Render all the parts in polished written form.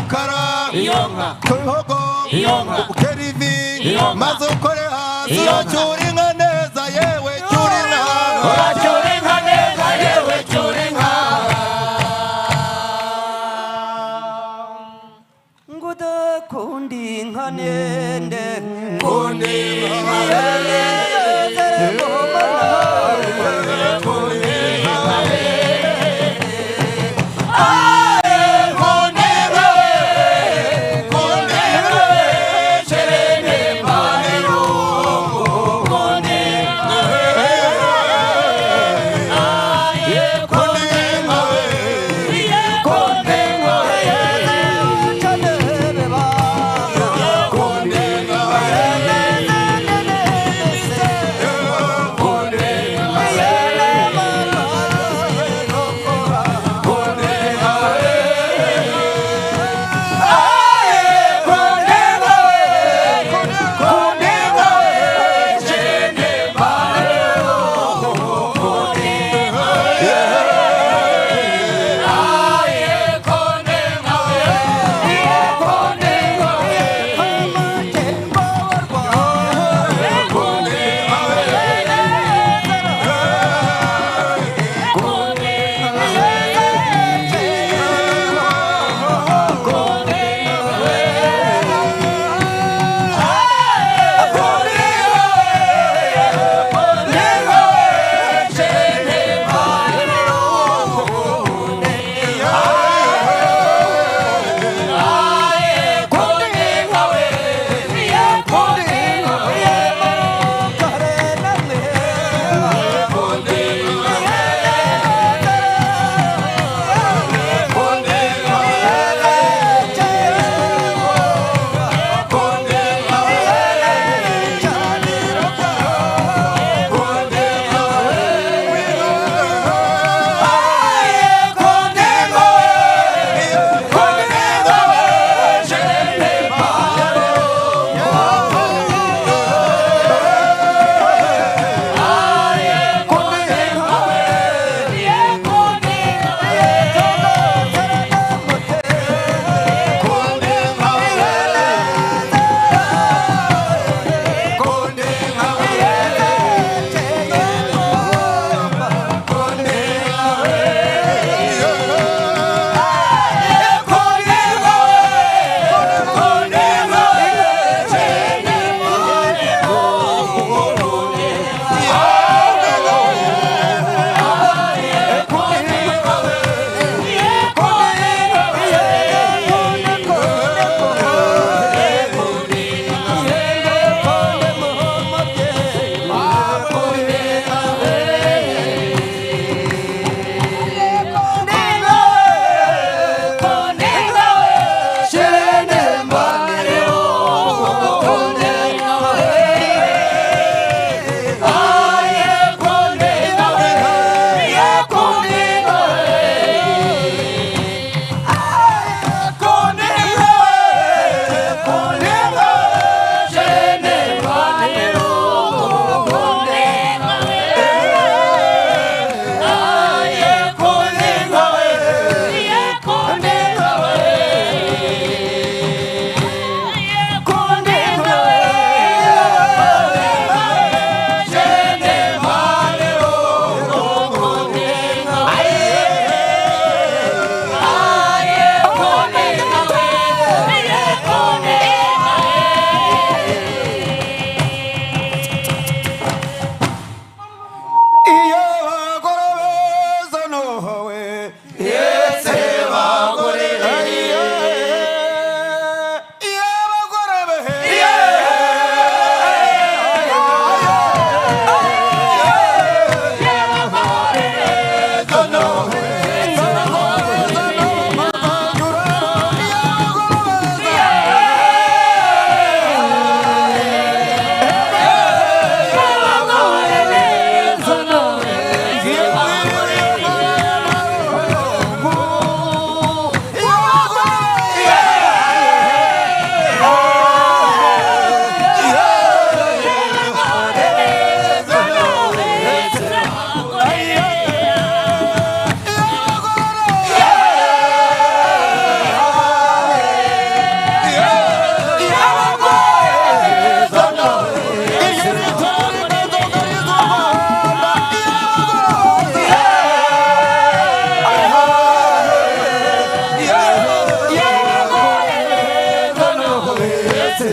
Kara Kuhogo Kerivi Mazukore Churinga Neza Yewe Churinga Churinga Neza Yewe Churinga Nguda Kundi Nganende Kundi Nganende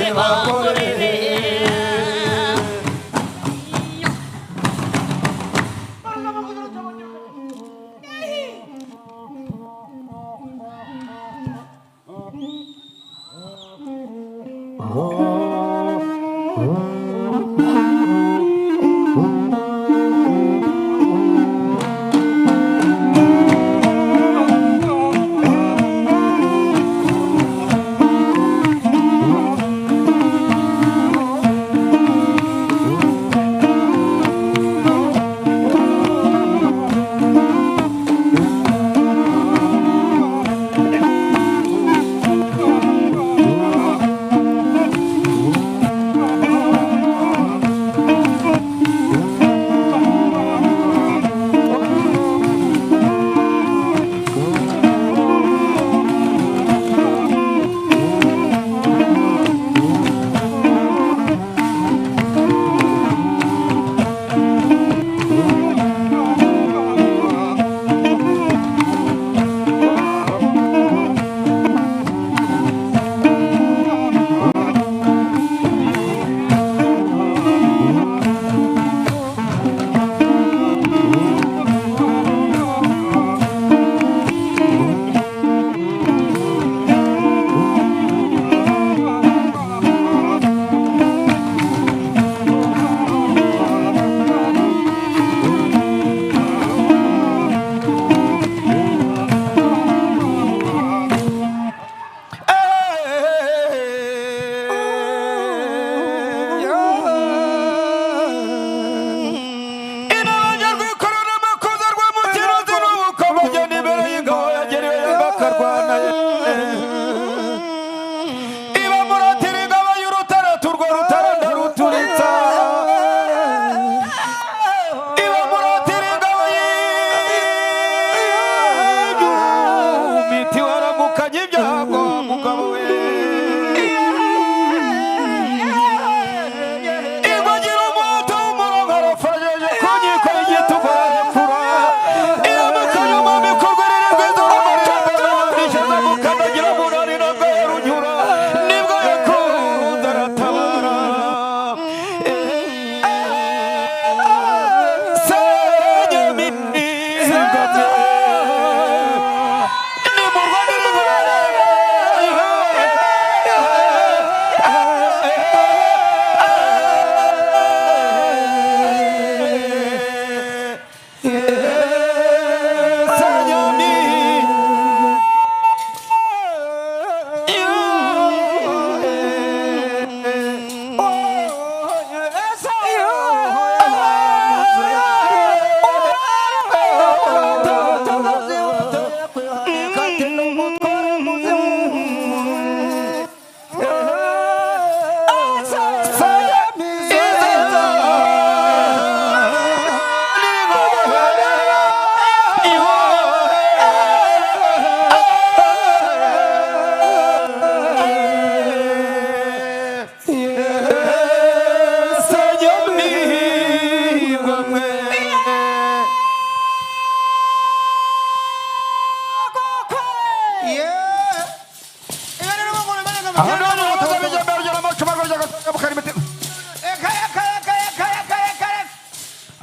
nibangorere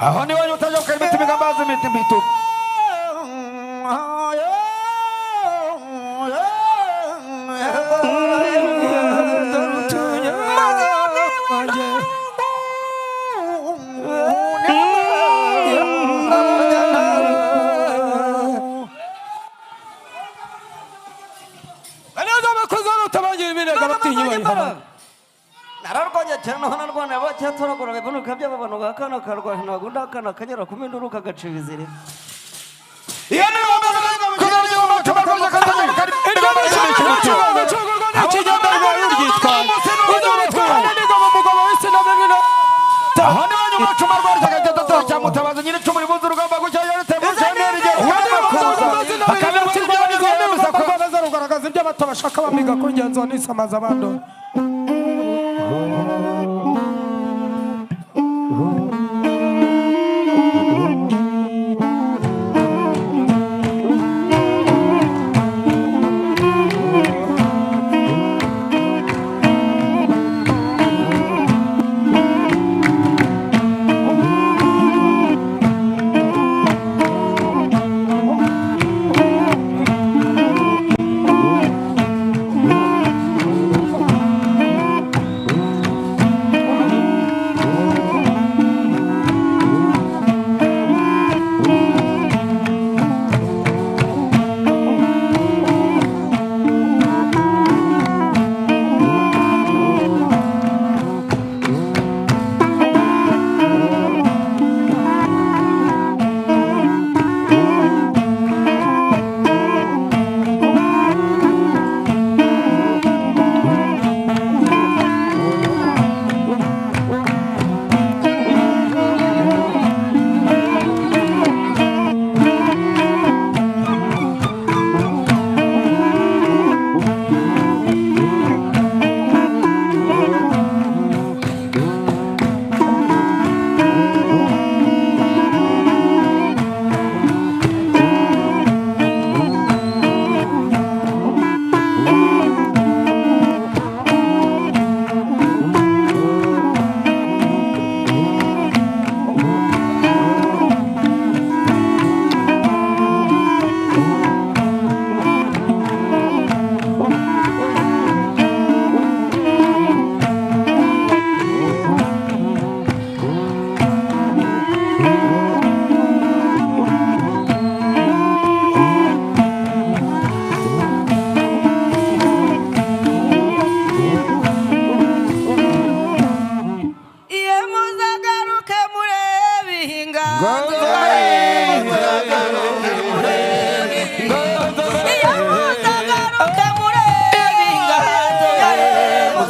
aho ni wanyu utaje ukaribita imigambazi mitu nararwanya cyane aho narwana bacyatoragura bivunuka by'abantu bakana karwana nagunda kana kanyera kuminduruka gaca ibizire iyo ni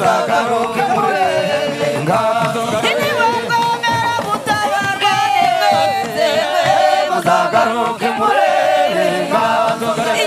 muzagaruke murebe inganzo ngari muzagaruke murebe inganzo ngari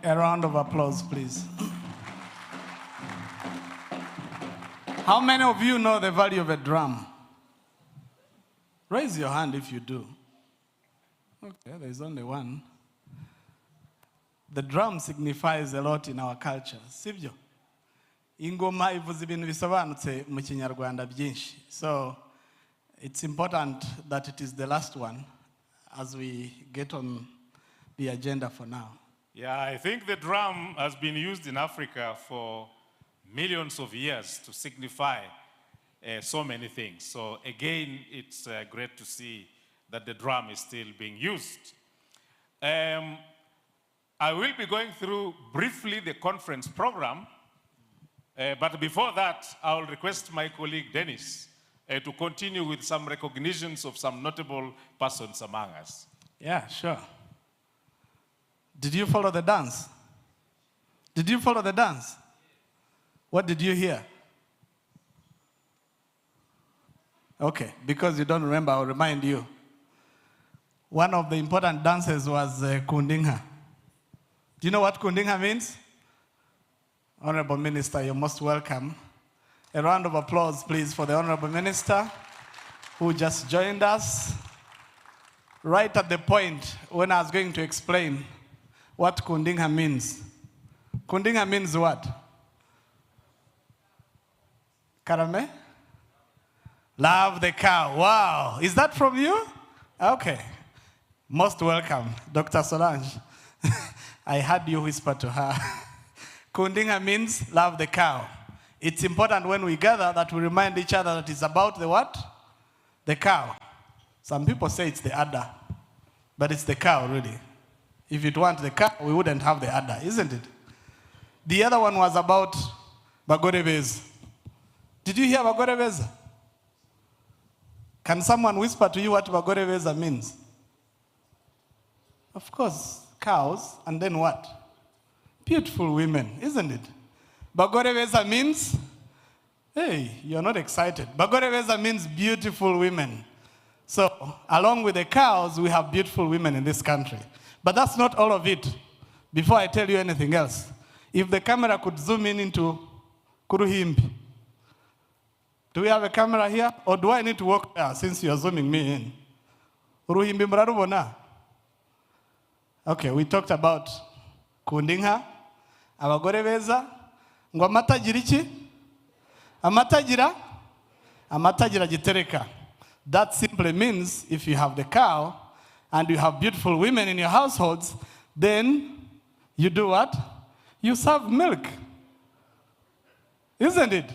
A round of applause, please. How many of you know the value of a drum? Raise your hand if you do. Okay, there's only one. The drum signifies a lot in our culture. Sibyo? Ingoma ivuze ibintu bisobanutse mu Kinyarwanda byinshi. So it's important that it is the last one as we get on the agenda for now. Yeah, I think the drum has been used in Africa for millions of years to signify so many things. So again, it's great to see that the drum is still being used. I will be going through briefly the conference program, but before that, I will request my colleague Dennis to continue with some recognitions of some notable persons among us. Yeah, sure. Did you follow the dance? Did you follow the dance? What did you hear? Okay, because you don't remember, I'll remind you. One of the important dances was Kundinga. Do you know what Kundinga means? Honorable Minister, you're most welcome. A round of applause, please, for the Honorable Minister who just joined us. Right at the point when I was going to explain what Kundinga means. Kundinga means what? Karame? Love the cow. Wow. Is that from you? Okay. Most welcome, Dr. Solange. I heard you whisper to her. Kundinga means love the cow. It's important when we gather that we remind each other that it's about the what? The cow. Some people say it's the udder, but it's the cow, really. If it weren't the cow, we wouldn't have the udder, isn't it? The other one was about Bagorebeza. Did you hear Bagorebeza? Can someone whisper to you what Bagorebeza means? Of course, cows, and then what? Beautiful women, isn't it? Bagorebeza means, hey, you're not excited. Bagorebeza means beautiful women. So, along with the cows, we have beautiful women in this country. But that's not all of it. Before I tell you anything else, if the camera could zoom in into Kuruhimbi, Do we have a camera here? Or do I need to walk there since you're zooming me in? Uruhimbi mrarubona. Okay, we talked about kundinga, abagore beza, ngo amatagira iki? Amatagira gitereka. That simply means if you have the cow and you have beautiful women in your households, then you do what? You serve milk. Isn't it?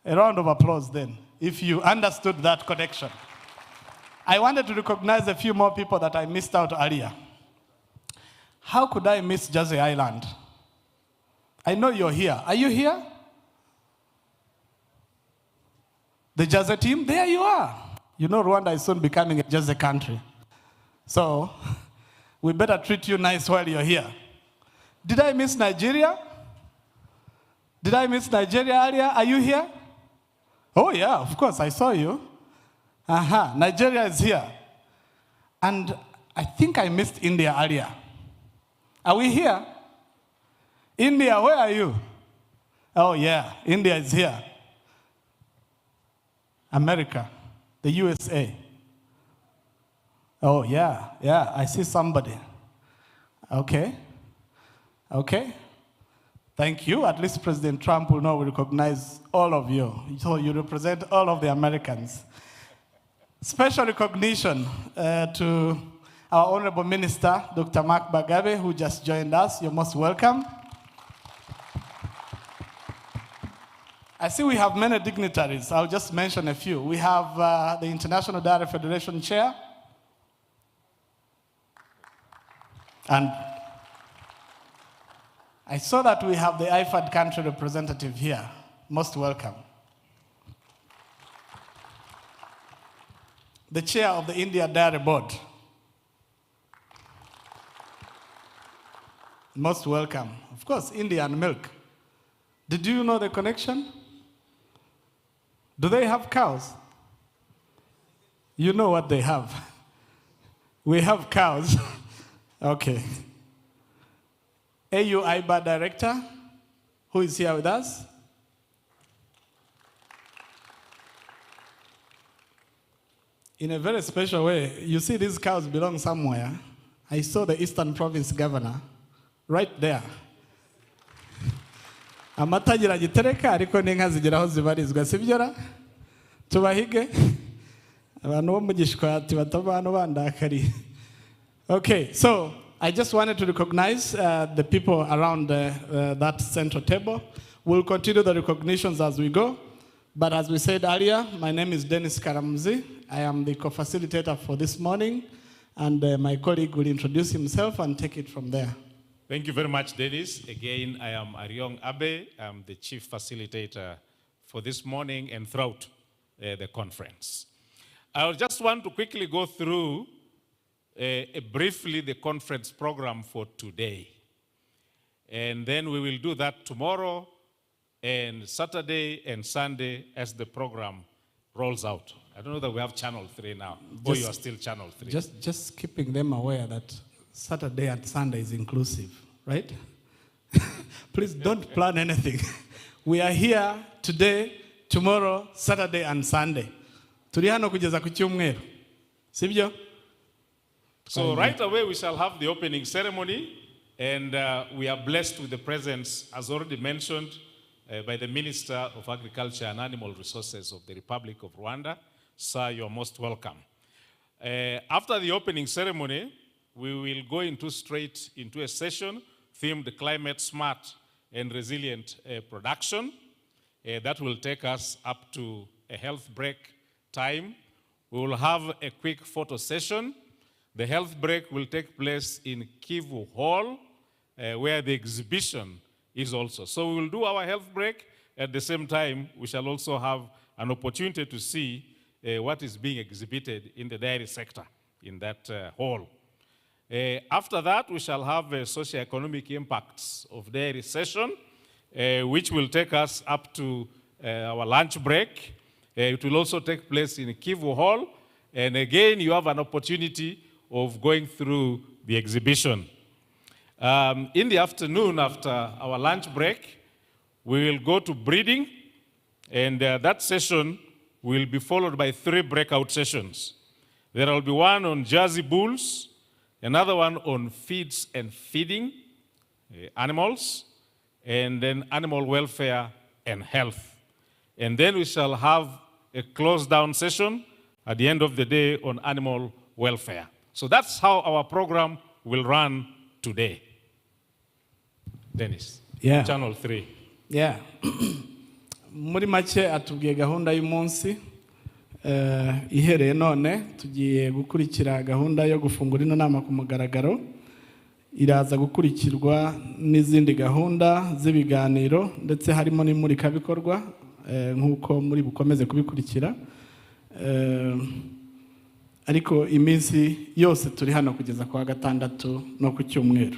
A round of applause then, if you understood that connection. I wanted to recognize a few more people that I missed out earlier. How could I miss Jersey Island? I know you're here. Are you here? The Jersey team, there you are. You know Rwanda is soon becoming a Jersey country. So we better treat you nice while you're here. Did I miss Nigeria? Did I miss Nigeria earlier? Are you here? Oh yeah, of course, I saw you. Nigeria is here. And I think I missed India earlier. Are we here? India, where are you? Oh yeah, India is here. America, the USA. Oh yeah, I see somebody. Okay. Thank you. At least President Trump will know we recognize all of you. So you represent all of the Americans. Special recognition to our Honorable Minister, Dr. Mark Bagabe, who just joined us. You're most welcome. I see we have many dignitaries. I'll just mention a few. We have the International Dairy Federation Chair. And I saw that we have the IFAD country representative here. Most welcome. The chair of the India Dairy Board. Most welcome. Of course, India and milk. Did you know the connection? Do they have cows? You know what they have. We have cows. Okay. AU IBA director, who is here with us? In a very special way, you see these cows belong somewhere. I saw the Eastern Province governor right there. Amatagira gitereka ariko n'inka zigeraho zibarizwa sibyora tubahige abantu bo mu gishwati batabano bandakari. Okay, so I just wanted to recognize the people around that central table. We'll continue the recognitions as we go. But as we said earlier, my name is Dennis Karamzi. I am the co-facilitator for this morning. And my colleague will introduce himself and take it from there. Thank you very much, Dennis. Again, I am Ariong Abe. I'm the chief facilitator for this morning and throughout the conference. I just want to quickly go through briefly the conference program for today. And then we will do that tomorrow and Saturday and Sunday as the program rolls out. I don't know that we have Channel 3 now, or you are still Channel 3. Just keeping them aware that Saturday and Sunday is inclusive, right? Please don't plan anything. We are here today, tomorrow, Saturday and Sunday. Turi hano kugeza ku cyumweru. Sibyo? So right away we shall have the opening ceremony, and we are blessed with the presence, as already mentioned, by the Minister of Agriculture and Animal Resources of the Republic of Rwanda. Sir, you're most welcome. After the opening ceremony, we will go straight into a session themed Climate Smart and Resilient Production. That will take us up to a health break time. We will have a quick photo session. The health break will take place in Kivu Hall, where the exhibition is also. So we will do our health break. At the same time, we shall also have an opportunity to see what is being exhibited in the dairy sector in that hall. After that, we shall have socio-economic impacts of dairy session, which will take us up to our lunch break. It will also take place in Kivu Hall. And again, you have an opportunity of going through the exhibition. In the afternoon, after our lunch break, we will go to breeding. And that session will be followed by 3 breakout sessions. There will be one on Jersey bulls, another one on feeds and feeding animals, and then animal welfare and health. And then we shall have a closed-down session at the end of the day on animal welfare. So that's how our program will run today. Dennis, Yeah. Channel 3. Yeah. Muri make atubwiye gahunda y'umunsi ihereye none tugiye gukurikira gahunda yo gufungura ino nama ku mugaragaro. Iraza gukurikirwa n'izindi gahunda z'ibiganiro ndetse harimo n'imurikabikorwa nk'uko muri bukomeze kubikurikira. Ariko iminsi yose turi hano kugeza kwa gatandatu no ku cyumweru.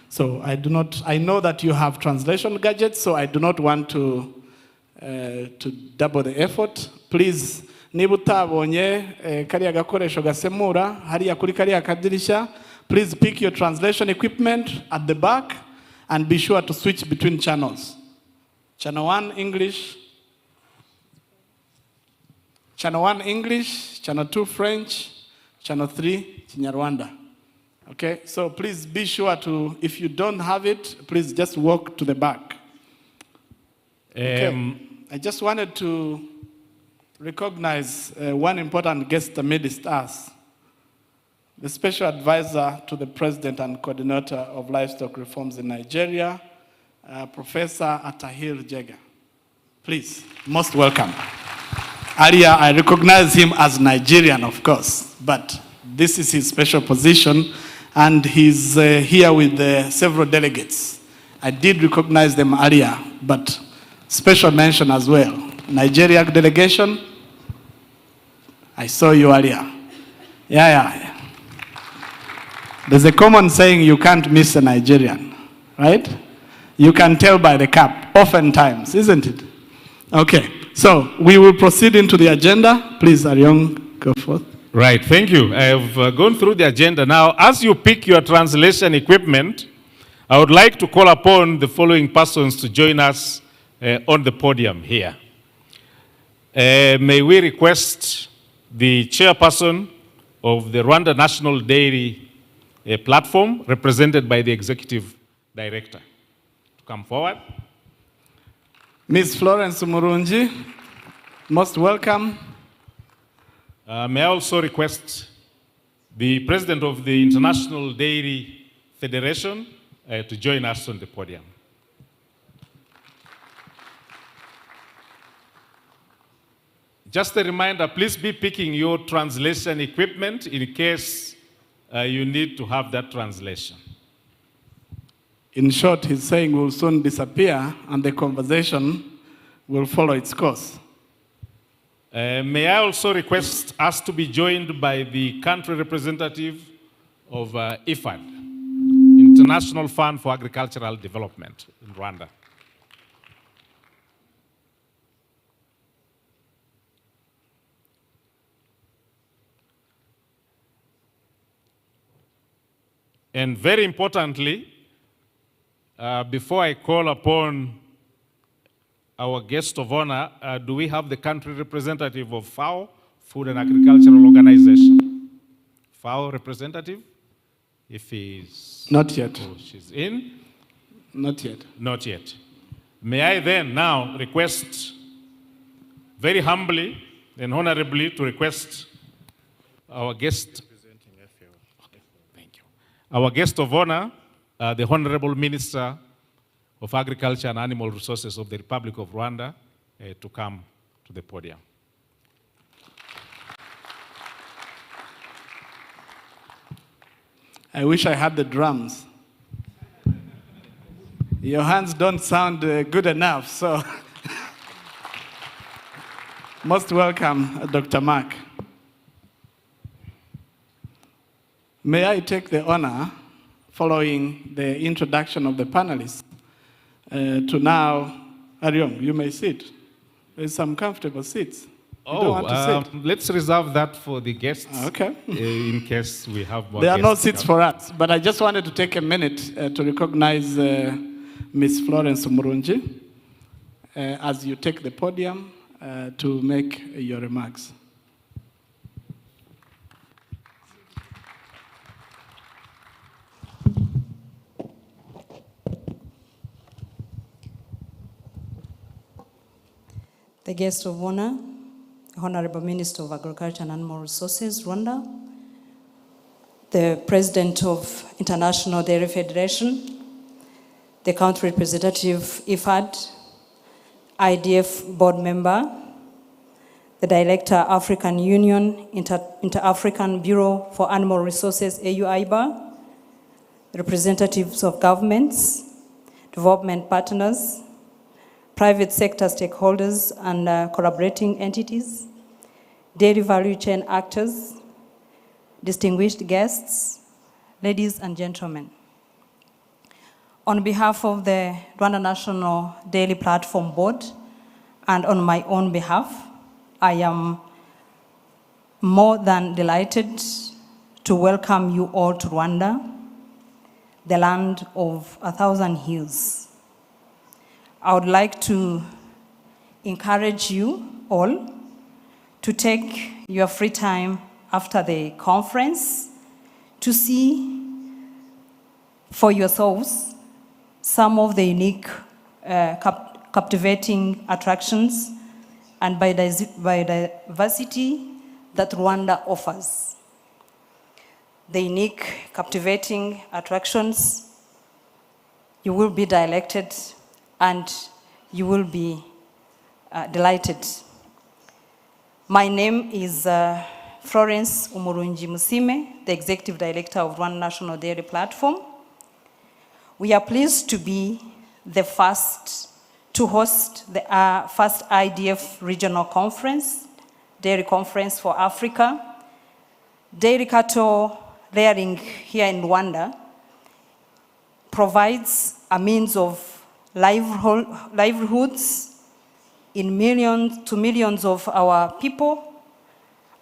So I know that you have translation gadgets, so I do not want to double the effort. Please, niba utabonye kariya gakoresho gasemura hariya kuri kariya kadirishya, please pick your translation equipment at the back and be sure to switch between channels. Channel 1 English, Channel 1 English, Channel 2 French, Channel 3 Kinyarwanda. Okay, so please be sure to, if you don't have it, please just walk to the back. Okay. I just wanted to recognize one important guest amidst us, the Special Advisor to the President and Coordinator of Livestock Reforms in Nigeria, Professor Atahir Jega. Please, most welcome. Earlier, I recognize him as Nigerian, of course, but this is his special position, and he's here with several delegates. I did recognize them earlier, but special mention as well. Nigeria delegation, I saw you earlier. Yeah. There's a common saying, you can't miss a Nigerian, right? You can tell by the cap, oftentimes, isn't it? Okay, so we will proceed into the agenda. Please, Ariong, go forth. Right, thank you. I have gone through the agenda. Now, as you pick your translation equipment, I would like to call upon the following persons to join us on the podium here. May we request the chairperson of the Rwanda National Dairy Platform, represented by the executive director, to come forward. Ms. Florence Umurungi, most welcome. May I also request the president of the International Dairy Federation to join us on the podium. Just a reminder, please be picking your translation equipment in case you need to have that translation. In short, he's saying will soon disappear and the conversation will follow its course. May I also request us to be joined by the country representative of IFAD, International Fund for Agricultural Development in Rwanda. And very importantly, before I call upon our guest of honor, do we have the country representative of FAO, Food and Agricultural Organization? FAO representative? If he's... Not yet. Oh, she's in? Not yet. Not yet. May I then now request, very humbly and honorably, to request our guest... Thank you. Our guest of honor, the Honorable Minister of Agriculture and Animal Resources of the Republic of Rwanda, to come to the podium. I wish I had the drums. Your hands don't sound good enough, so most welcome, Dr. Mark. May I take the honor, following the introduction of the panelists, to now, Ariom, you may sit. There's some comfortable seats. Let's reserve that for the guests. Okay. In case we have more There are no guests seats for us, but I just wanted to take a minute to recognize Ms. Florence Umurungi. As you take the podium, to make your remarks. The guest of honor, Honorable Minister of Agriculture and Animal Resources, Rwanda, the President of International Dairy Federation, the country representative, IFAD, IDF board member, the Director, African Union, Inter-African Bureau for Animal Resources, AU-IBA, representatives of governments, development partners, private sector stakeholders and collaborating entities, dairy value chain actors, distinguished guests, ladies and gentlemen. On behalf of the Rwanda National Dairy Platform Board and on my own behalf, I am more than delighted to welcome you all to Rwanda, the land of 1,000 hills. I would like to encourage you all to take your free time after the conference to see for yourselves some of the unique captivating attractions and biodiversity that Rwanda offers. The unique captivating attractions, you will be delighted and you will be delighted. My name is Florence Umurungi Musime, the Executive Director of Rwanda National Dairy Platform. We are pleased to be the first to host the first IDF regional conference, Dairy Conference for Africa. Dairy cattle rearing here in Rwanda provides a means of livelihoods in millions of our people,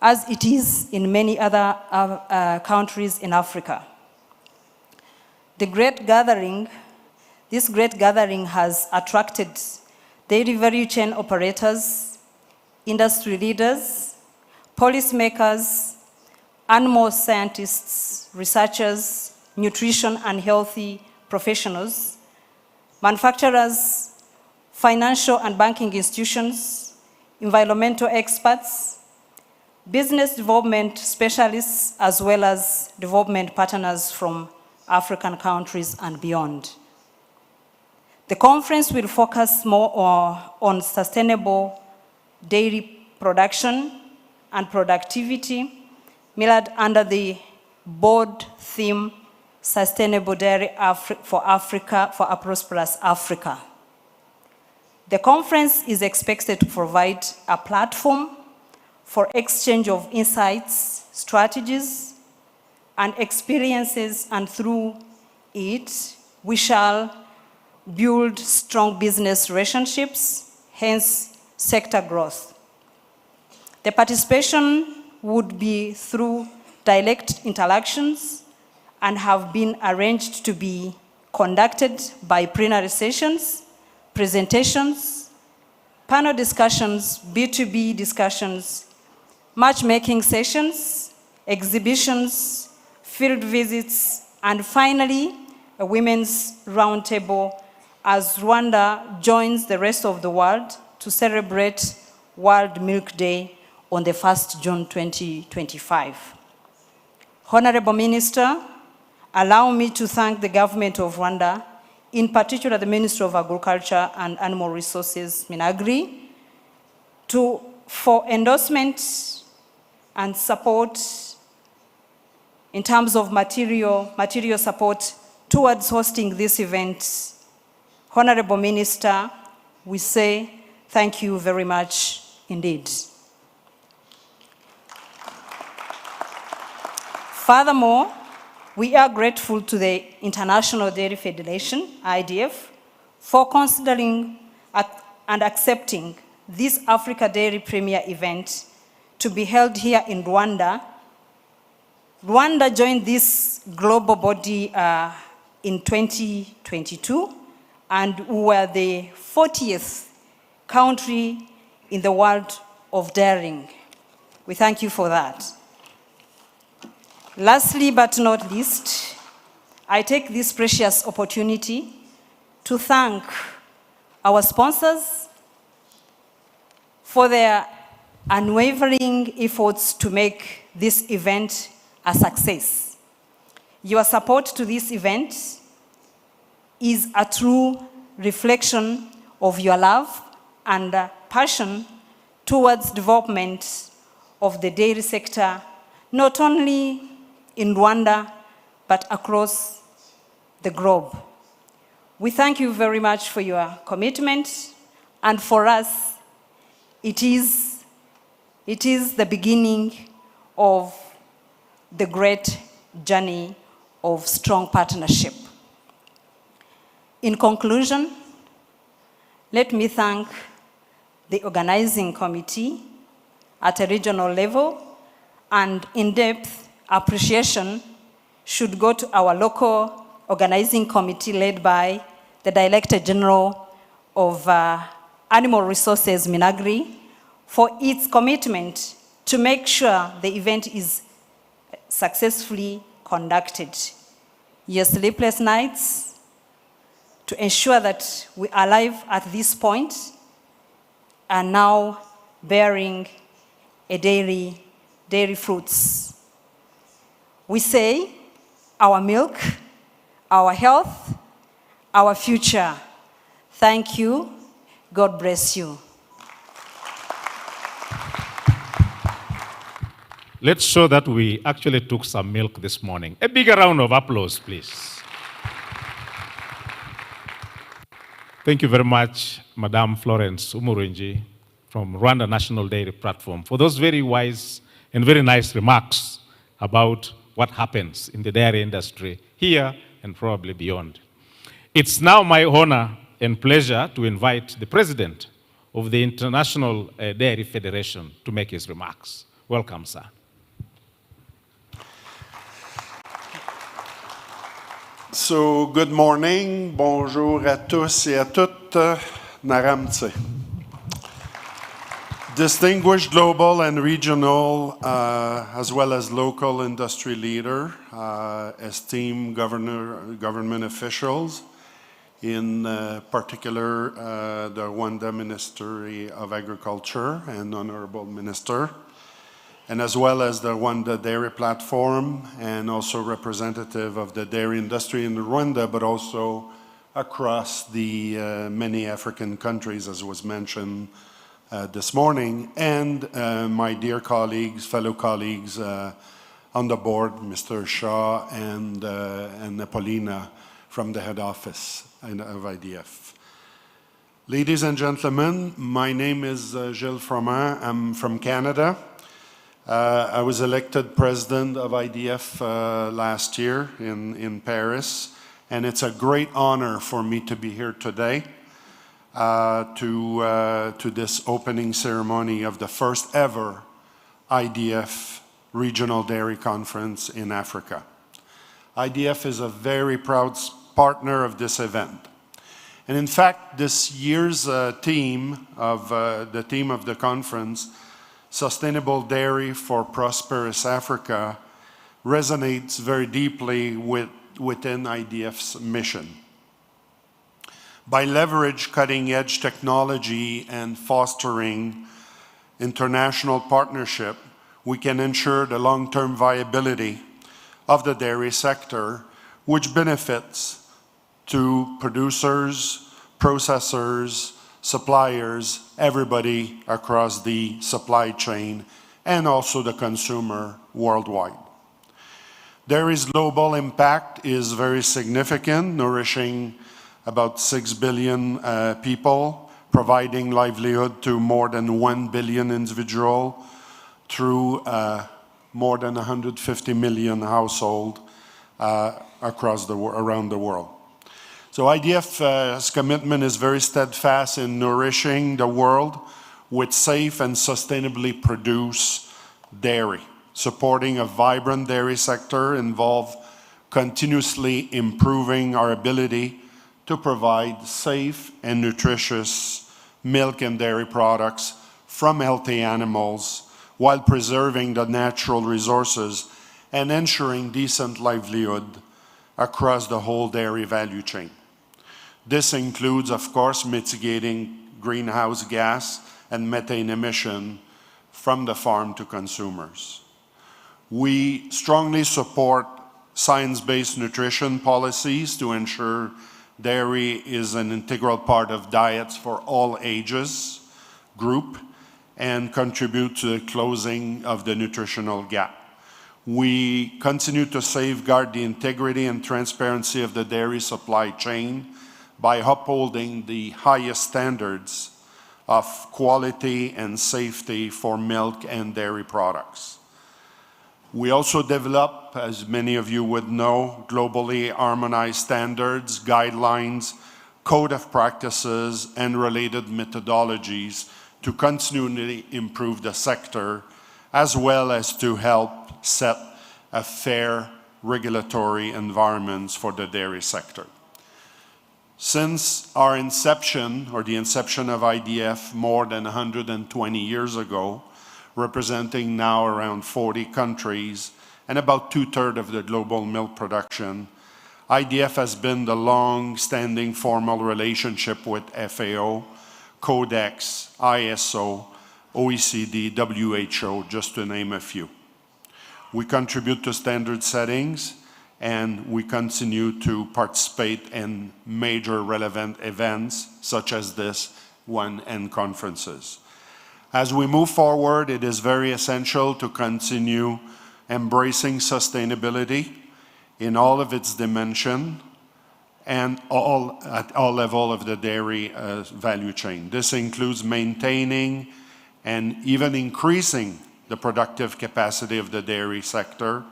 as it is in many other countries in Africa. This great gathering has attracted dairy value chain operators, industry leaders, policymakers, animal scientists, researchers, nutrition and healthy professionals, manufacturers, financial and banking institutions, environmental experts, business development specialists, as well as development partners from African countries and beyond. The conference will focus more on sustainable dairy production and productivity, mirrored under the board theme, Sustainable Dairy for Africa, for a Prosperous Africa. The conference is expected to provide a platform for exchange of insights, strategies, and experiences, and through it, we shall build strong business relationships, hence sector growth. The participation would be through direct interactions and have been arranged to be conducted by plenary sessions, presentations, panel discussions, B2B discussions, matchmaking sessions, exhibitions, field visits, and finally, a women's roundtable as Rwanda joins the rest of the world to celebrate World Milk Day on the 1st June 2025. Honorable Minister, allow me to thank the government of Rwanda, in particular the Ministry of Agriculture and Animal Resources, Minagri, for endorsement and support in terms of material support towards hosting this event. Honorable Minister, we say thank you very much indeed. Furthermore, we are grateful to the International Dairy Federation, IDF, for considering and accepting this Africa Dairy Premier event to be held here in Rwanda. Rwanda joined this global body in 2022, and we were the 40th country in the world of dairying. We thank you for that. Lastly but not least, I take this precious opportunity to thank our sponsors for their unwavering efforts to make this event a success. Your support to this event is a true reflection of your love and passion towards development of the dairy sector, not only in Rwanda, but across the globe. We thank you very much for your commitment, and for us, it is the beginning of the great journey of strong partnership. In conclusion, let me thank the organizing committee at a regional level, and in-depth appreciation should go to our local organizing committee led by the Director General of Animal Resources, Minagri, for its commitment to make sure the event is successfully conducted. Your sleepless nights to ensure that we are alive at this point are now bearing a dairy fruits. We say our milk, our health, our future. Thank you. God bless you. Let's show that we actually took some milk this morning. A bigger round of applause, please. Thank you very much, Madame Florence Umurenji from Rwanda National Dairy Platform, for those very wise and very nice remarks about what happens in the dairy industry here and probably beyond. It's now my honor and pleasure to invite the president of the International Dairy Federation to make his remarks. Welcome, sir. So, good morning, bonjour à tous et à toutes, Naramtse. Distinguished global and regional, as well as local industry leader, esteemed government officials, in particular the Rwanda Ministry of Agriculture and Honorable Minister, and as well as the Rwanda Dairy Platform, and also representative of the dairy industry in Rwanda, but also across the many African countries, as was mentioned this morning, and my dear colleagues, fellow colleagues on the board, Mr. Shaw and Napolina from the head office of IDF. Ladies and gentlemen, my name is Gilles Froment. I'm from Canada. I was elected president of IDF last year in Paris, and it's a great honor for me to be here today to this opening ceremony of the first ever IDF Regional Dairy Conference in Africa. IDF is a very proud partner of this event. And in fact, this year's theme of the conference, Sustainable Dairy for Prosperous Africa, resonates very deeply within IDF's mission. By leverage cutting-edge technology and fostering international partnership, we can ensure the long-term viability of the dairy sector, which benefits to producers, processors, suppliers, everybody across the supply chain, and also the consumer worldwide. Dairy's global impact is very significant, nourishing about 6 billion people, providing livelihood to more than 1 billion individuals through more than 150 million households around the world. So IDF's commitment is very steadfast in nourishing the world with safe and sustainably produced dairy. Supporting a vibrant dairy sector involves continuously improving our ability to provide safe and nutritious milk and dairy products from healthy animals while preserving the natural resources and ensuring decent livelihood across the whole dairy value chain. This includes, of course, mitigating greenhouse gas and methane emission from the farm to consumers. We strongly support science-based nutrition policies to ensure dairy is an integral part of diets for all ages group and contribute to the closing of the nutritional gap. We continue to safeguard the integrity and transparency of the dairy supply chain by upholding the highest standards of quality and safety for milk and dairy products. We also develop, as many of you would know, globally harmonized standards, guidelines, code of practices, and related methodologies to continually improve the sector, as well as to help set a fair regulatory environment for the dairy sector. Since our inception, or the inception of IDF more than 120 years ago, representing now around 40 countries and about 2/3 of the global milk production, IDF has been the long-standing formal relationship with FAO, Codex, ISO, OECD, WHO, just to name a few. We contribute to standard settings, and we continue to participate in major relevant events such as this one and conferences. As we move forward, it is very essential to continue embracing sustainability in all of its dimensions and at all levels of the dairy value chain. This includes maintaining and even increasing the productive capacity of the dairy sector,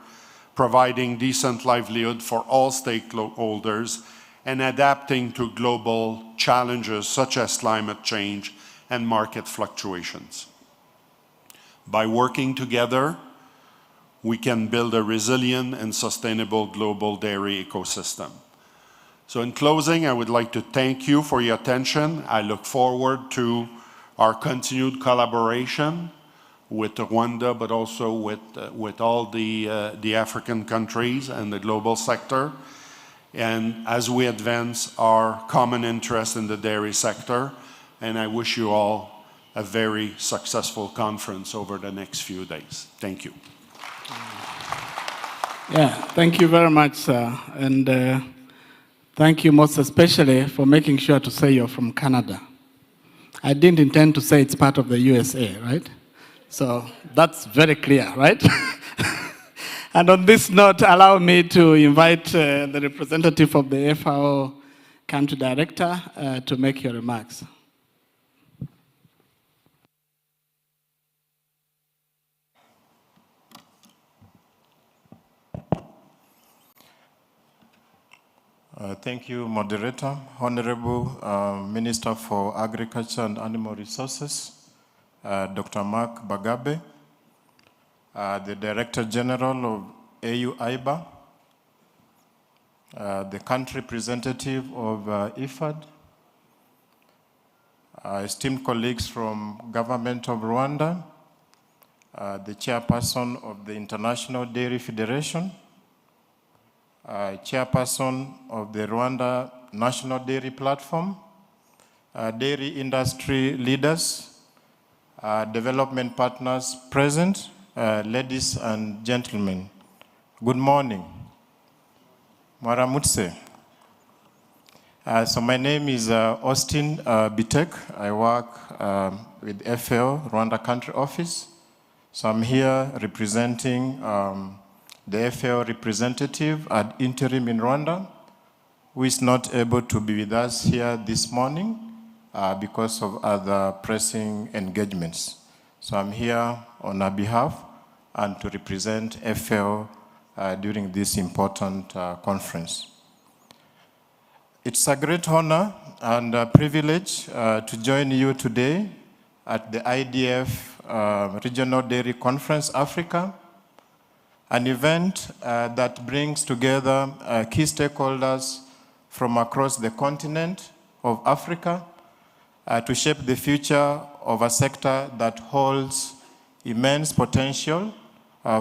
providing decent livelihood for all stakeholders, and adapting to global challenges such as climate change and market fluctuations. By working together, we can build a resilient and sustainable global dairy ecosystem. So in closing, I would like to thank you for your attention. I look forward to our continued collaboration with Rwanda, but also with all the African countries and the global sector. And as we advance our common interest in the dairy sector, and I wish you all a very successful conference over the next few days. Thank you. Yeah, thank you very much, sir. And thank you most especially for making sure to say you're from Canada. I didn't intend to say it's part of the USA, right? So that's very clear, right? And on this note, allow me to invite the representative of the FAO country director to make your remarks. Thank you, moderator. Honorable Minister for Agriculture and Animal Resources, Dr. Mark Bagabe, the Director General of AU-IBA, the country representative of IFAD, esteemed colleagues from Government of Rwanda, the Chairperson of the International Dairy Federation, Chairperson of the Rwanda National Dairy Platform, dairy industry leaders, development partners present, ladies and gentlemen, good morning. Mwaramutse. So my name is Austin Bitek. I work with FAO, Rwanda Country Office. So I'm here representing the FAO representative ad interim in Rwanda, who is not able to be with us here this morning because of other pressing engagements. So I'm here on our behalf and to represent FAO during this important conference. It's a great honor and a privilege to join you today at the IDF Regional Dairy Conference Africa, an event that brings together key stakeholders from across the continent of Africa to shape the future of a sector that holds immense potential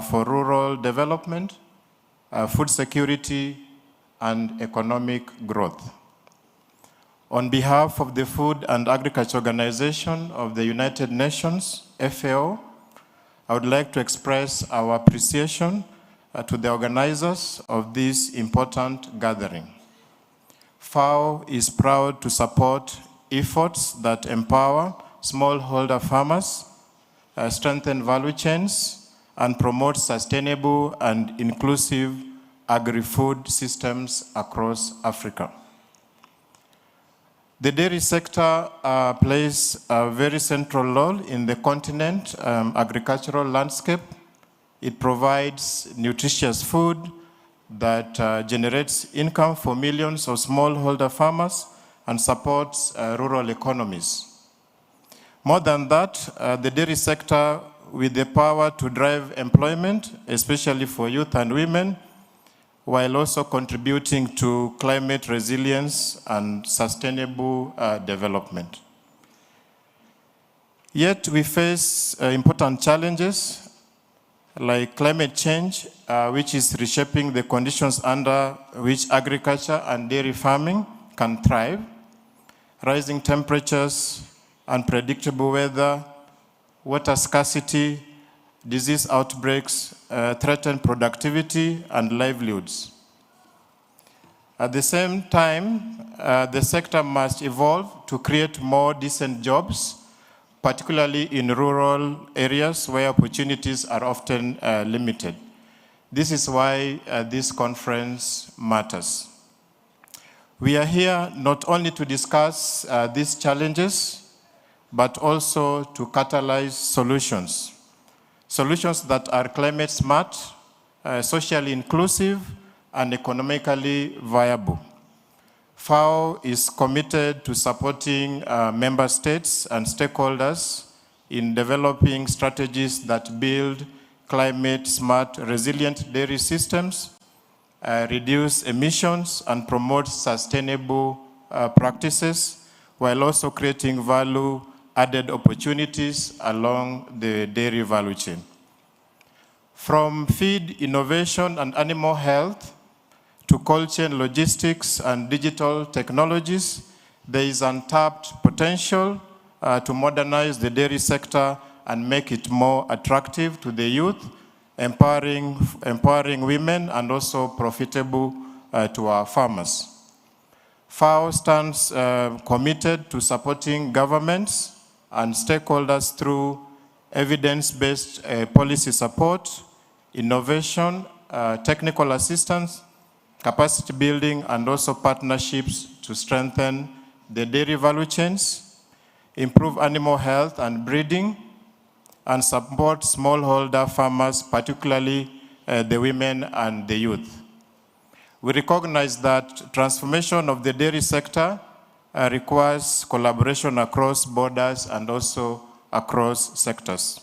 for rural development, food security, and economic growth. On behalf of the Food and Agriculture Organization of the United Nations, FAO, I would like to express our appreciation to the organizers of this important gathering. FAO is proud to support efforts that empower smallholder farmers, strengthen value chains, and promote sustainable and inclusive agri-food systems across Africa. The dairy sector plays a very central role in the continent agricultural landscape. It provides nutritious food that generates income for millions of smallholder farmers and supports rural economies. More than that, the dairy sector, with the power to drive employment, especially for youth and women, while also contributing to climate resilience and sustainable development. Yet we face important challenges like climate change, which is reshaping the conditions under which agriculture and dairy farming can thrive. Rising temperatures, unpredictable weather, water scarcity, disease outbreaks threaten productivity and livelihoods. At the same time, the sector must evolve to create more decent jobs, particularly in rural areas where opportunities are often limited. This is why this conference matters. We are here not only to discuss these challenges, but also to catalyze solutions. Solutions that are climate smart, socially inclusive, and economically viable. FAO is committed to supporting member states and stakeholders in developing strategies that build climate smart, resilient dairy systems, reduce emissions, and promote sustainable practices, while also creating value-added opportunities along the dairy value chain. From feed innovation and animal health to cold chain logistics and digital technologies, there is untapped potential to modernize the dairy sector and make it more attractive to the youth, empowering women, and also profitable to our farmers. FAO stands committed to supporting governments and stakeholders through evidence-based policy support, innovation, technical assistance, capacity building, and also partnerships to strengthen the dairy value chains, improve animal health and breeding, and support smallholder farmers, particularly the women and the youth. We recognize that transformation of the dairy sector requires collaboration across borders and also across sectors.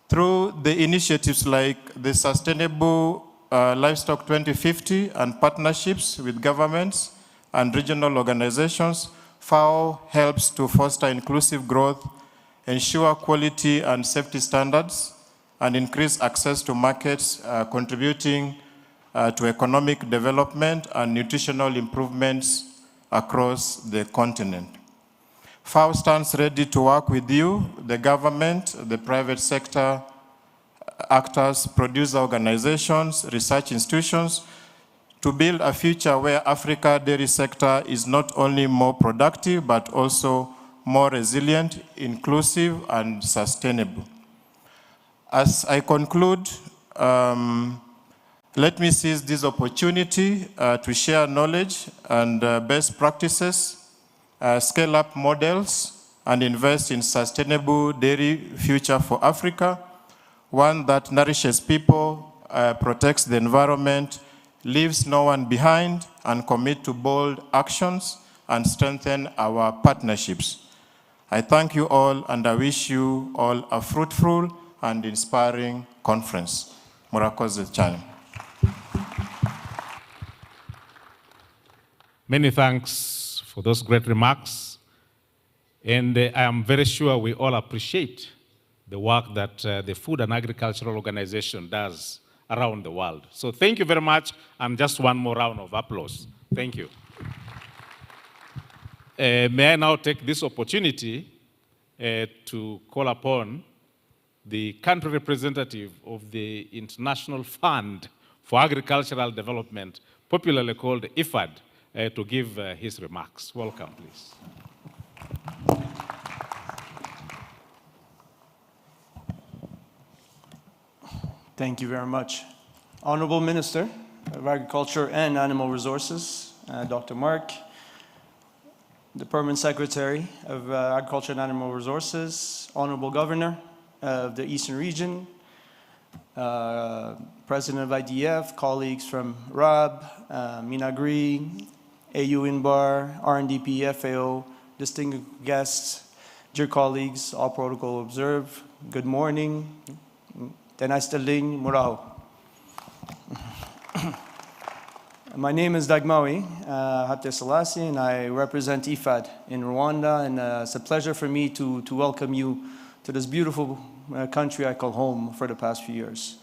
Through the initiatives like the Sustainable Livestock 2050 and partnerships with governments and regional organizations, FAO helps to foster inclusive growth, ensure quality and safety standards, and increase access to markets, contributing to economic development and nutritional improvements across the continent. FAO stands ready to work with you, the government, the private sector, actors, producer organizations, research institutions, to build a future where Africa's dairy sector is not only more productive, but also more resilient, inclusive, and sustainable. As I conclude, let me seize this opportunity to share knowledge and best practices, scale up models, and invest in sustainable dairy future for Africa, one that nourishes people, protects the environment, leaves no one behind, and commit to bold actions and strengthen our partnerships. I thank you all, and I wish you all a fruitful and inspiring conference. Murakoze cyane. Many thanks for those great remarks. And I am very sure we all appreciate the work that the Food and Agricultural Organization does around the world. So thank you very much, and just one more round of applause. Thank you. May I now take this opportunity to call upon the country representative of the International Fund for Agricultural Development, popularly called IFAD, to give his remarks. Welcome, please. Thank you very much. Honorable Minister of Agriculture and Animal Resources, Dr. Mark, the Permanent Secretary of Agriculture and Animal Resources, Honorable Governor of the Eastern Region, President of IDF, colleagues from RAB, Minagri, AU Inbar, RNDP, FAO, distinguished guests, dear colleagues, all protocol observed, good morning. Tenastaling Muraho. My name is Dagmawi Haile Selassie, and I represent IFAD in Rwanda, and it's a pleasure for me to welcome you to this beautiful country I call home for the past few years.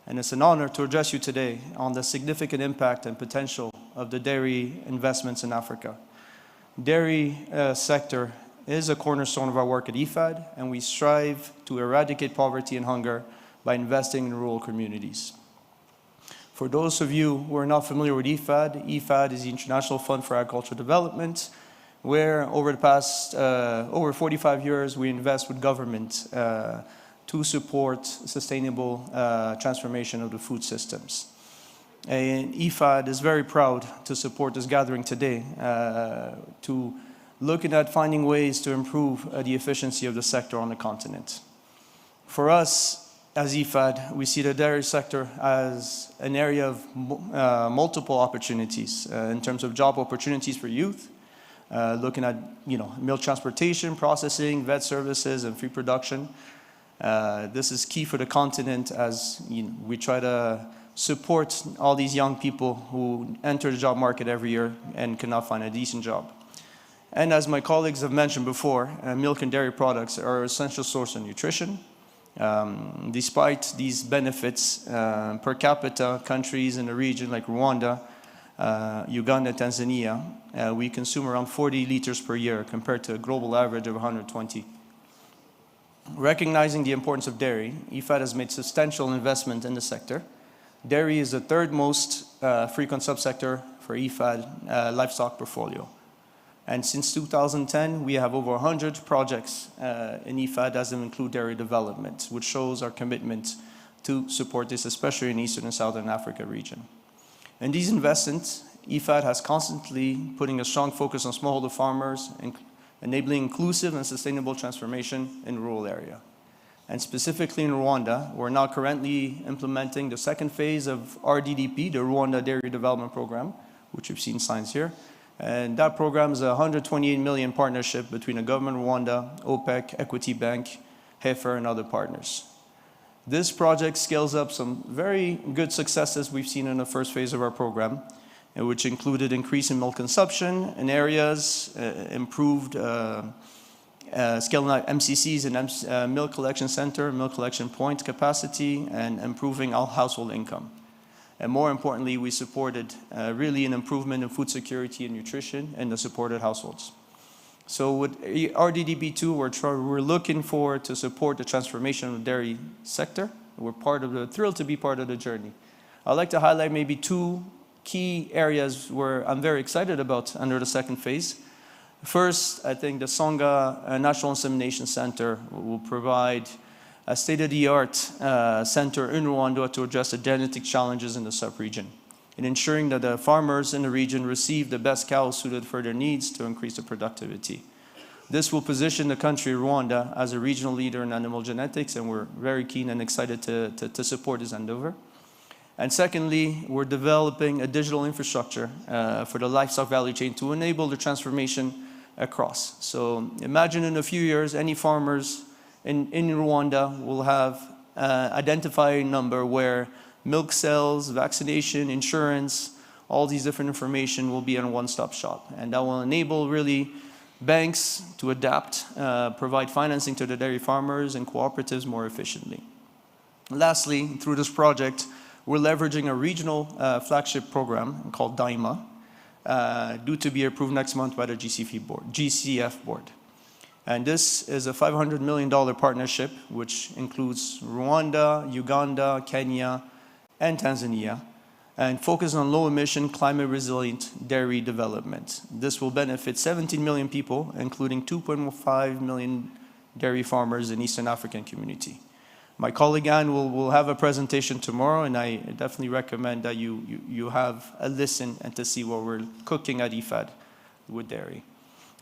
And it's an honor to address you today on the significant impact and potential of the dairy investments in Africa. Dairy sector is a cornerstone of our work at IFAD, and we strive to eradicate poverty and hunger by investing in rural communities. For those of you who are not familiar with IFAD, IFAD is the International Fund for Agricultural Development, where over the past, over 45 years, we invest with government to support sustainable transformation of the food systems. And IFAD is very proud to support this gathering today, to looking at finding ways to improve the efficiency of the sector on the continent. For us, as IFAD, we see the dairy sector as an area of multiple opportunities in terms of job opportunities for youth, looking at milk transportation, processing, vet services, and food production. This is key for the continent as we try to support all these young people who enter the job market every year and cannot find a decent job. And as my colleagues have mentioned before, milk and dairy products are an essential source of nutrition. Despite these benefits, per capita countries in the region like Rwanda, Uganda, Tanzania, we consume around 40 liters per year compared to a global average of 120. Recognizing the importance of dairy, IFAD has made substantial investment in the sector. Dairy is the third most frequent subsector for IFAD livestock portfolio. And since 2010, we have over 100 projects in IFAD that include dairy development, which shows our commitment to support this, especially in Eastern and Southern Africa region. In these investments, IFAD has constantly putting a strong focus on smallholder farmers and enabling inclusive and sustainable transformation in rural area. And specifically in Rwanda, we're now currently implementing the second phase of RDDP, the Rwanda Dairy Development Program, which you've seen signs here. And that program is a 128 million partnership between the government of Rwanda, OPEC, Equity Bank, Heifer, and other partners. This project scales up some very good successes we've seen in the first phase of our program, which included increasing milk consumption in areas, improved scaling up MCCs and milk collection center, milk collection point capacity, and improving household income. And more importantly, we supported really an improvement in food security and nutrition in the supported households. So with RDDB2, we're looking forward to support the transformation of the dairy sector. We're thrilled to be part of the journey. I'd like to highlight maybe two key areas where I'm very excited about under the second phase. First, I think the Songa National Insemination Center will provide a state-of-the-art center in Rwanda to address the genetic challenges in the sub-region, and ensuring that the farmers in the region receive the best cows suited for their needs to increase the productivity. This will position the country, Rwanda, as a regional leader in animal genetics, and we're very keen and excited to support this endeavor. And secondly, we're developing a digital infrastructure for the livestock value chain to enable the transformation across. So imagine in a few years, any farmers in Rwanda will have identified number where milk sales, vaccination, insurance, all these different information will be in a one-stop shop. And that will enable really banks to adapt, provide financing to the dairy farmers and cooperatives more efficiently. Lastly, through this project, we're leveraging a regional flagship program called DAIMA, due to be approved next month by the GCF board. And this is a $500 million partnership, which includes Rwanda, Uganda, Kenya, and Tanzania, and focus on low-emission, climate-resilient dairy development. This will benefit 17 million people, including 2.5 million dairy farmers in Eastern African community. My colleague Anne will have a presentation tomorrow, and I definitely recommend that you have a listen and to see what we're cooking at IFAD with dairy.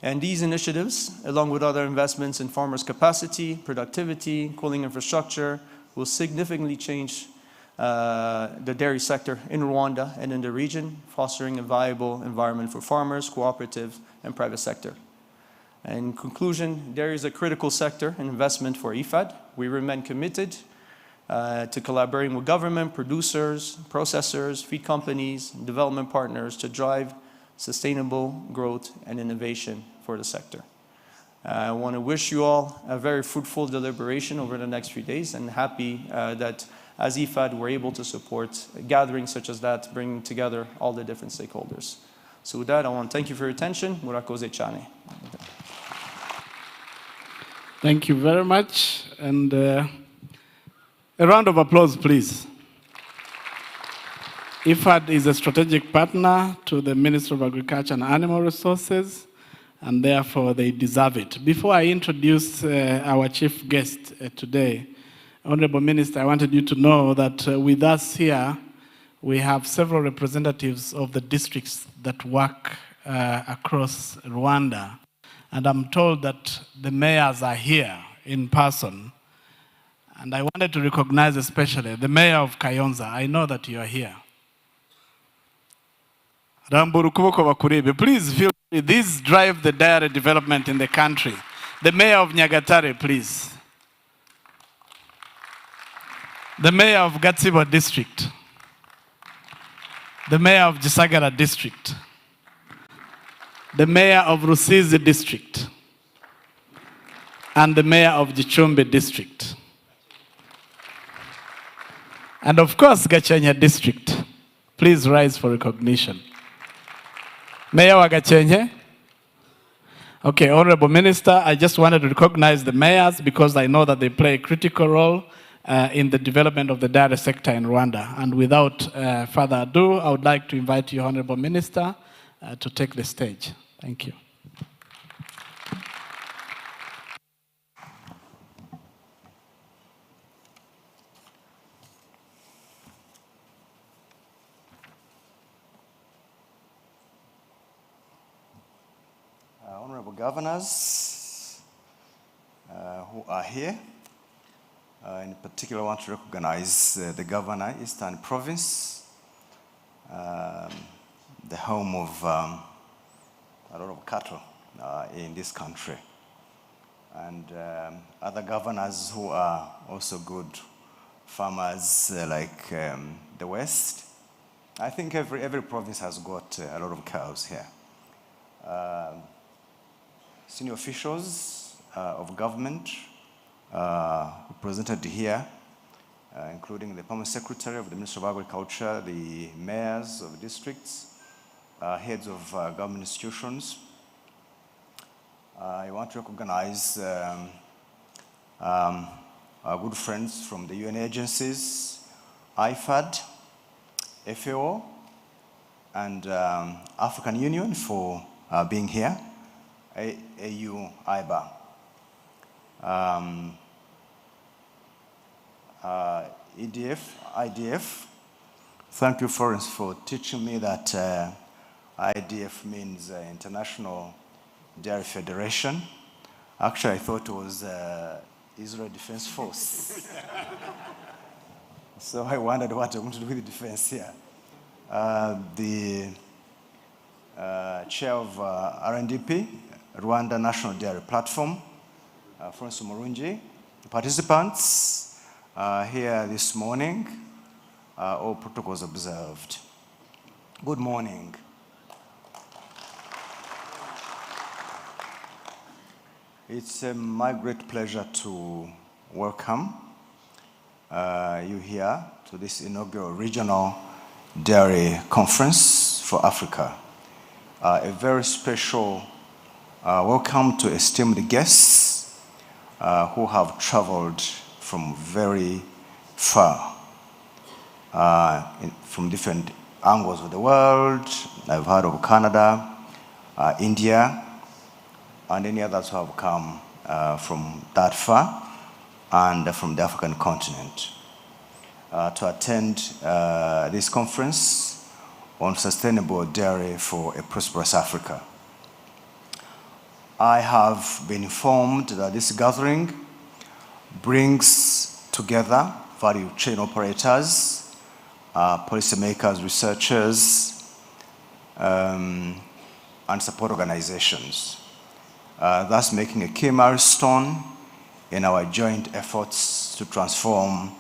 And these initiatives, along with other investments in farmers' capacity, productivity, cooling infrastructure, will significantly change the dairy sector in Rwanda and in the region, fostering a viable environment for farmers, cooperatives, and private sector. In conclusion, dairy is a critical sector and investment for IFAD. We remain committed to collaborating with government, producers, processors, feed companies, and development partners to drive sustainable growth and innovation for the sector. I want to wish you all a very fruitful deliberation over the next few days, and happy that as IFAD we're able to support gatherings such as that, bringing together all the different stakeholders. So with that, I want to thank you for your attention. Murakoze Chane. Thank you very much. And a round of applause, please. IFAD is a strategic partner to the Ministry of Agriculture and Animal Resources, and therefore they deserve it. Before I introduce our chief guest today, Honorable Minister, I wanted you to know that with us here, we have several representatives of the districts that work across Rwanda. And I'm told that the mayors are here in person. And I wanted to recognize especially the mayor of Kayonza. I know that you are here. Please feel free. These drive the dairy development in the country. The mayor of Nyagatare, please. The mayor of Gatsibo district. The mayor of Gisagara district. The mayor of Rusizi district. And the mayor of Gichumbi district. And of course, Gachenya district. Please rise for recognition. Mayor wa Gachenye. Okay, Honorable Minister, I just wanted to recognize the mayors because I know that they play a critical role in the development of the dairy sector in Rwanda. And without further ado, I would like to invite you, Honorable Minister, to take the stage. Thank you. Honorable governors who are here, in particular I want to recognize the governor, Eastern Province, the home of a lot of cattle in this country, and other governors who are also good farmers like the West. I think every province has got a lot of cows here. Senior officials of government represented here, including the Permanent Secretary of the Ministry of Agriculture, the mayors of districts, heads of government institutions. I want to recognize our good friends from the UN agencies, IFAD, FAO, and African Union for being here, AU, IBA. IDF, thank you, Florence, for teaching me that IDF means International Dairy Federation. Actually, I thought it was Israel Defense Force. So I wondered what I'm going to do with the defense here. The chair of RNDP, Rwanda National Dairy Platform, Florence Murungi, participants here this morning, all protocols observed. Good morning. It's my great pleasure to welcome you here to this inaugural Regional Dairy Conference for Africa. A very special welcome to esteemed guests who have traveled from very far, from different angles of the world. I've heard of Canada, India, and any others who have come from that far and from the African continent to attend this conference on sustainable dairy for a prosperous Africa. I have been informed that this gathering brings together value chain operators, policymakers, researchers, and support organizations, thus making a key milestone in our joint efforts to transform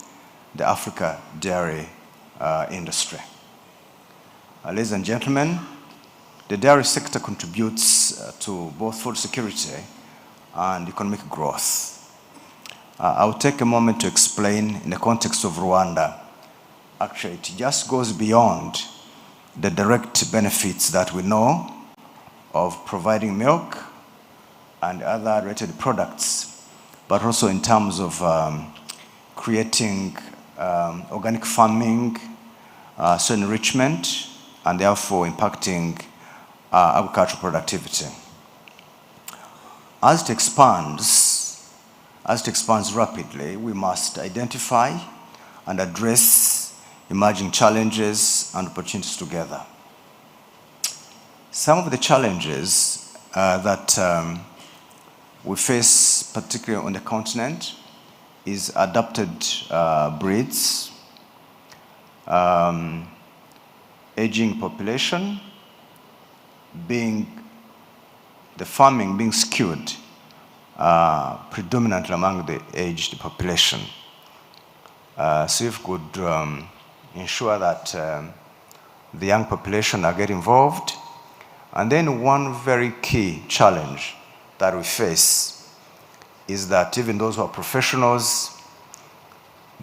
the Africa dairy industry. Ladies and gentlemen, the dairy sector contributes to both food security and economic growth. I'll take a moment to explain in the context of Rwanda. Actually, it just goes beyond the direct benefits that we know of providing milk and other related products, but also in terms of creating organic farming, soil enrichment, and therefore impacting agricultural productivity. As it expands rapidly, we must identify and address emerging challenges and opportunities together. Some of the challenges that we face, particularly on the continent, is adapted breeds, aging population, the farming being skewed predominantly among the aged population. So if we could ensure that the young population are getting involved. And then one very key challenge that we face is that even those who are professionals,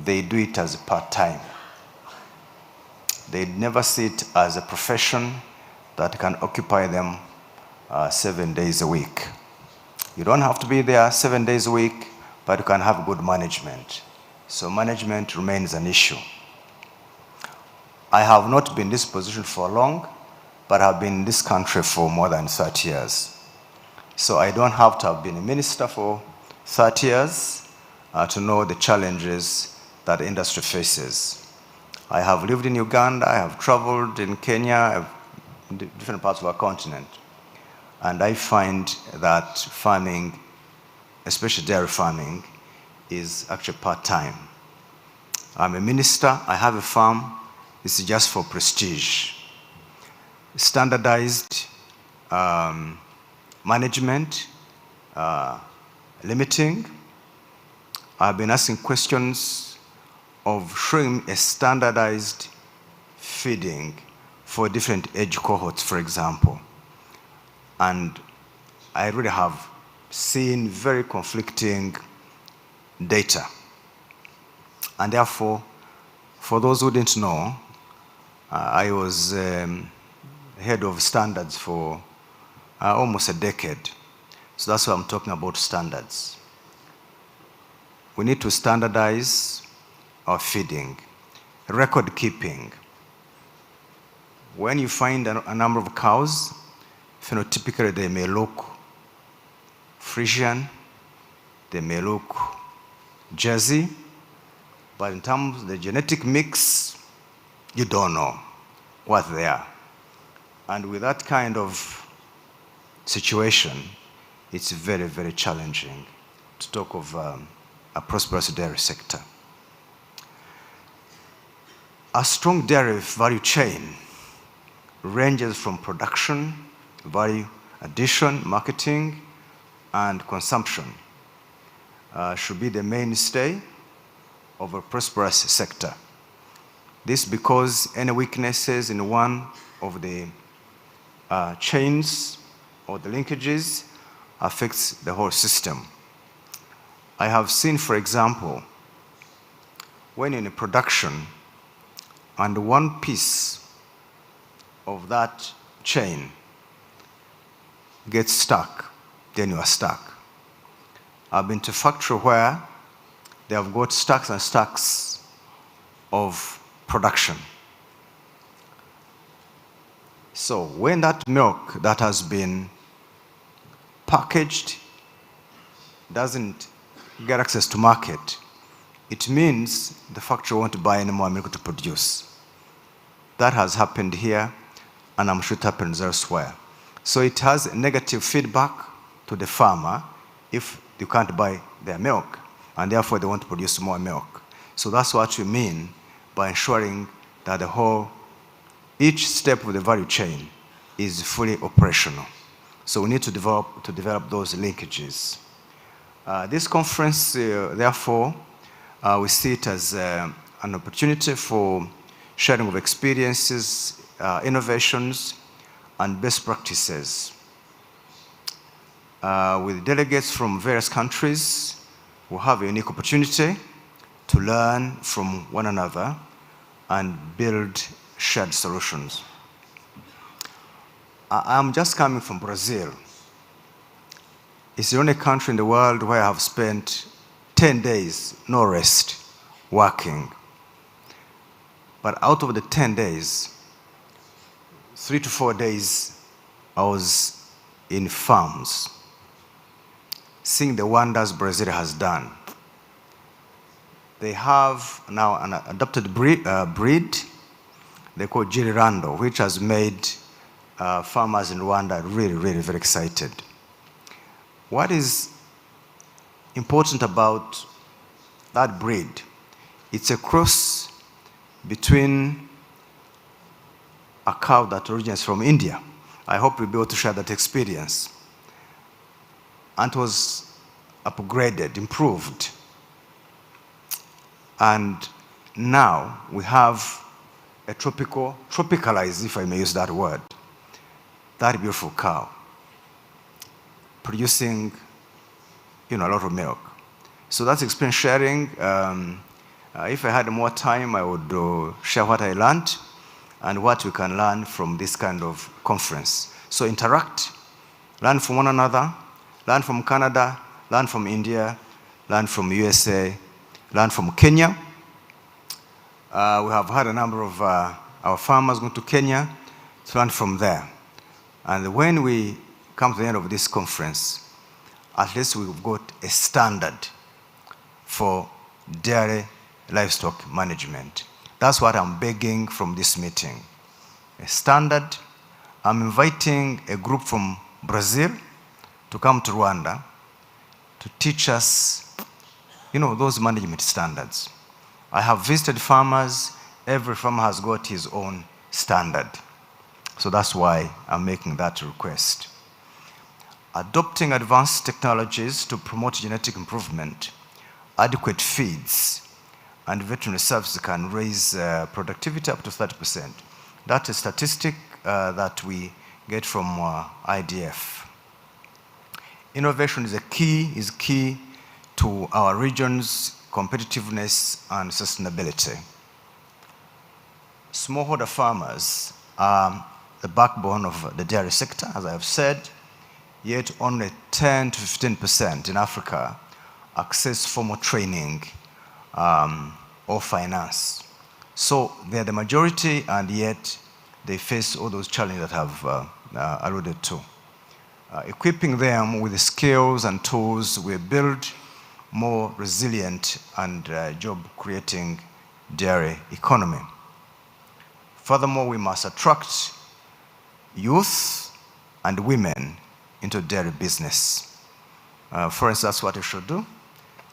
they do it as a part-time. They never see it as a profession that can occupy them 7 days a week. You don't have to be there 7 days a week, but you can have good management. So management remains an issue. I have not been in this position for long, but I've been in this country for more than 30 years. So I don't have to have been a minister for 30 years to know the challenges that the industry faces. I have lived in Uganda, I have traveled in Kenya, in different parts of our continent. And I find that farming, especially dairy farming, is actually part-time. I'm a minister, I have a farm, this is just for prestige. Standardized management, limiting. I've been asking questions of showing a standardized feeding for different age cohorts, for example. And I really have seen very conflicting data. And therefore, for those who didn't know, I was head of standards for almost a decade. So that's why I'm talking about standards. We need to standardize our feeding, record keeping. When you find a number of cows, phenotypically they may look Frisian, they may look Jersey, but in terms of the genetic mix, you don't know what they are. And with that kind of situation, it's very, very challenging to talk of a prosperous dairy sector. A strong dairy value chain ranges from production, value addition, marketing, and consumption. Should be the mainstay of a prosperous sector. This because any weaknesses in one of the chains or the linkages affects the whole system. I have seen, for example, when in a production and one piece of that chain gets stuck, then you are stuck. I've been to a factory where they have got stacks and stacks of production. So when that milk that has been packaged doesn't get access to market, it means the factory won't buy any more milk to produce. That has happened here, and I'm sure it happens elsewhere. So it has negative feedback to the farmer if you can't buy their milk, and therefore they want to produce more milk. So that's what we mean by ensuring that each step of the value chain is fully operational. So we need to develop those linkages. This conference, therefore, we see it as an opportunity for sharing of experiences, innovations, and best practices. With delegates from various countries, we'll have a unique opportunity to learn from one another and build shared solutions. I'm just coming from Brazil. It's the only country in the world where I have spent 10 days, no rest, working. But out of the 10 days, 3 to 4 days, I was in farms, seeing the wonders Brazil has done. They have now an adopted breed they call Girirando, which has made farmers in Rwanda really, really very excited. What is important about that breed? It's a cross between a cow that originates from India. I hope we'll be able to share that experience. And it was upgraded, improved. And now we have a tropicalized, if I may use that word, that beautiful cow, producing, a lot of milk. So that's experience sharing. If I had more time, I would share what I learned and what we can learn from this kind of conference. So interact, learn from one another, learn from Canada, learn from India, learn from USA, learn from Kenya. We have had a number of our farmers going to Kenya to learn from there. And when we come to the end of this conference, at least we've got a standard for dairy livestock management. That's what I'm begging from this meeting. A standard. I'm inviting a group from Brazil to come to Rwanda to teach us, those management standards. I have visited farmers. Every farmer has got his own standard. So that's why I'm making that request. Adopting advanced technologies to promote genetic improvement, adequate feeds, and veterinary services can raise productivity up to 30%. That's a statistic that we get from IDF. Innovation is key to our region's competitiveness and sustainability. Smallholder farmers are the backbone of the dairy sector, as I have said, yet only 10 to 15% in Africa access formal training or finance. So they're the majority, and yet they face all those challenges that I've alluded to. Equipping them with the skills and tools will build more resilient and job-creating dairy economy. Furthermore, we must attract youth and women into dairy business. For instance, that's what you should do.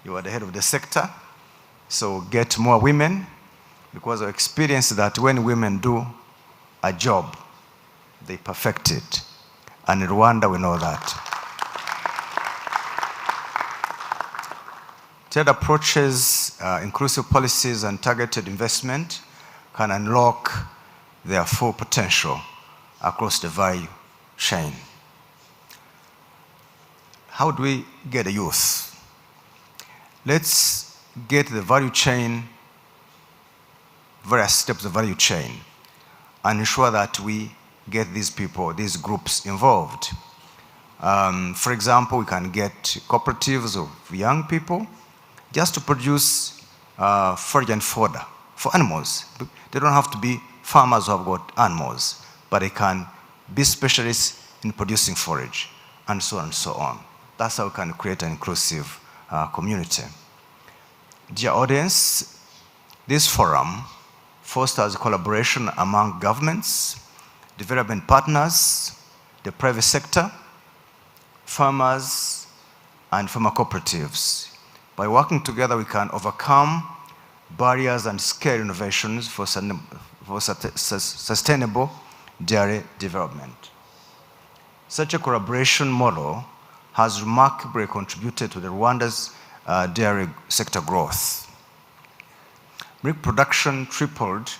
You are the head of the sector, so get more women, because I experience that when women do a job, they perfect it. And in Rwanda, we know that. Tiered approaches, inclusive policies, and targeted investment can unlock their full potential across the value chain. how do we get the youth? Let's get the value chain, various steps of the value chain, and ensure that we get these people, these groups involved. For example, we can get cooperatives of young people just to produce forage and fodder for animals. They don't have to be farmers who have got animals, but they can be specialists in producing forage, and so on and so on. That's how we can create an inclusive community. Dear audience, this forum fosters collaboration among governments, development partners, the private sector, farmers, and farmer cooperatives. By working together, we can overcome barriers and scale innovations for sustainable dairy development. Such a collaboration model has remarkably contributed to the Rwanda's dairy sector growth. Milk production tripled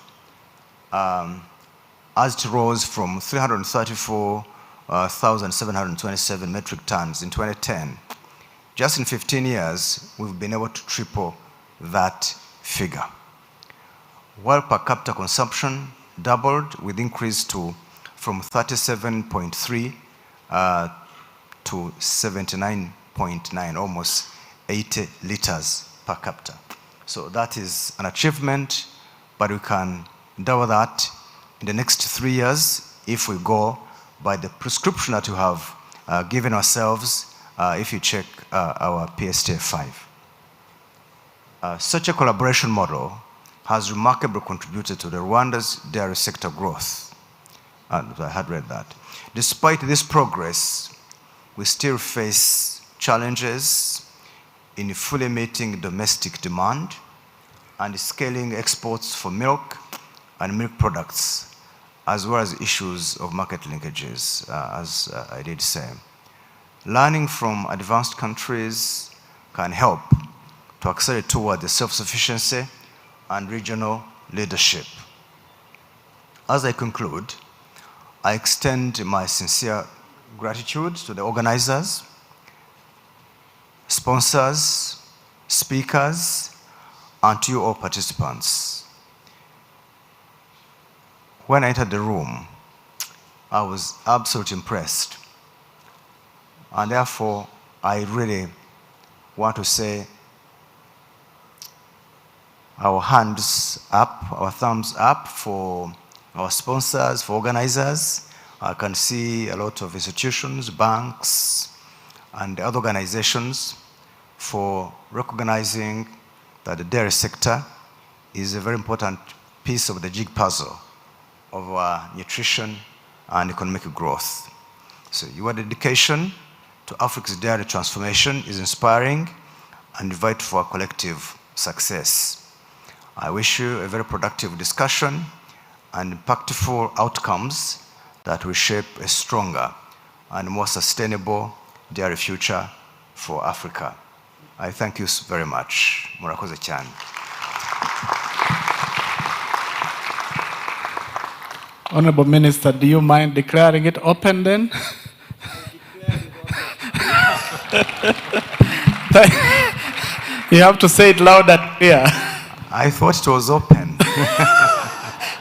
as it rose from 334,727 metric tons in 2010. Just in 15 years, we've been able to triple that figure. While per capita consumption doubled with increase from 37.3 to 79.9, almost 80 liters per capita. So that is an achievement, but we can double that in the next 3 years if we go by the prescription that we have given ourselves if you check our PSTA 5. Such a collaboration model has remarkably contributed to the Rwanda's dairy sector growth. And I had read that. Despite this progress, we still face challenges in fully meeting domestic demand and scaling exports for milk and milk products, as well as issues of market linkages, as I did say. Learning from advanced countries can help to accelerate toward the self-sufficiency and regional leadership. As I conclude, I extend my sincere gratitude to the organizers, sponsors, speakers, and to you all participants. When I entered the room, I was absolutely impressed. And therefore, I really want to say our hands up, our thumbs up for our sponsors, for organizers. I can see a lot of institutions, banks, and other organizations for recognizing that the dairy sector is a very important piece of the jig puzzle of our nutrition and economic growth. So your dedication to Africa's dairy transformation is inspiring and vital for our collective success. I wish you a very productive discussion and impactful outcomes that will shape a stronger and more sustainable dairy future for Africa. I thank you very much. Murakoze cyane. Honorable Minister, do you mind declaring it open then? You have to say it loud and clear. I thought it was open.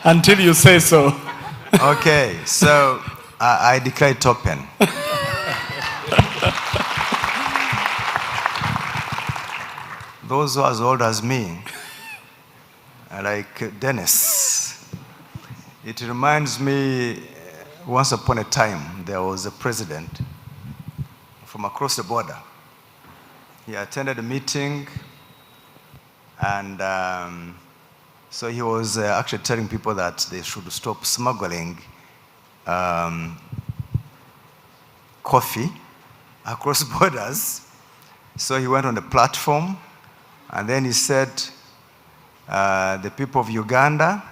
Until you say so. Okay, so I declare it open. Those who are as old as me, like Dennis, it reminds me, once upon a time, there was a president from across the border. He attended a meeting, and so he was actually telling people that they should stop smuggling coffee across borders. So he went on the platform, and then he said, the people of Uganda,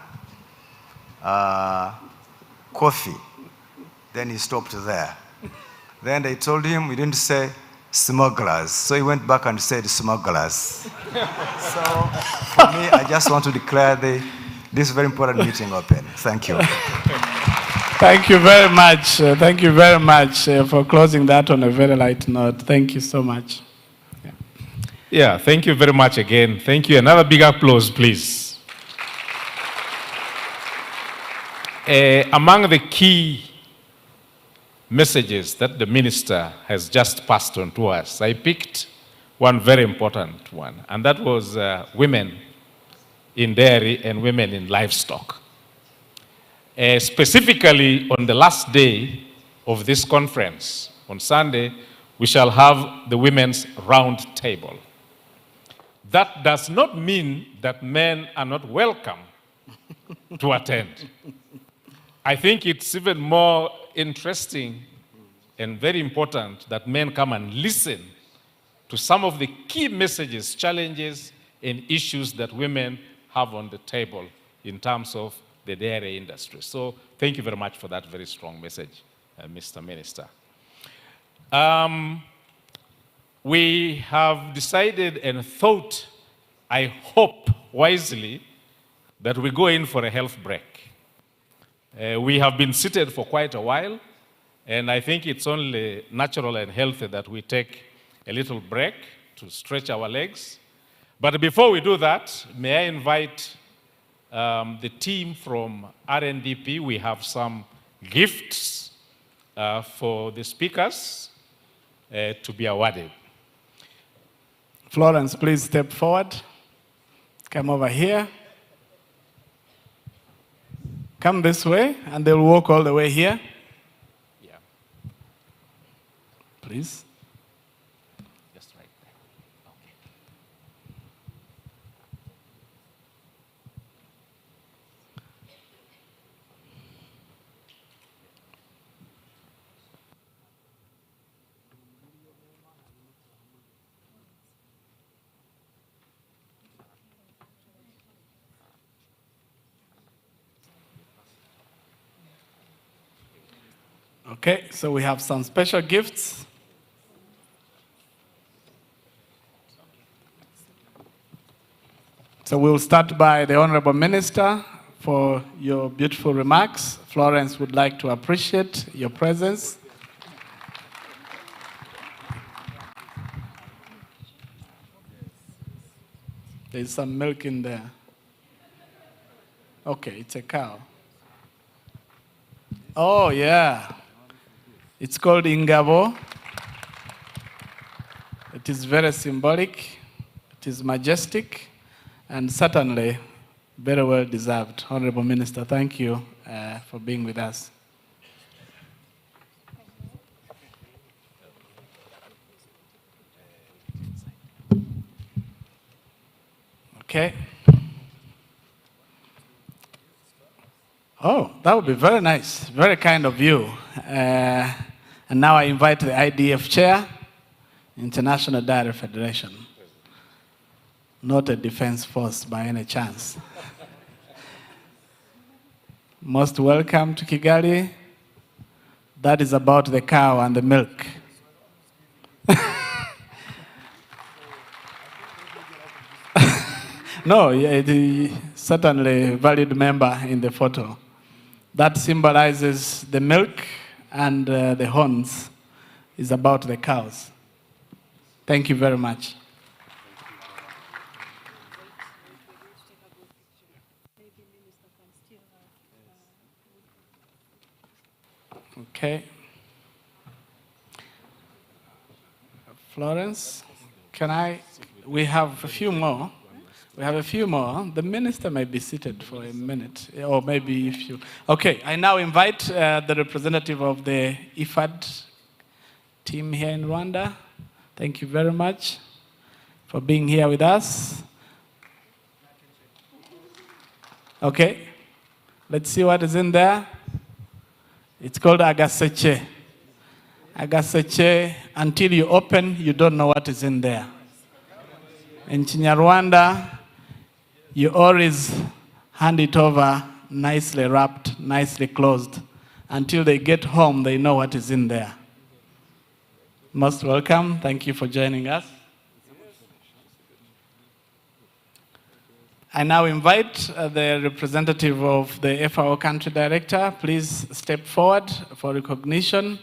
coffee. Then he stopped there. Then they told him, we didn't say smugglers. So he went back and said smugglers. So for me, I just want to declare this very important meeting open. Thank you. Thank you very much. Thank you very much for closing that on a very light note. Thank you so much. Yeah, thank you very much again. Thank you. Another big applause, please. Among the key messages that the minister has just passed on to us, I picked one very important one, and that was women in dairy and women in livestock. Specifically, on the last day of this conference, on Sunday, we shall have the women's round table. That does not mean that men are not welcome to attend. I think it's even more interesting and very important that men come and listen to some of the key messages, challenges, and issues that women have on the table in terms of the dairy industry. So thank you very much for that very strong message, Mr. Minister. We have decided and thought, I hope wisely, that we go in for a health break. We have been seated for quite a while, and I think it's only natural and healthy that we take a little break to stretch our legs. But before we do that, may I invite the team from RNDP. We have some gifts for the speakers to be awarded. Florence, please step forward. Come over here. Come this way, and they'll walk all the way here. Yeah. Please. Just right there. Okay. Okay, so we have some special gifts. So we'll start by the Honorable Minister for your beautiful remarks. Florence would like to appreciate your presence. There's some milk in there. Okay, it's a cow. Oh, yeah. It's called Inyambo. It is very symbolic. It is majestic. And certainly very well deserved. Honorable Minister, thank you for being with us. Okay. Oh, that would be very nice. Very kind of you. And now I invite the IDF chair, International Dairy Federation. Not a defense force by any chance. Most welcome to Kigali. That is about the cow and the milk. No, certainly a valued member in the photo. That symbolizes the milk, and the horns is about the cows. Thank you very much. Okay. Florence, we have a few more. We have a few more. The minister may be seated for a minute, or maybe if you... Okay, I now invite the representative of the IFAD team here in Rwanda. Thank you very much for being here with us. Okay, let's see what is in there. It's called agaseche. Agaseche, until you open, you don't know what is in there. In Kinyarwanda, you always hand it over nicely wrapped, nicely closed. Until they get home, they know what is in there. Most welcome. Thank you for joining us. I now invite the representative of the FAO country director. Please step forward for recognition.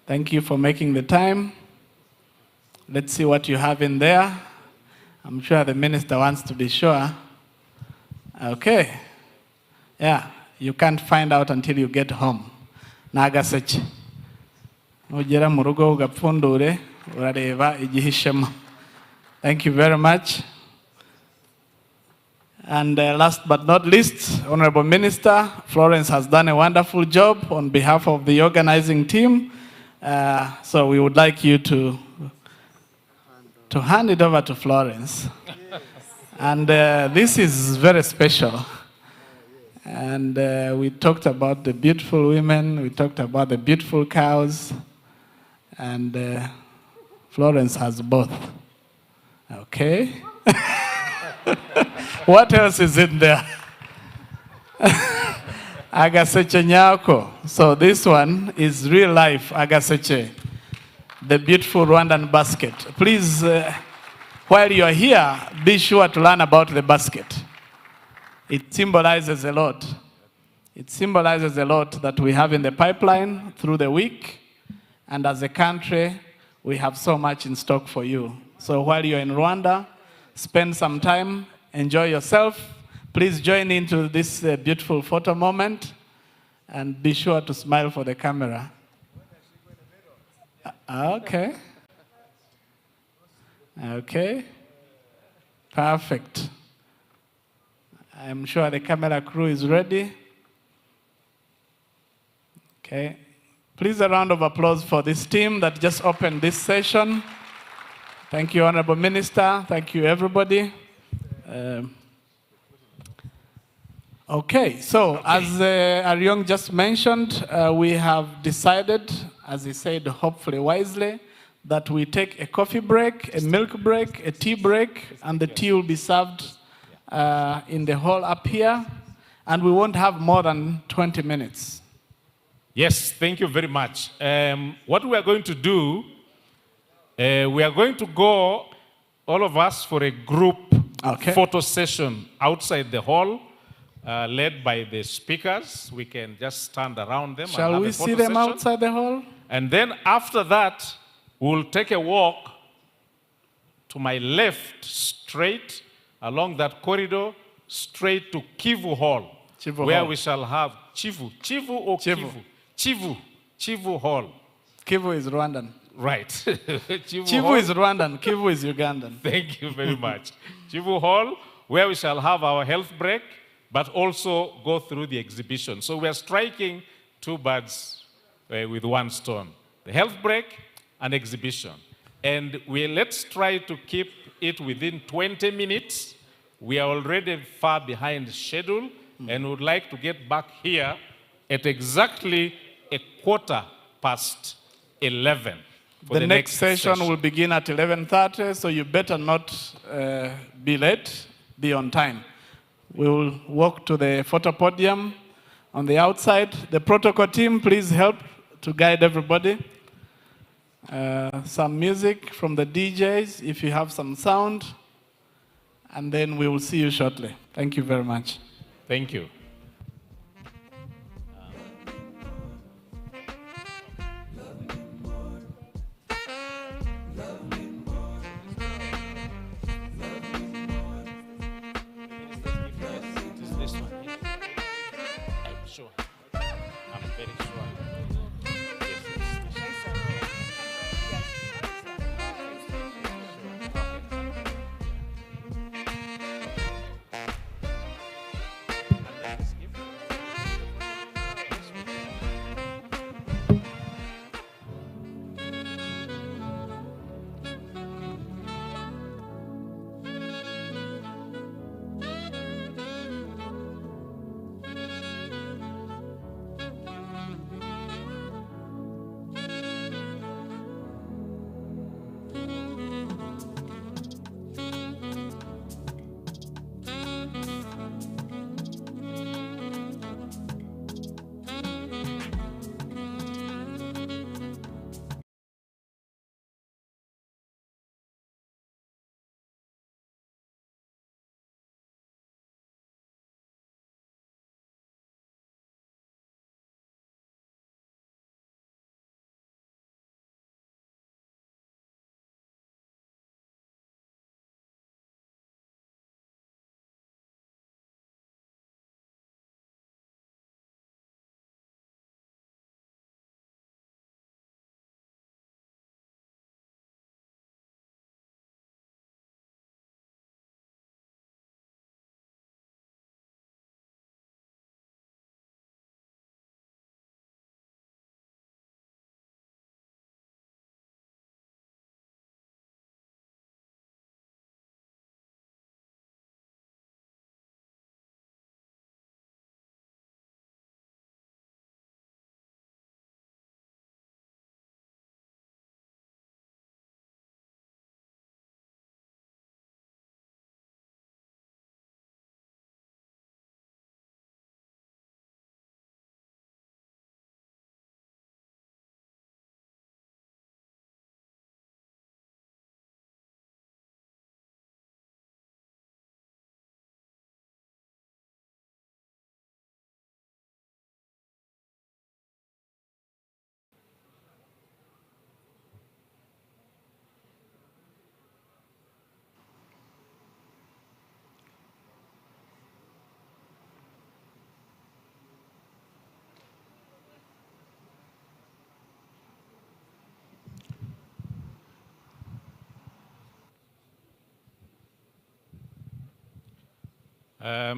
Thank you for making the time. Let's see what you have in there. I'm sure the minister wants to be sure. Okay. Yeah, you can't find out until you get home. Nagasechi. Ugera mu rugo ugapfundure urareba igihishemo. Thank you very much. And last but not least, Honorable Minister, Florence has done a wonderful job on behalf of the organizing team. So we would like you to hand it over to Florence. And this is very special. And we talked about the beautiful women, we talked about the beautiful cows, and Florence has both. Okay? What else is in there? Agaseche nyako. So this one is real life agaseche, the beautiful Rwandan basket. Please, while you are here, be sure to learn about the basket. It symbolizes a lot. It symbolizes a lot that we have in the pipeline through the week. And as a country, we have so much in stock for you. So while you're in Rwanda, spend some time, enjoy yourself. Please join into this beautiful photo moment and be sure to smile for the camera. Okay. Okay. Perfect. I'm sure the camera crew is ready. Okay. Please, a round of applause for this team that just opened this session. Thank you, Honorable Minister. Thank you, everybody. Okay, so as Aryong just mentioned, we have decided, as he said, hopefully wisely, that we take a coffee break, a milk break, a tea break, and the tea will be served in the hall up here, and we won't have more than 20 minutes. Yes, thank you very much. What we are going to do, we are going to go, all of us, for a group photo session outside the hall, led by the speakers. We can just stand around them. Shall we see them outside the hall? And then after that, we'll take a walk to my left, straight along that corridor, straight to Kivu Hall, where we shall have Chivu. Chivu or Kivu? Chivu Hall. Kivu is Rwandan. Right. Chivu is Rwandan, Kivu is Ugandan. Thank you very much. Chivu Hall, where we shall have our health break, but also go through the exhibition. So we are striking two birds with one stone. The health break and exhibition. And let's try to keep it within 20 minutes. We are already far behind schedule and would like to get back here at exactly 11:15. The next session will begin at 11:30, so you better not be late, be on time. We will walk to the photo podium on the outside. The protocol team, please help to guide everybody. Some music from the DJs, if you have some sound, and then we will see you shortly. Thank you very much. Thank you.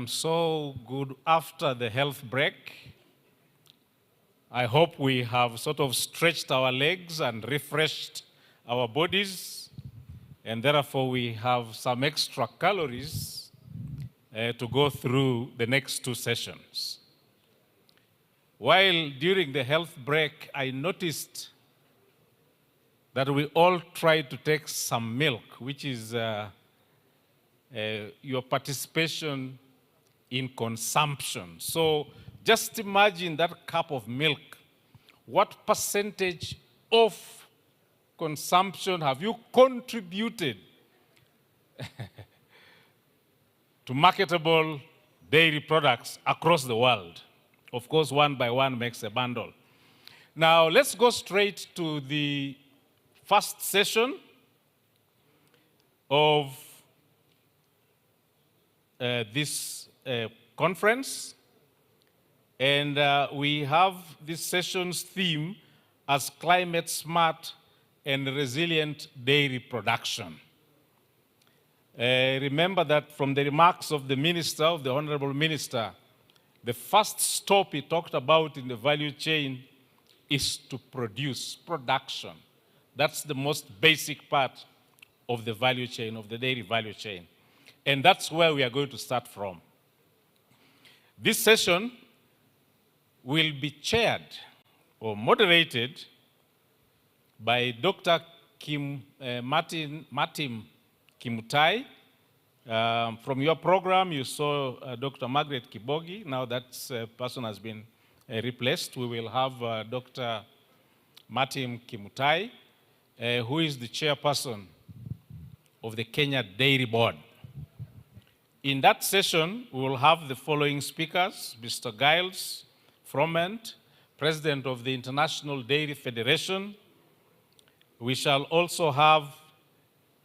So good after the health break. I hope we have sort of stretched our legs and refreshed our bodies, and therefore we have some extra calories to go through the next two sessions. While during the health break, I noticed that we all tried to take some milk, which is your participation in consumption. So just imagine that cup of milk. What percentage of consumption have you contributed to marketable dairy products across the world? Of course, one by one makes a bundle. Now, let's go straight to the first session of this conference. And we have this session's theme as climate smart and resilient dairy production. Remember that from the remarks of the minister, of the Honorable Minister, the first stop he talked about in the value chain is to produce, production. That's the most basic part of the value chain, of the dairy value chain. And that's where we are going to start from. This session will be chaired or moderated by Dr. Martin Kimutai. From your program, you saw Dr. Margaret Kibogi. Now that person has been replaced. We will have Dr. Martin Kimutai, who is the chairperson of the Kenya Dairy Board. In that session, we will have the following speakers: Mr. Giles Froment, President of the International Dairy Federation. We shall also have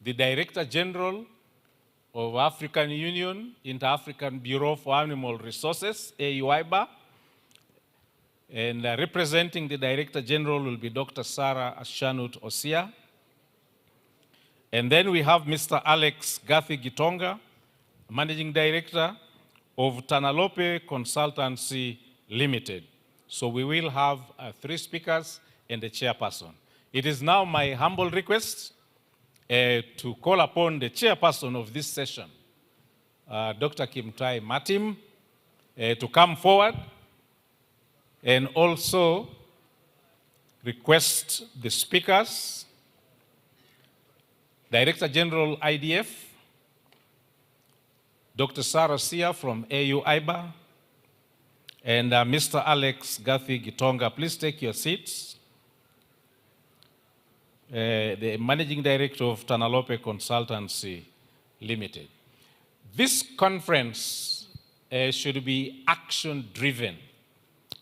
the Director General of African Union, Inter-African Bureau for Animal Resources, AUIBA. And representing the Director General will be Dr. Sarah Ashanut Osia. And then we have Mr. Alex Gathi Gitonga, Managing Director of Tanalope Consultancy Limited. So we will have 3 speakers and a chairperson. It is now my humble request to call upon the chairperson of this session, Dr. Kimutai Martin, to come forward, and also request the speakers, Director General IDF, Dr. Sarah Sia from AUIBA, and Mr. Alex Gathi Gitonga. Please take your seats. The Managing Director of Tanalope Consultancy Limited. This conference should be action-driven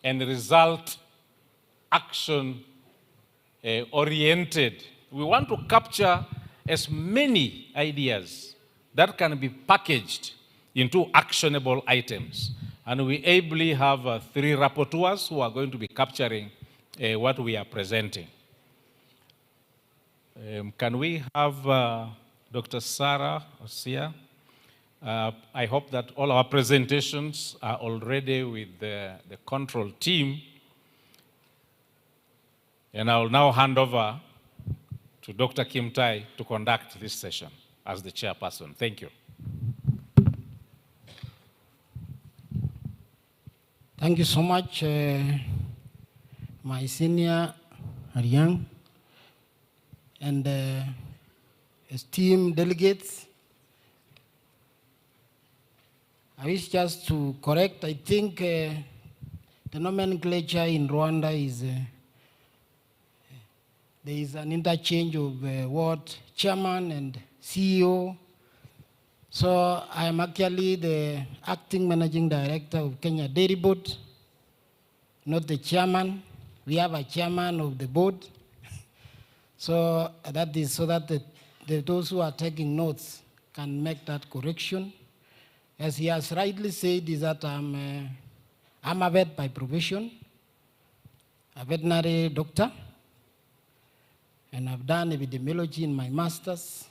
and result-action-oriented. We want to capture as many ideas that can be packaged into actionable items. And we ably have 3 rapporteurs who are going to be capturing what we are presenting. Can we have Dr. Sarah Osia? I hope that all our presentations are already with the control team. And I will now hand over to Dr. Kimutai to conduct this session as the chairperson. Thank you. Thank you so much, my senior Ariang, and esteemed delegates. I wish just to correct, I think the nomenclature in Rwanda is, there is an interchange of word chairman and CEO. So I am actually the acting managing director of Kenya Dairy Board, not the chairman. We have a chairman of the board. So that is so that those who are taking notes can make that correction. As he has rightly said, is that I'm a vet by profession, a veterinary doctor, and I've done epidemiology in my master's.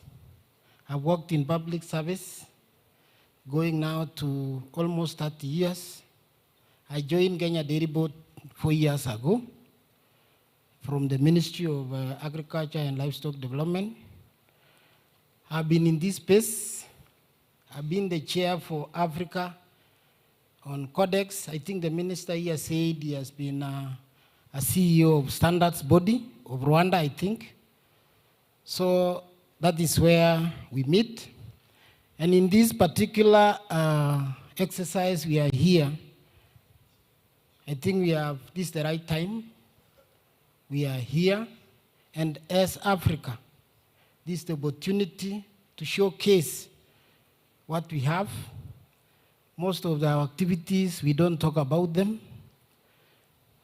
I've worked in public service, going now to almost 30 years. I joined Kenya Dairy Board 4 years ago from the Ministry of Agriculture and Livestock Development. I've been in this space. I've been the chair for Africa on Codex. I think the minister here said he has been a CEO of Standards Body of Rwanda, I think. So that is where we meet. And in this particular exercise, we are here. I think this is the right time. We are here. And as Africa, this is the opportunity to showcase what we have. Most of our activities, we don't talk about them.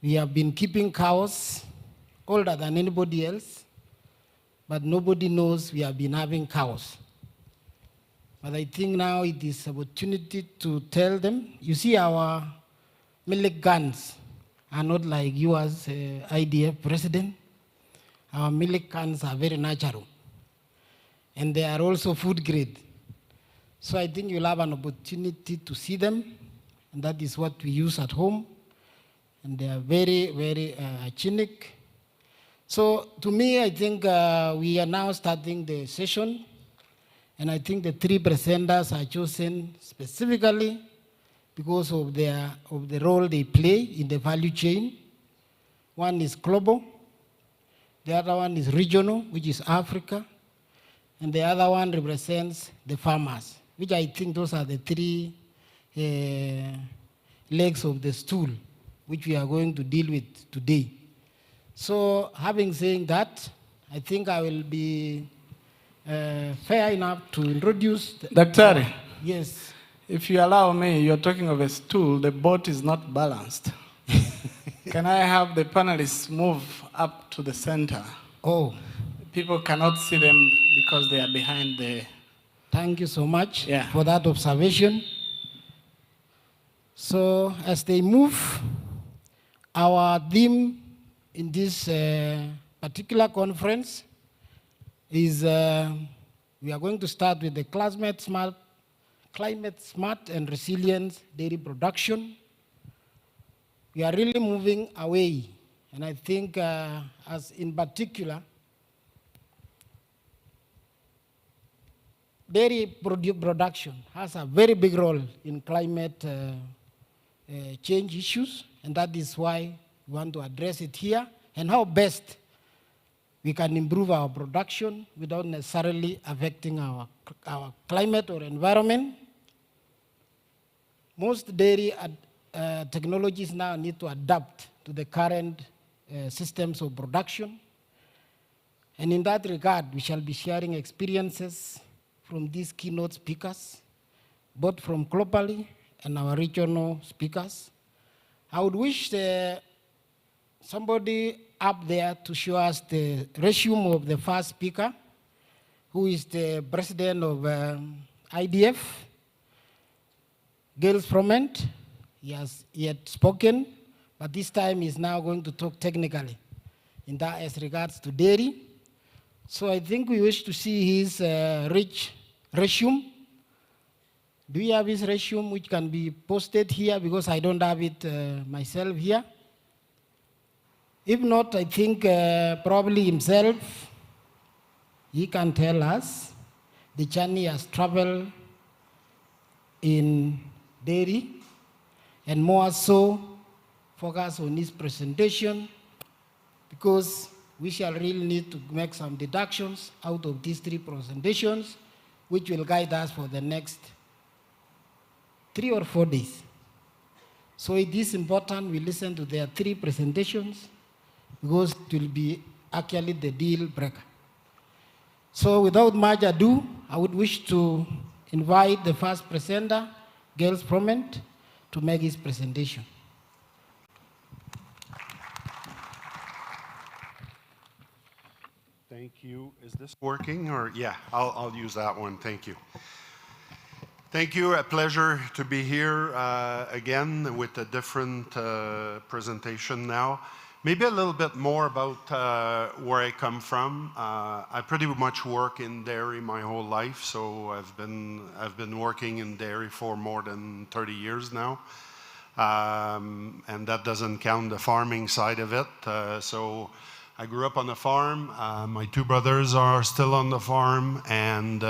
We have been keeping cows older than anybody else, but nobody knows we have been having cows. But I think now it is an opportunity to tell them. You see, our milk guns are not like you as IDF president. Our milk cans are very natural. And they are also food grade. So I think you'll have an opportunity to see them. And that is what we use at home. And they are very, very hygienic. So to me, I think we are now starting the session. And I think the 3 presenters are chosen specifically because of the role they play in the value chain. One is global. The other one is regional, which is Africa. And the other one represents the farmers, which I think those are the 3 legs of the stool, which we are going to deal with today. So having said that, I think I will be fair enough to introduce... Dr. Yes. If you allow me, you're talking of a stool, the boat is not balanced. Can I have the panelists move up to the center? Oh. People cannot see them because they are behind the... Thank you so much for that observation. So as they move, our theme in this particular conference is we are going to start with the climate smart and resilient dairy production. We are really moving away, and I think as in particular, dairy production has a very big role in climate change issues, and that is why we want to address it here, and how best we can improve our production without necessarily affecting our climate or environment. Most dairy technologies now need to adapt to the current systems of production. And in that regard, we shall be sharing experiences from these keynote speakers, both from globally and our regional speakers. I would wish somebody up there to show us the resume of the first speaker, who is the president of IDF, Gales Froment. He had spoken, but this time he's now going to talk technically in that as regards to dairy. So I think we wish to see his rich resume. Do you have his resume which can be posted here? Because I don't have it myself here. If not, I think probably himself, he can tell us the journey has traveled in dairy, and more so focus on his presentation, because we shall really need to make some deductions out of these 3 presentations, which will guide us for the next 3 or 4 days. So it is important we listen to their 3 presentations, because it will be actually the deal breaker. So without much ado, I would wish to invite the first presenter, Gales Froment, to make his presentation. Thank you. Is this working? Or yeah, I'll use that one. Thank you. Thank you. A pleasure to be here again with a different presentation now. Maybe a little bit more about where I come from. I pretty much work in dairy my whole life, so I've been working in dairy for more than 30 years now, and that doesn't count the farming side of it. So I grew up on a farm. My two brothers are still on the farm, and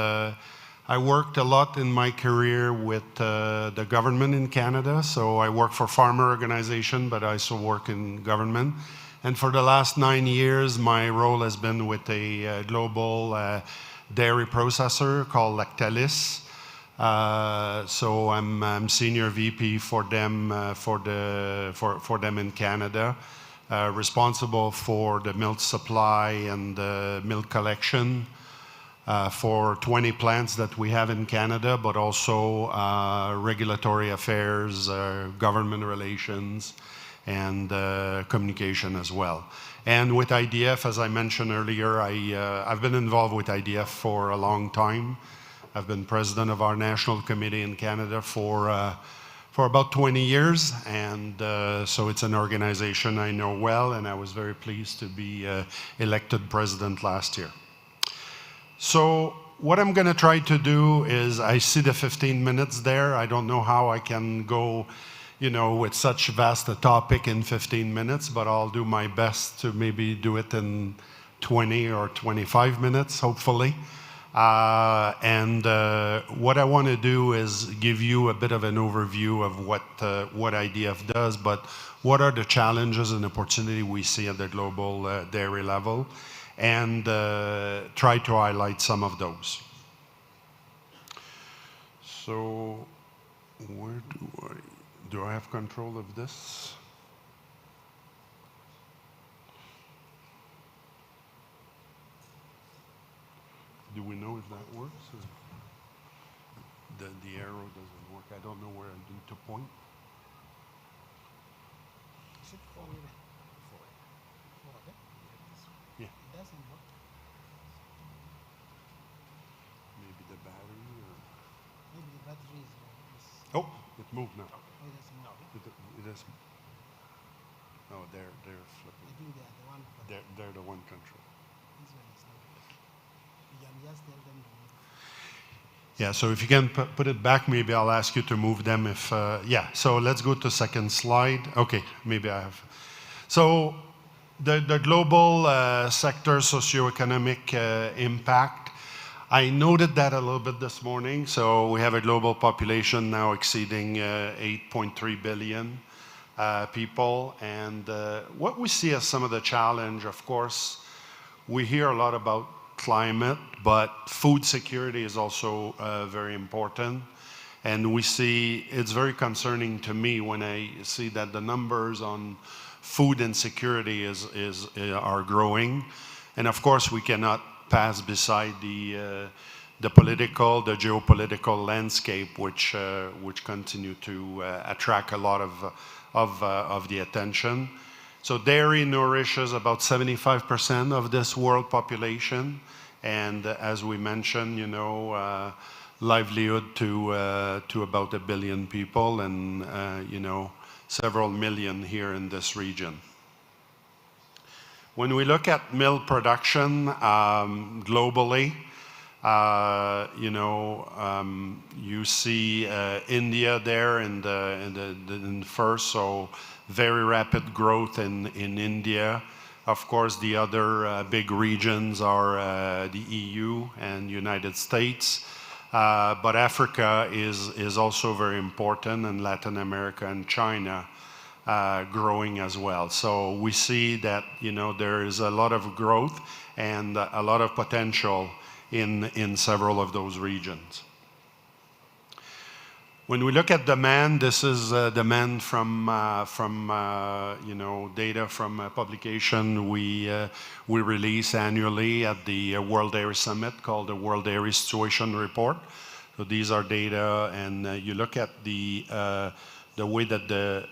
I worked a lot in my career with the government in Canada. So I work for farmer organization, but I also work in government. And for the last 9 years, my role has been with a global dairy processor called Lactalis. So I'm senior VP for them for them in Canada, responsible for the milk supply and milk collection. For 20 plants that we have in Canada, but also regulatory affairs, government relations, and communication as well. And with IDF, as I mentioned earlier, I've been involved with IDF for a long time. I've been president of our national committee in Canada for about 20 years, and so it's an organization I know well, and I was very pleased to be elected president last year. So what I'm going to try to do is, I see the 15 minutes there. I don't know how I can go, with such vast a topic in 15 minutes, but I'll do my best to maybe do it in 20 or 25 minutes, hopefully. And what I want to do is give you a bit of an overview of what IDF does, but what are the challenges and opportunity we see at the global dairy level, and try to highlight some of those. So, where do I have control of this? Do we know if that works? Or the arrow doesn't work. I don't know where I need to point. Yeah. It doesn't work. Maybe the battery or... Maybe the battery is... Oh, it moved now. Oh, it doesn't move. It is... Oh, they're flipping. I think they're the one... They're the one control. This one is not working. You can just tell them to move. Yeah, so if you can put it back, maybe I'll ask you to move them if... yeah, so let's go to second slide. Okay, maybe I have... So... The global sector socioeconomic impact, I noted that a little bit this morning. So we have a global population now exceeding 8.3 billion people. And what we see as some of the challenge, of course, we hear a lot about climate, but food security is also very important. And we see, it's very concerning to me when I see that the numbers on food insecurity are growing, and of course we cannot pass beside the geopolitical landscape, which continue to attract a lot of the attention. So dairy nourishes about 75% of this world population, and as we mentioned, livelihood to about 1 billion people, and several million here in this region. When we look at milk production globally, you see India there in first, so very rapid growth in India. Of course, the other big regions are the EU and United States. But Africa is also very important, and Latin America and China growing as well. So we see that there is a lot of growth and a lot of potential in several of those regions. When we look at demand, this is demand from data from a publication we release annually at the World Dairy Summit called the World Dairy Situation Report. So these are data, and you look at the way that the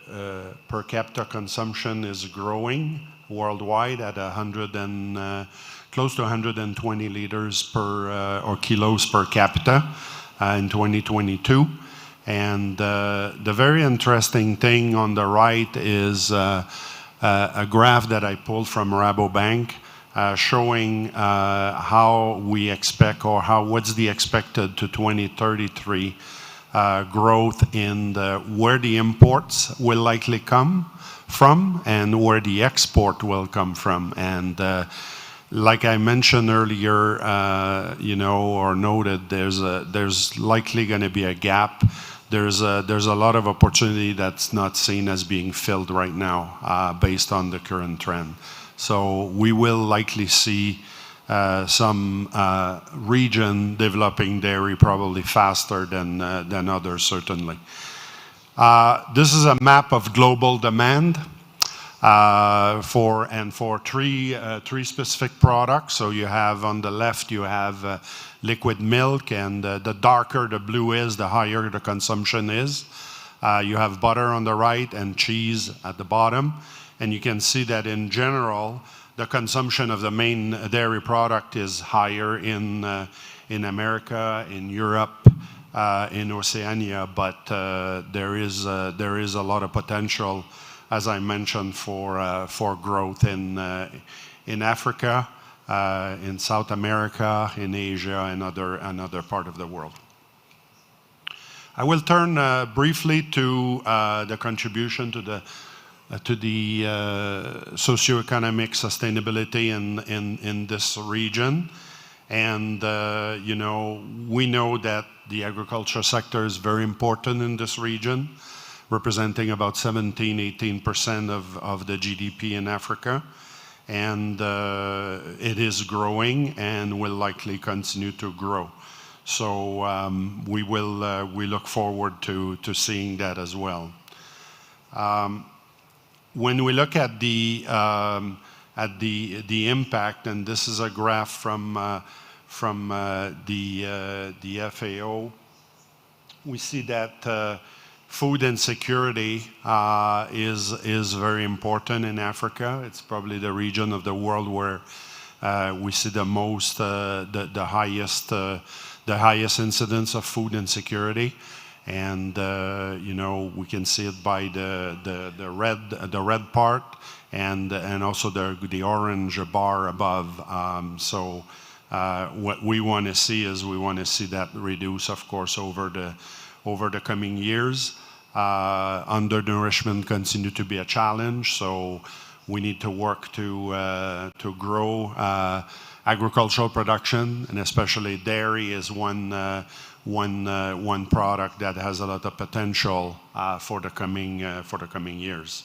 per capita consumption is growing worldwide at close to 120 liters per or kilos per capita in 2022. And the very interesting thing on the right is a graph that I pulled from Rabobank showing how we expect, or what's the expected to 2033 growth in where the imports will likely come from and where the export will come from. And like I mentioned earlier, or noted, there's likely going to be a gap. There's a lot of opportunity that's not seen as being filled right now based on the current trend. So we will likely see some region developing dairy probably faster than others, certainly. This is a map of global demand for three specific products. So you have on the left, you have liquid milk, and the darker the blue is, the higher the consumption is. You have butter on the right and cheese at the bottom. And you can see that in general, the consumption of the main dairy product is higher in America, in Europe, in Oceania, but there is a lot of potential, as I mentioned, for growth in Africa, in South America, in Asia, and other part of the world. I will turn briefly to the contribution to the socioeconomic sustainability in this region. And we know that the agriculture sector is very important in this region, representing about 17–18% of the GDP in Africa. And it is growing and will likely continue to grow. So we look forward to seeing that as well. When we look at the impact, and this is a graph from the FAO, we see that food insecurity is very important in Africa. It's probably the region of the world where we see the most, the highest incidence of food insecurity. And we can see it by the red part and also the orange bar above. So what we want to see is that reduce, of course, over the coming years. Undernourishment continue to be a challenge, so we need to work to grow agricultural production, and especially dairy is one product that has a lot of potential for the coming years.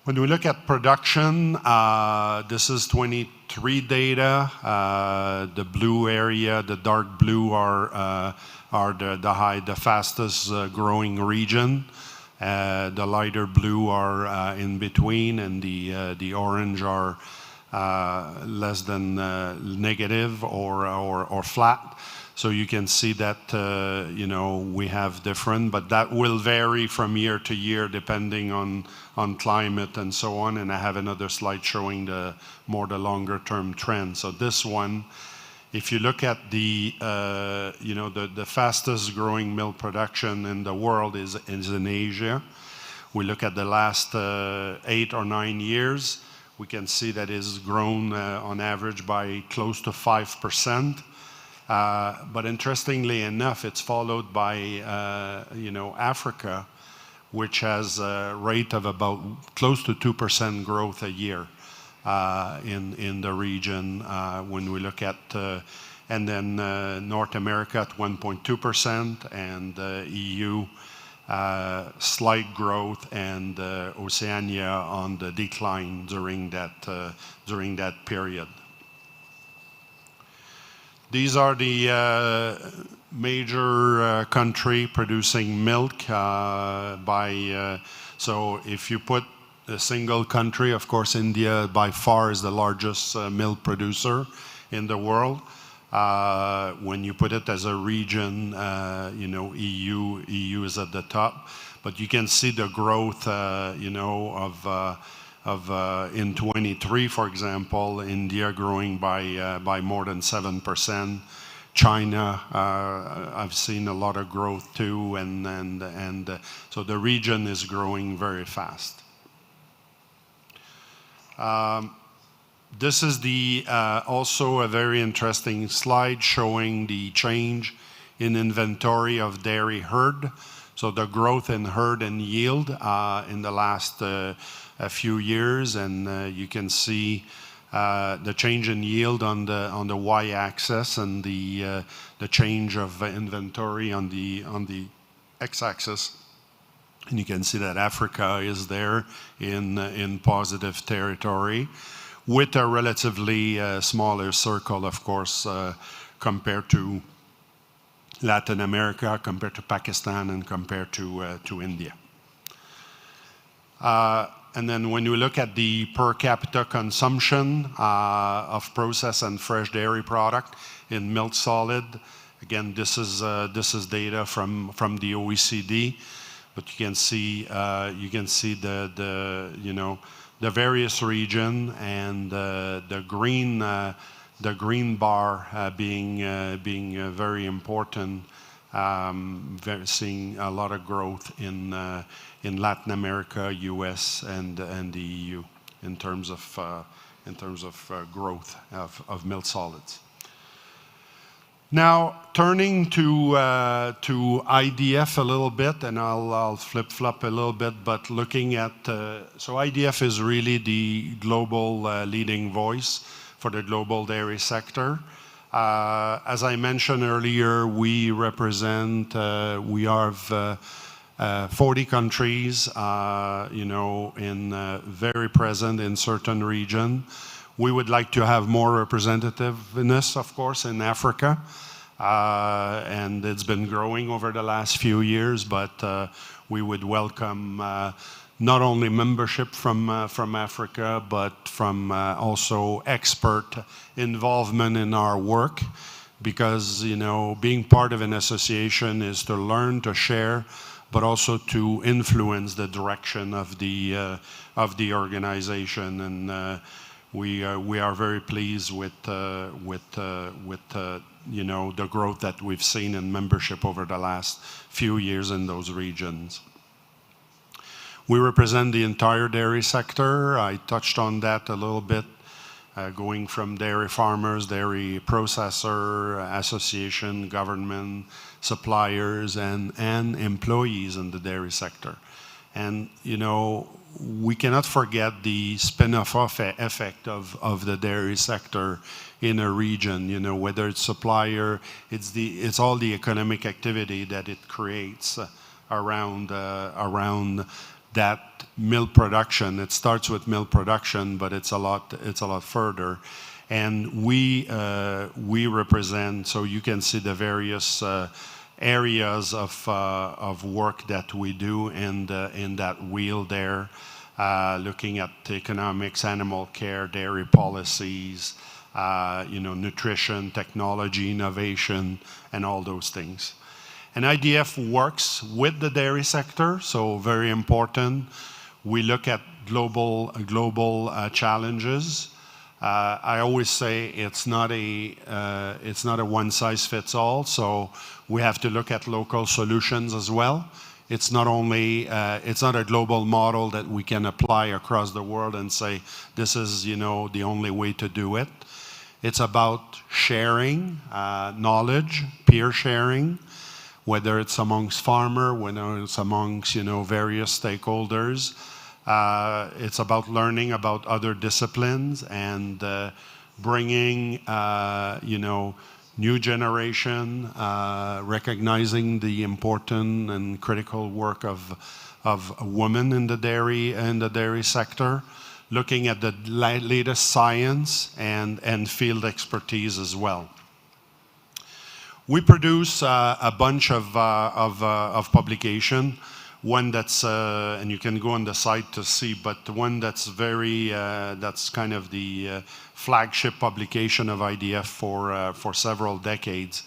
When we look at production, this is 23 data. The blue area, the dark blue are the fastest growing region. The lighter blue are in between, and the orange are less than negative or flat. So you can see that we have different, but that will vary from year to year depending on climate and so on. And I have another slide showing the longer term trend. So this one, if you look at the fastest growing milk production in the world is in Asia. We look at the last 8 or 9 years, we can see that it's grown on average by close to 5%. But interestingly enough, it's followed by Africa, which has a rate of about close to 2% growth a year in the region. When we look at and then North America at 1.2%, and EU slight growth, and Oceania on the decline during that period. These are the major country producing milk so if you put a single country, of course India by far is the largest milk producer in the world. When you put it as a region, EU is at the top, but you can see the growth in 23, for example, India growing by more than 7%. China, I've seen a lot of growth too, and so the region is growing very fast. This is also a very interesting slide showing the change in inventory of dairy herd. So the growth in herd and yield in the last a few years, and you can see the change in yield on the y-axis and the change of inventory on the x-axis. And you can see that Africa is there in positive territory, with a relatively smaller circle, of course, compared to Latin America, compared to Pakistan, and compared to India. And then when you look at the per capita consumption of processed and fresh dairy product in milk solid, again, this is data from the OECD, but you can see the various region, and the green bar being very important, seeing a lot of growth in Latin America, US, and the EU in terms of growth of milk solids. Now, turning to IDF a little bit, and I'll flip-flop a little bit, but looking at, so IDF is really the global leading voice for the global dairy sector. As I mentioned earlier, we represent, we have 40 countries, very present in certain regions. We would like to have more representativeness, of course, in Africa, and it's been growing over the last few years, but we would welcome not only membership from Africa, but from also expert involvement in our work, because, being part of an association is to learn, to share, but also to influence the direction of the organization. And we are very pleased with the growth that we've seen in membership over the last few years in those regions. We represent the entire dairy sector. I touched on that a little bit, going from dairy farmers, dairy processor, association, government, suppliers, and employees in the dairy sector. And, we cannot forget the spin-off effect of the dairy sector in a region, whether it's supplier, it's all the economic activity that it creates around that milk production. It starts with milk production, but it's a lot further. And we represent, so you can see the various areas of work that we do in that wheel there, looking at economics, animal care, dairy policies, nutrition, technology, innovation, and all those things. And IDF works with the dairy sector, so very important. We look at global challenges. I always say it's not a one-size-fits-all, so we have to look at local solutions as well. It's not only, it's not a global model that we can apply across the world and say, this is, the only way to do it. It's about sharing knowledge, peer sharing, whether it's amongst farmers, whether it's amongst, various stakeholders. It's about learning about other disciplines and bringing, new generation, recognizing the important and critical work of women in the dairy sector, looking at the latest science and field expertise as well. We produce a bunch of publication. One that's, and you can go on the site to see, but one that's that's kind of the flagship publication of IDF for several decades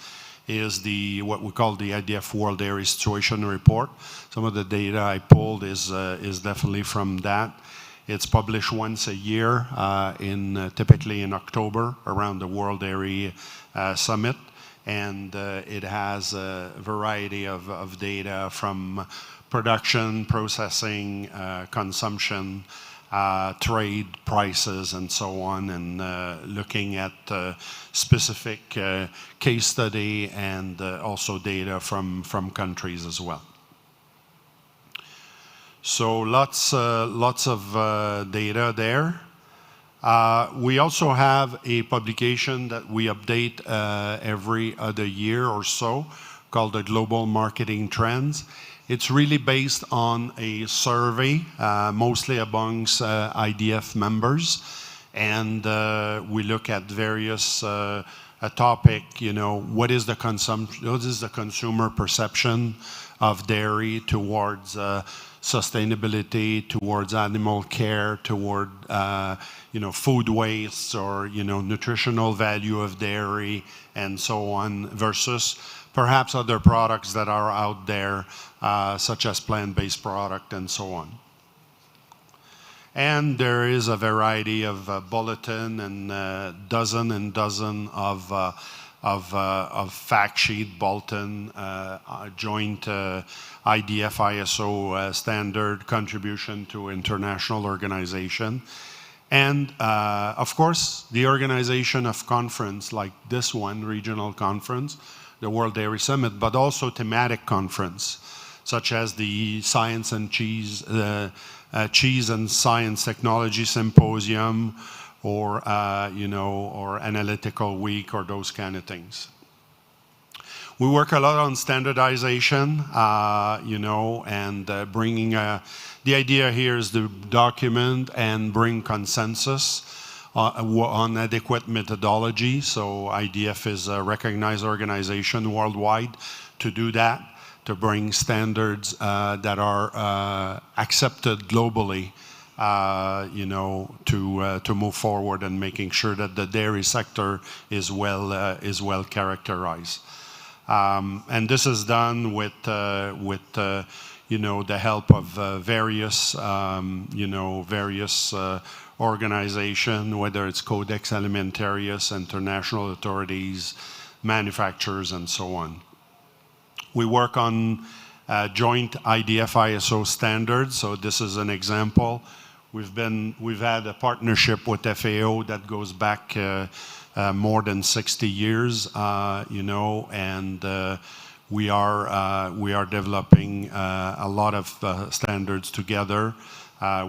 is what we call the IDF World Dairy Situation Report. Some of the data I pulled is definitely from that. It's published once a year, typically in October, around the World Dairy Summit. And it has a variety of data from production, processing, consumption, trade prices and so on, and looking at specific case study and also data from countries as well. So lots of data there. We also have a publication that we update every other year or so called the Global Marketing Trends. It's really based on a survey, mostly amongst IDF members, and we look at various topic. What is the consumer perception of dairy towards sustainability, towards animal care, toward food waste, or nutritional value of dairy, and so on, versus perhaps other products that are out there, such as plant-based product and so on. And there is a variety of bulletin and dozen of fact sheet, bulletin, joint IDF ISO standard contribution to international organization. And of course, the organization of conference like this one, regional conference, the World Dairy Summit, but also thematic conference, such as the Science and Cheese, Cheese and Science Technology Symposium, or or Analytical Week, or those kind of things. We work a lot on standardization, and bringing. The idea here is to document and bring consensus on adequate methodology. So IDF is a recognized organization worldwide to do that, to bring standards that are accepted globally, to move forward and making sure that the dairy sector is well characterized. And this is done with the help of various organizations, whether it's Codex Alimentarius, international authorities, manufacturers, and so on. We work on joint IDF ISO standards. So this is an example. We've had a partnership with FAO that goes back more than 60 years, and we are developing a lot of standards together.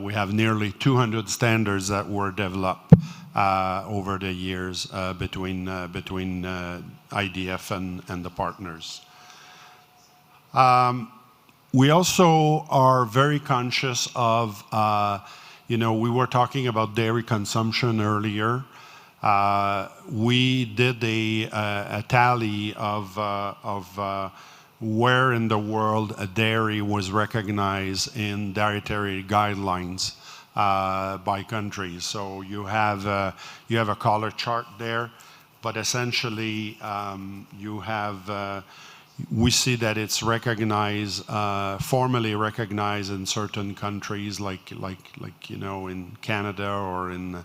We have nearly 200 standards that were developed over the years between IDF and the partners. We also are very conscious of, we were talking about dairy consumption earlier. We did a tally of where in the world a dairy was recognized in dietary guidelines by countries. So you have a color chart there, but essentially we see that it's recognized, formally recognized in certain countries, like in Canada, or in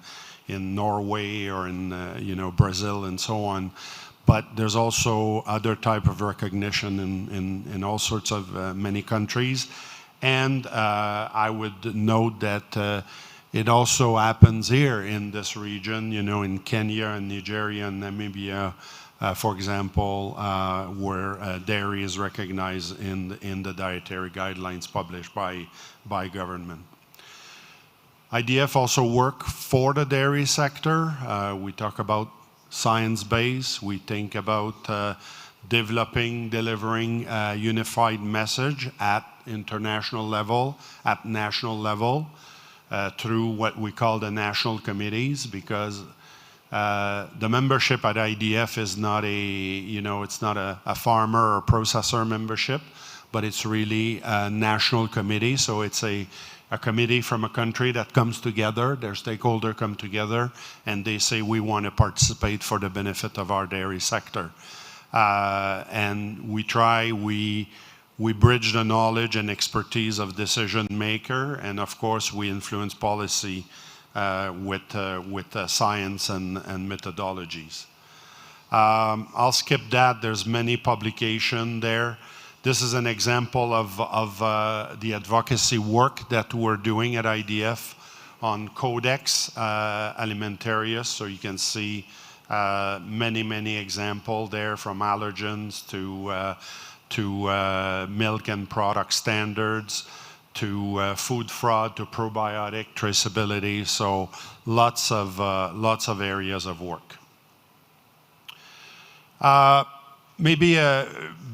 Norway, or in Brazil, and so on. But there's also other type of recognition in all sorts of many countries. And I would note that it also happens here in this region, in Kenya and Nigeria and Namibia, for example, where dairy is recognized in the dietary guidelines published by government. IDF also work for the dairy sector. We talk about science-based. We think about delivering a unified message at international level, at national level, through what we call the national committees, because the membership at IDF is not it's not a farmer or processor membership, but it's really a national committee. So it's a committee from a country that comes together, their stakeholders come together, and they say, we want to participate for the benefit of our dairy sector. And we bridge the knowledge and expertise of decision maker, and of course we influence policy with science and methodologies. I'll skip that. There's many publications there. This is an example of the advocacy work that we're doing at IDF on Codex Alimentarius. So you can see many examples there, from allergens to milk and product standards, to food fraud, to probiotic traceability. So lots of areas of work. Maybe a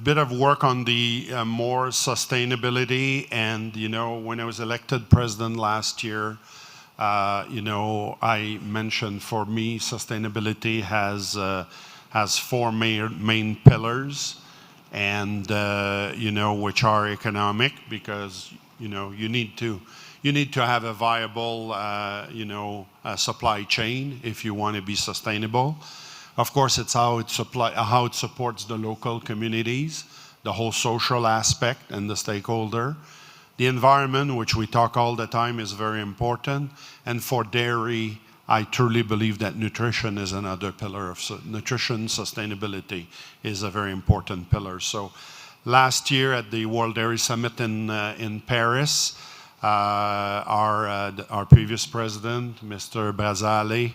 bit of work on the more sustainability. And when I was elected president last year, I mentioned, for me, sustainability has four main pillars, and which are economic, because you need to have a viable supply chain if you want to be sustainable. Of course, it's how it supports the local communities, the whole social aspect and the stakeholder. The environment, which we talk all the time, is very important. And for dairy, I truly believe that nutrition is another pillar of nutrition. Sustainability is a very important pillar. So last year at the World Dairy Summit in Paris, our previous president, Mr. Bazali,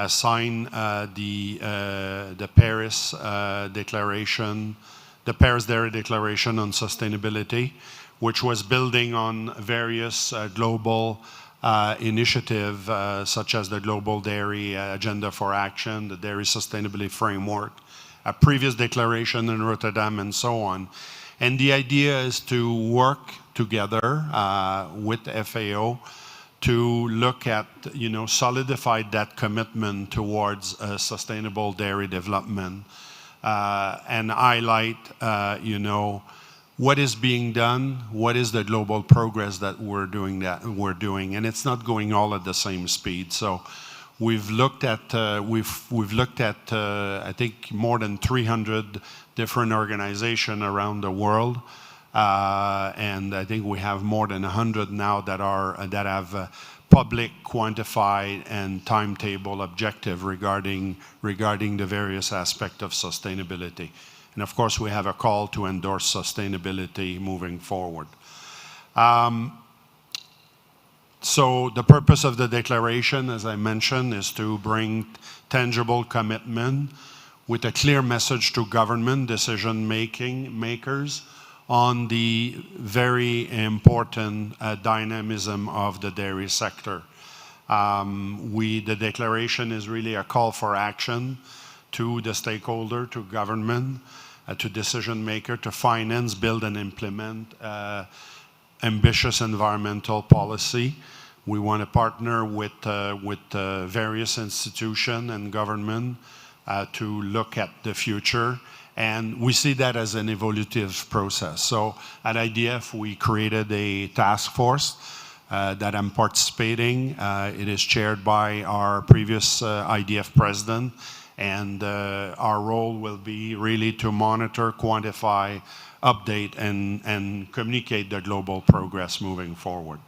signed the Paris Declaration, the Paris Dairy Declaration on Sustainability, which was building on various global initiatives, such as the Global Dairy Agenda for Action, the Dairy Sustainability Framework, a previous declaration in Rotterdam, and so on. And the idea is to work together with FAO to look at, solidify that commitment towards sustainable dairy development, and highlight, what is being done, what is the global progress that we're doing, and it's not going all at the same speed. So we've looked at, I think, more than 300 different organizations around the world. And I think we have more than 100 now that have public, quantified, and timetable objective regarding the various aspects of sustainability. And of course, we have a call to endorse sustainability moving forward. So the purpose of the declaration, as I mentioned, is to bring tangible commitment with a clear message to government decision makers on the very important dynamism of the dairy sector. The declaration is really a call for action to the stakeholder, to government, to decision maker, to finance, build, and implement ambitious environmental policy. We want to partner with various institutions and government to look at the future. And we see that as an evolutive process. So at IDF, we created a task force that I'm participating. It is chaired by our previous IDF president. And our role will be really to monitor, quantify, update, and communicate the global progress moving forward.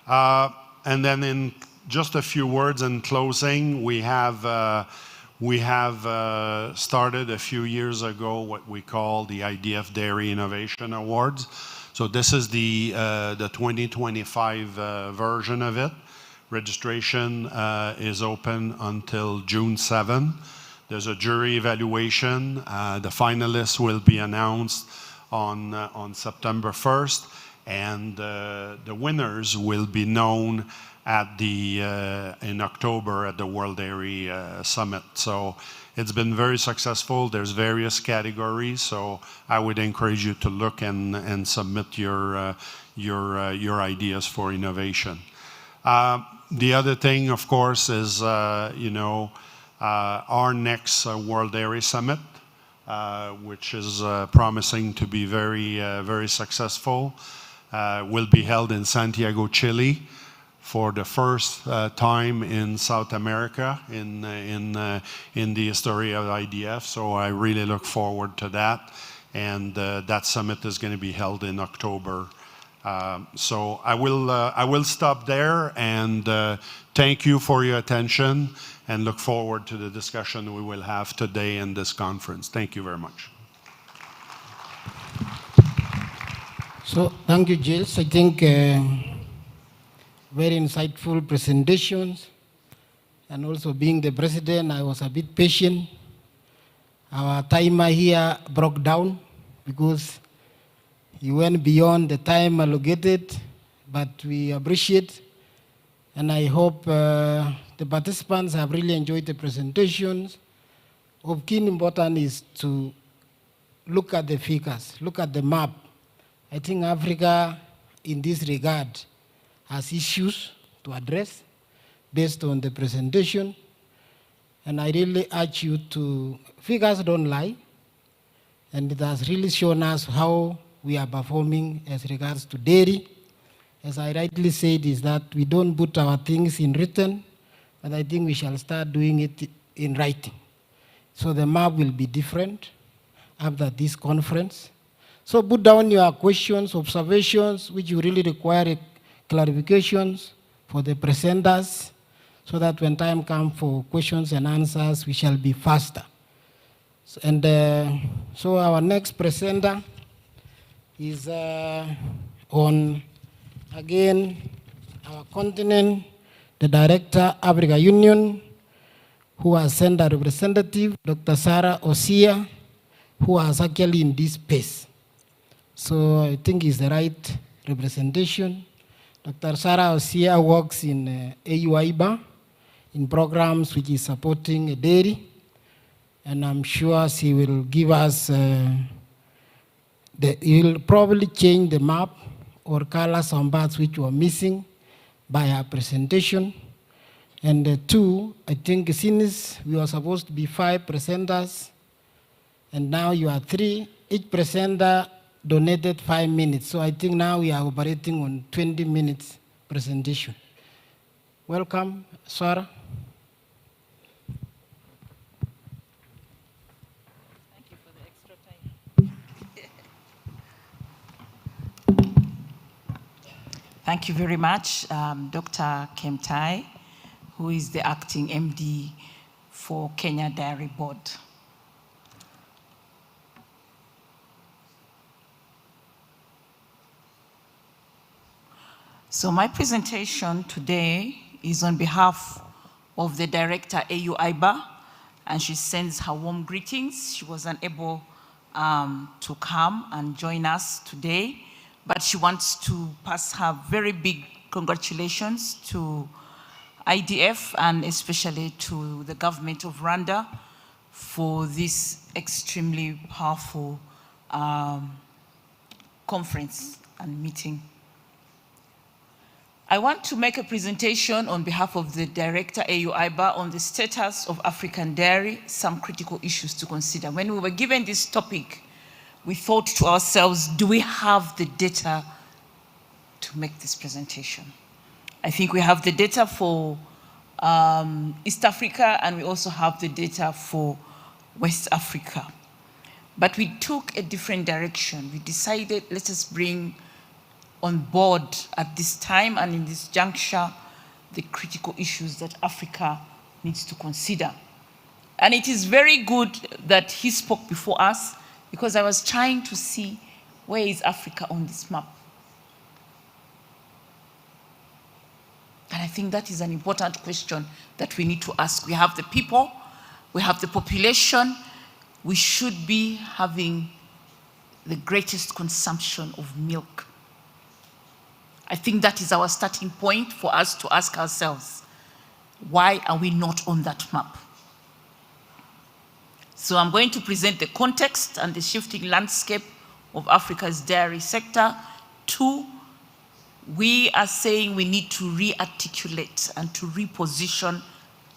And then in just a few words in closing, we have started a few years ago what we call the IDF Dairy Innovation Awards. So this is the 2025 version of it. Registration is open until June 7. There's a jury evaluation. The finalists will be announced on September 1st, and the winners will be known in October at the World Dairy Summit. So it's been very successful. There's various categories, so I would encourage you to look and submit your ideas for innovation. The other thing, of course, is our next World Dairy Summit, which is promising to be very successful, will be held in Santiago, Chile, for the first time in South America in the history of IDF. So I really look forward to that, and that summit is going to be held in October. So I will stop there, and thank you for your attention, and look forward to the discussion we will have today in this conference. Thank you very much. So thank you, Gilles. I think very insightful presentations. And also being the president, I was a bit patient. Our timer here broke down because he went beyond the time allocated, but we appreciate. And I hope the participants have really enjoyed the presentations. Of key importance is to look at the figures, look at the map. I think Africa, in this regard, has issues to address based on the presentation. And I really urge you to, figures don't lie, and it has really shown us how we are performing as regards to dairy. As I rightly said, is that we don't put our things in written, but I think we shall start doing it in writing. So the map will be different after this conference. So put down your questions, observations, which you really require clarifications for the presenters, so that when time comes for questions and answers, we shall be faster. And so our next presenter is on, again, our continent, the Director, Africa Union, who has sent a representative, Dr. Sarah Osia, who was actually in this space. So I think it's the right representation. Dr. Sarah Osia works in AUIBA in programs which is supporting dairy, and I'm sure she will give us, he will probably change the map or color some parts which were missing by her presentation. And two, I think since we were supposed to be 5 presenters, and now you are 3, each presenter donated 5 minutes. So I think now we are operating on 20 minutes presentation. Welcome, Sarah. Thank you for the extra time. Thank you very much, Dr. Kemtai, who is the acting MD for Kenya Dairy Board. So my presentation today is on behalf of the director, AU IBA, and she sends her warm greetings. She was unable to come and join us today, but she wants to pass her very big congratulations to IDF and especially to the government of Rwanda for this extremely powerful conference and meeting. I want to make a presentation on behalf of the Director AU IBA on the status of African dairy, some critical issues to consider. When we were given this topic, we thought to ourselves, do we have the data to make this presentation? I think we have the data for East Africa, and we also have the data for West Africa. But we took a different direction. We decided, let us bring on board at this time and in this juncture the critical issues that Africa needs to consider. And it is very good that he spoke before us, because I was trying to see where is Africa on this map. And I think that is an important question that we need to ask. We have the people, we have the population, we should be having the greatest consumption of milk. I think that is our starting point for us to ask ourselves, why are we not on that map? So I'm going to present the context and the shifting landscape of Africa's dairy sector. 2, we are saying we need to re-articulate and to reposition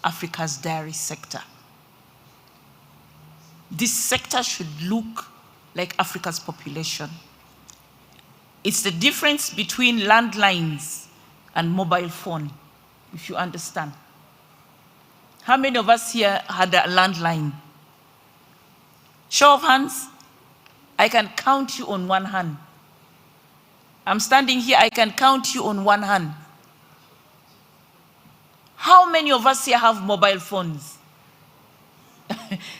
Africa's dairy sector. This sector should look like Africa's population. It's the difference between landlines and mobile phone, if you understand. How many of us here had a landline? Show of hands. I can count you on one hand. I'm standing here, I can count you on one hand. How many of us here have mobile phones?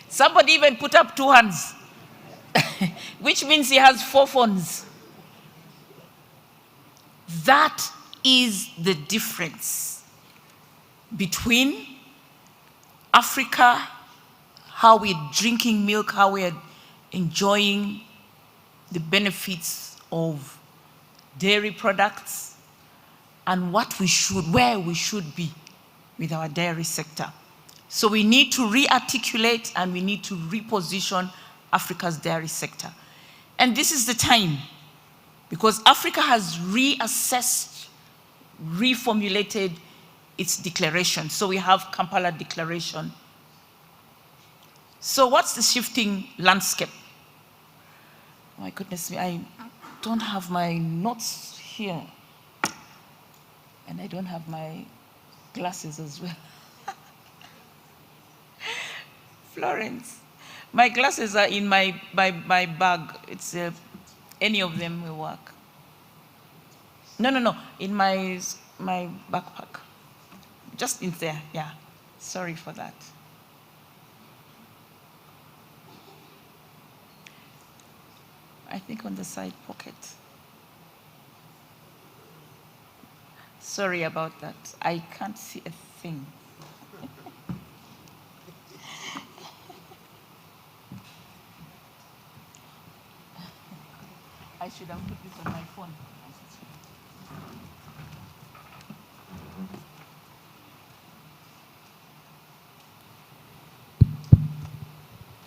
Somebody even put up 2 hands, which means he has 4 phones. That is the difference between Africa, how we're drinking milk, how we're enjoying the benefits of dairy products, and what we should, where we should be with our dairy sector. So we need to re-articulate and we need to reposition Africa's dairy sector. And this is the time, because Africa has reassessed, reformulated its declaration. So we have Kampala Declaration. So what's the shifting landscape? Oh my goodness me, I don't have my notes here. And I don't have my glasses as well. Florence, my glasses are in my bag. It's any of them will work. No, in my backpack. Just in there, yeah. Sorry for that. I think on the side pocket. Sorry about that. I can't see a thing. I should have put this on my phone.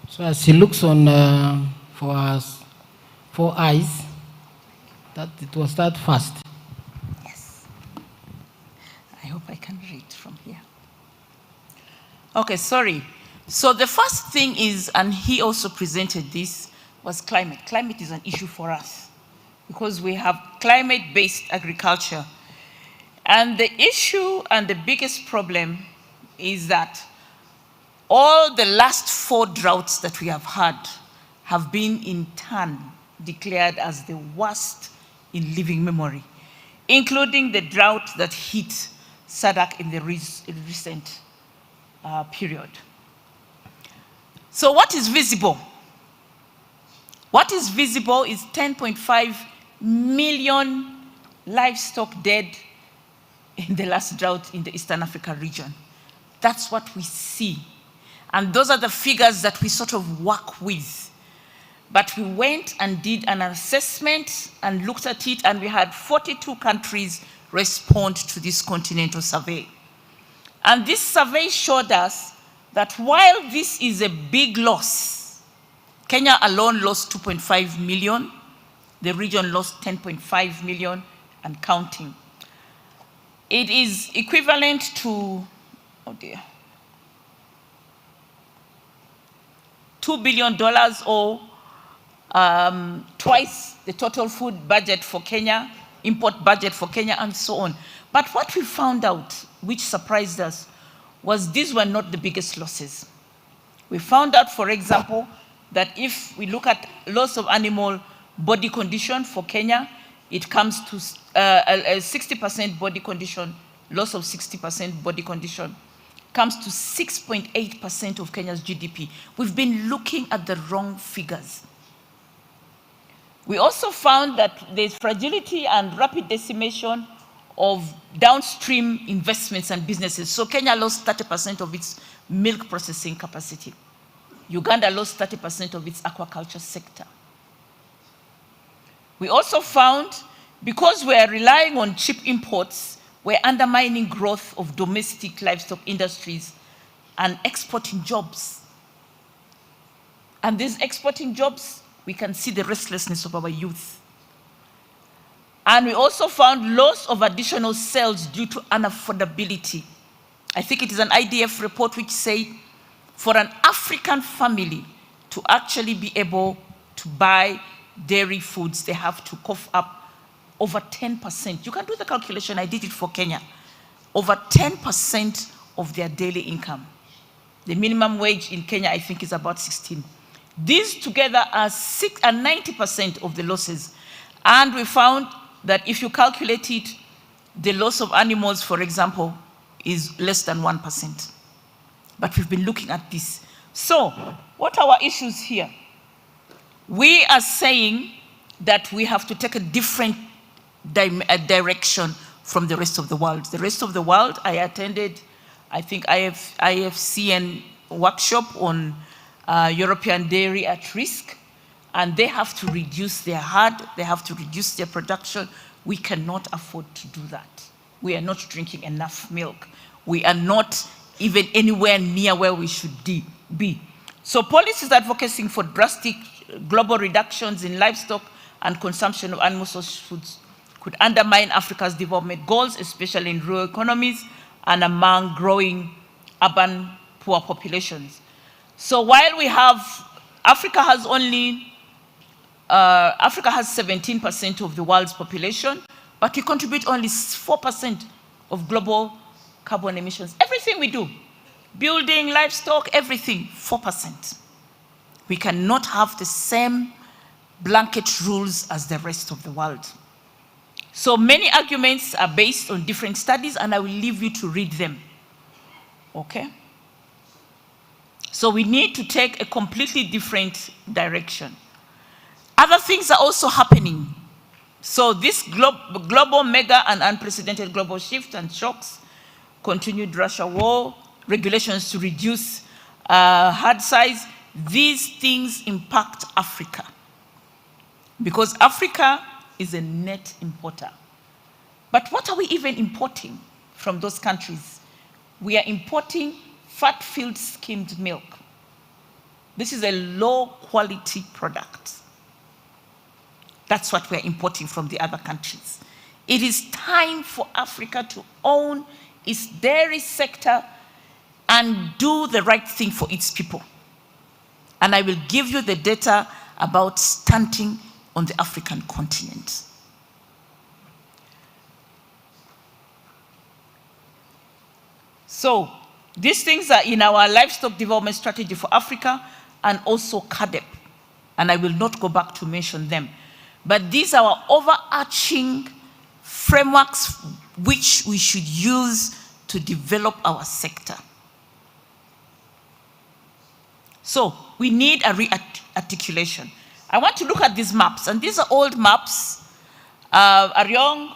So as he looks on for us, 4 eyes, that it was that fast. Yes. I hope I can read from here. Okay, sorry. So the first thing is, and he also presented this, was climate. Climate is an issue for us because we have climate-based agriculture. And the issue and the biggest problem is that all the last 4 droughts that we have had have been in turn declared as the worst in living memory, including the drought that hit SADC in the recent period. So what is visible? What is visible is 10.5 million livestock dead in the last drought in the Eastern Africa region. That's what we see. And those are the figures that we sort of work with. But we went and did an assessment and looked at it, and we had 42 countries respond to this Continental survey. And this survey showed us that while this is a big loss, Kenya alone lost 2.5 million, the region lost 10.5 million and counting. It is equivalent to, oh dear, $2 billion or twice the total food budget for Kenya, import budget for Kenya, and so on. But what we found out, which surprised us, was these were not the biggest losses. We found out, for example, that if we look at loss of animal body condition for Kenya, it comes to a 60% body condition, loss of 60% body condition, comes to 6.8% of Kenya's GDP. We've been looking at the wrong figures. We also found that there's fragility and rapid decimation of downstream investments and businesses. So Kenya lost 30% of its milk processing capacity. Uganda lost 30% of its aquaculture sector. We also found, because we are relying on cheap imports, we're undermining growth of domestic livestock industries and exporting jobs. And these exporting jobs, we can see the restlessness of our youth. And we also found loss of additional sales due to unaffordability. I think it is an IDF report which said for an African family to actually be able to buy dairy foods, they have to cough up over 10%. You can do the calculation, I did it for Kenya. Over 10% of their daily income. The minimum wage in Kenya, I think, is about 16. These together are 90% of the losses. And we found that if you calculate it, the loss of animals, for example, is less than 1%. But we've been looking at this. So, what are our issues here? We are saying that we have to take a different direction from the rest of the world. The rest of the world, I attended, I think, IFCN workshop on European dairy at risk, and they have to reduce their herd, they have to reduce their production. We cannot afford to do that. We are not drinking enough milk. We are not even anywhere near where we should be. So policies advocating for drastic global reductions in livestock and consumption of animal source foods could undermine Africa's development goals, especially in rural economies and among growing urban poor populations. So while we have, Africa has 17% of the world's population, but we contribute only 4% of global carbon emissions. Everything we do, building, livestock, everything, 4%. We cannot have the same blanket rules as the rest of the world. So many arguments are based on different studies, and I will leave you to read them. Okay? So we need to take a completely different direction. Other things are also happening. So this global mega and unprecedented global shift and shocks, continued Russia war, regulations to reduce herd size, these things impact Africa. Because Africa is a net importer. But what are we even importing from those countries? We are importing fat-filled skimmed milk. This is a low-quality product. That's what we're importing from the other countries. It is time for Africa to own its dairy sector and do the right thing for its people. And I will give you the data about stunting on the African continent. So these things are in our livestock development strategy for Africa and also CADEP. And I will not go back to mention them. But these are our overarching frameworks which we should use to develop our sector. So we need a re-articulation. I want to look at these maps, and these are old maps. Aryong,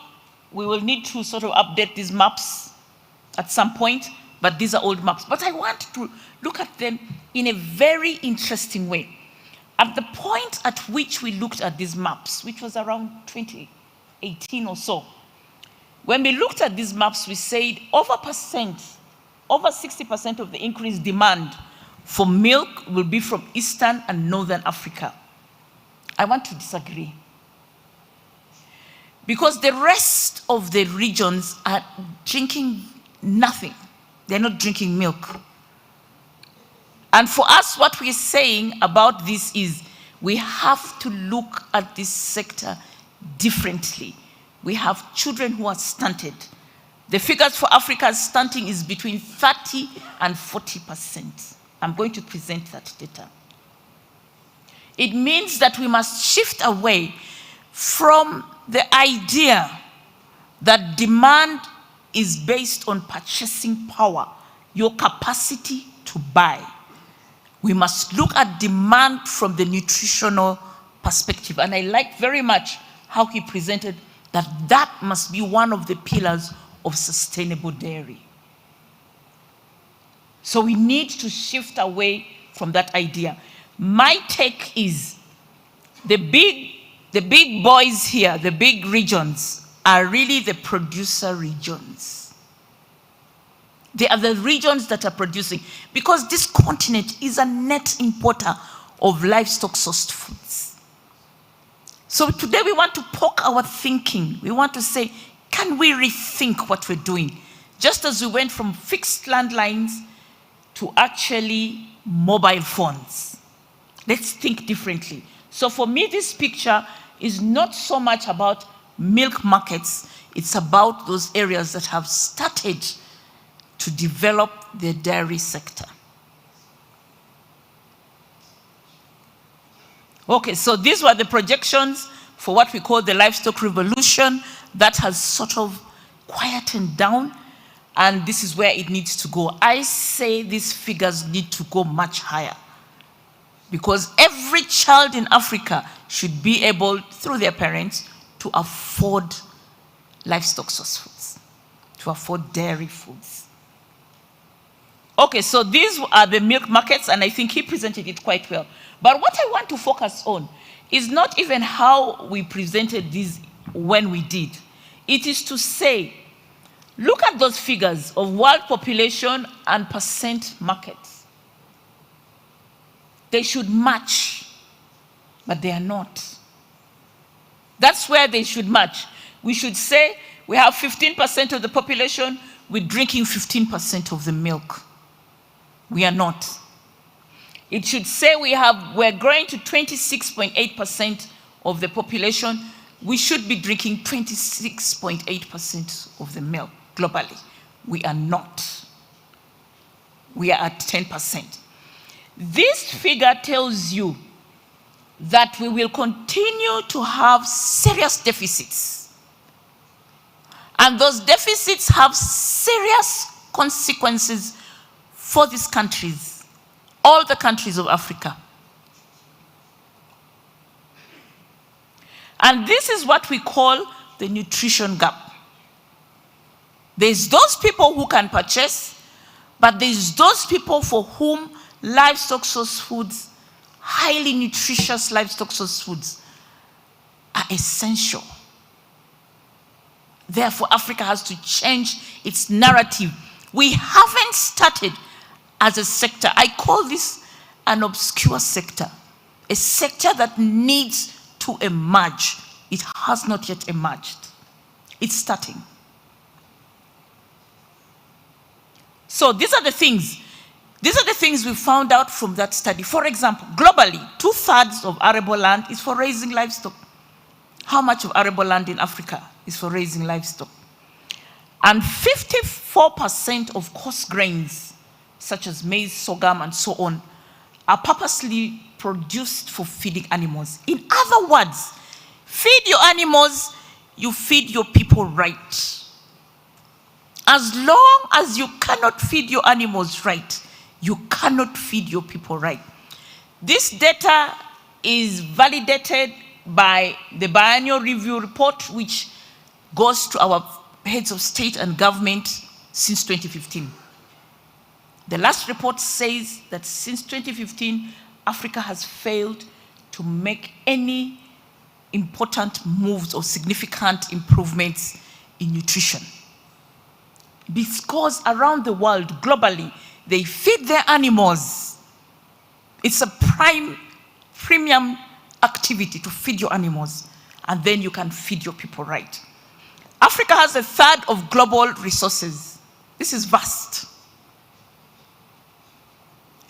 we will need to sort of update these maps at some point, but these are old maps. But I want to look at them in a very interesting way. At the point at which we looked at these maps, which was around 2018 or so, when we looked at these maps, we said over 60% of the increased demand for milk will be from Eastern and Northern Africa. I want to disagree. Because the rest of the regions are drinking nothing. They're not drinking milk. And for us, what we're saying about this is we have to look at this sector differently. We have children who are stunted. The figures for Africa's stunting is between 30 and 40%. I'm going to present that data. It means that we must shift away from the idea that demand is based on purchasing power, your capacity to buy. We must look at demand from the nutritional perspective. And I like very much how he presented that that must be one of the pillars of sustainable dairy. So we need to shift away from that idea. My take is the big boys here, the big regions, are really the producer regions. They are the regions that are producing, because this continent is a net importer of livestock sourced foods. So today we want to poke our thinking. We want to say, can we rethink what we're doing? Just as we went from fixed landlines to actually mobile phones. Let's think differently. So for me, this picture is not so much about milk markets, it's about those areas that have started to develop the dairy sector. Okay, so these were the projections for what we call the livestock revolution that has sort of quietened down, and this is where it needs to go. I say these figures need to go much higher, because every child in Africa should be able, through their parents, to afford livestock source foods, to afford dairy foods. Okay, so these are the milk markets, and I think he presented it quite well. But what I want to focus on is not even how we presented this when we did. It is to say, look at those figures of world population and percent markets. They should match, but they are not. That's where they should match. We should say we have 15% of the population, we're drinking 15% of the milk. We are not. It should say we're growing to 26.8% of the population. We should be drinking 26.8% of the milk globally. We are not. We are at 10%. This figure tells you that we will continue to have serious deficits. And those deficits have serious consequences for these countries, all the countries of Africa. And this is what we call the nutrition gap. There's those people who can purchase, but there's those people for whom livestock source foods, highly nutritious livestock source foods, are essential. Therefore, Africa has to change its narrative. We haven't started as a sector. I call this an obscure sector, a sector that needs to emerge. It has not yet emerged. It's starting. So these are the things. These are the things we found out from that study. For example, globally, 2/3 of arable land is for raising livestock. How much of arable land in Africa is for raising livestock? And 54% of coarse grains, such as maize, sorghum, and so on, are purposely produced for feeding animals. In other words, feed your animals, you feed your people right. As long as you cannot feed your animals right, you cannot feed your people right. This data is validated by the biennial review report, which goes to our heads of state and government since 2015. The last report says that since 2015, Africa has failed to make any important moves or significant improvements in nutrition. Because around the world, globally, they feed their animals. It's a premium activity to feed your animals, and then you can feed your people right. Africa has 1/3 of global resources. This is vast.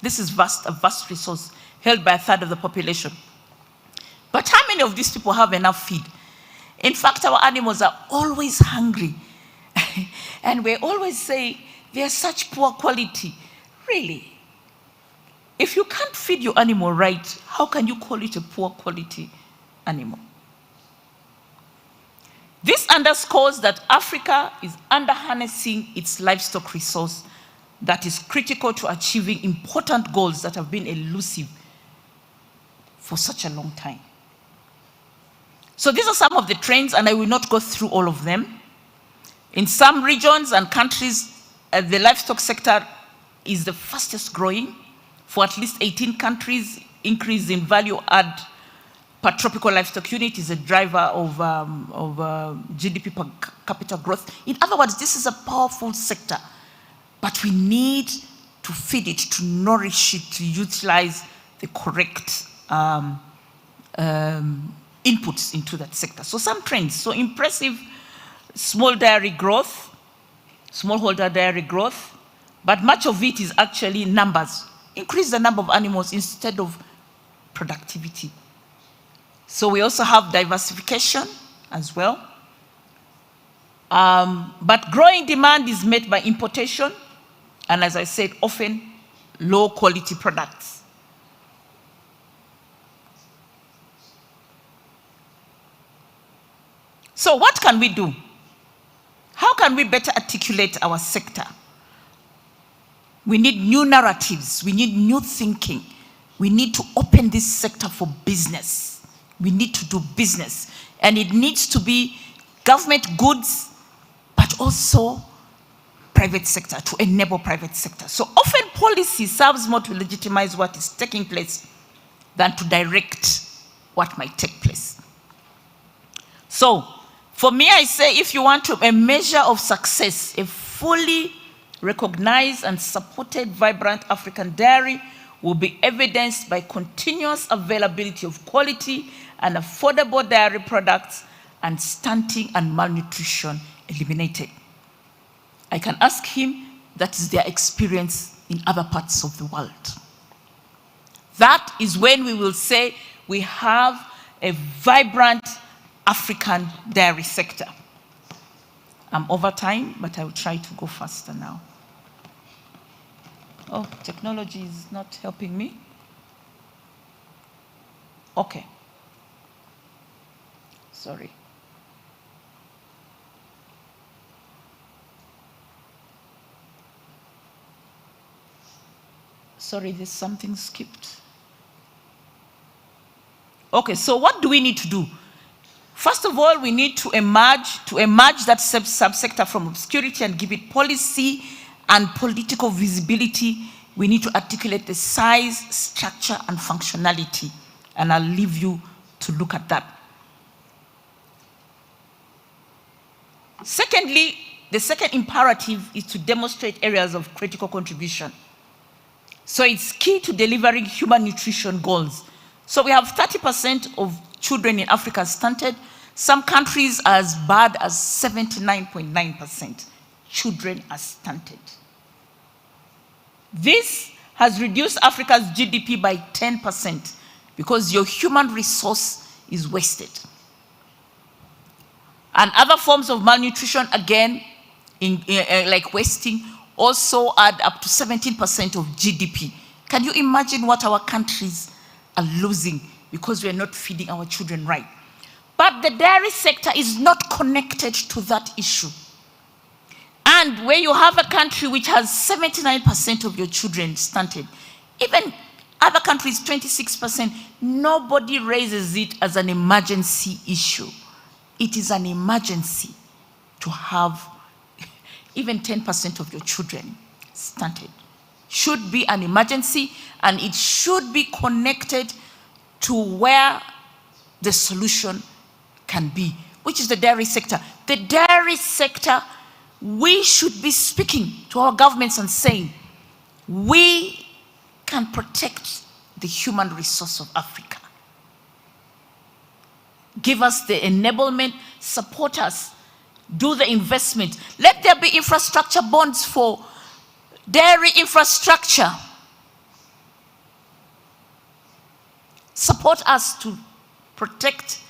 This is vast, a vast resource held by 1/3 of the population. But how many of these people have enough feed? In fact, our animals are always hungry. And we always say, they're such poor quality. Really? If you can't feed your animal right, how can you call it a poor quality animal? This underscores that Africa is under-harnessing its livestock resource that is critical to achieving important goals that have been elusive for such a long time. So these are some of the trends, and I will not go through all of them. In some regions and countries, the livestock sector is the fastest growing. For at least 18 countries, increase in value add per tropical livestock unit is a driver of GDP per capita growth. In other words, this is a powerful sector, but we need to feed it, to nourish it, to utilize the correct inputs into that sector. So some trends. So impressive small dairy growth, smallholder dairy growth, but much of it is actually numbers. Increase the number of animals instead of productivity. So we also have diversification as well. But growing demand is met by importation, and as I said, often low quality products. So what can we do? How can we better articulate our sector? We need new narratives. We need new thinking. We need to open this sector for business. We need to do business. And it needs to be government goods, but also private sector, to enable private sector. So often policy serves more to legitimize what is taking place than to direct what might take place. So for me, I say if you want a measure of success, a fully recognized and supported vibrant African dairy will be evidenced by continuous availability of quality and affordable dairy products and stunting and malnutrition eliminated. I can ask him, that is their experience in other parts of the world. That is when we will say we have a vibrant African dairy sector. I'm over time, but I will try to go faster now. Oh, technology is not helping me. Okay. Sorry. Sorry, there's something skipped. Okay, so what do we need to do? First of all, we need to emerge that subsector from obscurity and give it policy and political visibility. We need to articulate the size, structure, and functionality. And I'll leave you to look at that. Secondly, the second imperative is to demonstrate areas of critical contribution. So it's key to delivering human nutrition goals. So we have 30% of children in Africa stunted. Some countries are as bad as 79.9%. Children are stunted. This has reduced Africa's GDP by 10% because your human resource is wasted. And other forms of malnutrition, again, like wasting, also add up to 17% of GDP. Can you imagine what our countries are losing because we are not feeding our children right? But the dairy sector is not connected to that issue. And where you have a country which has 79% of your children stunted, even other countries 26%, nobody raises it as an emergency issue. It is an emergency to have even 10% of your children stunted. Should be an emergency, and it should be connected to where the solution can be, which is the dairy sector. The dairy sector, we should be speaking to our governments and saying, we can protect the human resource of Africa. Give us the enablement, support us, do the investment. Let there be infrastructure bonds for dairy infrastructure. Support us to protect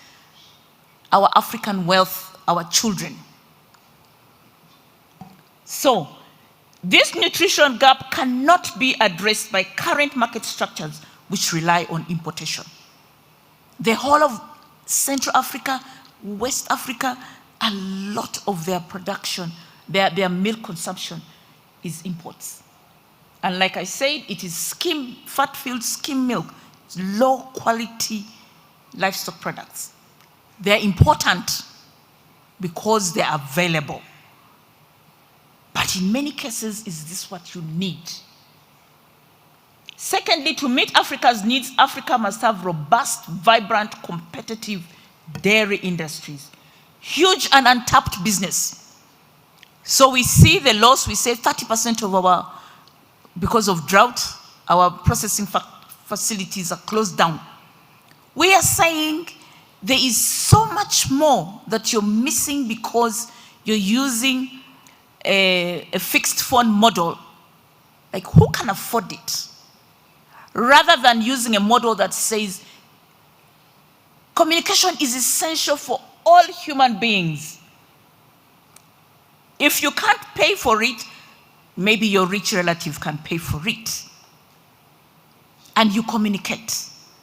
our African wealth, our children. So, this nutrition gap cannot be addressed by current market structures which rely on importation. The whole of Central Africa, West Africa, a lot of their production, their milk consumption is imports. And like I said, it is fat-filled skim milk, low quality livestock products. They're important because they're available. But in many cases, is this what you need? Secondly, to meet Africa's needs, Africa must have robust, vibrant, competitive dairy industries. Huge and untapped business. So we see the loss, we say 30% of our, because of drought, our processing facilities are closed down. We are saying there is so much more that you're missing because you're using a fixed phone model. Like, who can afford it? Rather than using a model that says communication is essential for all human beings. If you can't pay for it, maybe your rich relative can pay for it. And you communicate.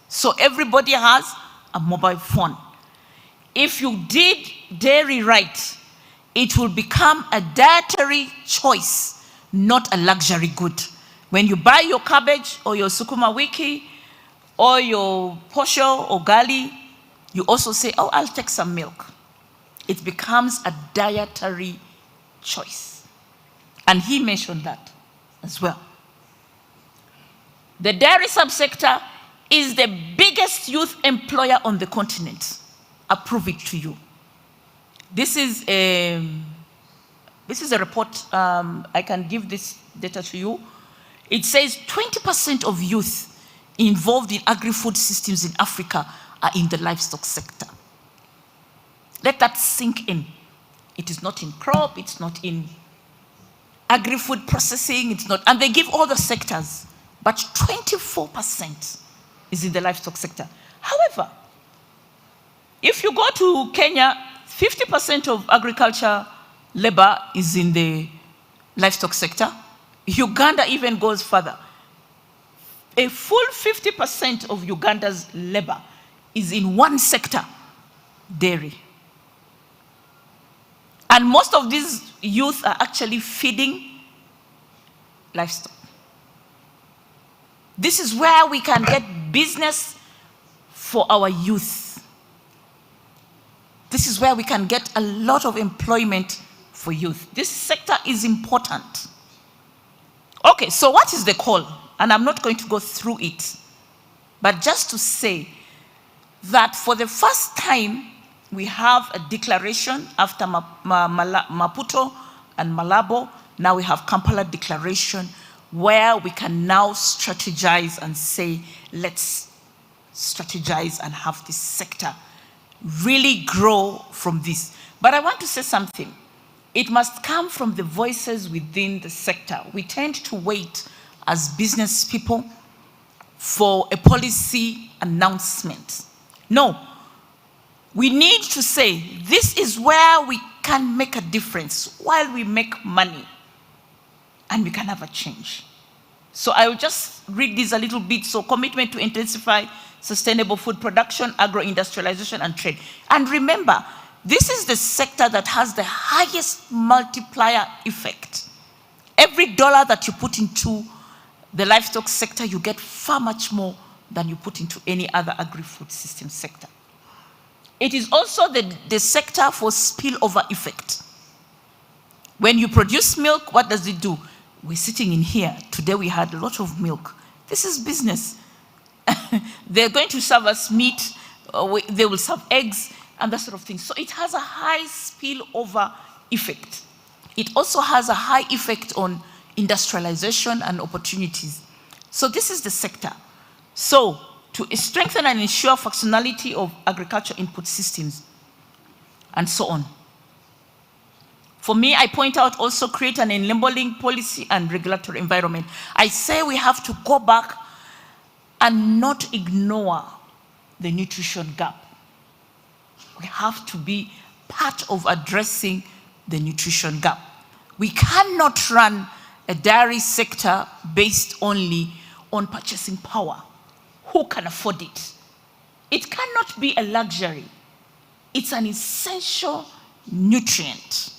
So everybody has a mobile phone. If you did dairy right, it will become a dietary choice, not a luxury good. When you buy your cabbage or your sukuma wiki or your posho or gali, you also say, oh, I'll take some milk. it becomes a dietary choice. And he mentioned that as well. The dairy subsector is the biggest youth employer on the continent. I prove it to you. This is a report. I can give this data to you. It says 20% of youth involved in agri-food systems in Africa are in the livestock sector. Let that sink in. It is not in crop, it's not in agri-food processing, it's not, and they give all the sectors, but 24% is in the livestock sector. However, if you go to Kenya, 50% of agriculture labor is in the livestock sector. Uganda even goes further. A full 50% of Uganda's labor is in one sector, dairy. And most of these youth are actually feeding livestock. This is where we can get business for our youth. This is where we can get a lot of employment for youth. This sector is important. Okay, so what is the call? And I'm not going to go through it, but just to say that for the first time, we have a declaration after Maputo and Malabo. Now we have Kampala Declaration, where we can now strategize and say, let's strategize and have this sector really grow from this. But I want to say something. It must come from the voices within the sector. We tend to wait as business people for a policy announcement. No, we need to say, this is where we can make a difference while we make money, and we can have a change. So I will just read this a little bit. So commitment to intensify sustainable food production, agro-industrialization, and trade. And remember, this is the sector that has the highest multiplier effect. Every dollar that you put into the livestock sector, you get far much more than you put into any other agri-food system sector. It is also the sector for spillover effect. When you produce milk, what does it do? We're sitting in here. Today we had a lot of milk. This is business. They're going to serve us meat, they will serve eggs, and that sort of thing. So it has a high spillover effect. It also has a high effect on industrialization and opportunities. So this is the sector. So to strengthen and ensure functionality of agriculture input systems, and so on. For me, I point out also create an enabling policy and regulatory environment. I say we have to go back and not ignore the nutrition gap. We have to be part of addressing the nutrition gap. We cannot run a dairy sector based only on purchasing power. Who can afford it? It cannot be a luxury. It's an essential nutrient.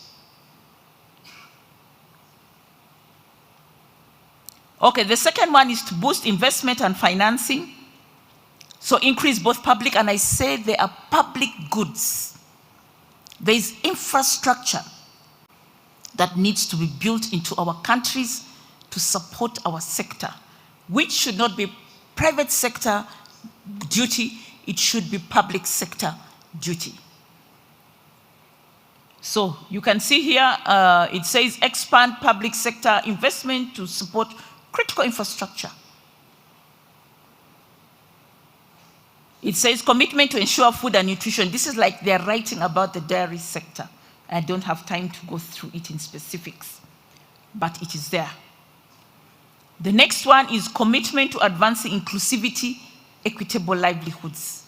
Okay, the second one is to boost investment and financing. So increase both public, and I say they are public goods. There is infrastructure that needs to be built into our countries to support our sector, which should not be private sector duty, it should be public sector duty. So you can see here, it says expand public sector investment to support critical infrastructure. It says commitment to ensure food and nutrition. This is like they're writing about the dairy sector. I don't have time to go through it in specifics, but it is there. The next one is commitment to advancing inclusivity, equitable livelihoods.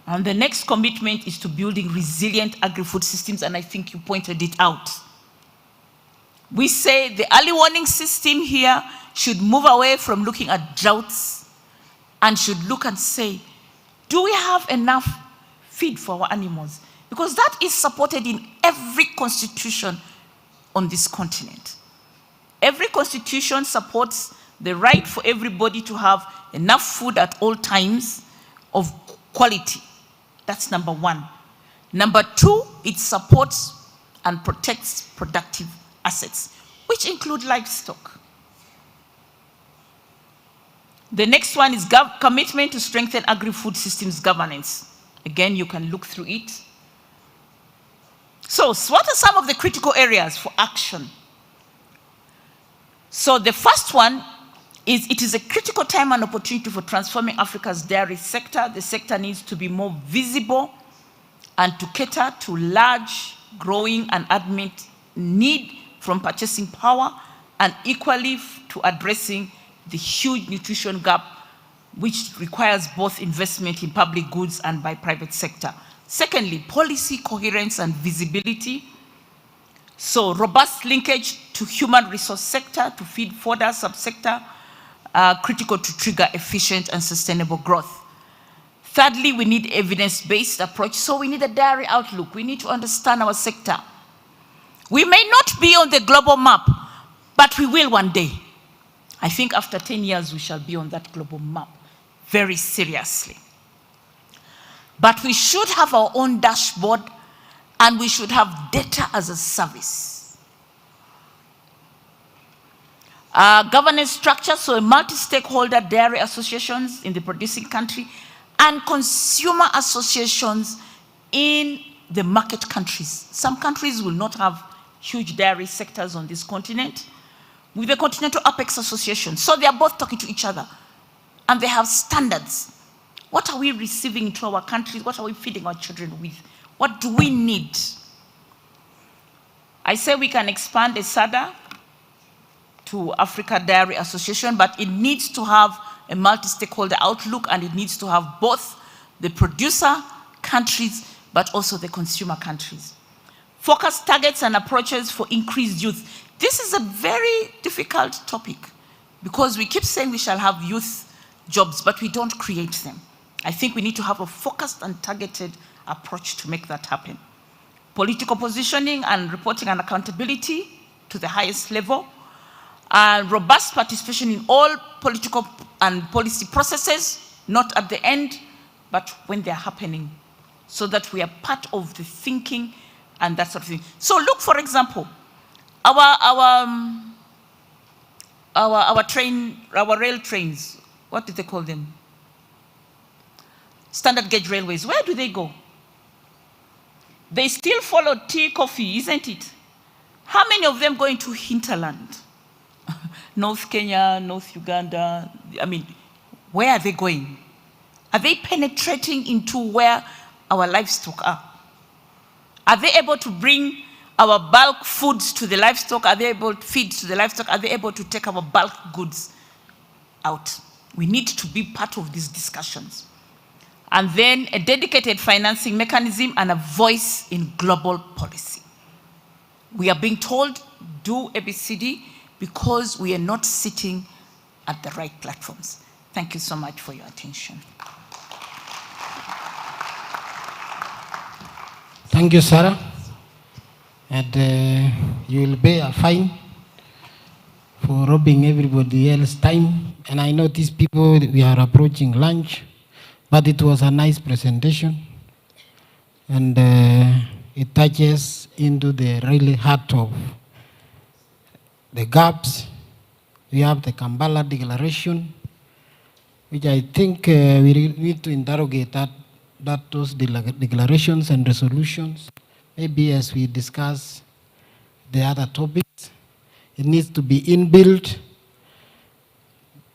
And the next commitment is to building resilient agri-food systems, and I think you pointed it out. We say the early warning system here should move away from looking at droughts and should look and say, do we have enough feed for our animals? Because that is supported in every constitution on this continent. Every constitution supports the right for everybody to have enough food at all times of quality. That's number one. Number 2, it supports and protects productive assets, which include livestock. The next one is commitment to strengthen agri-food systems governance. Again, you can look through it. So what are some of the critical areas for action? So the first one is it is a critical time and opportunity for transforming Africa's dairy sector. The sector needs to be more visible and to cater to large, growing and admit need from purchasing power, and equally to addressing the huge nutrition gap which requires both investment in public goods and by private sector. Secondly, policy coherence and visibility. So robust linkage to human resource sector, to feed fodder subsector, critical to trigger efficient and sustainable growth. Thirdly, we need evidence-based approach. So we need a dairy outlook. We need to understand our sector. We may not be on the global map, but we will one day. I think after 10 years, we shall be on that global map very seriously. But we should have our own dashboard, and we should have data as a service. Governance structure, so multi-stakeholder dairy associations in the producing country and consumer associations in the market countries. Some countries will not have huge dairy sectors on this continent, with the Continental Apex Association. So they are both talking to each other, and they have standards. What are we receiving into our countries? What are we feeding our children with? What do we need? I say we can expand the SADA to Africa Dairy Association, but it needs to have a multi-stakeholder outlook, and it needs to have both the producer countries, but also the consumer countries. Focus targets and approaches for increased youth. This is a very difficult topic because we keep saying we shall have youth jobs, but we don't create them. I think we need to have a focused and targeted approach to make that happen. Political positioning and reporting and accountability to the highest level. Robust participation in all political and policy processes, not at the end, but when they're happening, so that we are part of the thinking and that sort of thing. So look, for example, our rail trains, what do they call them? Standard gauge railways, where do they go? They still follow tea, coffee, isn't it? How many of them go into hinterland? North Kenya, North Uganda, I mean, where are they going? Are they penetrating into where our livestock are? Are they able to bring our bulk foods to the livestock? Are they able to feed to the livestock? Are they able to take our bulk goods out? We need to be part of these discussions. And then a dedicated financing mechanism and a voice in global policy. We are being told, do ABCD, because we are not sitting at the right platforms. Thank you so much for your attention. Thank you, Sarah. And you will pay a fine for robbing everybody else's time. And I know these people, we are approaching lunch, but it was a nice presentation. And it touches into the really heart of the gaps. We have the Kampala Declaration, which I think we need to interrogate those declarations and resolutions. Maybe as we discuss the other topics, it needs to be inbuilt.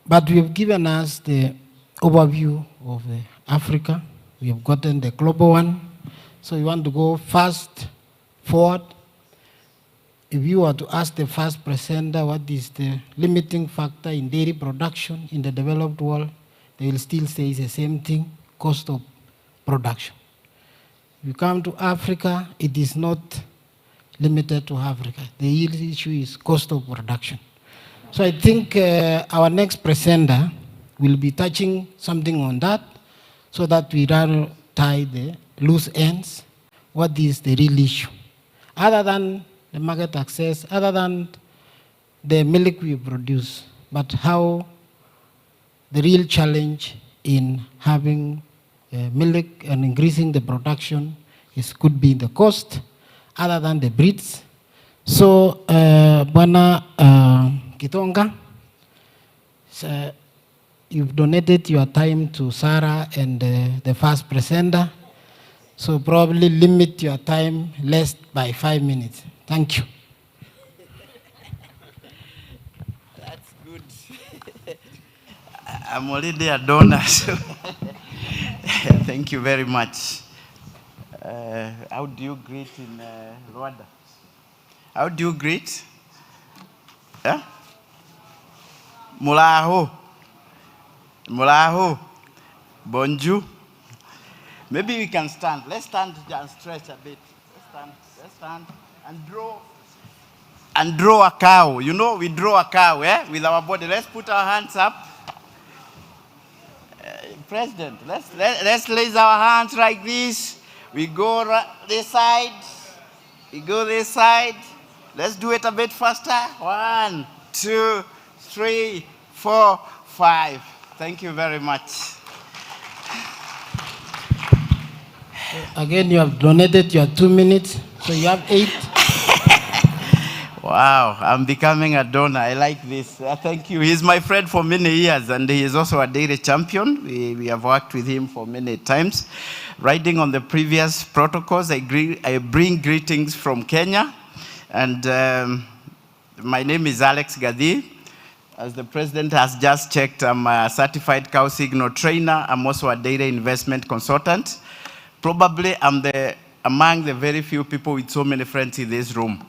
But we have given us the overview of Africa. We have gotten the global one. So we want to go fast forward. If you were to ask the first presenter what is the limiting factor in dairy production in the developed world, they will still say it's the same thing, cost of production. If you come to Africa, it is not limited to Africa. The issue is cost of production. So I think our next presenter will be touching something on that so that we don't tie the loose ends. What is the real issue? Other than the market access, other than the milk we produce, but how the real challenge in having milk and increasing the production It could be the cost, other than the breeds. So, Bwana Kitonga, you've donated your time to Sarah and the first presenter. So probably limit your time less by 5 minutes. Thank you. That's good. I'm already a donor, so thank you very much. How do you greet in Rwanda? How do you greet? Yeah? Mulaho. Mulaho. Bonjour. Maybe we can stand. Let's stand and stretch a bit. Let's stand and draw a cow. You know, we draw a cow, with our body. Let's put our hands up. President, let's raise our hands like this. We go this side. We go this side. Let's do it a bit faster. 1, 2, 3, 4, 5. Thank you very much. Again, you have donated your 2 minutes, so you have 8. Wow, I'm becoming a donor. I like this. Thank you. He's my friend for many years, and he is also a dairy champion. We have worked with him for many times. Riding on the previous protocols, I bring greetings from Kenya. And my name is Alex Gadi. As the president has just checked, I'm a certified cow signal trainer. I'm also a data investment consultant. Probably I'm among the very few people with so many friends in this room.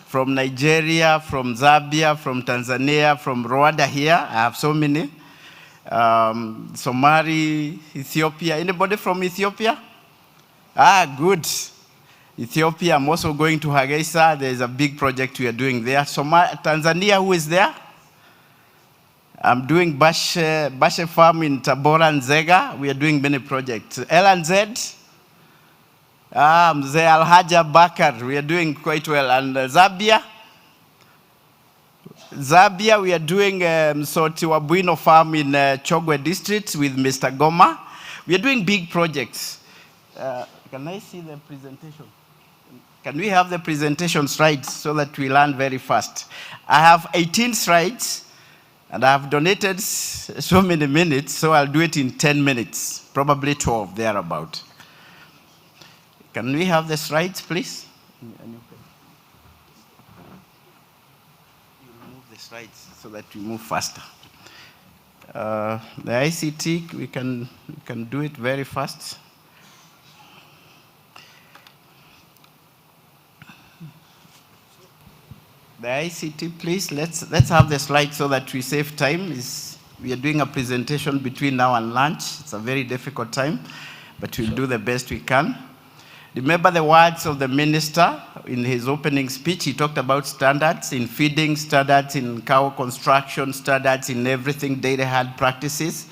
From Nigeria, from Zambia, from Tanzania, from Rwanda here, I have so many. Somali, Ethiopia. Anybody from Ethiopia? Good. Ethiopia, I'm also going to Hargeisa. There's a big project we are doing there. Tanzania, who is there? I'm doing Bashe Farm in Tabora and Zega. We are doing many projects. LNZ, Mzee Alhaja Bakar, we are doing quite well. And Zambia, we are doing Tiwabuino Farm in Chogwe District with Mr. Goma. We are doing big projects. Can I see the presentation? Can we have the presentation slides so that we learn very fast? I have 18 slides, and I have donated so many minutes, so I'll do it in 10 minutes, probably 12, thereabout. Can we have the slides, please? You move the slides so that we move faster. The ICT, we can do it very fast. The ICT, please, let's have the slide so that we save time. We are doing a presentation between now and lunch. It's a very difficult time, but we'll do the best we can. Remember the words of the minister in his opening speech. He talked about standards in feeding, standards in cow construction, standards in everything, dairy herd practices.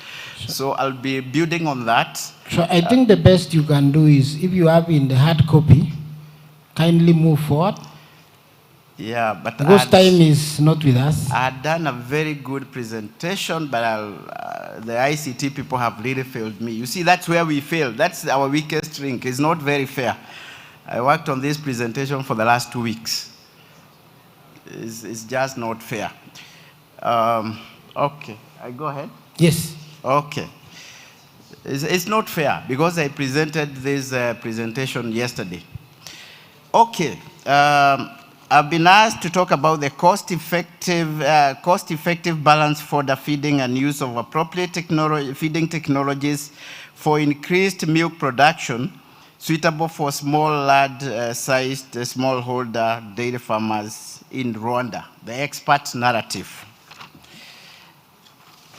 So I'll be building on that. So I think the best you can do is, if you have in the hard copy, kindly move forward. Yeah, but because time is not with us. I had done a very good presentation, but the ICT people have really failed me. You see, that's where we fail. That's our weakest link. It's not very fair. I worked on this presentation for the last 2 weeks. It's just not fair. Okay, I go ahead? Yes. Okay. It's not fair because I presented this presentation yesterday. Okay. I've been asked to talk about the cost-effective balance for the feeding and use of appropriate feeding technologies for increased milk production suitable for small, large-sized smallholder dairy farmers in Rwanda, the expert narrative.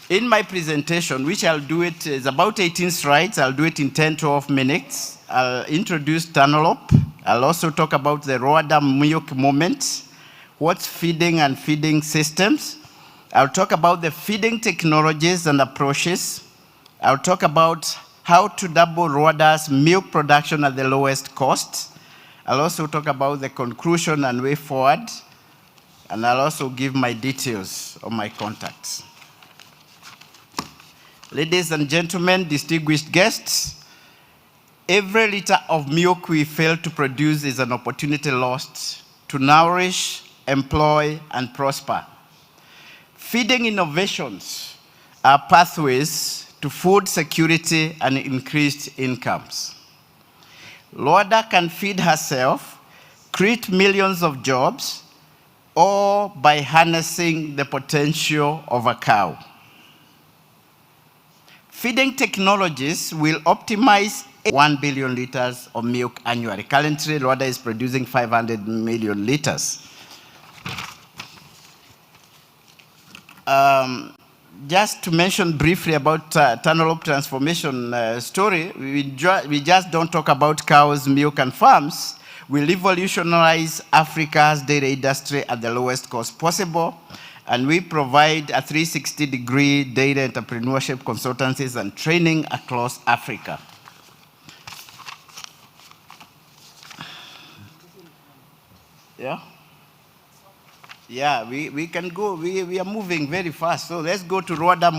In my presentation, which I'll do it, is about 18 slides. I'll do it in 10-12 minutes. I'll introduce Tanalop. I'll also talk about the Rwanda milk movement, what's feeding and feeding systems. I'll talk about the feeding technologies and approaches. I'll talk about how to double Rwanda's milk production at the lowest cost. I'll also talk about the conclusion and way forward. And I'll also give my details of my contacts. Ladies and gentlemen, distinguished guests, Every liter of milk we fail to produce is an opportunity lost to nourish, employ, and prosper. Feeding innovations are pathways to food security and increased incomes. Rwanda can feed herself, create millions of jobs, or by harnessing the potential of a cow. Feeding technologies will optimize 1 billion liters of milk annually. Currently, Rwanda is producing 500 million liters. Just to mention briefly about turnaround transformation story, we just don't talk about cows, milk, and farms. We revolutionize Africa's dairy industry at the lowest cost possible, and we provide a 360-degree data entrepreneurship consultancies and training across Africa. Yeah? Yeah, we can go. We are moving very fast. So let's go to Rwanda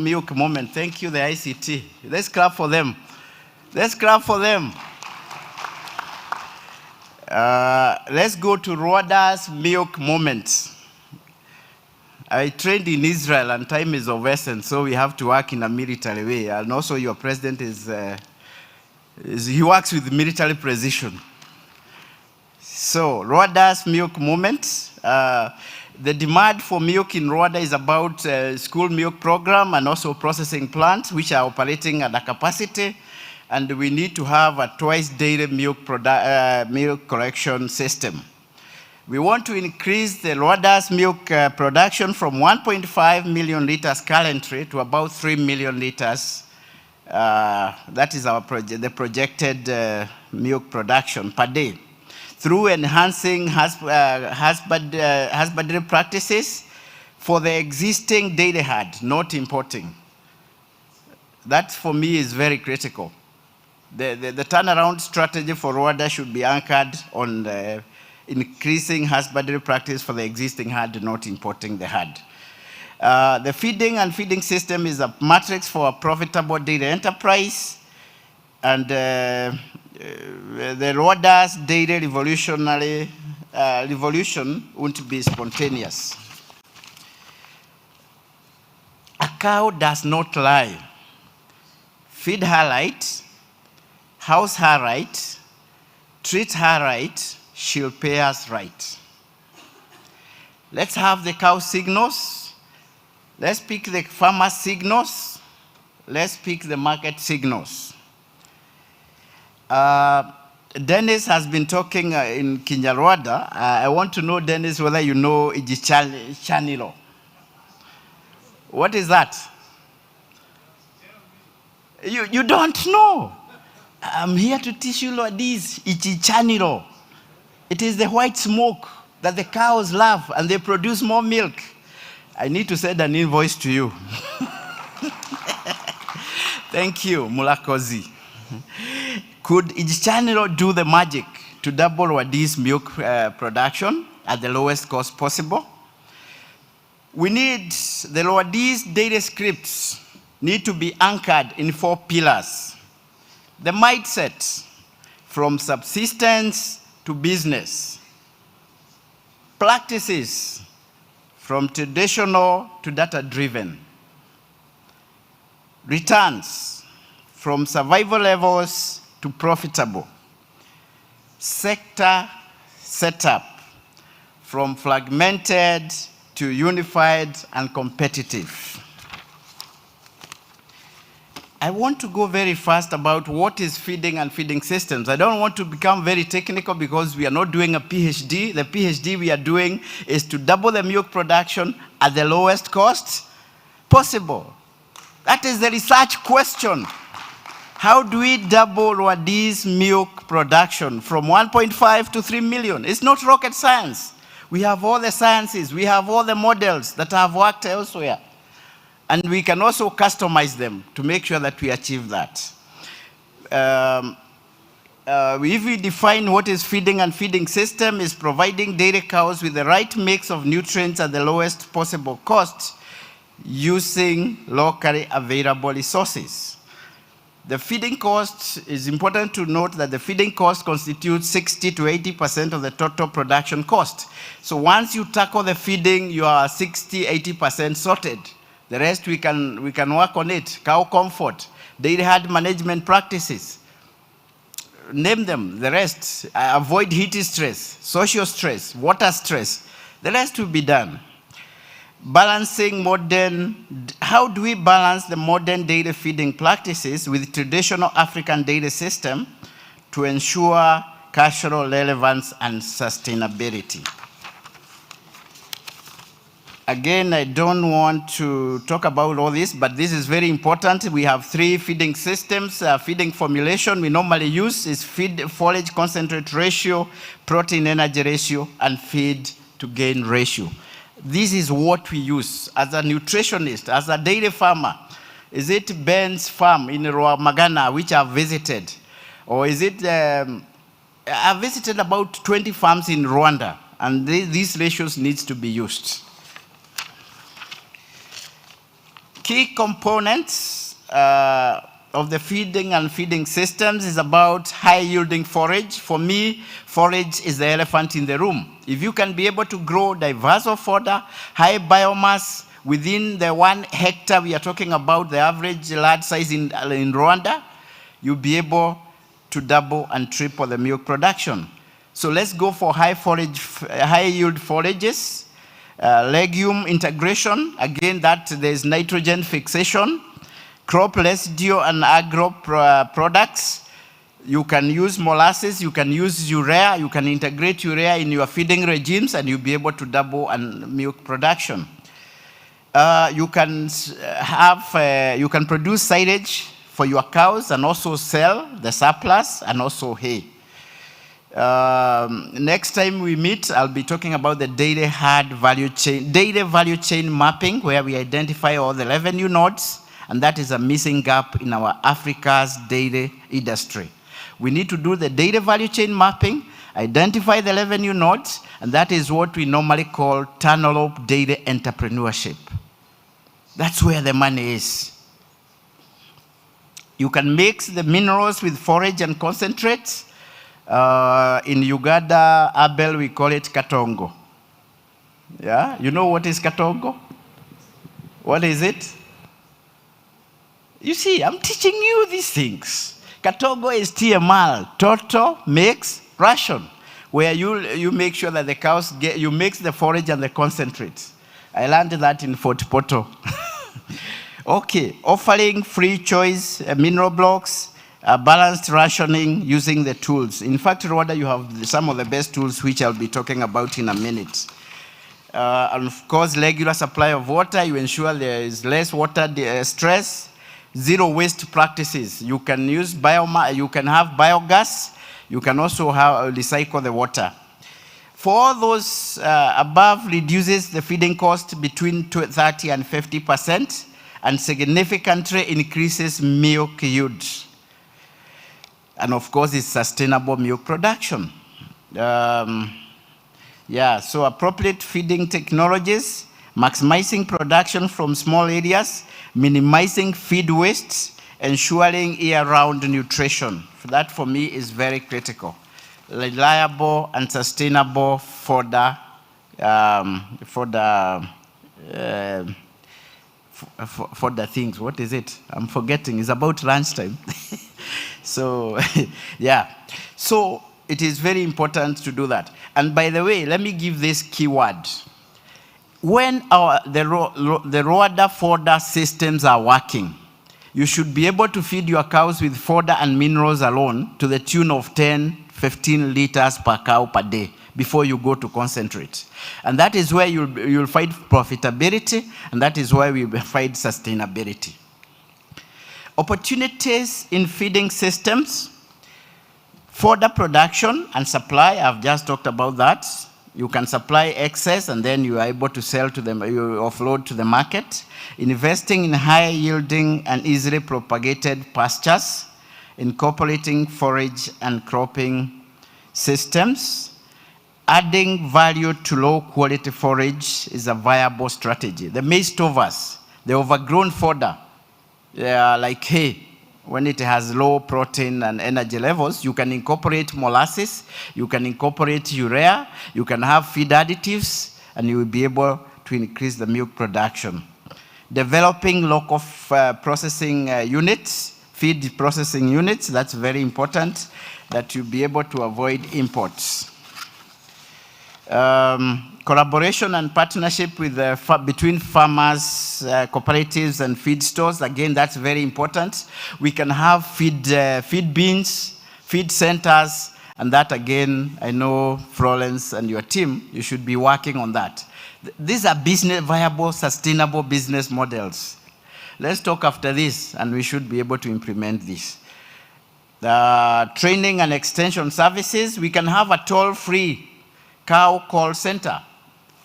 milk moment. Thank you, the ICT. Let's clap for them. Let's clap for them. Let's go to Rwanda's milk moment. I trained in Israel and time is of essence, so we have to work in a military way. And also your president he works with military precision. So, Rwanda's milk moment. The demand for milk in Rwanda is about school milk program and also processing plants, which are operating at a capacity. And we need to have a twice daily milk collection system. We want to increase the Rwanda's milk production from 1.5 million liters currently to about 3 million liters. That is the projected milk production per day, through enhancing husbandry practices for the existing dairy herd, not importing. That, for me, is very critical. The turnaround strategy for Rwanda should be anchored on increasing husbandry practice for the existing herd, not importing the herd. The feeding and feeding system is a matrix for a profitable dairy enterprise, and the Rwanda's dairy revolution won't be spontaneous. A cow does not lie. Feed her right, house her right, treat her right, she'll pay us right. Let's have the cow signals. Let's pick the farmer signals. Let's pick the market signals. Dennis has been talking in Kinyarwanda. I want to know, Dennis, whether you know Ichanilo. What is that? You don't know. I'm here to teach you what is Ichanilo. It is the white smoke that the cows love, and they produce more milk. I need to send an invoice to you. Thank you, Mulakozi. Could Ichanilo do the magic to double Rwanda's milk production at the lowest cost possible? We need the Rwanda's dairy scripts need to be anchored in 4 pillars. The mindset, from subsistence to business. Practices, from traditional to data-driven. Returns, from survival levels to profitable. Sector setup, from fragmented to unified and competitive. I want to go very fast about what is feeding and feeding systems. I don't want to become very technical because we are not doing a PhD. The PhD we are doing is to double the milk production at the lowest cost possible. That is the research question. How do we double Rwanda's milk production from 1.5 to 3 million? It's not rocket science. We have all the sciences. We have all the models that have worked elsewhere. And we can also customize them to make sure that we achieve that. If we define what is feeding and feeding system, is providing dairy cows with the right mix of nutrients at the lowest possible cost using locally available resources. The feeding cost is important to note that the feeding cost constitutes 60 to 80% of the total production cost. So once you tackle the feeding, you are 60, 80% sorted. The rest we can work on it. Cow comfort, dairy herd management practices. Name them, the rest. Avoid heat stress, social stress, water stress. The rest will be done. Balancing how do we balance the modern dairy feeding practices with traditional African dairy system to ensure cultural relevance and sustainability? Again, I don't want to talk about all this, but this is very important. We have 3 feeding systems. Feeding formulation we normally use is feed forage concentrate ratio, protein energy ratio, and feed to gain ratio. This is what we use as a nutritionist, as a dairy farmer. Is it Ben's farm in Ruamagana, which I've visited? Or is it, I've visited about 20 farms in Rwanda, and these ratios needs to be used. Key components of the feeding and feeding systems is about high-yielding forage. For me, forage is the elephant in the room. If you can be able to grow diverse of fodder, high biomass within the 1 hectare we are talking about, the average large size in Rwanda, you'll be able to double and triple the milk production. So let's go for high-yield forages. Legume integration, again, that there's nitrogen fixation. Crop residue and agro products. You can use molasses, you can use urea, you can integrate urea in your feeding regimes, and you'll be able to double milk production. You can produce silage for your cows and also sell the surplus and also hay. Next time we meet, I'll be talking about the dairy value chain mapping, where we identify all the revenue nodes. And that is a missing gap in our Africa's dairy industry. We need to do the dairy value chain mapping, identify the revenue nodes, and that is what we normally call turn-up dairy entrepreneurship. That's where the money is. You can mix the minerals with forage and concentrates. In Uganda, Abel, we call it katongo. Yeah, you know what is katongo? What is it? You see, I'm teaching you these things. Katongo is TMR, total mix ration, where you make sure that the cows you mix the forage and the concentrates. I learned that in Fort Portal. Okay, offering free choice mineral blocks, balanced rationing using the tools. In fact, Rwanda, you have some of the best tools, which I'll be talking about in a minute. And of course, regular supply of water. You ensure there is less water stress. Zero waste practices. You can use you can have biogas. You can also recycle the water. For all those above, reduces the feeding cost between 30 and 50%, and significantly increases milk yield. And of course, it's sustainable milk production. So appropriate feeding technologies, maximizing production from small areas, minimizing feed waste, ensuring year-round nutrition. That, for me, is very critical. Reliable and sustainable for the things. What is it? I'm forgetting. It's about lunchtime. So, yeah. So it is very important to do that. And by the way, let me give this keyword. When the Rwanda fodder systems are working, you should be able to feed your cows with fodder and minerals alone to the tune of 10, 15 liters per cow per day before you go to concentrate. And that is where you'll find profitability, and that is where we will find sustainability. Opportunities in feeding systems, fodder production and supply. I've just talked about that. You can supply excess, and then you are able to sell to them, you offload to the market. Investing in high-yielding and easily propagated pastures, incorporating forage and cropping systems. Adding value to low-quality forage is a viable strategy. The maize stovers, the overgrown fodder, they are like hay. when it has low protein and energy levels, you can incorporate molasses, you can incorporate urea, you can have feed additives, and you will be able to increase the milk production. Developing local processing units, feed processing units, that's very important, that you'll be able to avoid imports. Collaboration and partnership with between farmers, cooperatives, and feed stores. Again, that's very important. We can have feed bins, feed centers, and that again, I know Florence and your team, you should be working on that. These are viable, sustainable business models. Let's talk after this, and we should be able to implement this. The training and extension services, we can have a toll-free cow call center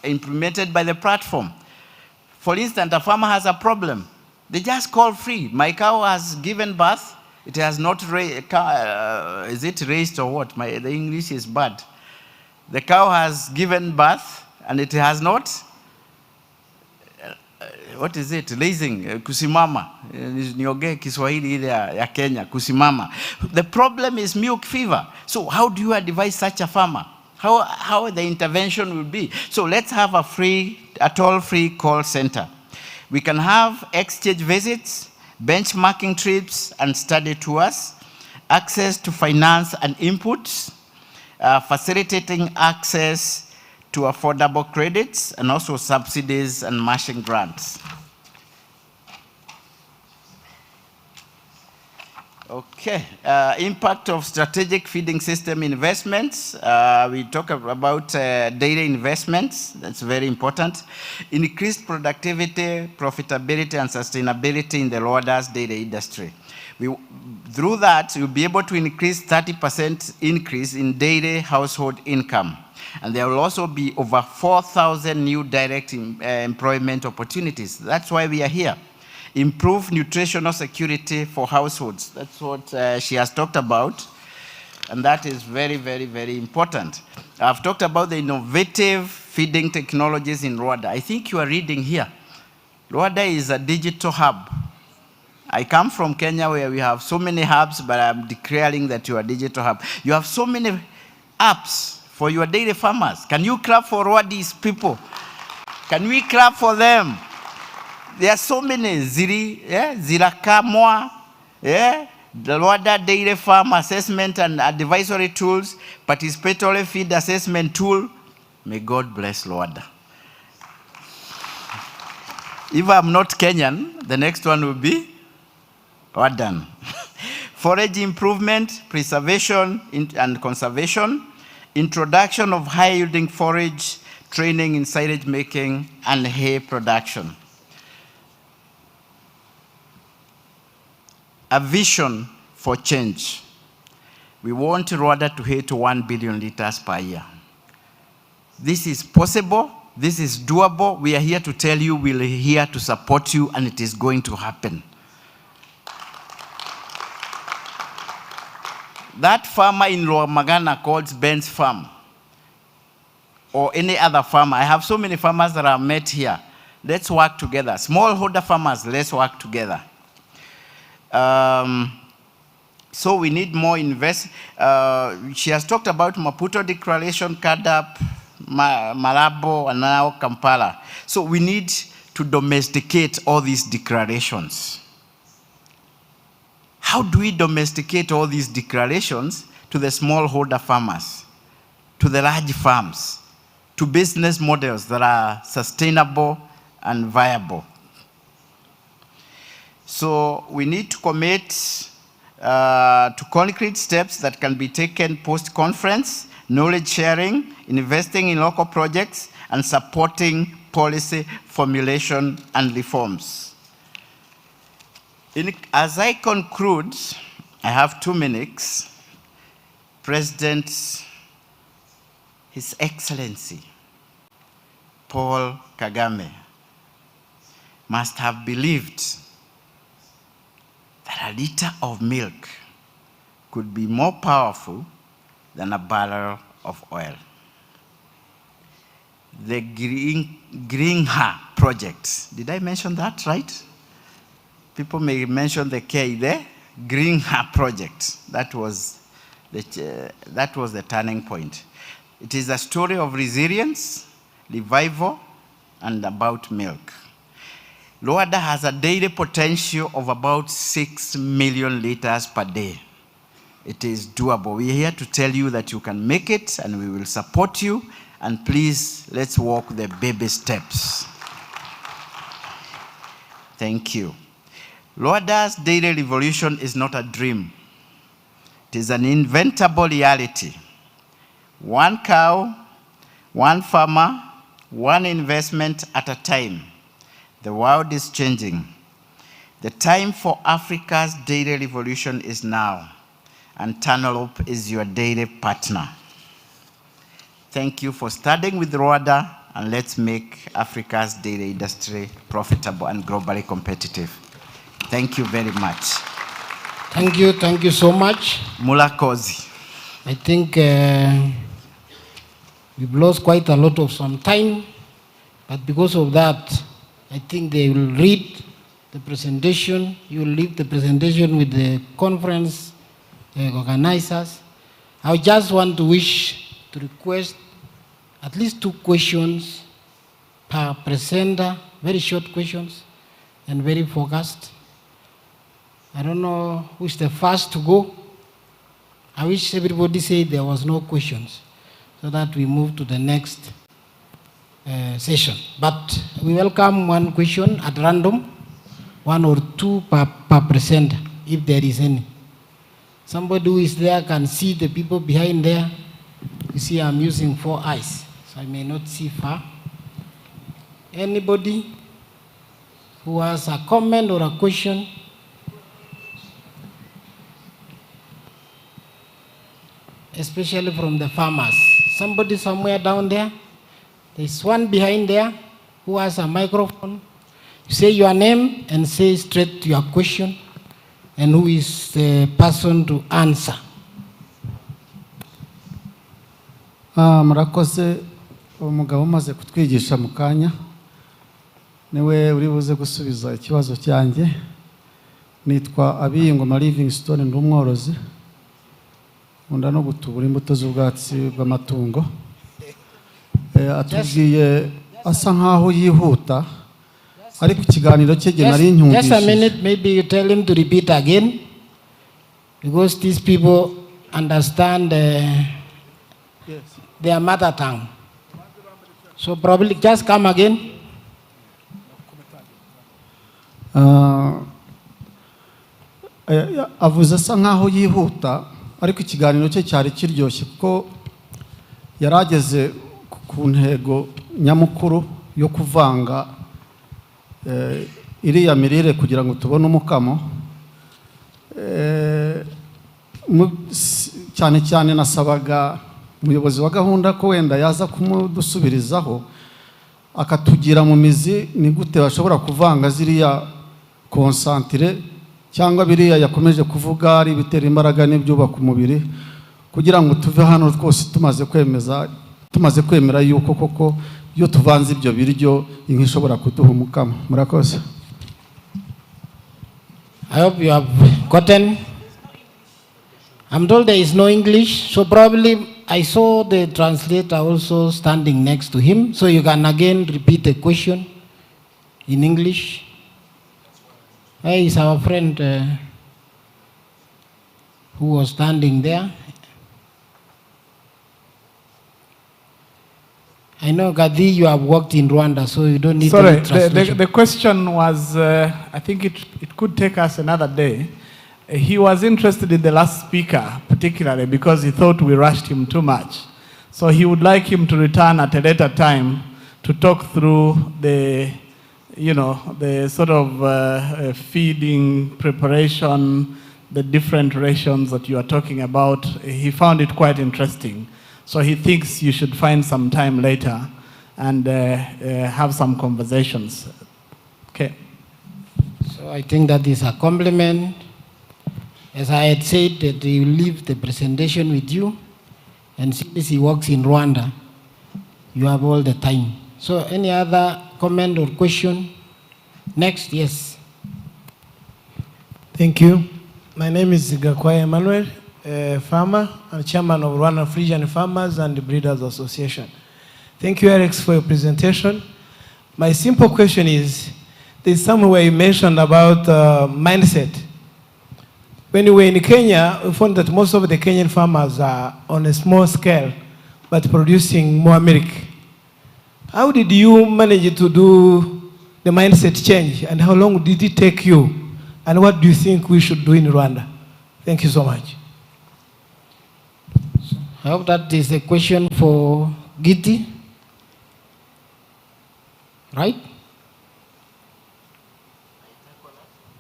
implemented by the platform. For instance, a farmer has a problem. They just call free. My cow has given birth. It has not raised, is it raised or what? The English is bad. The cow has given birth and it has not, what is it? Raising, kusimama. Nioge Kiswahili ile ya Kenya, kusimama. The problem is milk fever. So how do you advise such a farmer? How the intervention will be. So let's have a toll-free call center. We can have exchange visits, benchmarking trips, and study tours, access to finance and inputs, facilitating access to affordable credits, and also subsidies and matching grants. Okay, impact of strategic feeding system investments. We talk about data investments, that's very important. Increased productivity, profitability, and sustainability in the Rwanda's data industry. Through that, you'll be able to increase 30% increase in daily household income. And there will also be over 4,000 new direct employment opportunities. That's why we are here. Improve nutritional security for households. That's what she has talked about. And that is very, very, very important. I've talked about the innovative feeding technologies in Rwanda. I think you are reading here. Rwanda is a digital hub. I come from Kenya where we have so many hubs, but I'm declaring that you are a digital hub. You have so many apps for your dairy farmers. Can you clap for Rwandese people? Can we clap for them? There are so many Zirakamwa, the Rwanda Dairy Farm Assessment and Advisory Tools, Participatory Feed Assessment Tool. May God bless Rwanda. If I'm not Kenyan, the next one will be Rwandan. Forage improvement, preservation and conservation, introduction of high-yielding forage, training in silage making, and hay production. A vision for change. We want Rwanda to hit 1 billion liters per year. This is possible. This is doable. We are here to tell you, we're here to support you, and it is going to happen. That farmer in Magana called Ben's Farm, or any other farmer. I have so many farmers that I've met here. Let's work together. Smallholder farmers, let's work together. So we need more she has talked about Maputo Declaration, Kadap, Malabo, and now Kampala. So we need to domesticate all these declarations. How do we domesticate all these declarations to the smallholder farmers, to the large farms, to business models that are sustainable and viable? So we need to commit to concrete steps that can be taken post-conference, knowledge sharing, investing in local projects, and supporting policy formulation and reforms. As I conclude, I have 2 minutes. President, His Excellency, Paul Kagame, must have believed that a liter of milk could be more powerful than a barrel of oil. The Greenha project, did I mention that right? People may mention the K there, Green Hub project. That was the turning point. It is a story of resilience, revival, and about milk. Luanda has a daily potential of about 6 million liters per day. It is doable. We are here to tell you that you can make it, and we will support you. And please, let's walk the baby steps. Thank you. Luanda's dairy revolution is not a dream. It is an inventable reality. One cow, one farmer, one investment at a time. The world is changing. The time for Africa's dairy revolution is now, and Tanalope is your dairy partner. Thank you for starting with Rwanda, and let's make Africa's dairy industry profitable and globally competitive. Thank you very much. Thank you so much. Mulakozi. I think we've lost quite a lot of some time, but because of that, I think they will read the presentation. You will leave the presentation with the conference organizers. I just want to request at least 2 questions per presenter, very short questions and very focused. I don't know who's the first to go. I wish everybody said there was no questions so that we move to the next session. But we welcome 1 question at random, 1 or 2 per presenter, if there is any. Somebody who is there can see the people behind there. You see, I'm using 4 eyes, so I may not see far. Anybody who has a comment or a question? Especially from the farmers. Somebody somewhere down there? There's one behind there who has a microphone. You say your name and say straight to your question and who is the person to answer. Murakoze umugabo umaze kutwigisha mu kanya niwe uri buze gusubiza ikibazo cyanjye. Nitwa Abiyingoma Livingstone, ndi umworozi nkunda no gutubura imbuto z'ubwatsi bw'amatungo. Atubwiye asa nkaho yihuta ariko ikiganiro cye nari nyumvise. Just a minute, maybe you tell him to repeat again because these people understand their mother tongue. So probably just come again. Avuze asa nkaho yihuta ariko ikiganiro cye cyari kiryoshye kuko yarageze ku ntego nyamukuru yo kuvanga iriya mirire kugira ngo tubone umukamo. Cyane cyane nasabaga umuyobozi wa gahunda ko wenda yaza kumudusubirizaho akatugira mu mizi ni gute bashobora kuvanga ziriya concentré cyangwa biriya yakomeje kuvuga ari bitera imbaraga n'ibyubaka umubiri kugira ngo tuve hano twose tumaze kwemera yuko koko iyo tuvanze ibyo biryo inka ishobora kuduha umukamo. Murakoze. I hope you have gotten. I'm told there is no English, so probably I saw the translator also standing next to him, so you can again repeat the question in English. Hey, is our friend who was standing there. I know, Gadi, you have worked in Rwanda, so you don't need any translation. The question was, I think it could take us another day. He was interested in the last speaker, particularly because he thought we rushed him too much. So he would like him to return at a later time to talk through the, the sort of feeding, preparation, the different rations that you are talking about. He found it quite interesting. So he thinks you should find some time later and have some conversations. Okay. So I think that is a compliment. As I had said, that he will leave the presentation with you, and since he works in Rwanda, you have all the time. So any other comment or question? Next, yes. Thank you. My name is Gakwai Emmanuel, a farmer and chairman of Rwanda Frisian Farmers and Breeders Association. Thank you, Alex, for your presentation. My simple question is, there's somewhere you mentioned about mindset. When you were in Kenya, we found that most of the Kenyan farmers are on a small scale, but producing more milk. How did you manage to do the mindset change, and how long did it take you? And what do you think we should do in Rwanda? Thank you so much. I hope that is a question for Giti. Right?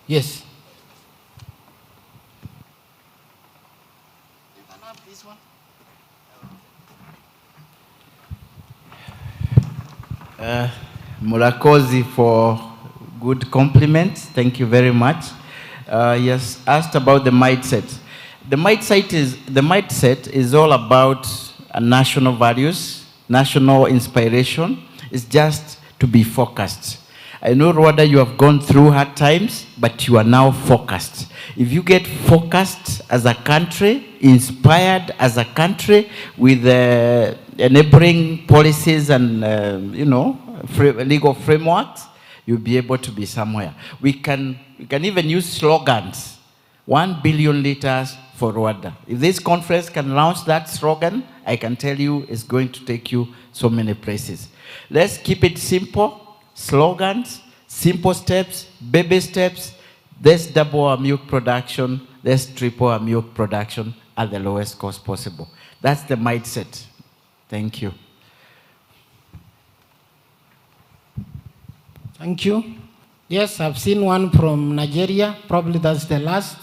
Yes. Murakozi for good compliments. Thank you very much. Yes, asked about the mindset. The mindset is all about national values, national inspiration. It's just to be focused. I know, Rwanda, you have gone through hard times, but you are now focused. If you get focused as a country, inspired as a country with enabling policies and, legal frameworks, you'll be able to be somewhere. We can even use slogans. 1 billion liters for Rwanda. If this conference can launch that slogan, I can tell you it's going to take you so many places. Let's keep it simple. Slogans, simple steps, baby steps. Let's double our milk production. Let's triple our milk production at the lowest cost possible. That's the mindset. Thank you. Thank you. Yes, I've seen one from Nigeria. Probably that's the last.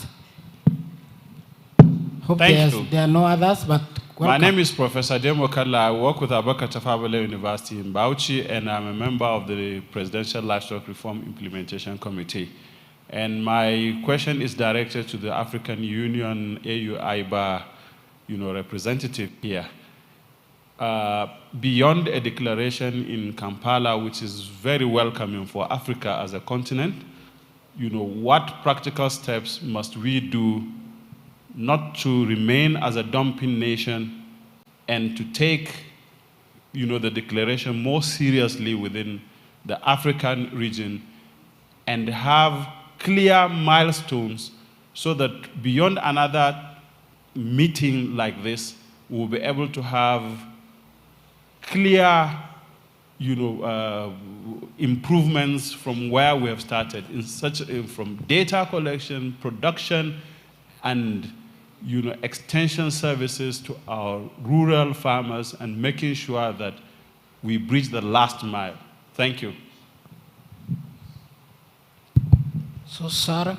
Hope there are no others, but welcome. My name is Professor Demo Kadla. I work with Abaka Tafabale University in Bauchi, and I'm a member of the Presidential Livestock Reform Implementation Committee. And my question is directed to the African Union AU-IBA, representative here. Beyond a declaration in Kampala, which is very welcoming for Africa as a continent, what practical steps must we do not to remain as a dumping nation and to take, the declaration more seriously within the African region and have clear milestones so that beyond another meeting like this, we'll be able to have clear, improvements from where we have started from data collection, production, and extension services to our rural farmers and making sure that we bridge the last mile. Thank you. So, Sarah.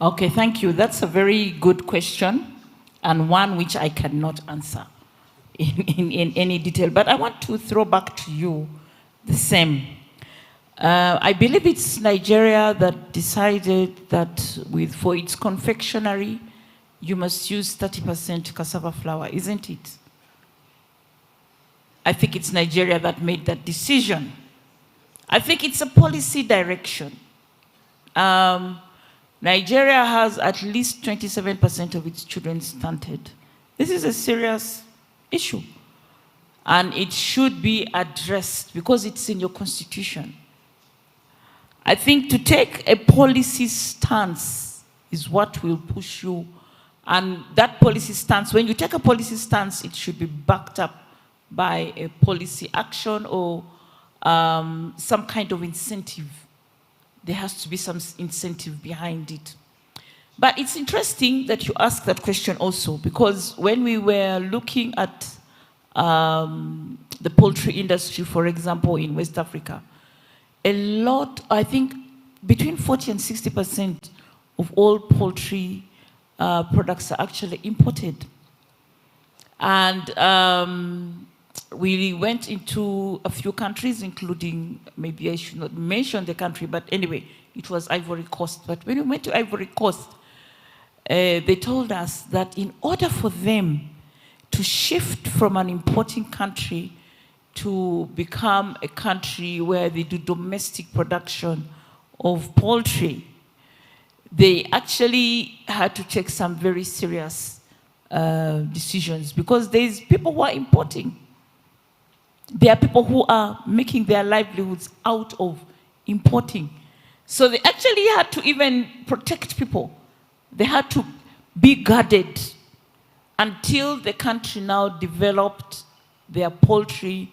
Okay, thank you. That's a very good question and one which I cannot answer in any detail. But I want to throw back to you the same. I believe it's Nigeria that decided that for its confectionery, you must use 30% cassava flour, isn't it? I think it's Nigeria that made that decision. I think it's a policy direction. Nigeria has at least 27% of its children stunted. This is a serious issue. And it should be addressed because it's in your constitution. I think to take a policy stance is what will push you. And that policy stance, when you take a policy stance, it should be backed up by a policy action or some kind of incentive. There has to be some incentive behind it. But it's interesting that you ask that question also, because when we were looking at the poultry industry, for example, in West Africa, a lot, I think between 40 and 60% of all poultry products are actually imported. And we went into a few countries, including, maybe I should not mention the country, but anyway, it was Ivory Coast. But when we went to Ivory Coast, they told us that in order for them to shift from an importing country to become a country where they do domestic production of poultry, they actually had to take some very serious decisions, because there's people who are importing. There are people who are making their livelihoods out of importing. So they actually had to even protect people. They had to be guarded until the country now developed their poultry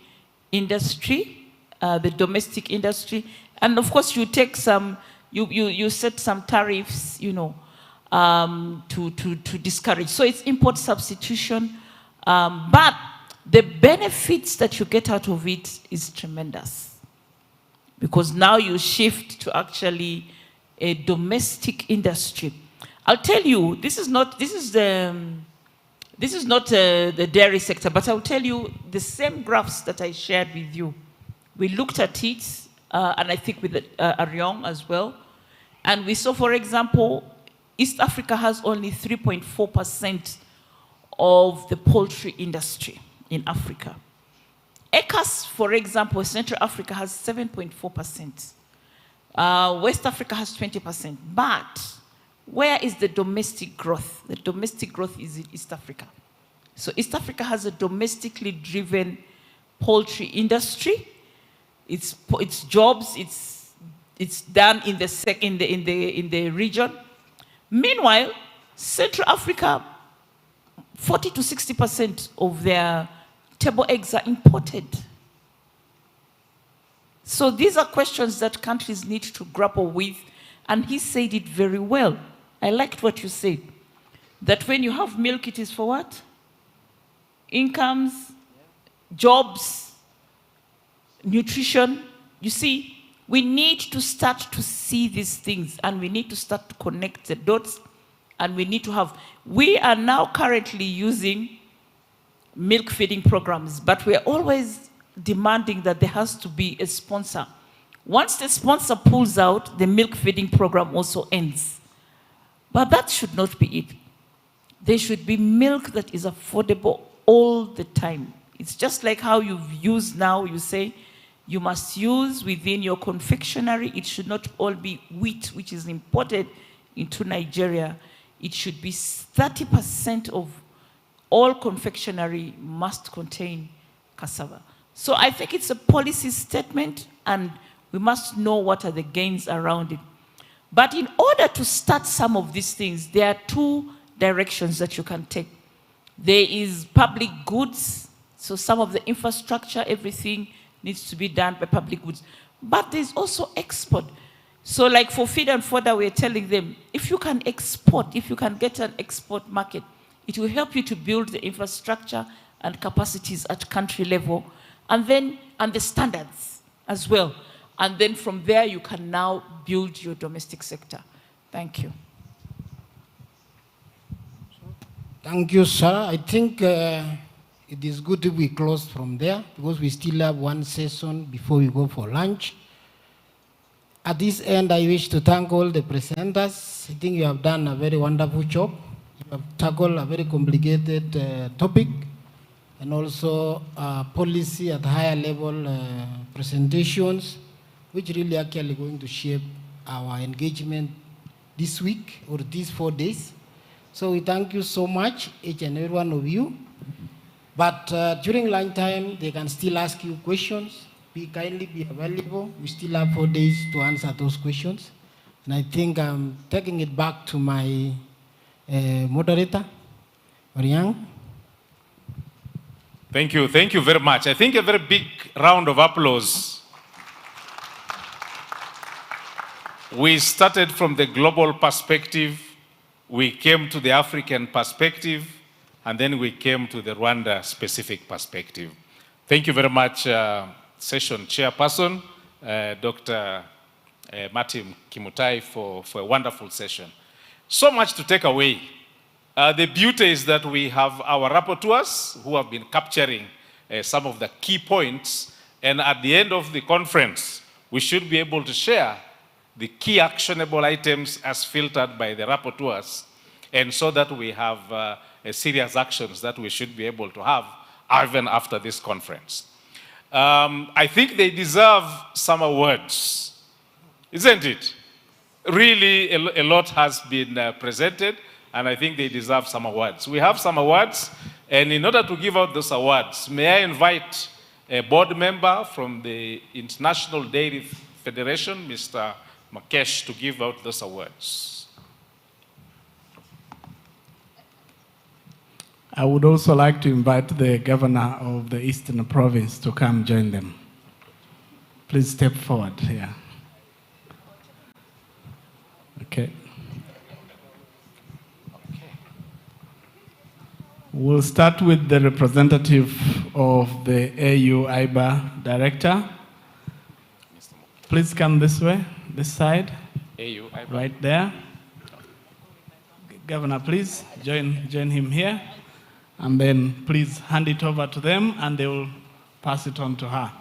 industry, the domestic industry. And of course, you take some, you set some tariffs, you know, to discourage. So it's import substitution, but the benefits that you get out of it is tremendous, because now you shift to actually a domestic industry. I'll tell you, this is not the dairy sector, but I'll tell you the same graphs that I shared with you. We looked at it, and I think with Ariong as well, and we saw, for example, East Africa has only 3.4% of the poultry industry in Africa. ECAS, for example, Central Africa has 7.4%. West Africa has 20%. But where is the domestic growth? The domestic growth is in East Africa. So East Africa has a domestically driven poultry industry. It's jobs. It's done in the region. Meanwhile, Central Africa, 40 to 60% of their table eggs are imported. So these are questions that countries need to grapple with, and he said it very well. I liked what you said, that when you have milk, it is for what? Incomes, jobs, nutrition. You see, we need to start to see these things, and we need to start to connect the dots, and we need to have, we are now currently using milk feeding programs, but we're always demanding that there has to be a sponsor. Once the sponsor pulls out, the milk feeding program also ends. But that should not be it. There should be milk that is affordable all the time. It's just like how you've used now, you say, you must use within your confectionery. It should not all be wheat, which is imported into Nigeria. It should be 30% of all confectionery must contain cassava. So I think it's a policy statement, and we must know what are the gains around it. But in order to start some of these things, there are two directions that you can take. There is public goods, so some of the infrastructure, everything needs to be done by public goods. But there's also export. So like for Feed and Fodder, we're telling them, if you can export, if you can get an export market, it will help you to build the infrastructure and capacities at country level, and the standards as well. And then from there, you can now build your domestic sector. Thank you. Thank you, sir. I think it is good if we close from there, because we still have one session before we go for lunch. At this end, I wish to thank all the presenters. I think you have done a very wonderful job. You have tackled a very complicated topic, and also policy at higher level presentations, which really actually going to shape our engagement this week or these 4 days. So we thank you so much, each and every one of you. But during lunchtime, they can still ask you questions. Kindly be available. We still have 4 days to answer those questions. And I think I'm taking it back to my moderator, Oriang. Thank you very much. I think a very big round of applause. We started from the global perspective, we came to the African perspective, and then we came to the Rwanda-specific perspective. Thank you very much, session chairperson, Dr. Martin Kimutai, for a wonderful session. So much to take away. The beauty is that we have our rapporteurs who have been capturing some of the key points, and at the end of the conference, we should be able to share the key actionable items as filtered by the rapporteurs, and so that we have serious actions that we should be able to have even after this conference. I think they deserve some awards, isn't it? Really, a lot has been presented, and I think they deserve some awards. We have some awards, and in order to give out those awards, may I invite a board member from the International Dairy Federation, Mr. Mukesh, to give out those awards. I would also like to invite the governor of the Eastern Province to come join them. Please step forward here. Okay. We'll start with the representative of the AU IBA director. Please come this way, this side. AU IBA. Right there. Governor, please join him here. And then please hand it over to them and they will pass it on to her.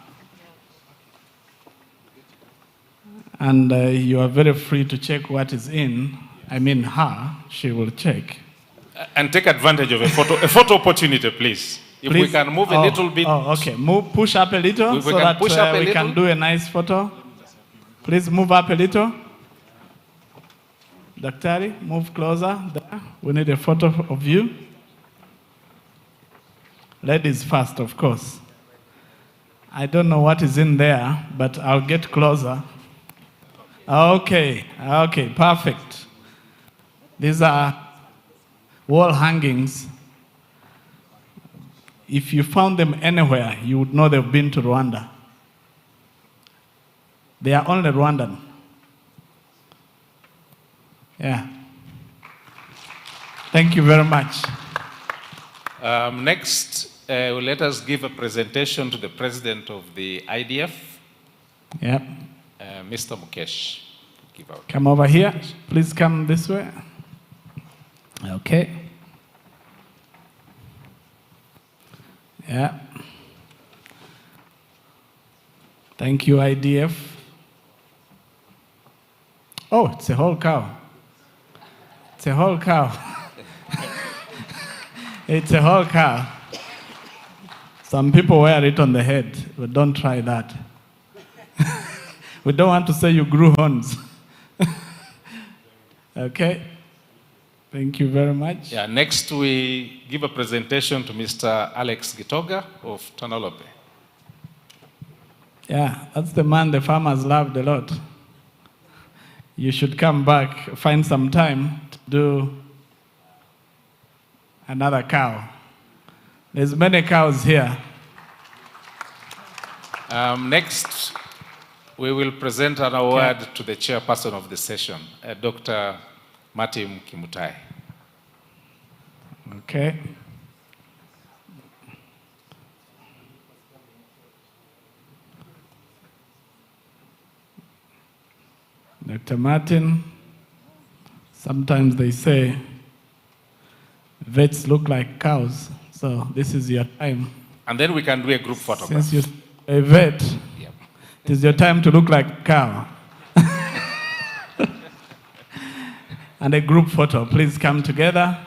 And you are very free to check what is in. I mean her, she will check. And take advantage of a photo opportunity, please. If we can move a little bit. Oh, okay. Push up a little so that we can do a nice photo. Please move up a little. Daktari, move closer. There. We need a photo of you. Ladies first, of course. I don't know what is in there, but I'll get closer. Okay, perfect. These are wall hangings. If you found them anywhere, you would know they've been to Rwanda. They are only Rwandan. Yeah. Thank you very much. Next, let us give a presentation to the president of the IDF. Yeah. Mr. Mukesh. Give out. Come over here. Please come this way. Okay. Yeah. Thank you, IDF. Oh, it's a whole cow. It's a whole cow. It's a whole cow. Some people wear it on the head, but don't try that. We don't want to say you grew horns. Okay. Thank you very much. Yeah, next we give a presentation to Mr. Alex Gitoga of Tanolope. Yeah, that's the man the farmers loved a lot. You should come back, find some time to do another cow. There's many cows here. Next, we will present an award to the chairperson of the session, Dr. Martin Kimutai. Okay. Dr. Martin, sometimes they say vets look like cows, so this is your time. And then we can do a group photograph. Since you're a vet, yep. It is your time to look like a cow. And a group photo. Please come together.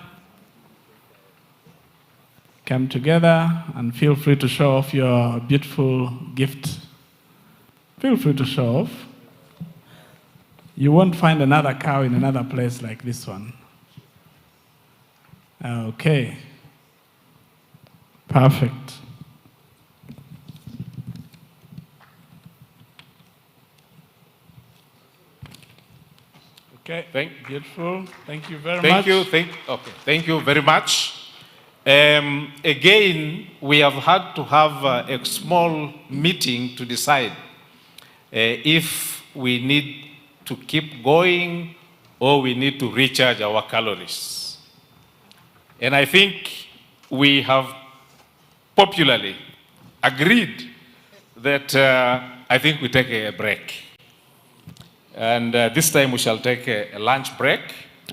Come together and feel free to show off your beautiful gift. Feel free to show off. You won't find another cow in another place like this one. Okay. Perfect. Okay, beautiful. Thank you very much. Thank you very much. Again, we have had to have a small meeting to decide if we need to keep going or we need to recharge our calories. And I think we have popularly agreed that I think we take a break. And this time we shall take a lunch break.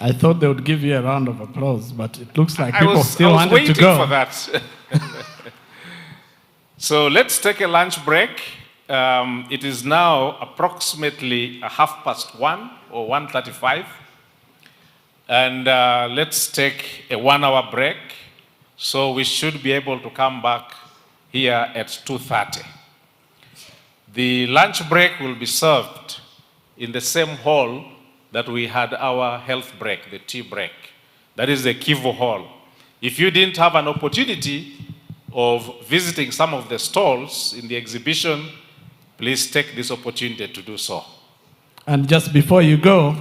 I thought they would give you a round of applause, but it looks like people still wanted to go. I was waiting for that. So let's take a lunch break. It is now approximately 1:30 or 1:35. And let's take a 1 hour break. So we should be able to come back here at 2:30. The lunch break will be served in the same hall that we had our health break, the tea break. That is the Kivu Hall. If you didn't have an opportunity of visiting some of the stalls in the exhibition, please take this opportunity to do so. And just before you go,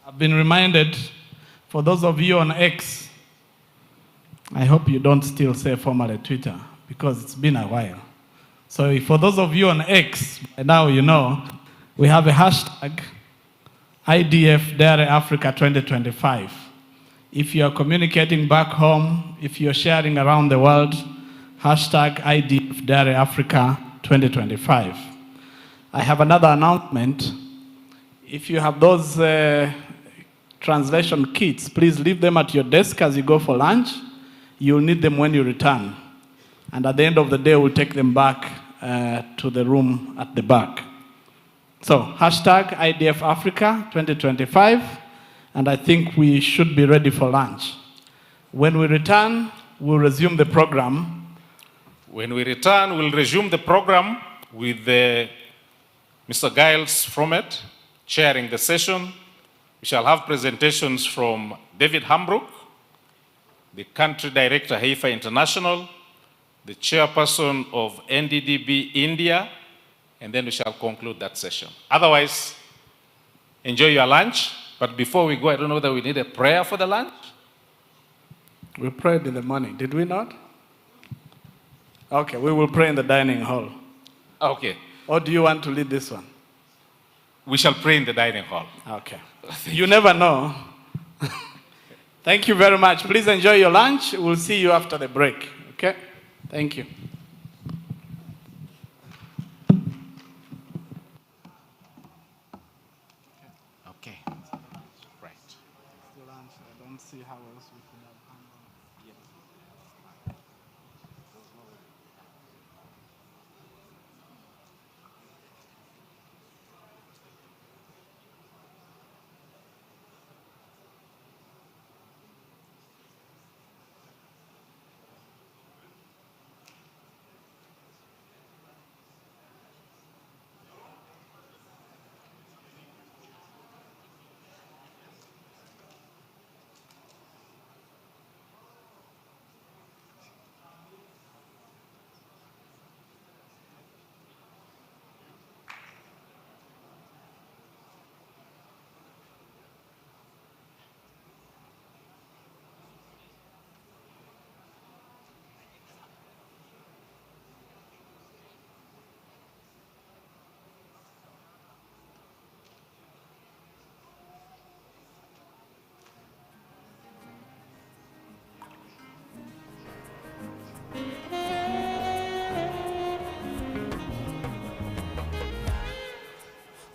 I've been reminded, for those of you on X, I hope you don't still say formerly Twitter, because it's been a while. So for those of you on X, now you know, we have a hashtag, IDF Dairy Africa 2025. If you are communicating back home, if you're sharing around the world, hashtag IDF Dairy Africa 2025. I have another announcement. If you have those translation kits, please leave them at your desk as you go for lunch. You'll need them when you return. And at the end of the day, we'll take them back to the room at the back. So, hashtag IDF Africa 2025, and I think we should be ready for lunch. When we return, we'll resume the program. When we return, we'll resume the program with Mr. Giles Fromet chairing the session. We shall have presentations from David Hambrook, the country director, IFAD International, the chairperson of NDDB India, and then we shall conclude that session. Otherwise, enjoy your lunch. But before we go, I don't know whether we need a prayer for the lunch. We prayed in the morning, did we not? Okay, we will pray in the dining hall. Okay. Or do you want to lead this one? We shall pray in the dining hall. Okay. You never know. Thank you very much. Please enjoy your lunch. We'll see you after the break. Okay? Thank you. Okay. Right. I don't see how else we could have handled.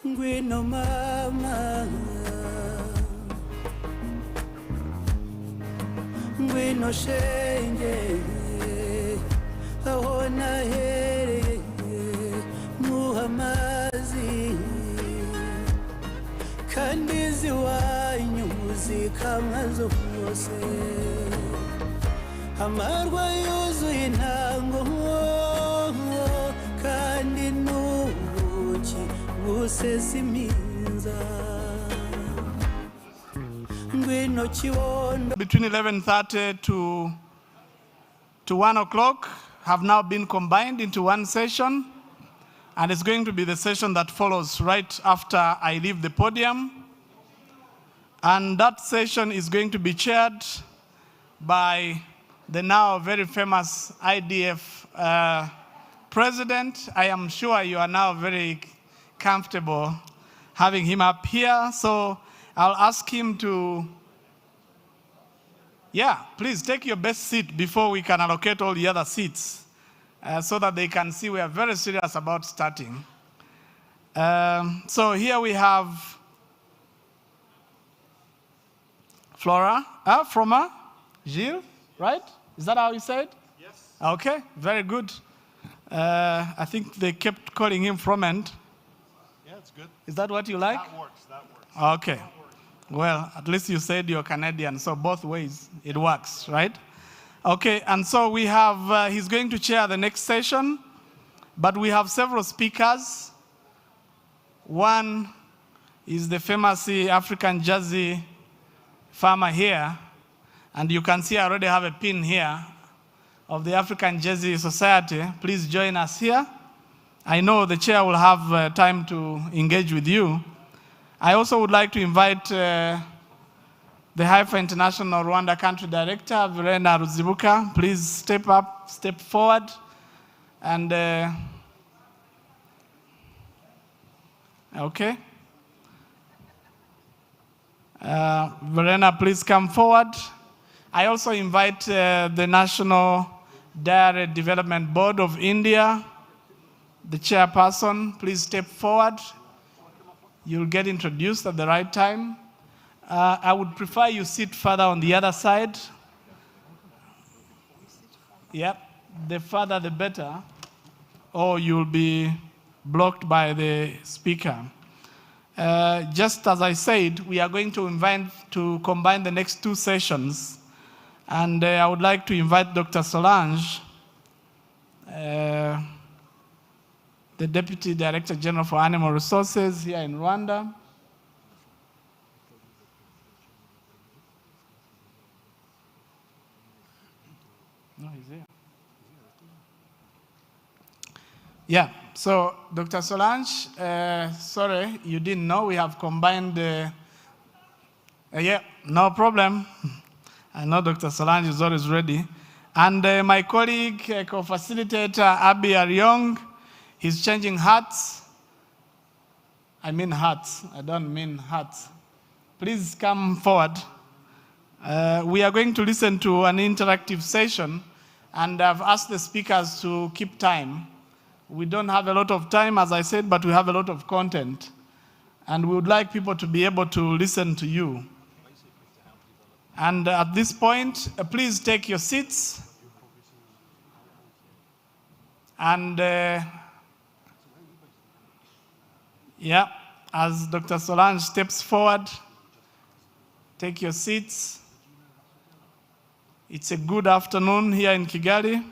Ngwino mama, ngwino shenge, aho nahereye muhamazi, kandi ziwanyu zikamwa zose, amarwa yuzuye intango, kandi nubuki between 11:30 to 1 o'clock have now been combined into one session, and it's going to be the session that follows right after I leave the podium. And that session is going to be chaired by the now very famous IDF president. I am sure you are now very comfortable having him up here. So I'll ask him to, please take your best seat before we can allocate all the other seats so that they can see we are very serious about starting. So here we have Froma, Gilles, right? Is that how you say it? Yes. Okay, very good. I think they kept calling him Froment. Yeah, it's good. Is that what you like? That works. Okay. Well, at least you said you're Canadian, so both ways it works, right? Okay, and so we have, he's going to chair the next session, but we have several speakers. One is the famous African Jersey farmer here, and you can see I already have a pin here of the African Jersey Society. Please join us here. I know the chair will have time to engage with you. I also would like to invite the IFA International Rwanda Country Director, Verena Ruzibuka. Please step up, step forward. And, okay. Verena, please come forward. I also invite the National Dairy Development Board of India, the chairperson. Please step forward. You'll get introduced at the right time. I would prefer you sit further on the other side. Yep, the further the better, or you'll be blocked by the speaker. Just as I said, we are going to combine the next two sessions. And I would like to invite Dr. Solange, the Deputy Director General for Animal Resources here in Rwanda. No, he's here. Yeah, so Dr. Solange, sorry, you didn't know we have combined yeah, no problem. I know Dr. Solange is always ready. And my colleague, co-facilitator, Abi Aryong, he's changing hats. I mean hats, I don't mean hats. Please come forward. We are going to listen to an interactive session, and I've asked the speakers to keep time. We don't have a lot of time, as I said, but we have a lot of content. And we would like people to be able to listen to you. And at this point, please take your seats. And yeah, as Dr. Solange steps forward, take your seats. It's a good afternoon here in Kigali.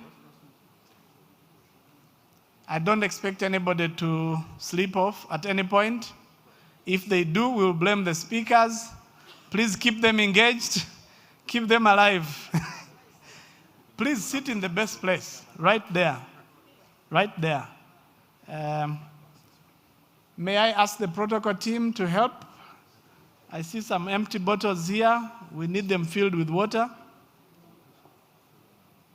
I don't expect anybody to sleep off at any point. If they do, we'll blame the speakers. Please keep them engaged, keep them alive. Please sit in the best place, right there, right there. May I ask the protocol team to help? I see some empty bottles here. We need them filled with water.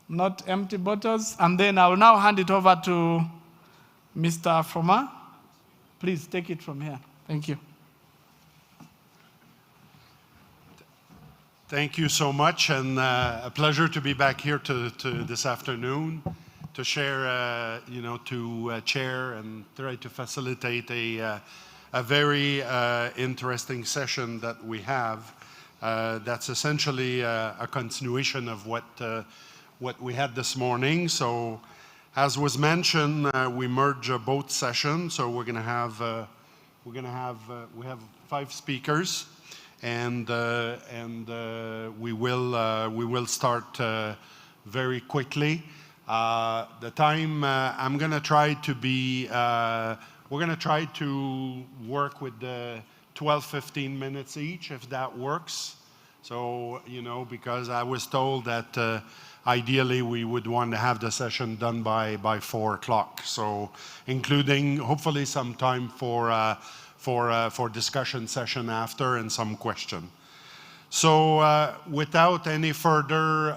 Not empty bottles. And then I will now hand it over to Mr. Afroma. Please take it from here. Thank you. Thank you so much, and a pleasure to be back here to this afternoon to share, to chair and try to facilitate a very interesting session that we have. That's essentially a continuation of what we had this morning. So, as was mentioned, we merge both sessions. So we have 5 speakers. And we will start very quickly. The time I'm going to try to be. We're going to try to work with the 12-15 minutes each, if that works. So because I was told that ideally we would want to have the session done by 4 o'clock. So including hopefully some time for discussion session after and some question. So without any further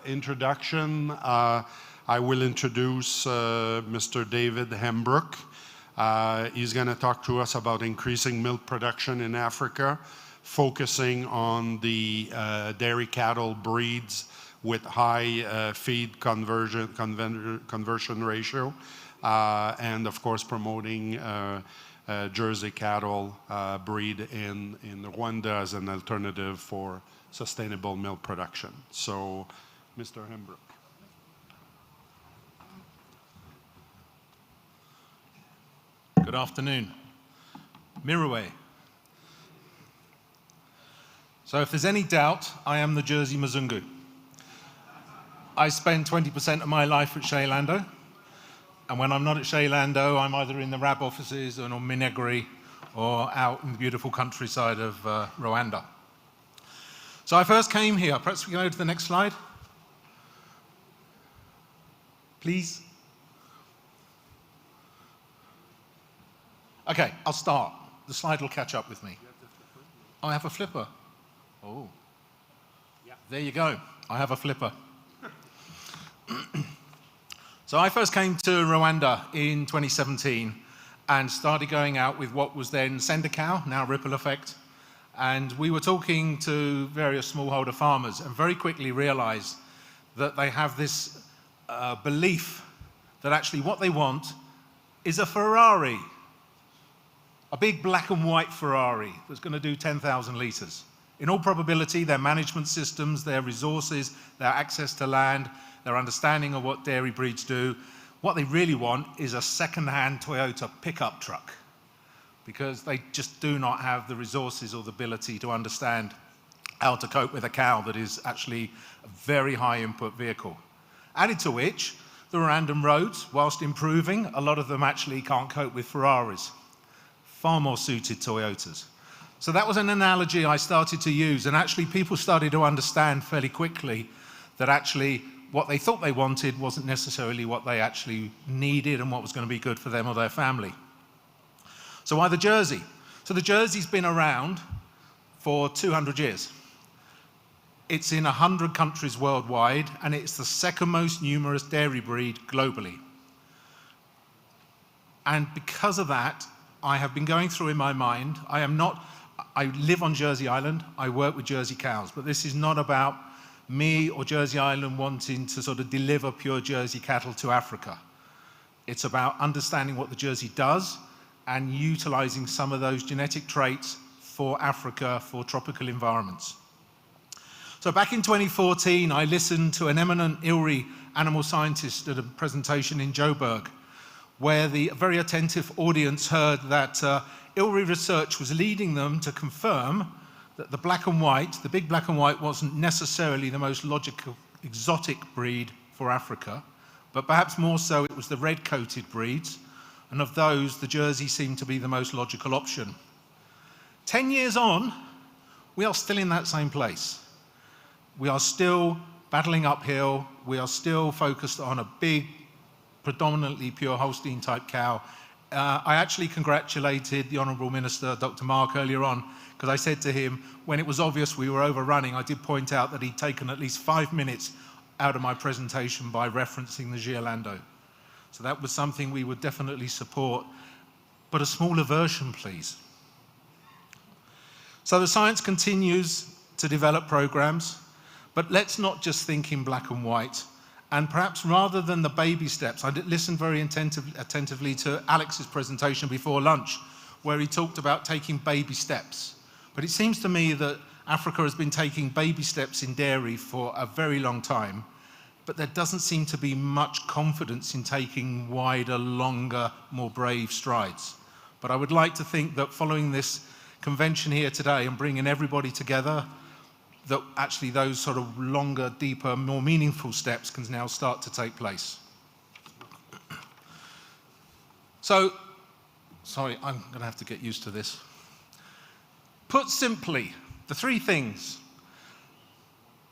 introduction, I will introduce Mr. David Hembrook. He's going to talk to us about increasing milk production in Africa, focusing on the dairy cattle breeds with high feed conversion ratio, and of course promoting Jersey cattle breed in Rwanda as an alternative for sustainable milk production. So, Mr. Hembrook. Good afternoon. Mirue. So if there's any doubt, I am the Jersey Mzungu. I spend 20% of my life at Shea Lando, and when I'm not at Shea Lando, I'm either in the RAB offices or on Minegri or out in the beautiful countryside of Rwanda. So I first came here. Perhaps we can go to the next slide. Please. Okay, I'll start. The slide will catch up with me. Oh, I have a flipper. Oh. There you go. I have a flipper. So I first came to Rwanda in 2017 and started going out with what was then Sendercow, now Ripple Effect. And we were talking to various smallholder farmers and very quickly realized that they have this belief that actually what they want is a Ferrari, a big black and white Ferrari that's going to do 10,000 litres. In all probability, their management systems, their resources, their access to land, their understanding of what dairy breeds do, what they really want is a second-hand Toyota pickup truck, because they just do not have the resources or the ability to understand how to cope with a cow that is actually a very high input vehicle. Added to which, the random roads, whilst improving, a lot of them actually can't cope with Ferraris, far more suited Toyotas. So that was an analogy I started to use, and actually people started to understand fairly quickly that actually what they thought they wanted wasn't necessarily what they actually needed and what was going to be good for them or their family. So why the Jersey? So the Jersey's been around for 200 years. It's in 100 countries worldwide, and it's the second most numerous dairy breed globally. And because of that, I have been going through in my mind, I live on Jersey Island, I work with Jersey cows, but this is not about me or Jersey Island wanting to sort of deliver pure Jersey cattle to Africa. It's about understanding what the Jersey does and utilizing some of those genetic traits for Africa, for tropical environments. So back in 2014, I listened to an eminent ILRI animal scientist at a presentation in Joburg, where the very attentive audience heard that ILRI research was leading them to confirm that the black and white, the big black and white, wasn't necessarily the most logical exotic breed for Africa, but perhaps more so it was the red-coated breeds, and of those, the Jersey seemed to be the most logical option. 10 years on, we are still in that same place. We are still battling uphill, we are still focused on a big, predominantly pure Holstein type cow. I actually congratulated the Honourable Minister, Dr. Mark, earlier on, because I said to him, when it was obvious we were overrunning, I did point out that he'd taken at least 5 minutes out of my presentation by referencing the Shea Lando. So that was something we would definitely support, but a smaller version, please. So the science continues to develop programs, but let's not just think in black and white. And perhaps rather than the baby steps, I listened very attentively to Alex's presentation before lunch, where he talked about taking baby steps. But it seems to me that Africa has been taking baby steps in dairy for a very long time, but there doesn't seem to be much confidence in taking wider, longer, more brave strides. But I would like to think that following this convention here today and bringing everybody together, that actually those sort of longer, deeper, more meaningful steps can now start to take place. So, sorry, I'm going to have to get used to this. Put simply, the three things.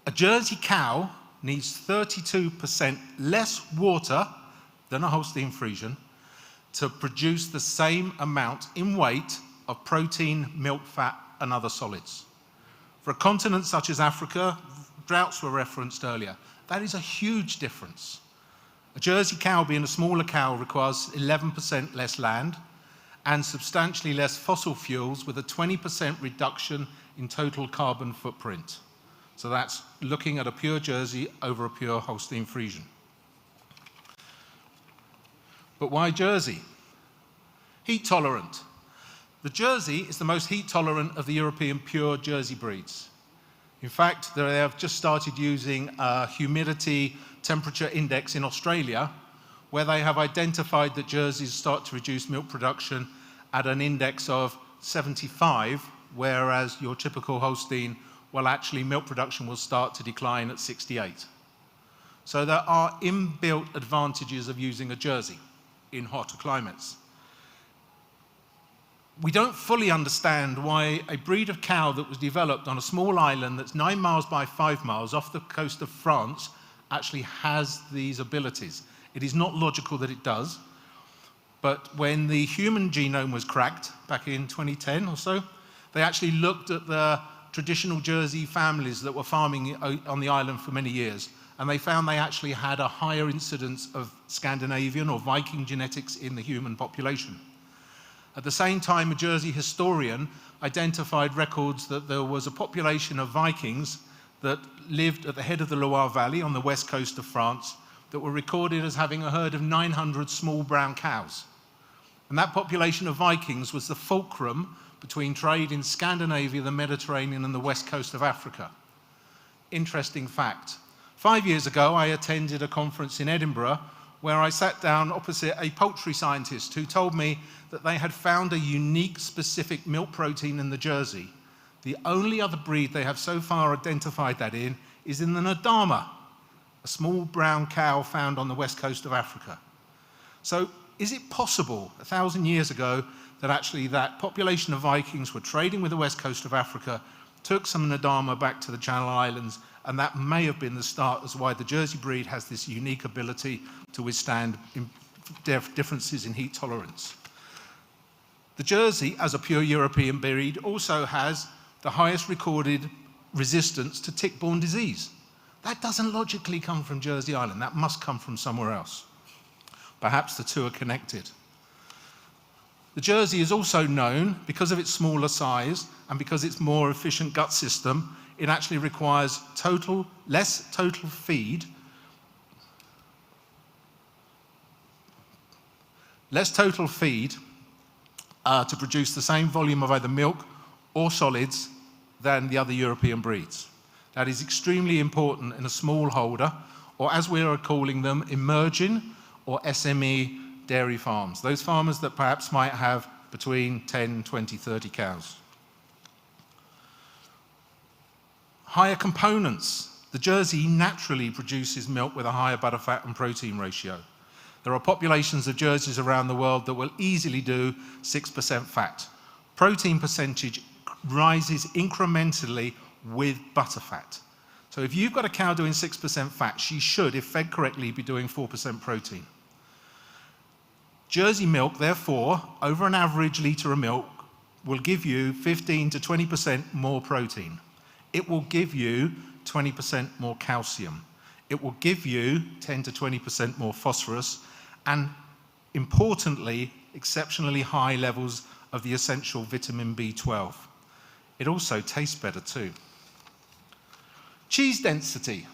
A Jersey cow needs 32% less water than a Holstein Friesian to produce the same amount in weight of protein, milk, fat, and other solids. For a continent such as Africa, droughts were referenced earlier. That is a huge difference. A Jersey cow, being a smaller cow, requires 11% less land and substantially less fossil fuels, with a 20% reduction in total carbon footprint. So that's looking at a pure Jersey over a pure Holstein Friesian. But why Jersey? Heat tolerant. The Jersey is the most heat tolerant of the European pure Jersey breeds. In fact, they have just started using a humidity temperature index in Australia, where they have identified that Jerseys start to reduce milk production at an index of 75, whereas your typical Holstein well, actually milk production will start to decline at 68. So there are inbuilt advantages of using a Jersey in hotter climates. We don't fully understand why a breed of cow that was developed on a small island that's 9 miles by 5 miles off the coast of France actually has these abilities. It is not logical that it does, but when the human genome was cracked back in 2010 or so, they actually looked at the traditional Jersey families that were farming on the island for many years, and they found they actually had a higher incidence of Scandinavian or Viking genetics in the human population. At the same time, a Jersey historian identified records that there was a population of Vikings that lived at the head of the Loire Valley on the west coast of France that were recorded as having a herd of 900 small brown cows. And that population of Vikings was the fulcrum between trade in Scandinavia, the Mediterranean, and the west coast of Africa. Interesting fact. 5 years ago, I attended a conference in Edinburgh where I sat down opposite a poultry scientist who told me that they had found a unique specific milk protein in the Jersey. The only other breed they have so far identified that in is in the Ndama, a small brown cow found on the west coast of Africa. So is it possible 1,000 years ago that actually that population of Vikings were trading with the west coast of Africa, took some Ndama back to the Channel Islands, and that may have been the start as why the Jersey breed has this unique ability to withstand differences in heat tolerance. The Jersey, as a pure European breed, also has the highest recorded resistance to tick-borne disease. That doesn't logically come from Jersey Island. That must come from somewhere else. Perhaps the two are connected. The Jersey is also known, because of its smaller size and because its more efficient gut system, it actually requires less total feed to produce the same volume of either milk or solids than the other European breeds. That is extremely important in a smallholder, or as we are calling them, emerging or SME dairy farms. Those farmers that perhaps might have between 10, 20, 30 cows. Higher components. The Jersey naturally produces milk with a higher butterfat and protein ratio. There are populations of Jerseys around the world that will easily do 6% fat. Protein percentage rises incrementally with butterfat. So if you've got a cow doing 6% fat, she should, if fed correctly, be doing 4% protein. Jersey milk, therefore, over an average litre of milk, will give you 15 to 20% more protein. It will give you 20% more calcium. It will give you 10 to 20% more phosphorus, and importantly, exceptionally high levels of the essential vitamin B12. It also tastes better too. Cheese density.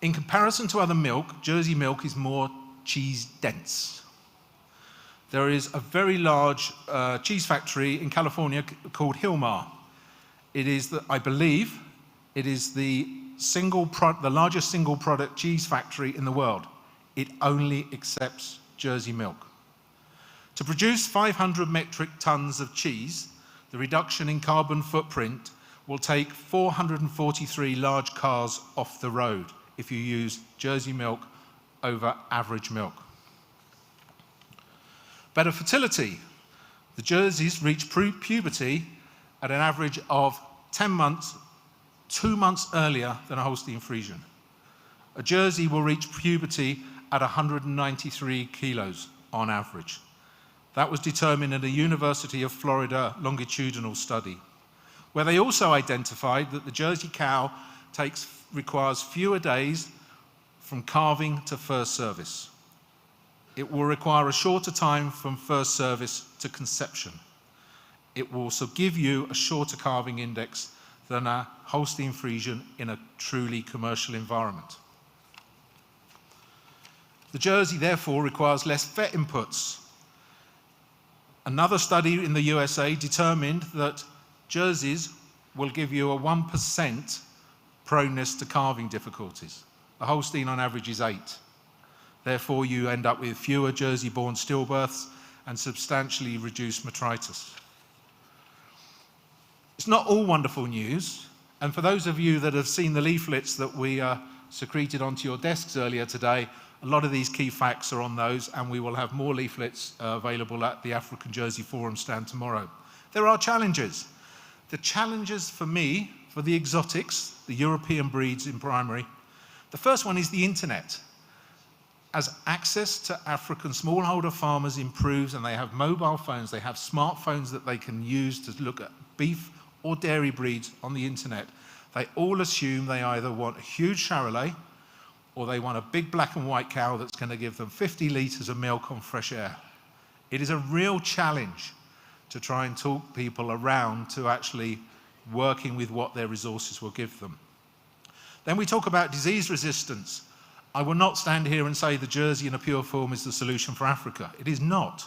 In comparison to other milk, Jersey milk is more cheese dense. There is a very large cheese factory in California called Hilmar. It is, I believe, it is the largest single product cheese factory in the world. It only accepts Jersey milk. To produce 500 metric tons of cheese, the reduction in carbon footprint will take 443 large cars off the road if you use Jersey milk over average milk. Better fertility. The Jerseys reach puberty at an average of 10 months, 2 months earlier than a Holstein Friesian. A Jersey will reach puberty at 193 kilos on average. That was determined in a University of Florida longitudinal study, where they also identified that the Jersey cow requires fewer days from calving to first service. It will require a shorter time from first service to conception. It will also give you a shorter calving index than a Holstein Friesian in a truly commercial environment. The Jersey, therefore, requires less vet inputs. Another study in the USA determined that Jerseys will give you a 1% proneness to calving difficulties. The Holstein on average is 8. Therefore, you end up with fewer Jersey-born stillbirths and substantially reduced metritis. It's not all wonderful news. And for those of you that have seen the leaflets that we secreted onto your desks earlier today, a lot of these key facts are on those, and we will have more leaflets available at the African Jersey Forum stand tomorrow. There are challenges. The challenges for me, for the exotics, the European breeds in primary, the first one is the internet. As access to African smallholder farmers improves and they have mobile phones, they have smartphones that they can use to look at beef or dairy breeds on the internet, they all assume they either want a huge Charolais or they want a big black and white cow that's going to give them 50 litres of milk on fresh air. It is a real challenge to try and talk people around to actually working with what their resources will give them. Then we talk about disease resistance. I will not stand here and say the Jersey in a pure form is the solution for Africa. It is not.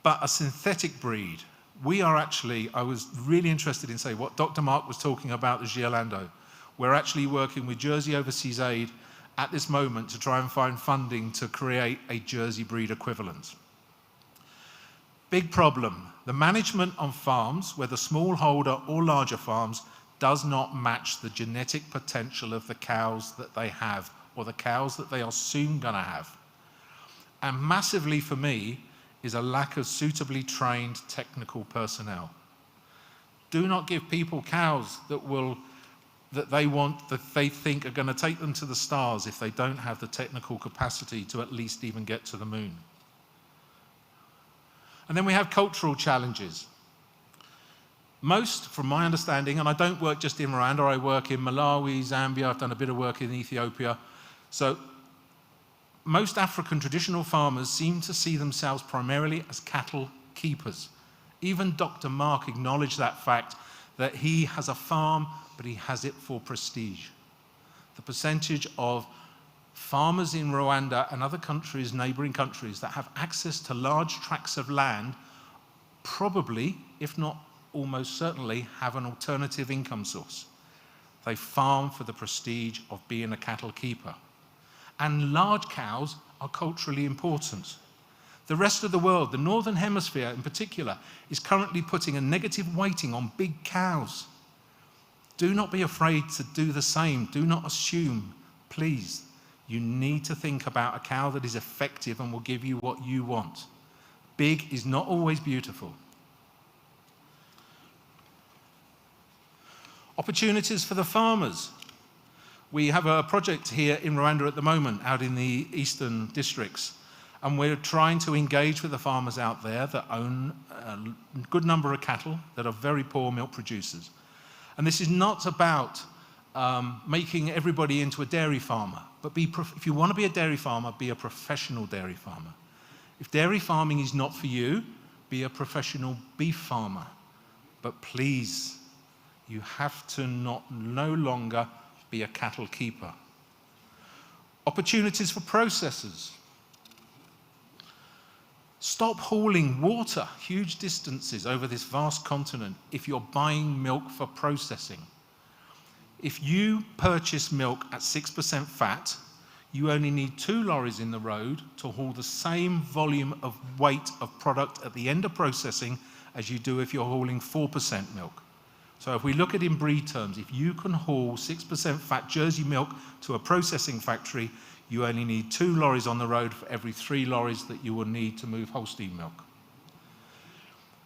But a synthetic breed, we are actually, I was really interested in saying what Dr. Mark was talking about, the Giolando. We're actually working with Jersey Overseas Aid at this moment to try and find funding to create a Jersey breed equivalent. Big problem, the management on farms, whether smallholder or larger farms, does not match the genetic potential of the cows that they have or the cows that they are soon going to have. And massively for me is a lack of suitably trained technical personnel. Do not give people cows that they think are going to take them to the stars if they don't have the technical capacity to at least even get to the moon. And then we have cultural challenges. Most, from my understanding, and I don't work just in Rwanda, I work in Malawi, Zambia, I've done a bit of work in Ethiopia. So most African traditional farmers seem to see themselves primarily as cattle keepers. Even Dr. Mark acknowledged that fact, that he has a farm, but he has it for prestige. The percentage of farmers in Rwanda and other countries, neighboring countries, that have access to large tracts of land probably, if not almost certainly, have an alternative income source. They farm for the prestige of being a cattle keeper. And large cows are culturally important. The rest of the world, the Northern Hemisphere in particular, is currently putting a negative weighting on big cows. Do not be afraid to do the same. Do not assume, please. You need to think about a cow that is effective and will give you what you want. Big is not always beautiful. Opportunities for the farmers. We have a project here in Rwanda at the moment, out in the eastern districts, and we're trying to engage with the farmers out there that own a good number of cattle that are very poor milk producers. And this is not about making everybody into a dairy farmer, but if you want to be a dairy farmer, be a professional dairy farmer. If dairy farming is not for you, be a professional beef farmer. But please, you have to no longer be a cattle keeper. Opportunities for processors. Stop hauling water huge distances over this vast continent if you're buying milk for processing. If you purchase milk at 6% fat, you only need 2 lorries in the road to haul the same volume of weight of product at the end of processing as you do if you're hauling 4% milk. So if we look at in breed terms, if you can haul 6% fat Jersey milk to a processing factory, you only need 2 lorries on the road for every 3 lorries that you will need to move Holstein milk.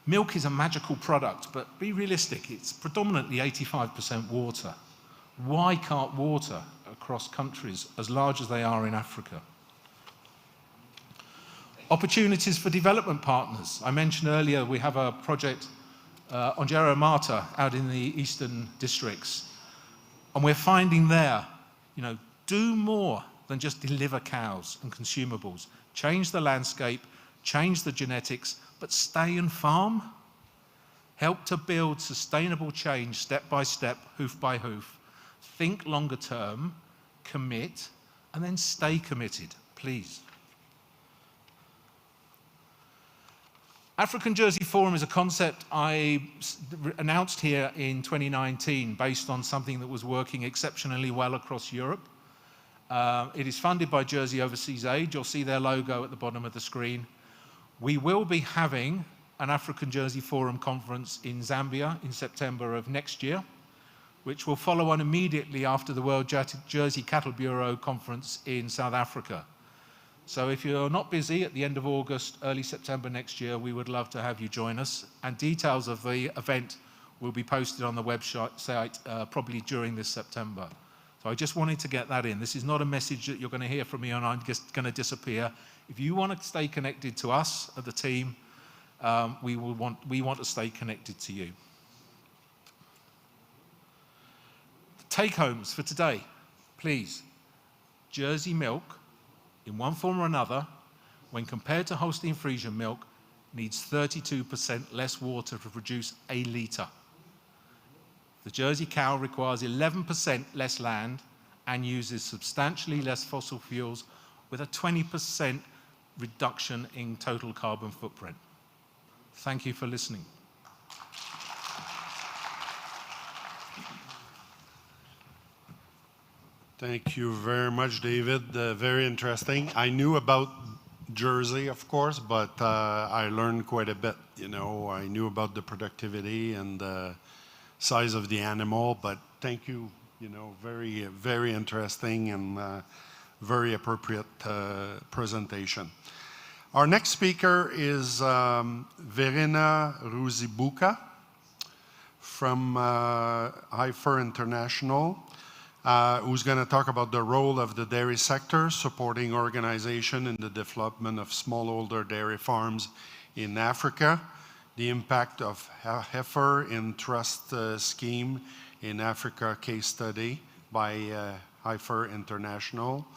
Milk is a magical product, but be realistic, it's predominantly 85% water. Why cart water across countries as large as they are in Africa? Opportunities for development partners. I mentioned earlier we have a project on Jero Mata out in the eastern districts. And we're finding there, do more than just deliver cows and consumables. Change the landscape, change the genetics, but stay and farm. Help to build sustainable change step by step, hoof by hoof. Think longer term, commit, and then stay committed, please. African Jersey Forum is a concept I announced here in 2019 based on something that was working exceptionally well across Europe. It is funded by Jersey Overseas Aid. You'll see their logo at the bottom of the screen. We will be having an African Jersey Forum conference in Zambia in September of next year, which will follow on immediately after the World Jersey Cattle Bureau conference in South Africa. So if you're not busy at the end of August, early September next year, we would love to have you join us. And details of the event will be posted on the website probably during this September. So I just wanted to get that in. This is not a message that you're going to hear from me and I'm just going to disappear. If you want to stay connected to us at the team, we want to stay connected to you. Take-homes for today, please. Jersey milk, in one form or another, when compared to Holstein Friesian milk, needs 32% less water to produce a litre. The Jersey cow requires 11% less land and uses substantially less fossil fuels with a 20% reduction in total carbon footprint. Thank you for listening. Thank you very much, David. Very interesting. I knew about Jersey, of course, but I learned quite a bit. You know, I knew about the productivity and the size of the animal, but thank you. You know, very, very interesting and very appropriate presentation. Our next speaker is Verena Ruzibuka from IFAD International, who's going to talk about the role of the dairy sector supporting organization in the development of smallholder dairy farms in Africa, the impact of heifer in trust scheme in Africa case study by IFAD International.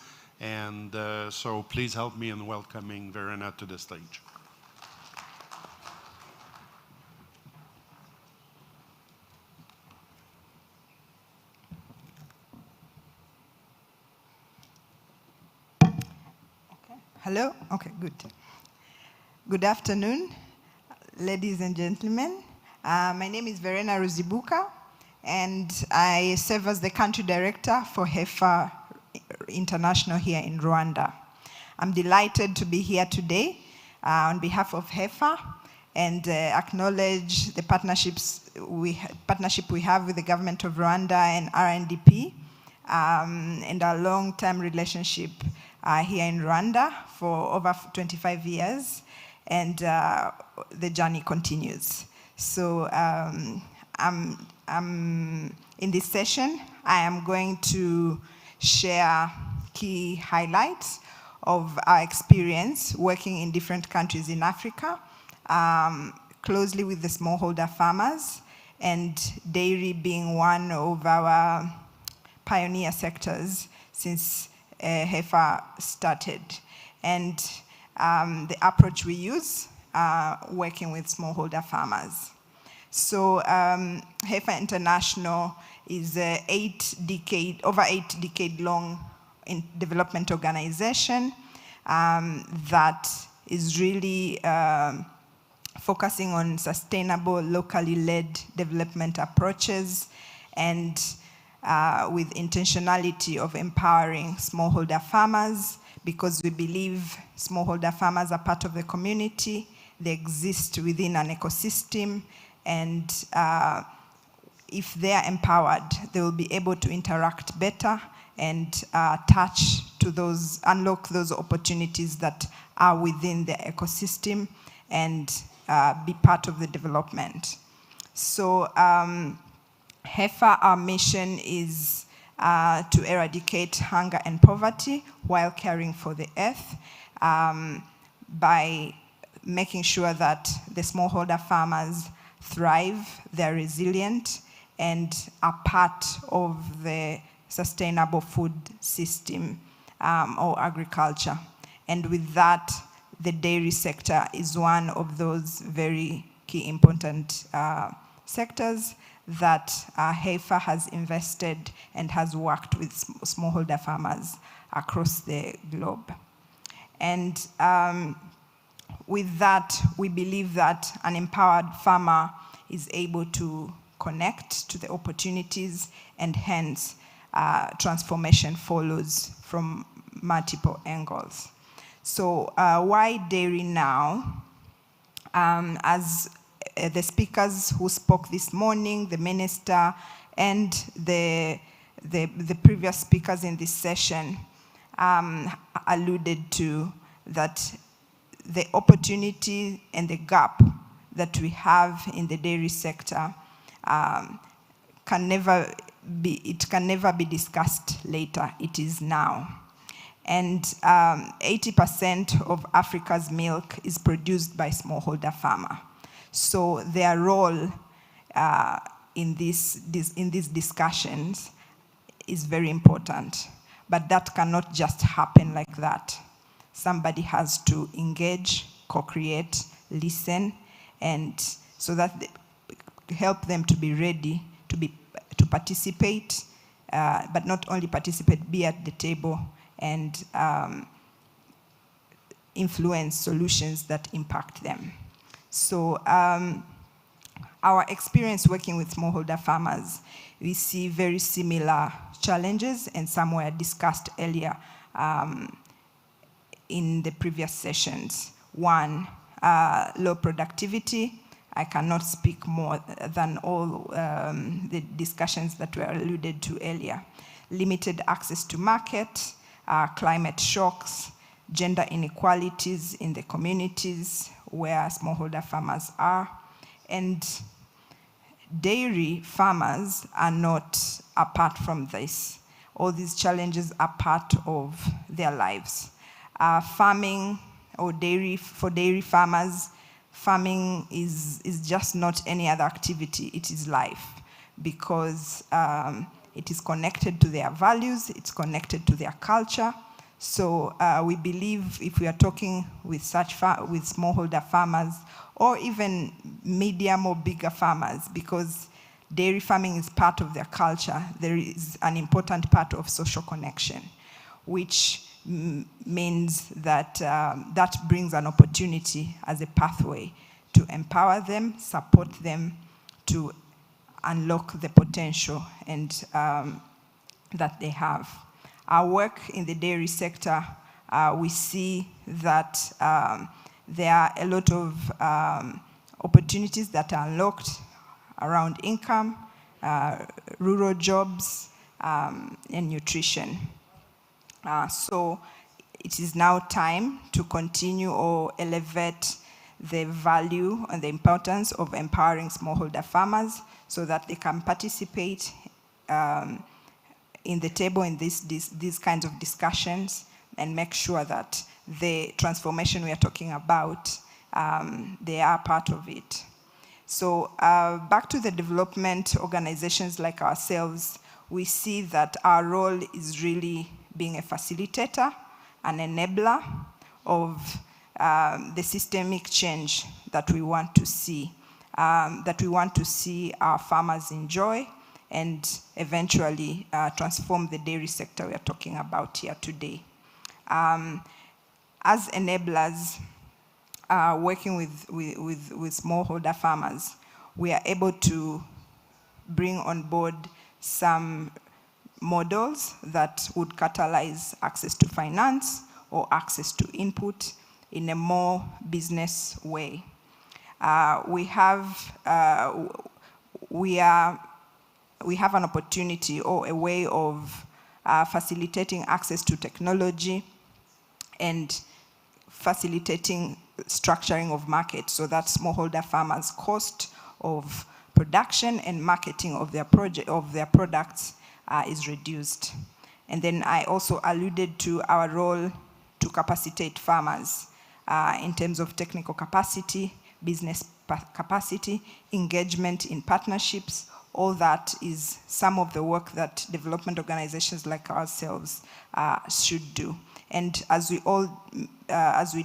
And so please help me in welcoming Verena to the stage. Hello? Okay, good. Good afternoon, ladies and gentlemen. My name is Verena Ruzibuka, and I serve as the country director for heifer International here in Rwanda. I'm delighted to be here today on behalf of heifer and acknowledge the partnership we have with the government of Rwanda and RNDP and our long-term relationship here in Rwanda for over 25 years, and the journey continues. So in this session, I am going to share key highlights of our experience working in different countries in Africa, closely with the smallholder farmers, and dairy being one of our pioneer sectors since heifer started, and the approach we use working with smallholder farmers. So heifer International is an over 8 decade long development organization that is really focusing on sustainable, locally led development approaches and with intentionality of empowering smallholder farmers, because we believe smallholder farmers are part of the community, they exist within an ecosystem, and if they are empowered, they will be able to interact better and unlock those opportunities that are within the ecosystem and be part of the development. So heifer, our mission is to eradicate hunger and poverty while caring for the earth by making sure that the smallholder farmers thrive, they're resilient, and are part of the sustainable food system or agriculture. And with that, the dairy sector is one of those very key important sectors that heifer has invested and has worked with smallholder farmers across the globe. And with that, we believe that an empowered farmer is able to connect to the opportunities, and hence transformation follows from multiple angles. So why dairy now? As the speakers who spoke this morning, the minister, and the previous speakers in this session alluded to, that the opportunity and the gap that we have in the dairy sector can never be discussed later. It is now. And 80% of Africa's milk is produced by smallholder farmer. So their role in these discussions is very important. But that cannot just happen like that. Somebody has to engage, co-create, listen, and so that help them to be ready to participate, but not only participate, be at the table and influence solutions that impact them. So our experience working with smallholder farmers, we see very similar challenges, and some were discussed earlier in the previous sessions. One, low productivity. I cannot speak more than all the discussions that were alluded to earlier. Limited access to market, climate shocks, gender inequalities in the communities where smallholder farmers are, and dairy farmers are not apart from this. All these challenges are part of their lives. Farming or dairy, for dairy farmers, farming is just not any other activity, it is life, because it is connected to their values, it's connected to their culture. So we believe if we are talking with with smallholder farmers, or even medium or bigger farmers, because dairy farming is part of their culture, there is an important part of social connection, which means that that brings an opportunity as a pathway to empower them, support them to unlock the potential and that they have. Our work in the dairy sector, we see that there are a lot of opportunities that are unlocked around income, rural jobs, and nutrition. So it is now time to continue or elevate the value and the importance of empowering smallholder farmers so that they can participate in the table in these kinds of discussions, and make sure that the transformation we are talking about, they are part of it. So back to the development organizations like ourselves, we see that our role is really being a facilitator, an enabler of the systemic change that we want to see, our farmers enjoy, and eventually transform the dairy sector we are talking about here today. As enablers, working with smallholder farmers, we are able to bring on board some models that would catalyze access to finance or access to input in a more business way. We have an opportunity or a way of facilitating access to technology and facilitating structuring of markets so that smallholder farmers' cost of production and marketing of their products is reduced. And then I also alluded to our role to capacitate farmers in terms of technical capacity, business capacity, engagement in partnerships. All that is some of the work that development organizations like ourselves should do. And as we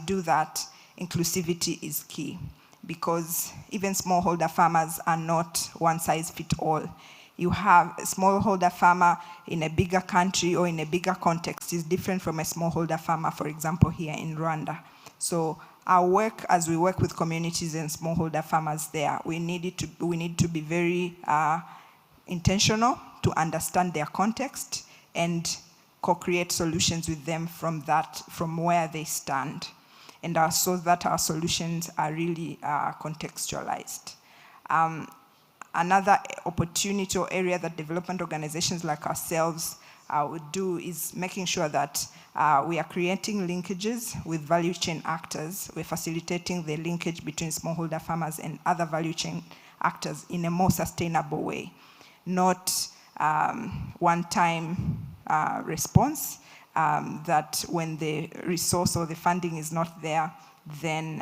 do that, inclusivity is key, because even smallholder farmers are not one size fits all. You have a smallholder farmer in a bigger country or in a bigger context is different from a smallholder farmer, for example, here in Rwanda. So our work, as we work with communities and smallholder farmers there, we need to be very intentional to understand their context and co-create solutions with them from where they stand. and so that our solutions are really contextualized. Another opportunity or area that development organizations like ourselves would do is making sure that we are creating linkages with value chain actors. We're facilitating the linkage between smallholder farmers and other value chain actors in a more sustainable way, not one-time response that when the resource or the funding is not there, then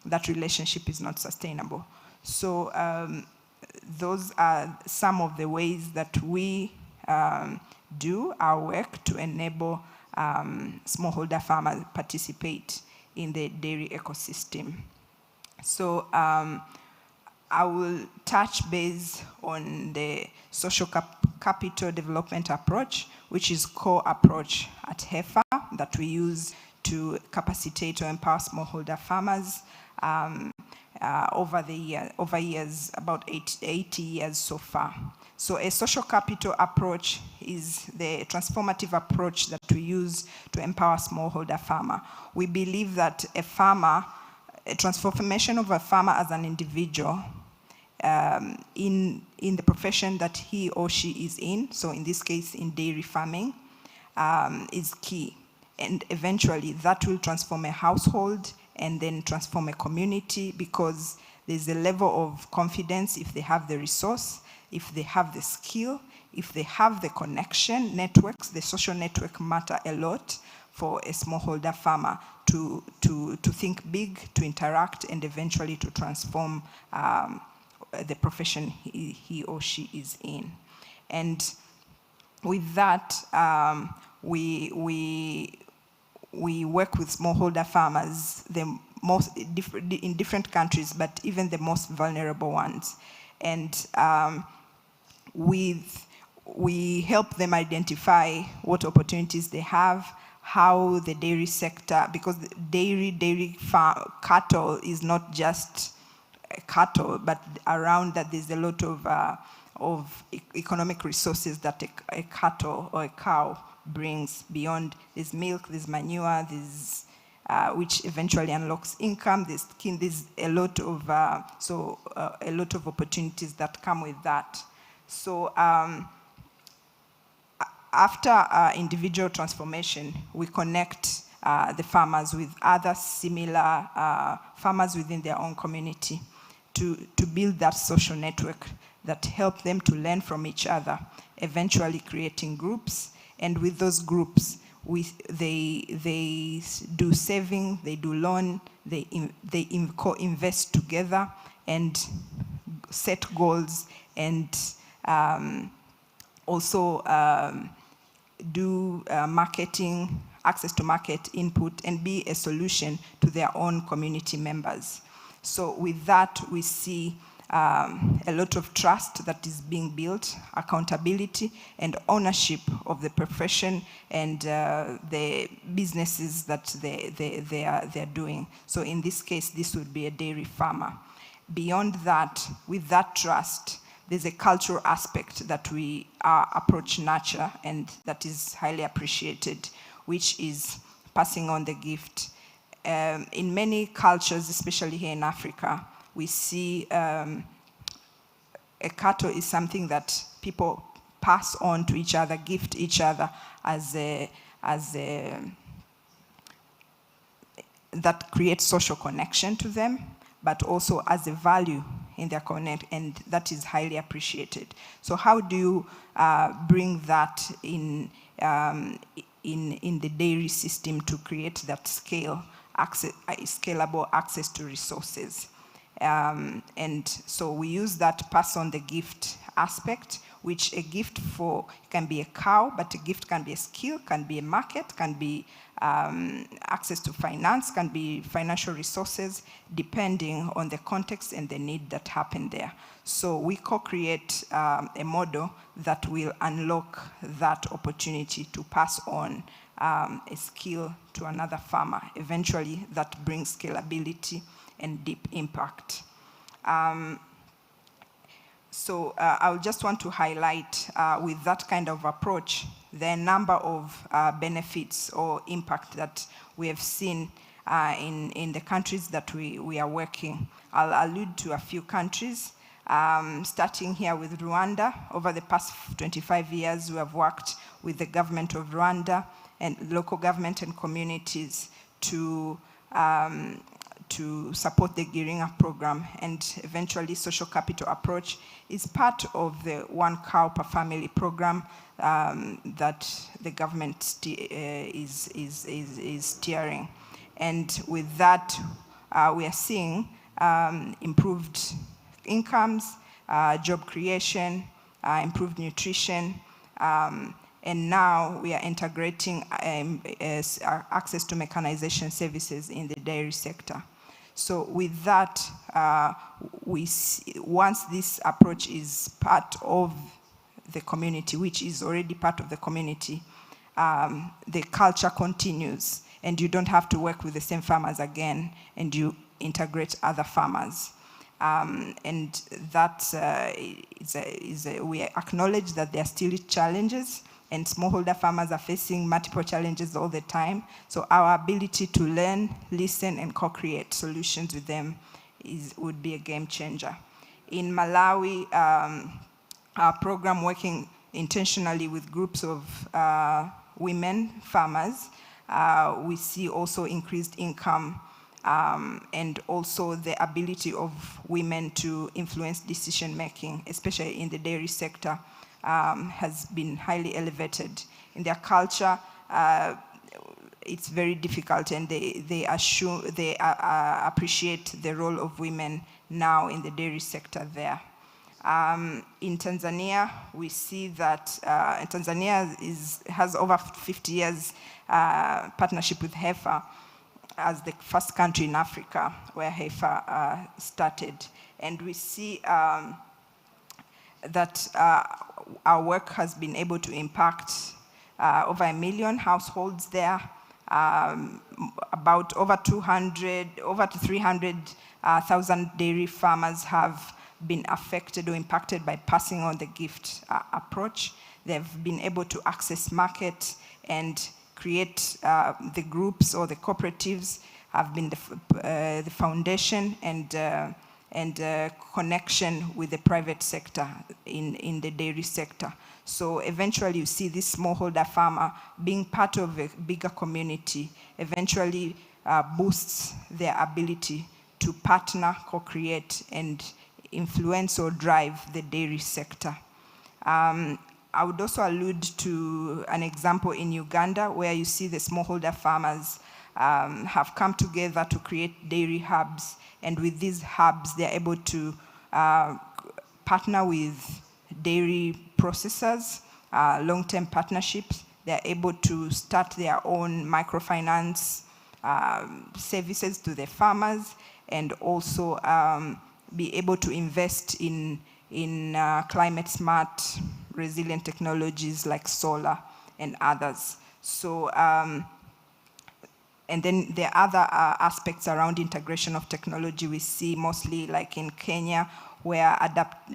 that relationship is not sustainable. So those are some of the ways that we do our work to enable smallholder farmers participate in the dairy ecosystem. So I will touch base on the social capital development approach, which is core approach at HEFA that we use to capacitate or empower smallholder farmers over years, about 80 years so far. So a social capital approach is the transformative approach that we use to empower smallholder farmer. We believe that a transformation of a farmer as an individual in the profession that he or she is in, so in this case in dairy farming, is key. And eventually that will transform a household and then transform a community, because there's a level of confidence if they have the resource, if they have the skill, if they have the connection, networks, the social network matter a lot for a smallholder farmer to think big, to interact, and eventually to transform the profession he or she is in. And with that, we work with smallholder farmers, the most in different countries, but even the most vulnerable ones. And we help them identify what opportunities they have, how the dairy sector, because dairy cattle is not just cattle, but around that there's a lot of economic resources that a cattle or a cow brings beyond. There's milk, there's manure, there's which eventually unlocks income. There's a lot of a lot of opportunities that come with that. So after individual transformation, we connect the farmers with other similar farmers within their own community to build that social network that help them to learn from each other, eventually creating groups. And with those groups, they do saving, they do loan, they co-invest together and set goals, and also do marketing, access to market input, and be a solution to their own community members. So with that, we see a lot of trust that is being built, accountability and ownership of the profession and the businesses that they're doing. So in this case, this would be a dairy farmer. Beyond that, with that trust, there's a cultural aspect that we approach nurture, and that is highly appreciated, which is passing on the gift. In many cultures, especially here in Africa, we see a cattle is something that people pass on to each other, gift each other that creates social connection to them, but also as a value in their connect, and that is highly appreciated. So how do you bring that in the dairy system to create that scalable access to resources? And so we use that pass on the gift aspect, which a gift can be a cow, but a gift can be a skill, can be a market, can be access to finance, can be financial resources, depending on the context and the need that happen there. So we co-create a model that will unlock that opportunity to pass on a skill to another farmer. Eventually, that brings scalability and deep impact. So I just want to highlight with that kind of approach, the number of benefits or impact that we have seen in the countries that we are working. I'll allude to a few countries. Starting here with Rwanda. Over the past 25 years, we have worked with the government of Rwanda and local government and communities to support the Giringa program, and eventually social capital approach is part of the 1 cow per family program that the government is steering. And with that, we are seeing improved incomes, job creation, improved nutrition, and now we are integrating access to mechanization services in the dairy sector. So with that, once this approach is part of the community, which is already part of the community, the culture continues, and you don't have to work with the same farmers again, and you integrate other farmers. And that we acknowledge that there are still challenges, and smallholder farmers are facing multiple challenges all the time. So our ability to learn, listen, and co-create solutions with them would be a game changer. In Malawi, our program working intentionally with groups of women farmers, we see also increased income and also the ability of women to influence decision-making, especially in the dairy sector, has been highly elevated. In their culture, it's very difficult, and they appreciate the role of women now in the dairy sector there. In Tanzania, we see that Tanzania has over 50 years partnership with heifer, as the first country in Africa where heifer started. And we see that our work has been able to impact over 1 million households there. About over 300,000 dairy farmers have been affected or impacted by passing on the gift approach. They've been able to access market and create the groups or the cooperatives have been the foundation and connection with the private sector in the dairy sector. So eventually you see this smallholder farmer being part of a bigger community eventually boosts their ability to partner, co-create, and influence or drive the dairy sector. I would also allude to an example in Uganda where you see the smallholder farmers have come together to create dairy hubs, and with these hubs they're able to partner with dairy processors, long-term partnerships. They're able to start their own microfinance services to the farmers, and also be able to invest in climate smart, resilient technologies like solar and others. So, and then there are other aspects around integration of technology we see mostly like in Kenya, where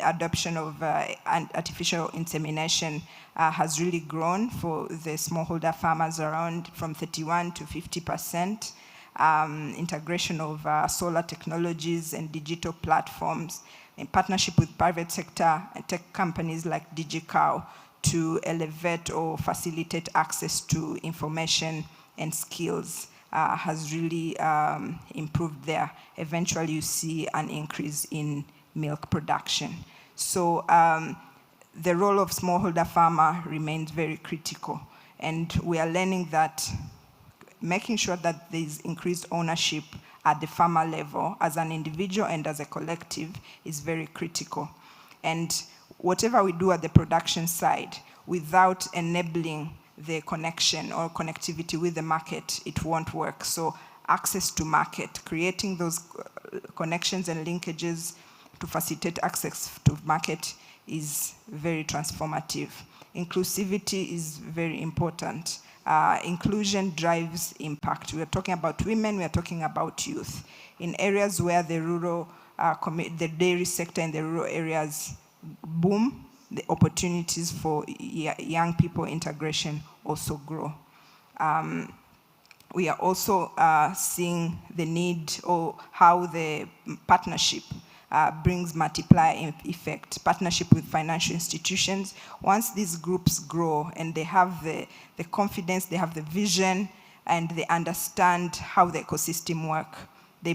adoption of artificial insemination has really grown for the smallholder farmers, around from 31 to 50%. Integration of solar technologies and digital platforms in partnership with private sector and tech companies like DigiCow to elevate or facilitate access to information and skills has really improved there. Eventually you see an increase in milk production. So the role of smallholder farmer remains very critical, and we are learning that making sure that there's increased ownership at the farmer level as an individual and as a collective is very critical. And whatever we do at the production side, without enabling the connection or connectivity with the market, it won't work. So access to market, creating those connections and linkages to facilitate access to market is very transformative. Inclusivity is very important. Inclusion drives impact. We are talking about women, we are talking about youth. In areas where the rural, the dairy sector in the rural areas boom, the opportunities for young people integration also grow. we are also seeing the need or how the partnership brings multiplier effect, partnership with financial institutions. Once these groups grow and they have the confidence, they have the vision, and they understand how the ecosystem works, they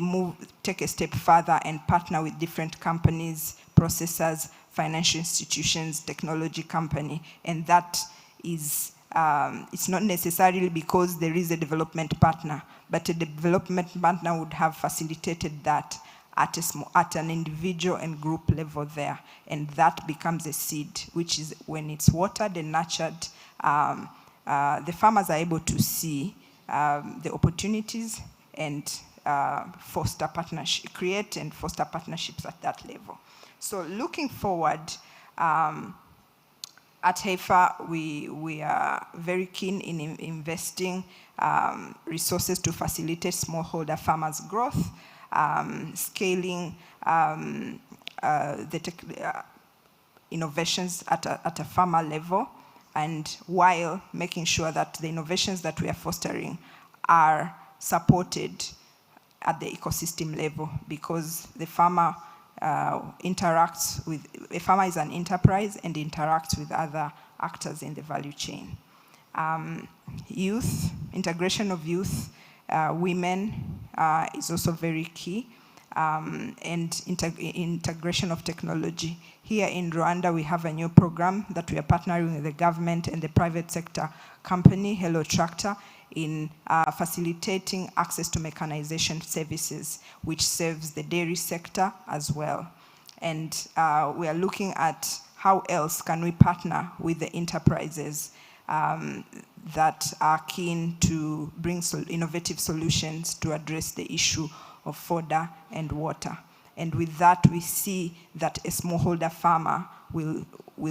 take a step further and partner with different companies, processors, financial institutions, technology company, and that is, it's not necessarily because there is a development partner, but a development partner would have facilitated that at an individual and group level there, and that becomes a seed, which is when it's watered and nurtured, the farmers are able to see the opportunities and foster partnership, create and foster partnerships at that level. So looking forward, at HEFA, we are very keen in investing resources to facilitate smallholder farmers' growth, scaling innovations at a farmer level, and while making sure that the innovations that we are fostering are supported at the ecosystem level, because the farmer interacts with, a farmer is an enterprise and interacts with other actors in the value chain. Youth, integration of youth, women is also very key, and integration of technology. Here in Rwanda, we have a new program that we are partnering with the government and the private sector company, Hello Tractor, in facilitating access to mechanization services, which serves the dairy sector as well. And we are looking at how else can we partner with the enterprises that are keen to bring innovative solutions to address the issue of fodder and water. And with that, we see that a smallholder farmer will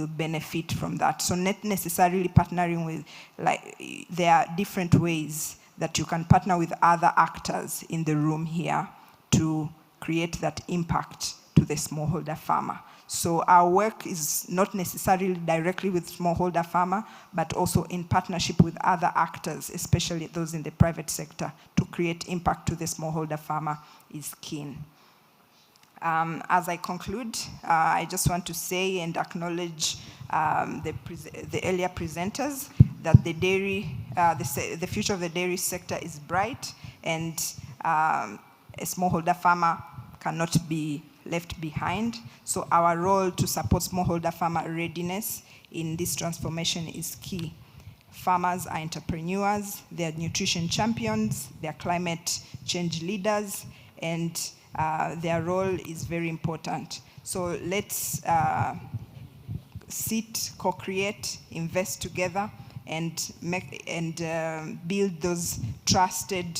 benefit from that. So not necessarily partnering with, like, there are different ways that you can partner with other actors in the room here to create that impact to the smallholder farmer. So our work is not necessarily directly with smallholder farmer, but also in partnership with other actors, especially those in the private sector, to create impact to the smallholder farmer is keen. As I conclude, I just want to say and acknowledge the earlier presenters that the future of the dairy sector is bright, and a smallholder farmer cannot be left behind. So our role to support smallholder farmer readiness in this transformation is key. Farmers are entrepreneurs, they are nutrition champions, they are climate change leaders, and their role is very important. So let's sit, co-create, invest together, and build those trusted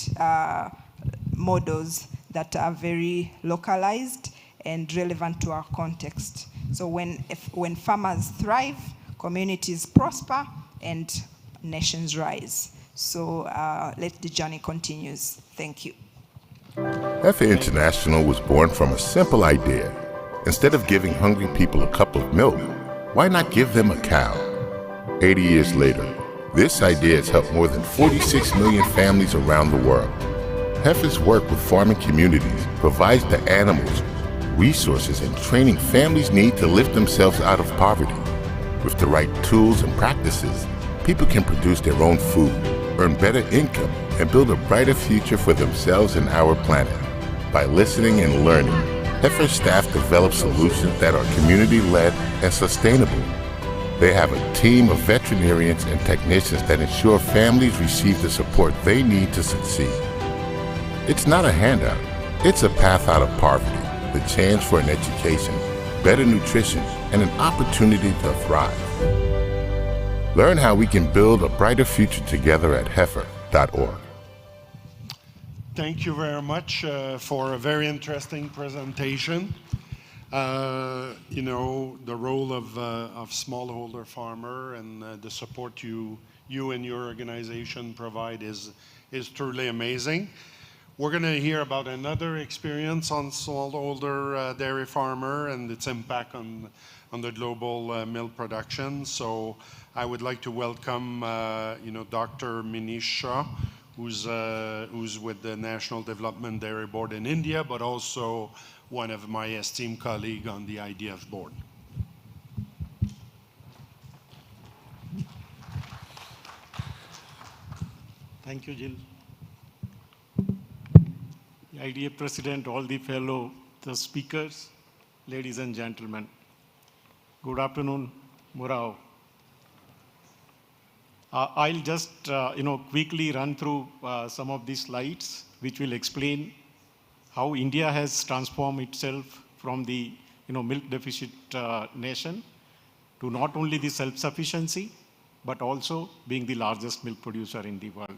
models that are very localized and relevant to our context. So when farmers thrive, communities prosper, and nations rise. So let the journey continues. Thank you. HEFA International was born from a simple idea. Instead of giving hungry people a cup of milk, why not give them a cow? 80 years later, this idea has helped more than 46 million families around the world. HEFA's work with farming communities provides the animals, resources, and training families need to lift themselves out of poverty. With the right tools and practices, people can produce their own food, earn better income, and build a brighter future for themselves and our planet. By listening and learning, HEFA staff develop solutions that are community-led and sustainable. They have a team of veterinarians and technicians that ensure families receive the support they need to succeed. It's not a handout, it's a path out of poverty, the chance for an education, better nutrition, and an opportunity to thrive. Learn how we can build a brighter future together at heifer.org. Thank you very much for a very interesting presentation. You know, the role of smallholder farmer and the support you and your organization provide is truly amazing. We're going to hear about another experience on smallholder dairy farmer and its impact on the global milk production. So I would like to welcome Dr. Manish Shah, who's with the National Development Dairy Board in India, but also one of my esteemed colleagues on the IDF board. Thank you, Jill. The IDF President, all the fellow speakers, ladies and gentlemen. Good afternoon, Murao. I'll just quickly run through some of these slides, which will explain how India has transformed itself from the milk deficit nation to not only the self-sufficiency, but also being the largest milk producer in the world.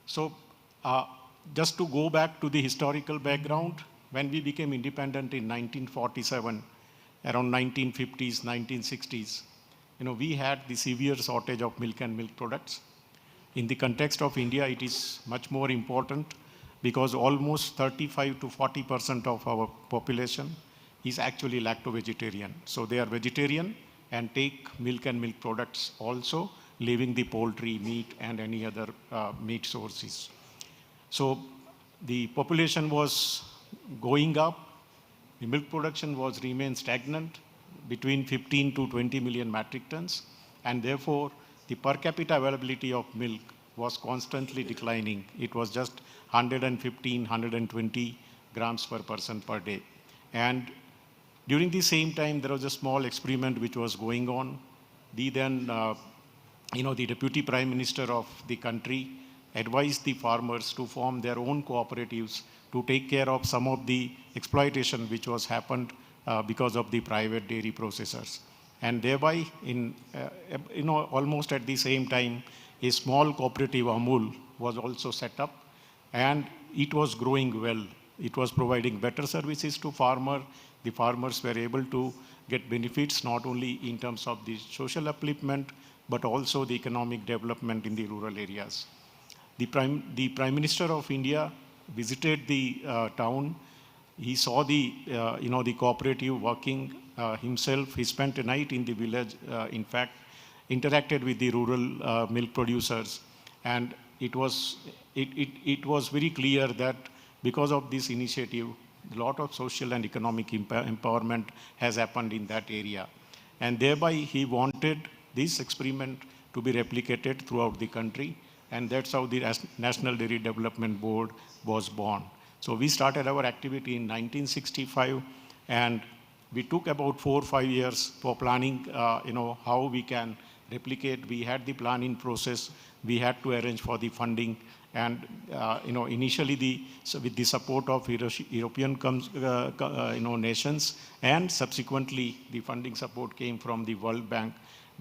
So just to go back to the historical background, when we became independent in 1947, around 1950s, 1960s, we had the severe shortage of milk and milk products. In the context of India, it is much more important because almost 35 to 40% of our population is actually lacto-vegetarian. So they are vegetarian and take milk and milk products also, leaving the poultry, meat, and any other meat sources. So the population was going up. The milk production was remained stagnant between 15 to 20 million metric tons, and therefore the per capita availability of milk was constantly declining. It was just 115, 120 grams per person per day. And during the same time, there was a small experiment which was going on. The then, the Deputy Prime Minister of the country advised the farmers to form their own cooperatives to take care of some of the exploitation which was happened because of the private dairy processors. And thereby, almost at the same time, a small cooperative, Amul, was also set up, and it was growing well. It was providing better services to farmers. The farmers were able to get benefits not only in terms of the social upliftment, but also the economic development in the rural areas. The Prime Minister of India visited the town. He saw the cooperative working himself. He spent a night in the village, in fact, interacted with the rural milk producers. And it was very clear that because of this initiative, a lot of social and economic empowerment has happened in that area. And thereby, he wanted this experiment to be replicated throughout the country. And that's how the National Dairy Development Board was born. So we started our activity in 1965, and we took about 4 or 5 years for planning, how we can replicate. We had the planning process. We had to arrange for the funding. And, initially, with the support of European nations, and subsequently, the funding support came from the World Bank.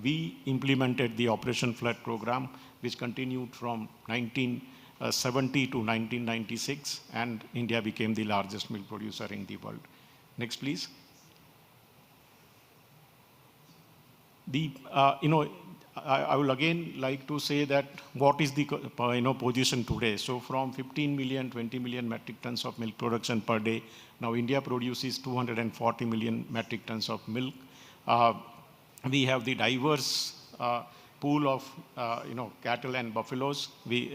We implemented the Operation Flood program, which continued from 1970 to 1996, and India became the largest milk producer in the world. Next, please. I will again like to say that what is the position today. So from 15 million, 20 million metric tons of milk production per day, now India produces 240 million metric tons of milk. We have the diverse pool of cattle and buffaloes.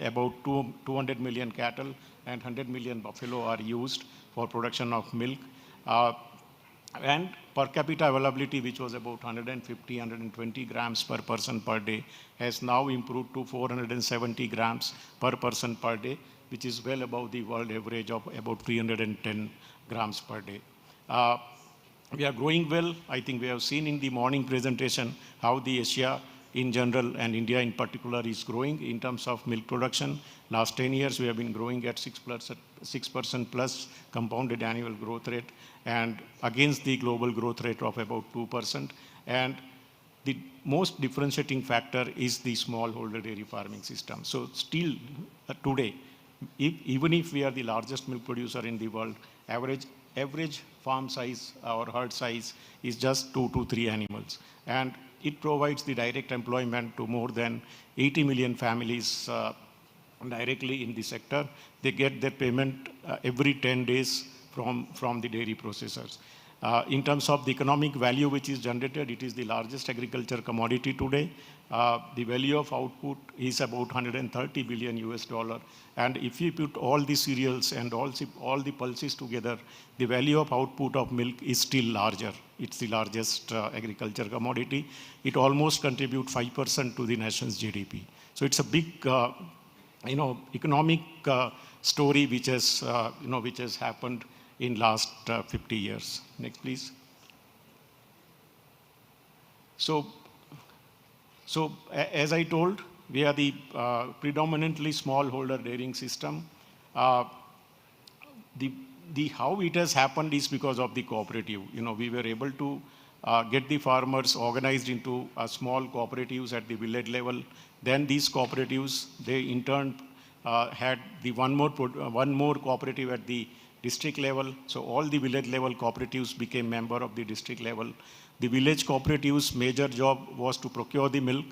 About 200 million cattle and 100 million buffalo are used for production of milk. And per capita availability, which was about 150, 120 grams per person per day, has now improved to 470 grams per person per day, which is well above the world average of about 310 grams per day. We are growing well. I think we have seen in the morning presentation how the Asia in general and India in particular is growing in terms of milk production. Last 10 years, we have been growing at 6% plus compounded annual growth rate, and against the global growth rate of about 2%. And the most differentiating factor is the smallholder dairy farming system. So still today, even if we are the largest milk producer in the world, average farm size or herd size is just 2 to 3 animals. And it provides the direct employment to more than 80 million families directly in the sector. They get their payment every 10 days from the dairy processors. In terms of the economic value which is generated, it is the largest agriculture commodity today. The value of output is about 130 billion US dollar. And if you put all the cereals and all the pulses together, the value of output of milk is still larger. It's the largest agriculture commodity. It almost contributes 5% to the nation's GDP. So it's a big, economic story which has happened in last 50 years. Next, please. So as I told, we are the predominantly smallholder dairying system. How it has happened is because of the cooperative. We were able to get the farmers organized into small cooperatives at the village level. Then these cooperatives, they in turn had the one more cooperative at the district level. So all the village level cooperatives became member of the district level. The village cooperatives' major job was to procure the milk.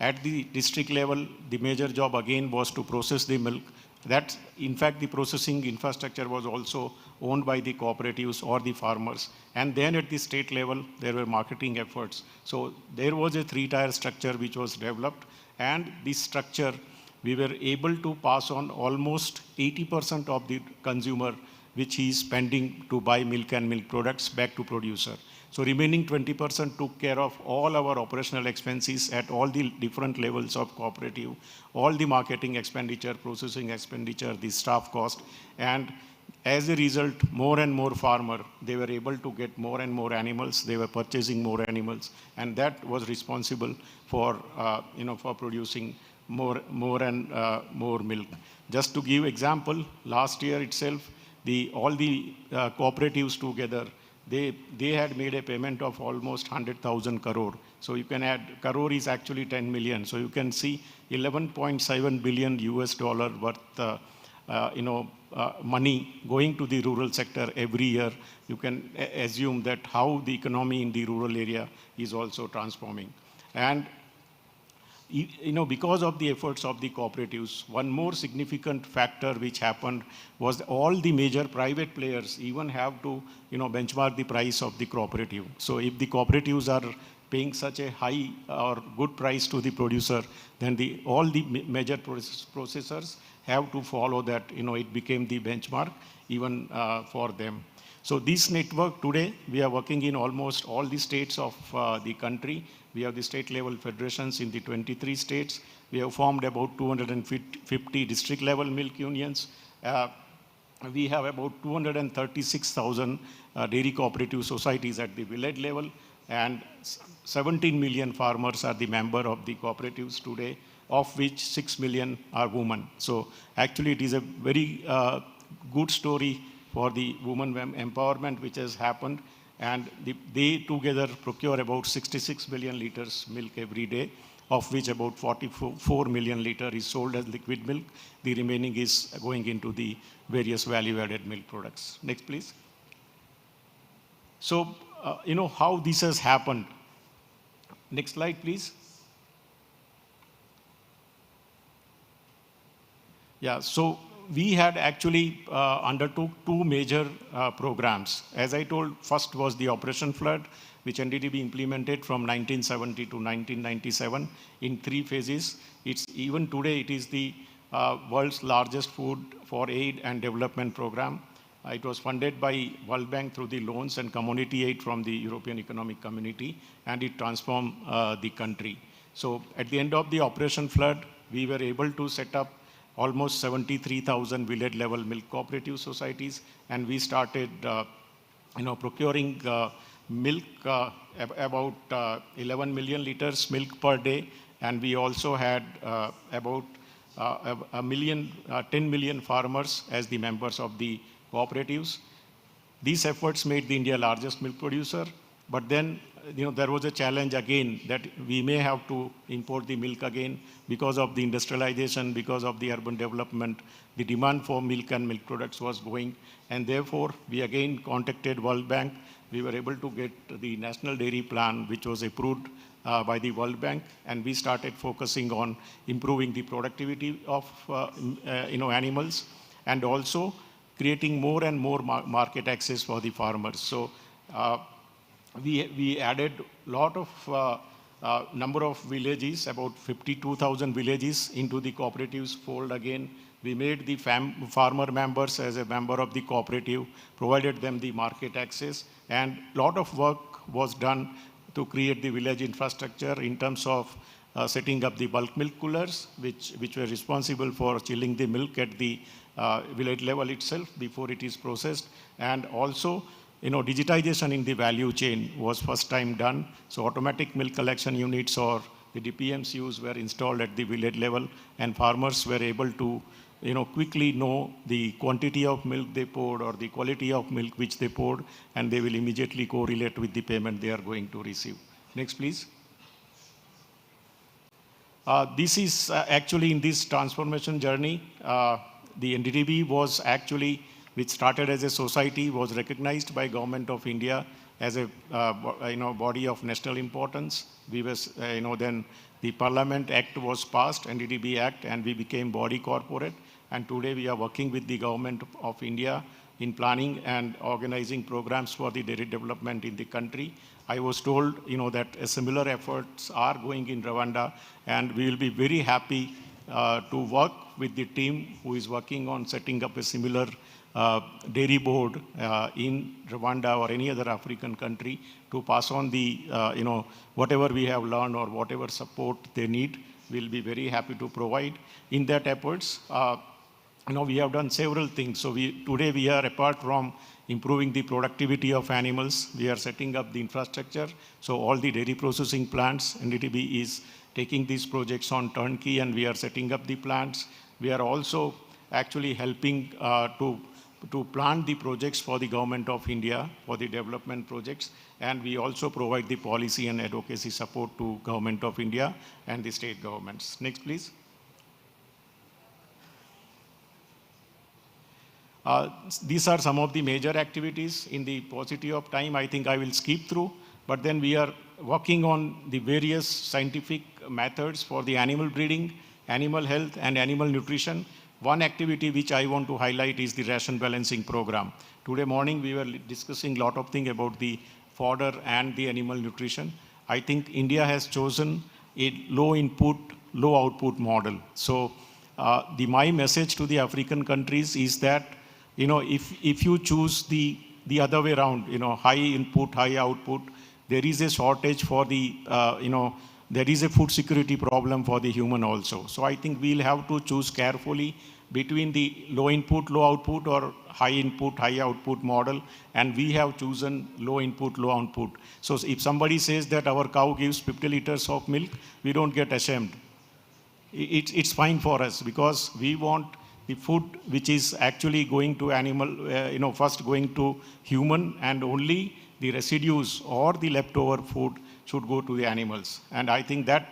At the district level, the major job again was to process the milk. That, in fact, the processing infrastructure was also owned by the cooperatives or the farmers. And then at the state level, there were marketing efforts. So there was a three-tier structure which was developed. And this structure, we were able to pass on almost 80% of the consumer which he is spending to buy milk and milk products back to producer. So remaining 20% took care of all our operational expenses at all the different levels of cooperative, all the marketing expenditure, processing expenditure, the staff cost. And as a result, more and more farmer, they were able to get more and more animals. They were purchasing more animals. And that was responsible for, for producing more and more milk. Just to give example, last year itself, all the cooperatives together, they had made a payment of almost 100,000 crore. So you can add, crore is actually 10 million. So you can see 11.7 billion US dollar worth, money going to the rural sector every year. You can assume that how the economy in the rural area is also transforming. And because of the efforts of the cooperatives, one more significant factor which happened was all the major private players even have to, benchmark the price of the cooperative. So if the cooperatives are paying such a high or good price to the producer, then all the major processors have to follow that, it became the benchmark even for them. So this network today, we are working in almost all the states of the country. We have the state level federations in the 23 states. We have formed about 250 district level milk unions. We have about 236,000 dairy cooperative societies at the village level, and 17 million farmers are the member of the cooperatives today, of which 6 million are women. So actually it is a very good story for the women empowerment which has happened. And they together procure about 66 million liters milk every day, of which about 44 million liters is sold as liquid milk. The remaining is going into the various value-added milk products. Next, please. So, how this has happened. Next slide, please. Yeah, so we had actually undertook two major programs. As I told, first was the Operation Flood, which NDDB implemented from 1970 to 1997 in 3 phases. Even today, it is the world's largest food for aid and development program. It was funded by World Bank through the loans and community aid from the European Economic Community, and it transformed the country. So at the end of the Operation Flood, we were able to set up almost 73,000 village level milk cooperative societies, and we started procuring milk, about 11 million liters milk per day, and we also had about 10 million farmers as the members of the cooperatives. These efforts made the India largest milk producer, but then there was a challenge again that we may have to import the milk again because of the industrialization, because of the urban development. The demand for milk and milk products was going, and therefore we again contacted World Bank. We were able to get the National Dairy Plan, which was approved by the World Bank, and we started focusing on improving the productivity of animals, and also creating more and more market access for the farmers. So we added a lot of number of villages, about 52,000 villages into the cooperatives fold again. We made the farmer members as a member of the cooperative, provided them the market access, and a lot of work was done to create the village infrastructure in terms of setting up the bulk milk coolers, which were responsible for chilling the milk at the village level itself before it is processed. And also, digitization in the value chain was first time done. So automatic milk collection units or the DPMCUs were installed at the village level, and farmers were able to quickly know the quantity of milk they poured or the quality of milk which they poured, and they will immediately correlate with the payment they are going to receive. Next, please. This is actually in this transformation journey, the NDDB was actually, which started as a society, was recognized by Government of India as a body of national importance. We was, then the Parliament Act was passed, NDDB Act, and we became body corporate. And today we are working with the Government of India in planning and organizing programs for the dairy development in the country. I was told, that similar efforts are going in Rwanda, and we will be very happy to work with the team who is working on setting up a similar dairy board in Rwanda or any other African country to pass on the, whatever we have learned or whatever support they need. We'll be very happy to provide. In that efforts, we have done several things. So today we are, apart from improving the productivity of animals, we are setting up the infrastructure. So all the dairy processing plants, NDDB is taking these projects on turnkey, and we are setting up the plants. We are also actually helping to plan the projects for the Government of India for the development projects, and we also provide the policy and advocacy support to Government of India and the state governments. Next, please. These are some of the major activities. In the paucity of time, I think I will skip through, but then we are working on the various scientific methods for the animal breeding, animal health, and animal nutrition. One activity which I want to highlight is the ration balancing program. Today morning, we were discussing a lot of things about the fodder and the animal nutrition. I think India has chosen a low input, low output model. So my message to the African countries is that, if you choose the other way around, high input, high output, there is a shortage for the, there is a food security problem for the human also. So I think we'll have to choose carefully between the low input, low output or high input, high output model. And we have chosen low input, low output. So if somebody says that our cow gives 50 liters of milk, we don't get ashamed. It's fine for us, because we want the food which is actually going to animal, first going to human, and only the residues or the leftover food should go to the animals. And I think that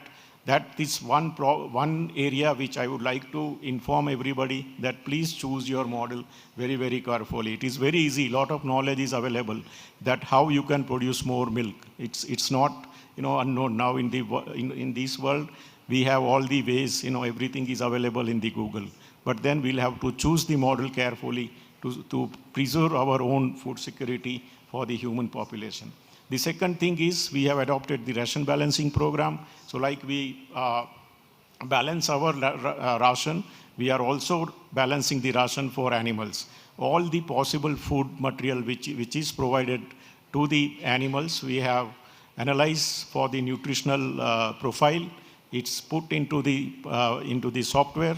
is one area which I would like to inform everybody, that please choose your model very, very carefully. It is very easy. A lot of knowledge is available that how you can produce more milk. It's not unknown. Now in this world, we have all the ways, everything is available in the Google. But then we'll have to choose the model carefully to preserve our own food security for the human population. The second thing is we have adopted the ration balancing program. So like we balance our ration, we are also balancing the ration for animals. All the possible food material which is provided to the animals, we have analyzed for the nutritional profile. It's put into the software.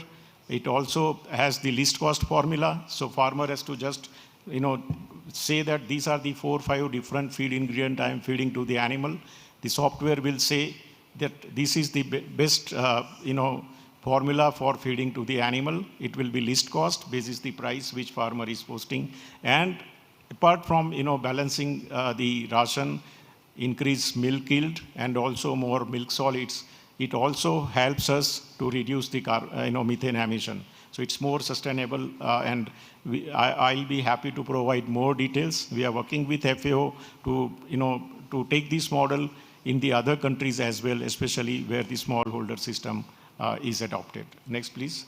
It also has the least cost formula. So farmer has to just, say that these are the 4 or 5 different feed ingredients I am feeding to the animal. The software will say that this is the best, formula for feeding to the animal. It will be least cost. This is the price which farmer is posting. And apart from, balancing the ration, increase milk yield and also more milk solids, it also helps us to reduce the methane emission. So it's more sustainable, and I'll be happy to provide more details. We are working with FAO to take this model in the other countries as well, especially where the smallholder system is adopted. Next, please.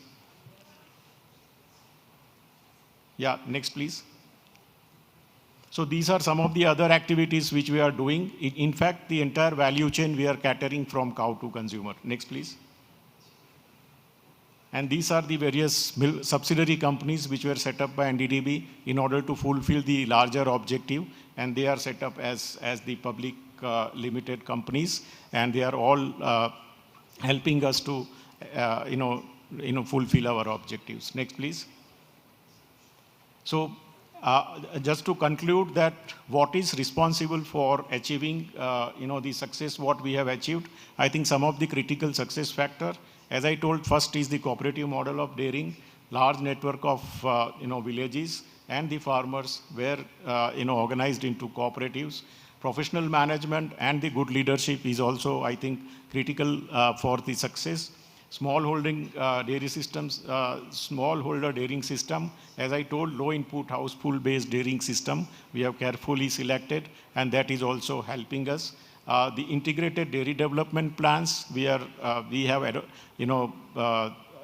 Yeah, next please. So these are some of the other activities which we are doing. In fact, the entire value chain we are catering from cow to consumer. Next please. And these are the various subsidiary companies which were set up by NDDB in order to fulfill the larger objective. And they are set up as the public limited companies. And they are all helping us to fulfill our objectives. Next, please. So just to conclude that what is responsible for achieving the success what we have achieved, I think some of the critical success factor, as I told, first is the cooperative model of dairying, large network of villages, and the farmers were organized into cooperatives. Professional management and the good leadership is also, I think, critical for the success. Smallholding dairy systems, smallholder dairying system, as I told, low input house pool based dairying system, we have carefully selected, and that is also helping us. The integrated dairy development plans we have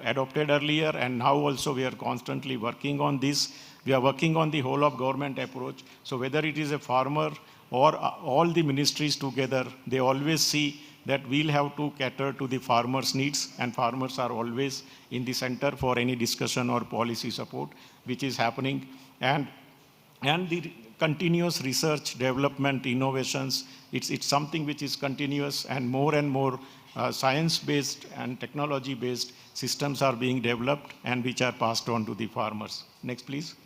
adopted earlier, and now also we are constantly working on this. We are working on the whole of government approach. So whether it is a farmer or all the ministries together, they always see that we'll have to cater to the farmers' needs, and farmers are always in the center for any discussion or policy support which is happening. And the continuous research, development, innovations, it's something which is continuous, and more science-based and technology-based systems are being developed and which are passed on to the farmers. Next, please.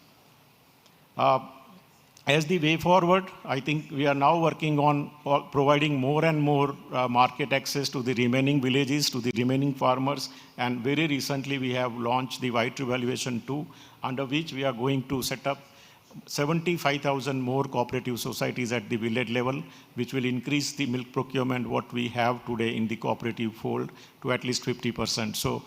As the way forward, I think we are now working on providing more and more market access to the remaining villages, to the remaining farmers, and very recently we have launched the White Revaluation 2, under which we are going to set up 75,000 more cooperative societies at the village level, which will increase the milk procurement what we have today in the cooperative fold to at least 50%. So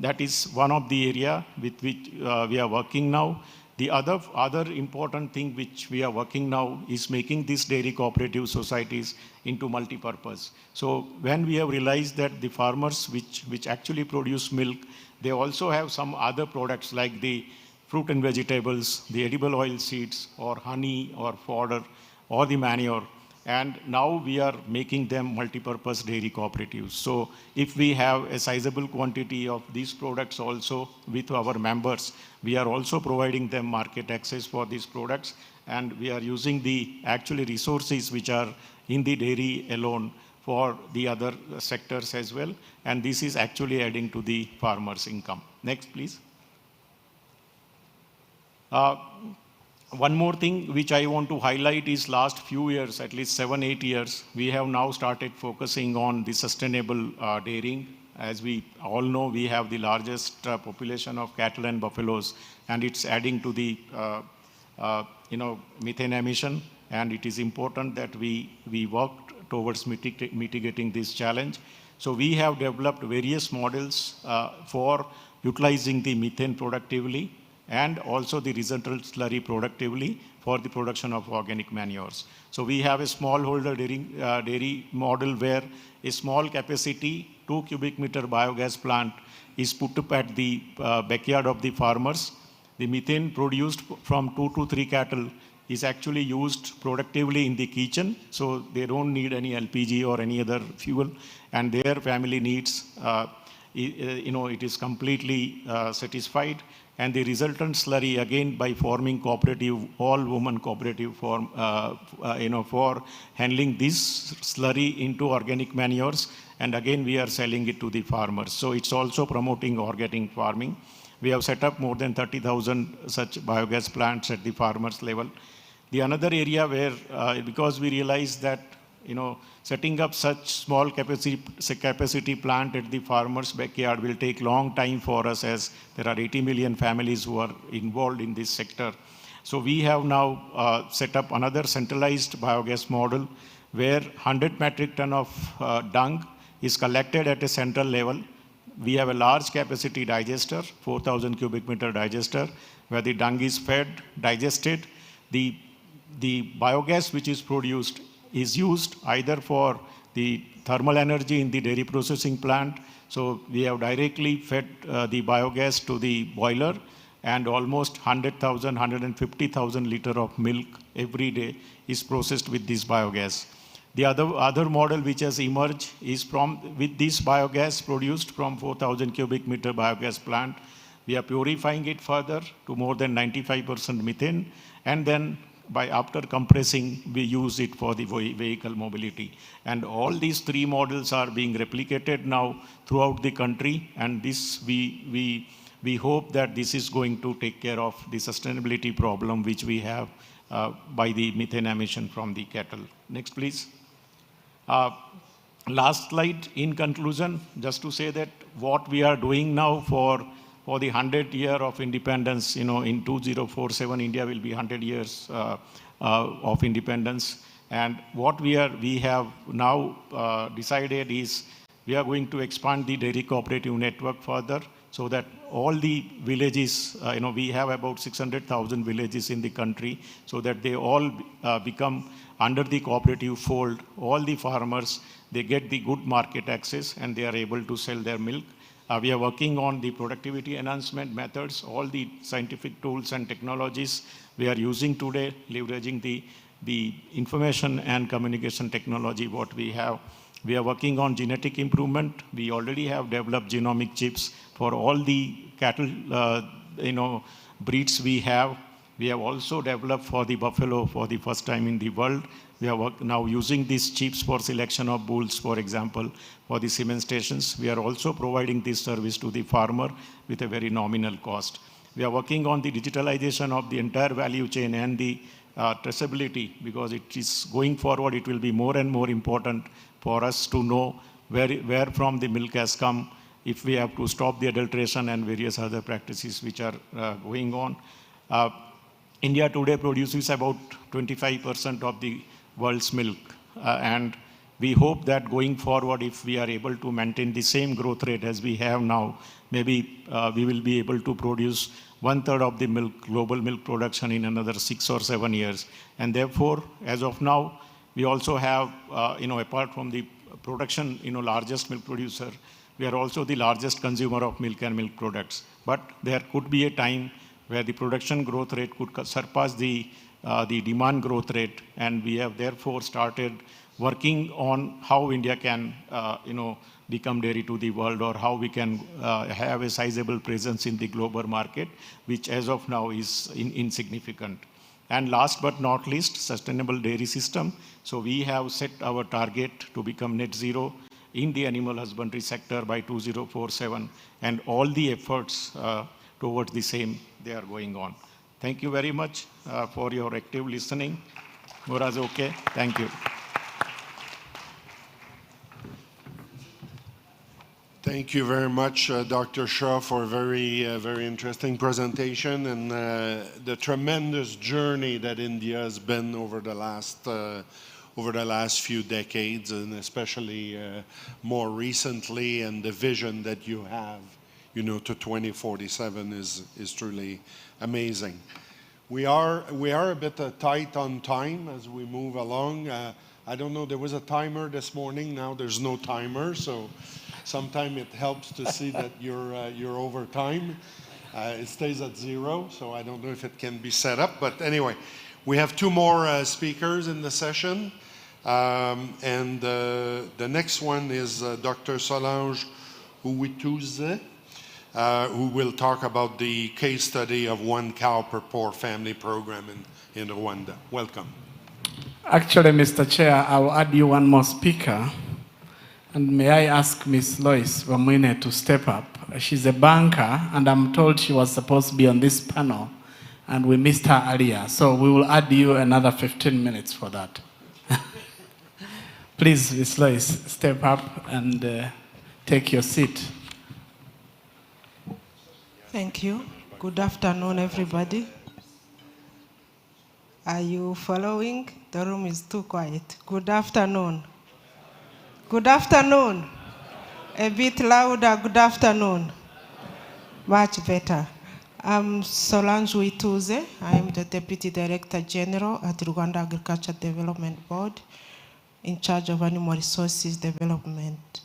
that is one of the area with which we are working now. The other important thing which we are working now is making these dairy cooperative societies into multi-purpose. So when we have realized that the farmers which actually produce milk, they also have some other products like the fruit and vegetables, the edible oil seeds, or honey, or fodder, or the manure. And now we are making them multi-purpose dairy cooperatives. So if we have a sizable quantity of these products also with our members, we are also providing them market access for these products. And we are using the actually resources which are in the dairy alone for the other sectors as well. And this is actually adding to the farmers' income. Next, please. One more thing which I want to highlight is last few years, at least 7-8 years, we have now started focusing on the sustainable dairying. As we all know, we have the largest population of cattle and buffaloes, and it's adding to the methane emission. And it is important that we work towards mitigating this challenge. So we have developed various models for utilizing the methane productively, and also the resultant slurry productively for the production of organic manures. So we have a smallholder dairy model where a small capacity 2 cubic meter biogas plant is put up at the backyard of the farmers. The methane produced from 2 to 3 cattle is actually used productively in the kitchen, so they don't need any LPG or any other fuel, and their family needs, it is completely satisfied. And the resultant slurry, again, by forming cooperative, all-woman cooperative for handling this slurry into organic manures. And again, we are selling it to the farmers. So it's also promoting organic farming. We have set up more than 30,000 such biogas plants at the farmers level. The another area where, because we realized that, setting up such small capacity plant at the farmer's backyard will take long time for us, as there are 80 million families who are involved in this sector. So we have now set up another centralized biogas model where 100 metric ton of dung is collected at a central level. We have a large capacity digester, 4,000 cubic meter digester, where the dung is fed, digested. The biogas which is produced is used either for the thermal energy in the dairy processing plant. So we have directly fed the biogas to the boiler, and almost 100,000, 150,000 liter of milk every day is processed with this biogas. The other model which has emerged is with this biogas produced from 4,000 cubic meter biogas plant. We are purifying it further to more than 95% methane, and then after compressing, we use it for the vehicle mobility. And all these three models are being replicated now throughout the country, and this we hope that this is going to take care of the sustainability problem which we have by the methane emission from the cattle. Next, please. Last slide, in conclusion, just to say that what we are doing now for the 100th year of independence, in 2047, India will be 100 years of independence. And what we have now decided is we are going to expand the dairy cooperative network further, so that all the villages, we have about 600,000 villages in the country, so that they all become under the cooperative fold. All the farmers, they get the good market access and they are able to sell their milk. We are working on the productivity enhancement methods, all the scientific tools and technologies we are using today, leveraging the information and communication technology what we have. We are working on genetic improvement. We already have developed genomic chips for all the cattle breeds we have. We have also developed for the buffalo for the first time in the world. We are now using these chips for selection of bulls, for example, for the semen stations. We are also providing this service to the farmer with a very nominal cost. We are working on the digitalization of the entire value chain and the traceability, because it is going forward, it will be more and more important for us to know where from the milk has come, if we have to stop the adulteration and various other practices which are going on. India today produces about 25% of the world's milk, and we hope that going forward, if we are able to maintain the same growth rate as we have now, maybe we will be able to produce 1/3 of the milk, global milk production in another 6 or 7 years. And therefore, as of now, we also have, apart from the production, largest milk producer, we are also the largest consumer of milk and milk products. But there could be a time where the production growth rate could surpass the demand growth rate, and we have therefore started working on how India can, become dairy to the world, or how we can have a sizable presence in the global market, which as of now is insignificant. And last but not least, sustainable dairy system. So we have set our target to become net zero in the animal husbandry sector by 2047, and all the efforts towards the same, they are going on. Thank you very much for your active listening. Muraz, okay? Thank you. Thank you very much, Dr. Shah, for a very interesting presentation, and the tremendous journey that India has been over the last few decades, and especially more recently, and the vision that you have, to 2047 is truly amazing. We are a bit tight on time as we move along. I don't know, there was a timer this morning. Now there's no timer, so sometimes it helps to see that you're over time. It stays at 0, so I don't know if it can be set up. But anyway, we have 2 more speakers in the session. And the next one is Dr. Solange Uwituze, who will talk about the case study of 1 cow per poor family program in Rwanda. Welcome. Actually, Mr. Chair, I'll add you 1 more speaker. And may I ask Ms. Lois Wamwine to step up? She's a banker, and I'm told she was supposed to be on this panel, and we missed her earlier. So we will add you another 15 minutes for that. Please, Ms. Lois, step up and take your seat. Thank you. Good afternoon, everybody. Are you following? The room is too quiet. Good afternoon. Good afternoon. A bit louder. Good afternoon. Much better. I'm Solange Uwituze. I am the Deputy Director General at Rwanda Agriculture Development Board, in charge of animal resources development.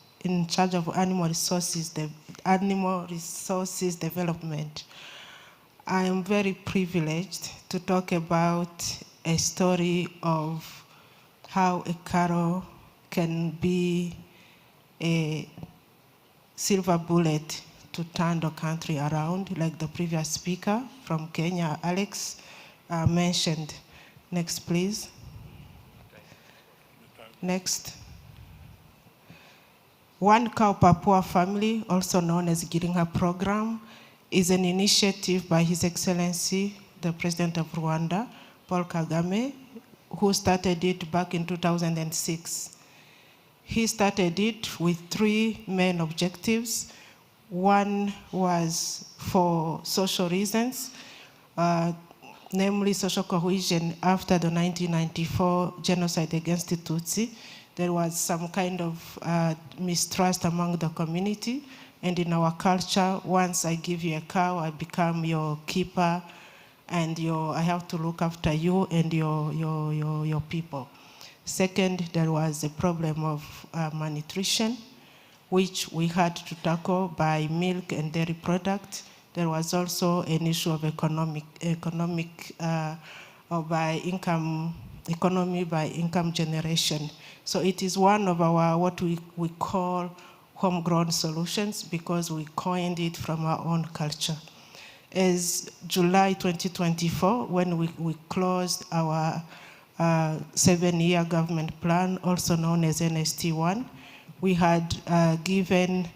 I am very privileged to talk about a story of how a cattle can be a silver bullet to turn the country around, like the previous speaker from Kenya, Alex, mentioned. Next, please. Next. One Cow per Poor Family, also known as Girinka Program, is an initiative by His Excellency, the President of Rwanda, Paul Kagame, who started it back in 2006. He started it with 3 main objectives. One was for social reasons, namely social cohesion after the 1994 genocide against the Tutsi. There was some kind of mistrust among the community. And in our culture, once I give you a cow, I become your keeper, and I have to look after you and your people. Second, there was a problem of malnutrition, which we had to tackle by milk and dairy products. There was also an issue of economy by income generation. So it is one of our, what we call homegrown solutions, because we coined it from our own culture. As July 2024, when we closed our 7-year government plan, also known as NST1, we had given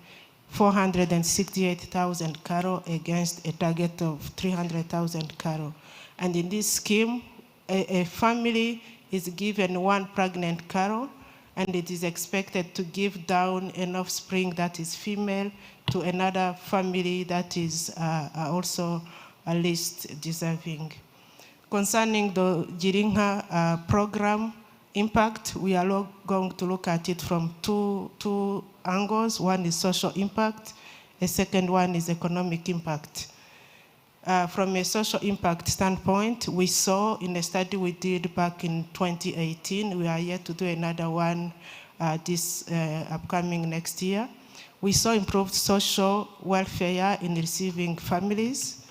468,000 cattle against a target of 300,000 cattle. And in this scheme, a family is given 1 pregnant cattle, and it is expected to give down an offspring that is female to another family that is also least deserving. Concerning the Girinka program impact, we are going to look at it from two angles. One is social impact, a second one is economic impact. From a social impact standpoint, we saw in a study we did back in 2018, we are yet to do another one this upcoming next year. We saw improved social welfare in receiving families.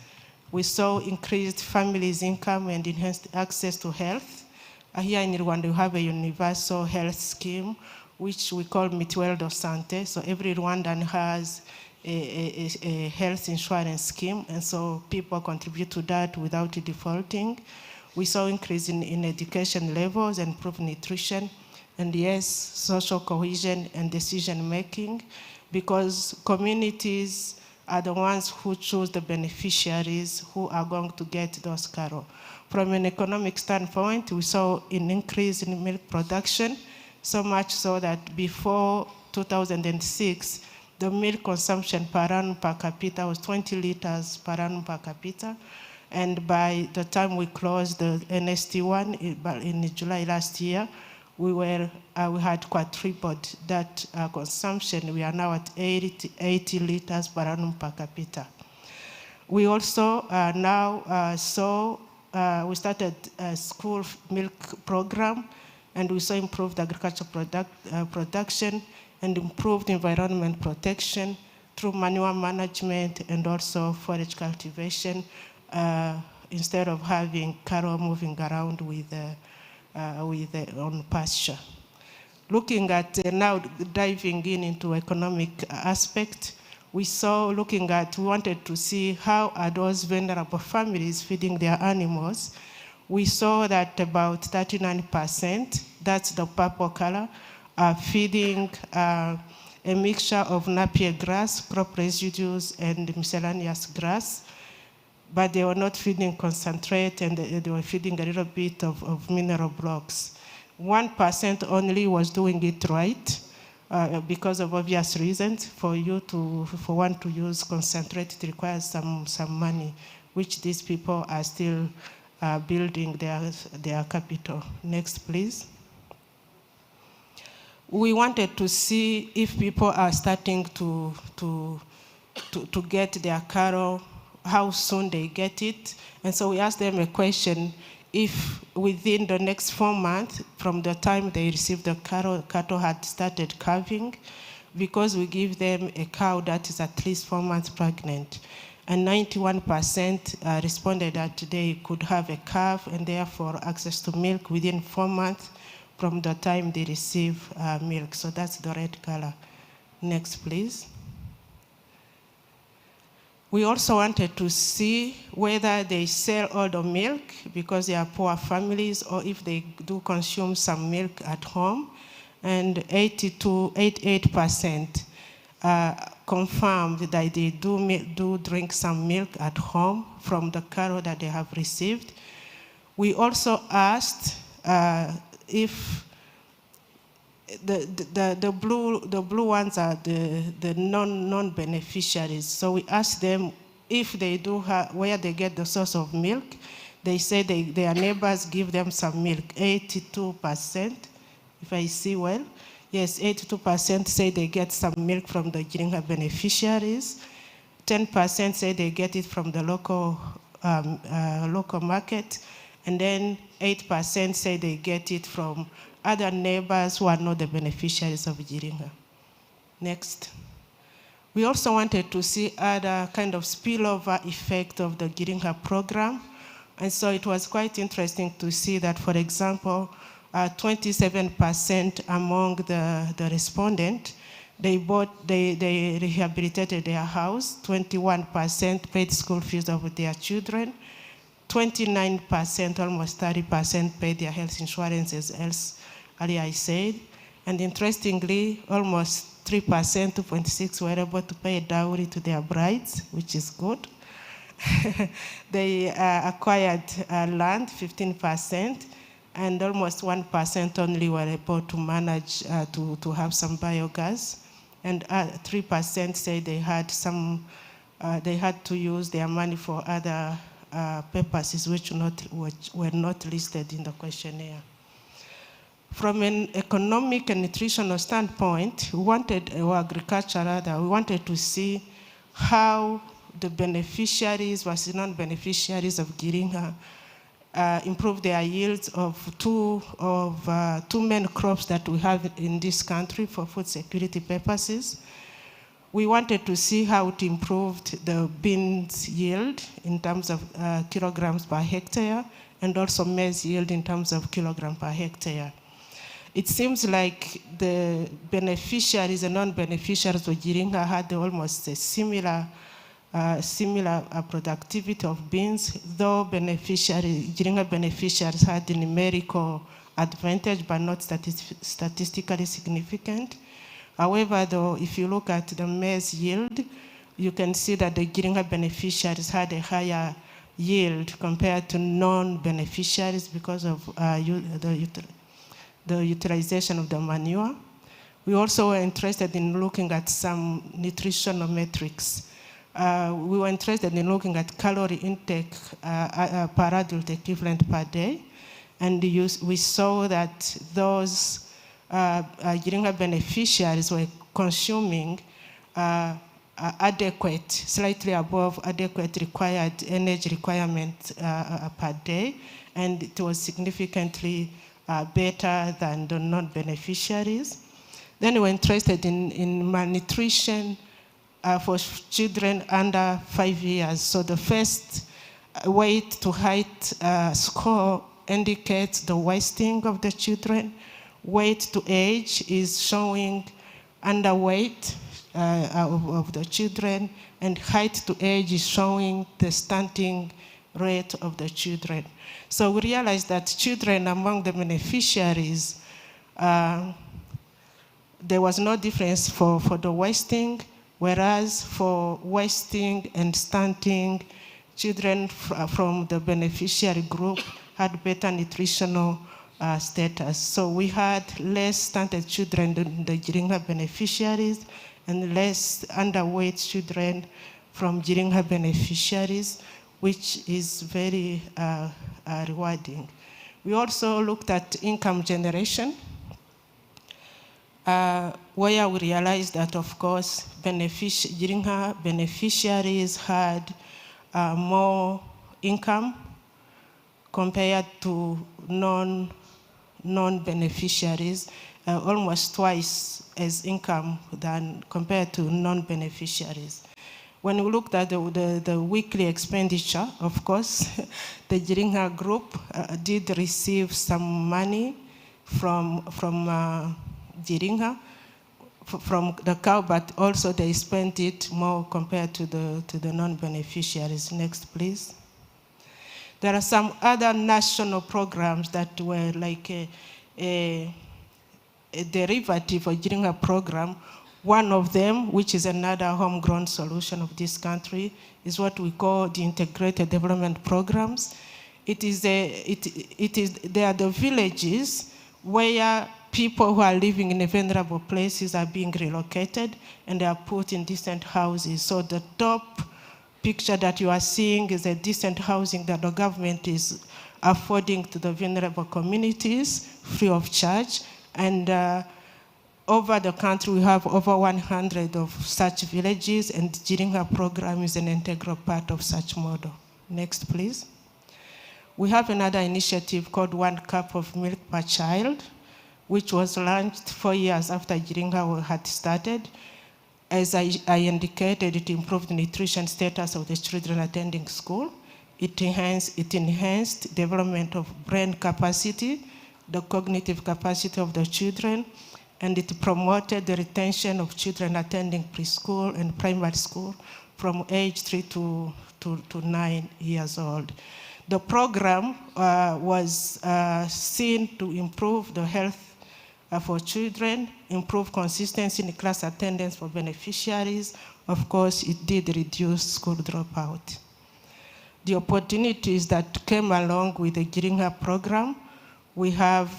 We saw increased families' income and enhanced access to health. Here in Rwanda, we have a universal health scheme, which we call Mutuelle de Santé. So every Rwandan has a health insurance scheme, and so people contribute to that without defaulting. We saw increase in education levels and improved nutrition, and yes, social cohesion and decision making, because communities are the ones who choose the beneficiaries who are going to get those cattle. From an economic standpoint, we saw an increase in milk production, so much so that before 2006, the milk consumption per annum per capita was 20 liters per annum per capita. And by the time we closed the NST1 in July last year, we had quadrupled that consumption. We are now at 80 liters per annum per capita. We also we started a school milk program, and we saw improved agricultural production and improved environment protection through manure management and also forage cultivation, instead of having cattle moving around on pasture. Looking at now diving into economic aspect, we wanted to see how are those vulnerable families feeding their animals. We saw that about 39%, that's the purple color, are feeding a mixture of Napier grass, crop residues, and miscellaneous grass, but they were not feeding concentrate, and they were feeding a little bit of mineral blocks. 1% only was doing it right, because of obvious reasons. For one to use concentrate, it requires some money, which these people are still building their capital. Next, please. We wanted to see if people are starting to get their cattle, how soon they get it. And so we asked them a question: if within the next 4 months from the time they received the cattle had started calving, because we give them a cow that is at least 4 months pregnant. and 91% responded that they could have a calf and therefore access to milk within 4 months from the time they receive milk. So that's the red color. Next, please. We also wanted to see whether they sell all the milk because they are poor families, or if they do consume some milk at home. And 88% confirmed that they do drink some milk at home from the cattle that they have received. We also asked if the blue ones are the non-beneficiaries. So we asked them if they do have, where they get the source of milk. They say their neighbors give them some milk, 82%, if I see well. Yes, 82% say they get some milk from the Giringa beneficiaries. 10% say they get it from the local market. And then 8% say they get it from other neighbors who are not the beneficiaries of Giringa. Next. We also wanted to see other kind of spillover effect of the Giringa program. And so it was quite interesting to see that, for example, 27% among the respondents, they rehabilitated their house, 21% paid school fees of their children, 29%, almost 30% paid their health insurances, as earlier I said. And interestingly, almost 3%, 2.6 were able to pay a dowry to their brides, which is good. They acquired land, 15%, and almost 1% only were able to manage to have some biogas. And 3% say they had to use their money for other purposes which were not listed in the questionnaire. From an economic and nutritional standpoint, we wanted to see how the beneficiaries versus non-beneficiaries of Giringa improve their yields of two main crops that we have in this country for food security purposes. We wanted to see how it improved the beans yield in terms of kilograms per hectare, and also maize yield in terms of kilograms per hectare. It seems like the beneficiaries and non-beneficiaries of Giringa had almost a similar productivity of beans, though Giringa beneficiaries had a numerical advantage, but not statistically significant. However, though, if you look at the maize yield, you can see that the Giringa beneficiaries had a higher yield compared to non-beneficiaries because of the utilization of the manure. We also were interested in looking at some nutritional metrics. We were interested in looking at calorie intake per adult equivalent per day. And we saw that those Giringa beneficiaries were consuming adequate, slightly above adequate required energy requirement per day. And it was significantly better than the non-beneficiaries. Then we were interested in malnutrition for children under 5 years. So the first weight to height score indicates the wasting of the children. Weight to age is showing underweight of the children, and height to age is showing the stunting rate of the children. So we realized that children among the beneficiaries, there was no difference for the wasting, whereas for wasting and stunting, children from the beneficiary group had better nutritional status. So we had less stunted children than the Giringa beneficiaries and less underweight children from Giringa beneficiaries, which is very rewarding. We also looked at income generation, where we realized that, of course, Giringa beneficiaries had more income compared to non-beneficiaries, almost twice as income than compared to non-beneficiaries. when we looked at the weekly expenditure, of course, the Jiringa group did receive some money from Jiringa, from the cow, but also they spent it more compared to the non-beneficiaries. Next, please. There are some other national programs that were like a derivative of Jiringa program. One of them, which is another homegrown solution of this country, is what we call the integrated development programs. They are the villages where people who are living in vulnerable places are being relocated and they are put in decent houses. So the top picture that you are seeing is a decent housing that the government is affording to the vulnerable communities free of charge. And over the country, we have over 100 of such villages, and the Jiringa program is an integral part of such model. Next, please. We have another initiative called 1 Cup of Milk per Child, which was launched 4 years after Jiringa had started. As I indicated, it improved the nutrition status of the children attending school. It enhanced development of brain capacity, the cognitive capacity of the children, and it promoted the retention of children attending preschool and primary school from age 3 to 9 years old. The program was seen to improve the health for children, improve consistency in class attendance for beneficiaries. Of course, it did reduce school dropout. The opportunities that came along with the Jiringa program, we have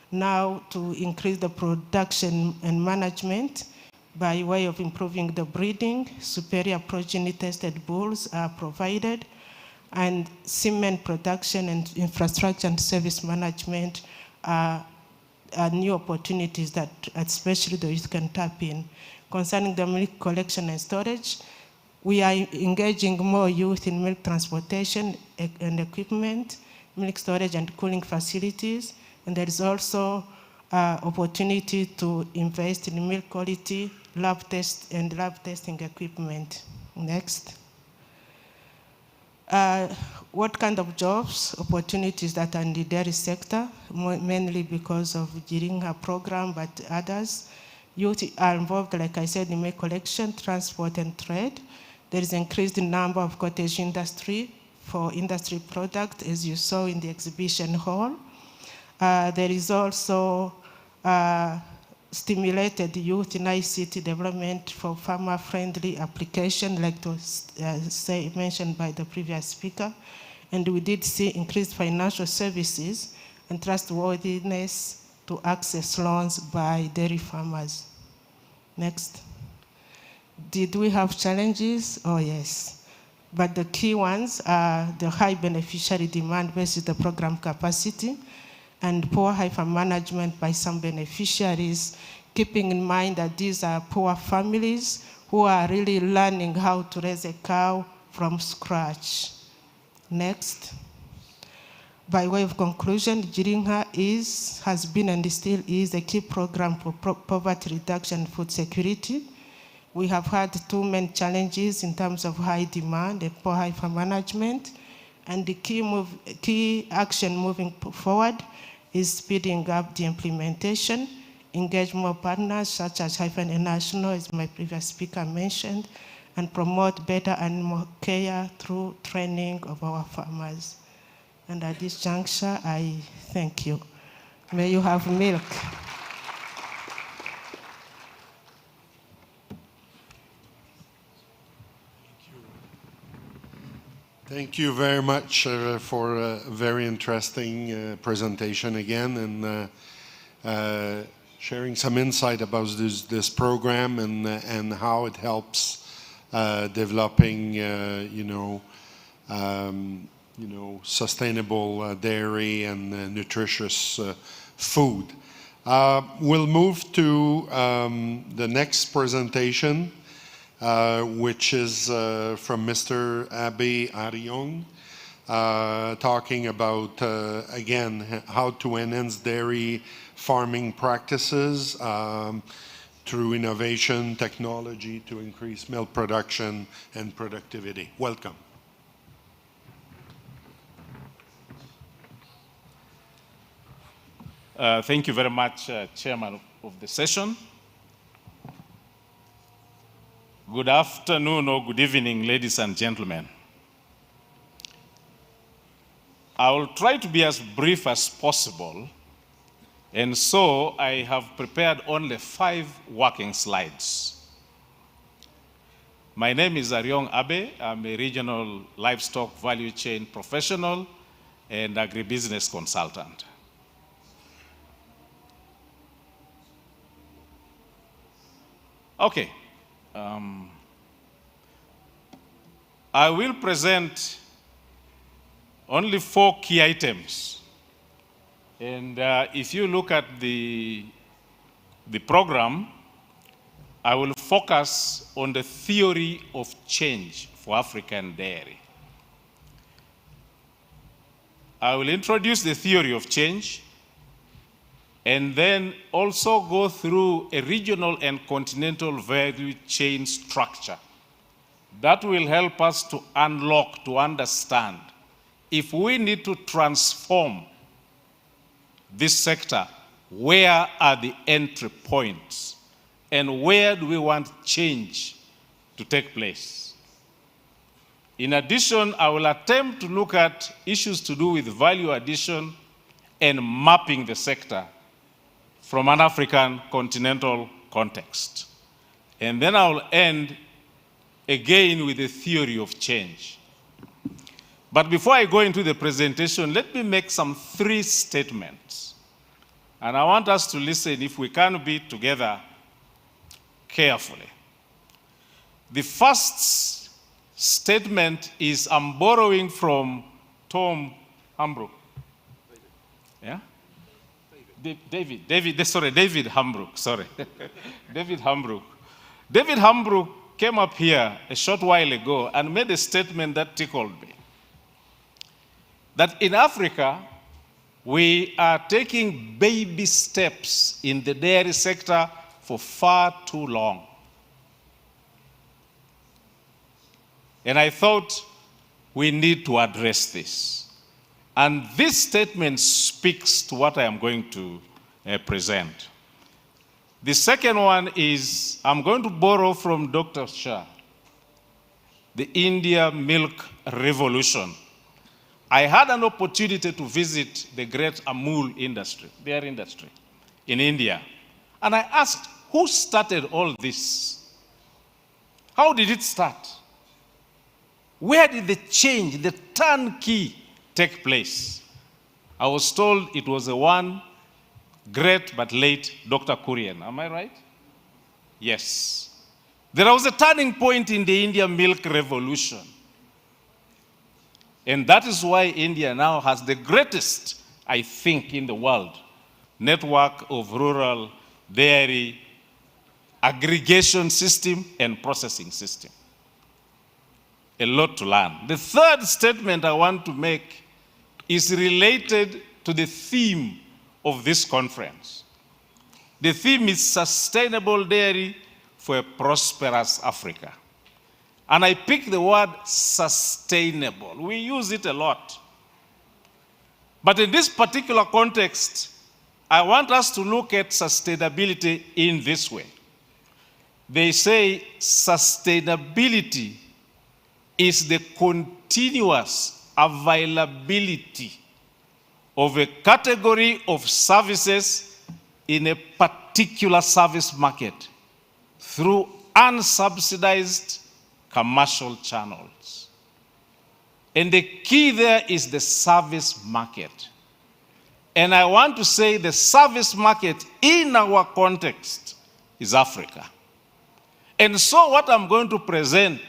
now to increase the production and management by way of improving the breeding. Superior progeny tested bulls are provided, and semen production and infrastructure and service management are new opportunities that especially the youth can tap in. Concerning the milk collection and storage, we are engaging more youth in milk transportation and equipment, milk storage and cooling facilities, and there is also opportunity to invest in milk quality, lab test and lab testing equipment. Next. What kind of jobs, opportunities that are in the dairy sector, mainly because of Jiringa program, but others. Youth are involved, like I said, in milk collection, transport, and trade. There is increased number of cottage industry for industry products, as you saw in the exhibition hall. There is also stimulated youth in ICT development for farmer-friendly application, like to mentioned by the previous speaker. And we did see increased financial services and trustworthiness to access loans by dairy farmers. Next. Did we have challenges? Oh, yes. But the key ones are the high beneficiary demand versus the program capacity, and poor heifer management by some beneficiaries, keeping in mind that these are poor families who are really learning how to raise a cow from scratch. Next. By way of conclusion, Jiringa has been and still is a key program for poverty reduction and food security. We have had two main challenges in terms of high demand and poor heifer management, and the key action moving forward is speeding up the implementation, engage more partners such as Heifer International, as my previous speaker mentioned, and promote better animal care through training of our farmers. And at this juncture, I thank you. May you have milk. Thank you very much for a very interesting presentation again, and sharing some insight about this program and how it helps developing, sustainable dairy and nutritious food. We'll move to the next presentation, which is from Mr. Abe Ariong, talking about, again, how to enhance dairy farming practices through innovation, technology to increase milk production and productivity. Welcome. Thank you very much, Chairman of the session. Good afternoon or good evening, ladies and gentlemen. I will try to be as brief as possible, and so I have prepared only 5 working slides. My name is Ariong Abe. I'm a regional livestock value chain professional and agribusiness consultant. Okay. I will present only 4 key items. And if you look at the program, I will focus on the theory of change for African dairy. I will introduce the theory of change and then also go through a regional and continental value chain structure that will help us to unlock, to understand if we need to transform this sector, where are the entry points and where do we want change to take place. In addition, I will attempt to look at issues to do with value addition and mapping the sector from an African continental context. And then I will end again with the theory of change. But before I go into the presentation, let me make some 3 statements. And I want us to listen, if we can be together, carefully. The first statement is, I'm borrowing from Tom Hambrook. Yeah? David Hambrook, sorry. David Hambrook. David Hambrook came up here a short while ago and made a statement that tickled me. That in Africa, we are taking baby steps in the dairy sector for far too long. And I thought we need to address this. And this statement speaks to what I am going to present. The second one is, I'm going to borrow from Dr. Shah, the India milk revolution. I had an opportunity to visit the great Amul industry, dairy industry, in India. And I asked, who started all this? How did it start? Where did the change, the turnkey, take place? I was told it was a one great but late Dr. Kurian. Am I right? Yes. There was a turning point in the India milk revolution. And that is why India now has the greatest, I think, in the world, network of rural dairy aggregation system and processing system. A lot to learn. The third statement I want to make is related to the theme of this conference. The theme is sustainable dairy for a prosperous Africa. And I pick the word sustainable. We use it a lot. But in this particular context, I want us to look at sustainability in this way. They say sustainability is the continuous availability of a category of services in a particular service market through unsubsidized commercial channels. And the key there is the service market. And I want to say the service market in our context is Africa. And so what I'm going to present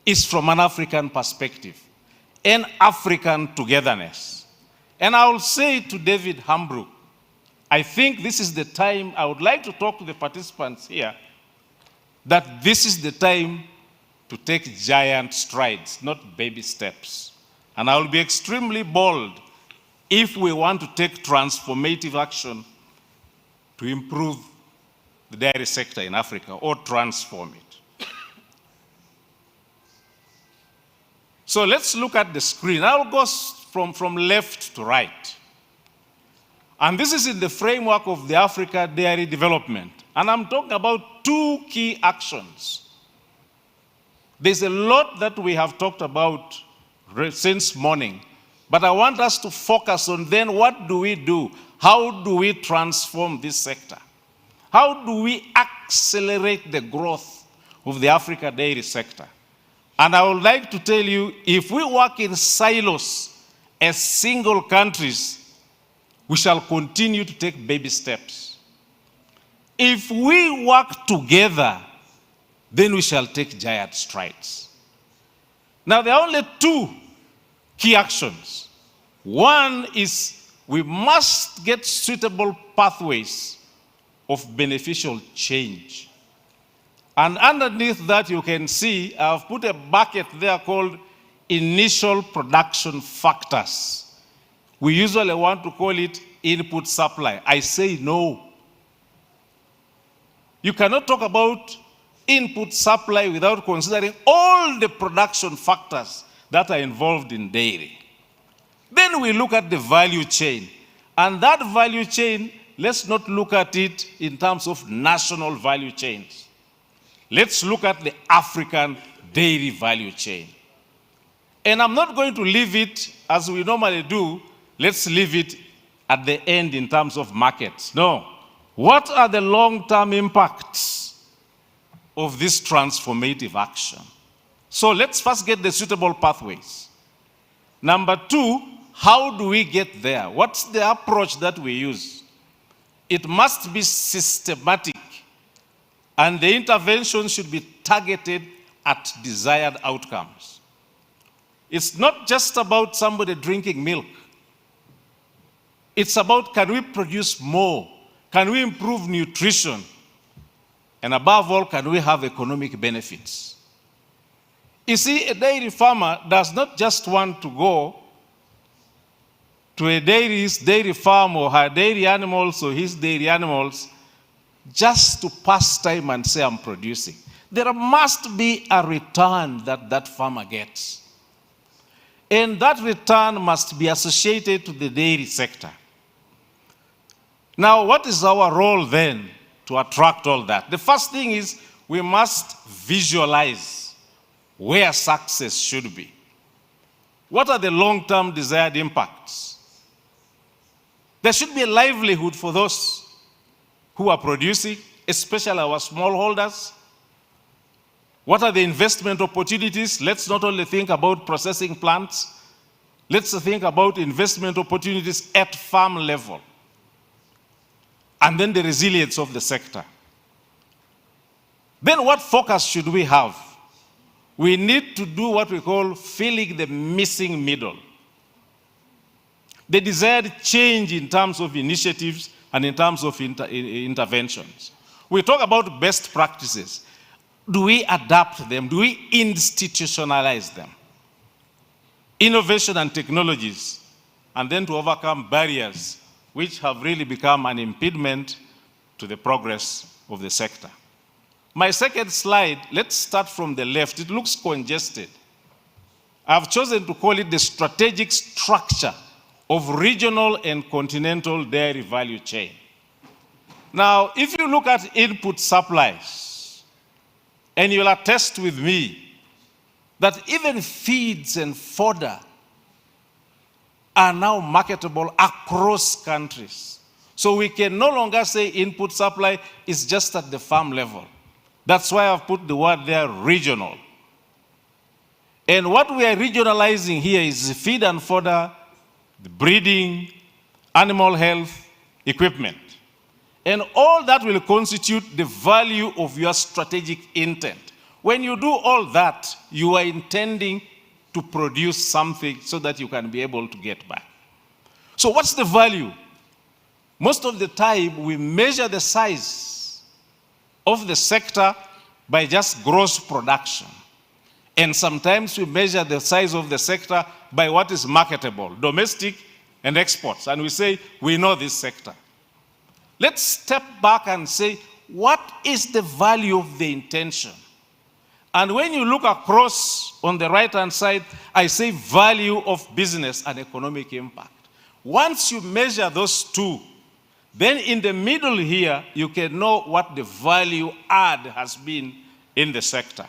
is from an African perspective and African togetherness. And I will say to David Hambrook, I think this is the time, I would like to talk to the participants here, that this is the time to take giant strides, not baby steps. And I will be extremely bold if we want to take transformative action to improve the dairy sector in Africa or transform it. So let's look at the screen. I'll go from left to right. And this is in the framework of the Africa Dairy Development. And I'm talking about two key actions. There's a lot that we have talked about since morning, but I want us to focus on then what do we do? How do we transform this sector? How do we accelerate the growth of the Africa dairy sector? And I would like to tell you, if we work in silos as single countries, we shall continue to take baby steps. If we work together, then we shall take giant strides. Now, there are only two key actions. One is we must get suitable pathways of beneficial change. And underneath that, you can see I've put a bucket there called initial production factors. We usually want to call it input supply. I say no. You cannot talk about input supply without considering all the production factors that are involved in dairy. Then we look at the value chain. And that value chain, let's not look at it in terms of national value chains. Let's look at the African dairy value chain. And I'm not going to leave it as we normally do. Let's leave it at the end in terms of markets. No. What are the long-term impacts of this transformative action? So let's first get the suitable pathways. Number two, how do we get there? What's the approach that we use? It must be systematic, and the intervention should be targeted at desired outcomes. It's not just about somebody drinking milk. It's about, can we produce more? Can we improve nutrition? And above all, can we have economic benefits? You see, a dairy farmer does not just want to go to a dairy farm or her dairy animals or his dairy animals just to pass time and say, I'm producing. There must be a return that that farmer gets. And that return must be associated to the dairy sector. Now, what is our role then to attract all that? The first thing is we must visualize where success should be. What are the long-term desired impacts? There should be a livelihood for those who are producing, especially our smallholders. What are the investment opportunities? Let's not only think about processing plants. Let's think about investment opportunities at farm level. And then the resilience of the sector. Then what focus should we have? We need to do what we call filling the missing middle. The desired change in terms of initiatives and in terms of interventions. We talk about best practices. Do we adapt them? Do we institutionalize them? Innovation and technologies, and then to overcome barriers which have really become an impediment to the progress of the sector. My second slide, let's start from the left. It looks congested. I've chosen to call it the strategic structure of regional and continental dairy value chain. Now, if you look at input supplies, and you'll attest with me that even feeds and fodder are now marketable across countries. So we can no longer say input supply is just at the farm level. That's why I've put the word there, regional. And what we are regionalizing here is feed and fodder, the breeding, animal health, equipment. And all that will constitute the value of your strategic intent. When you do all that, you are intending to produce something so that you can be able to get back. So what's the value? Most of the time, we measure the size of the sector by just gross production. And sometimes we measure the size of the sector by what is marketable, domestic and exports. And we say, we know this sector. Let's step back and say, what is the value of the intention? And when you look across on the right-hand side, I say value of business and economic impact. Once you measure those two, then in the middle here, you can know what the value add has been in the sector.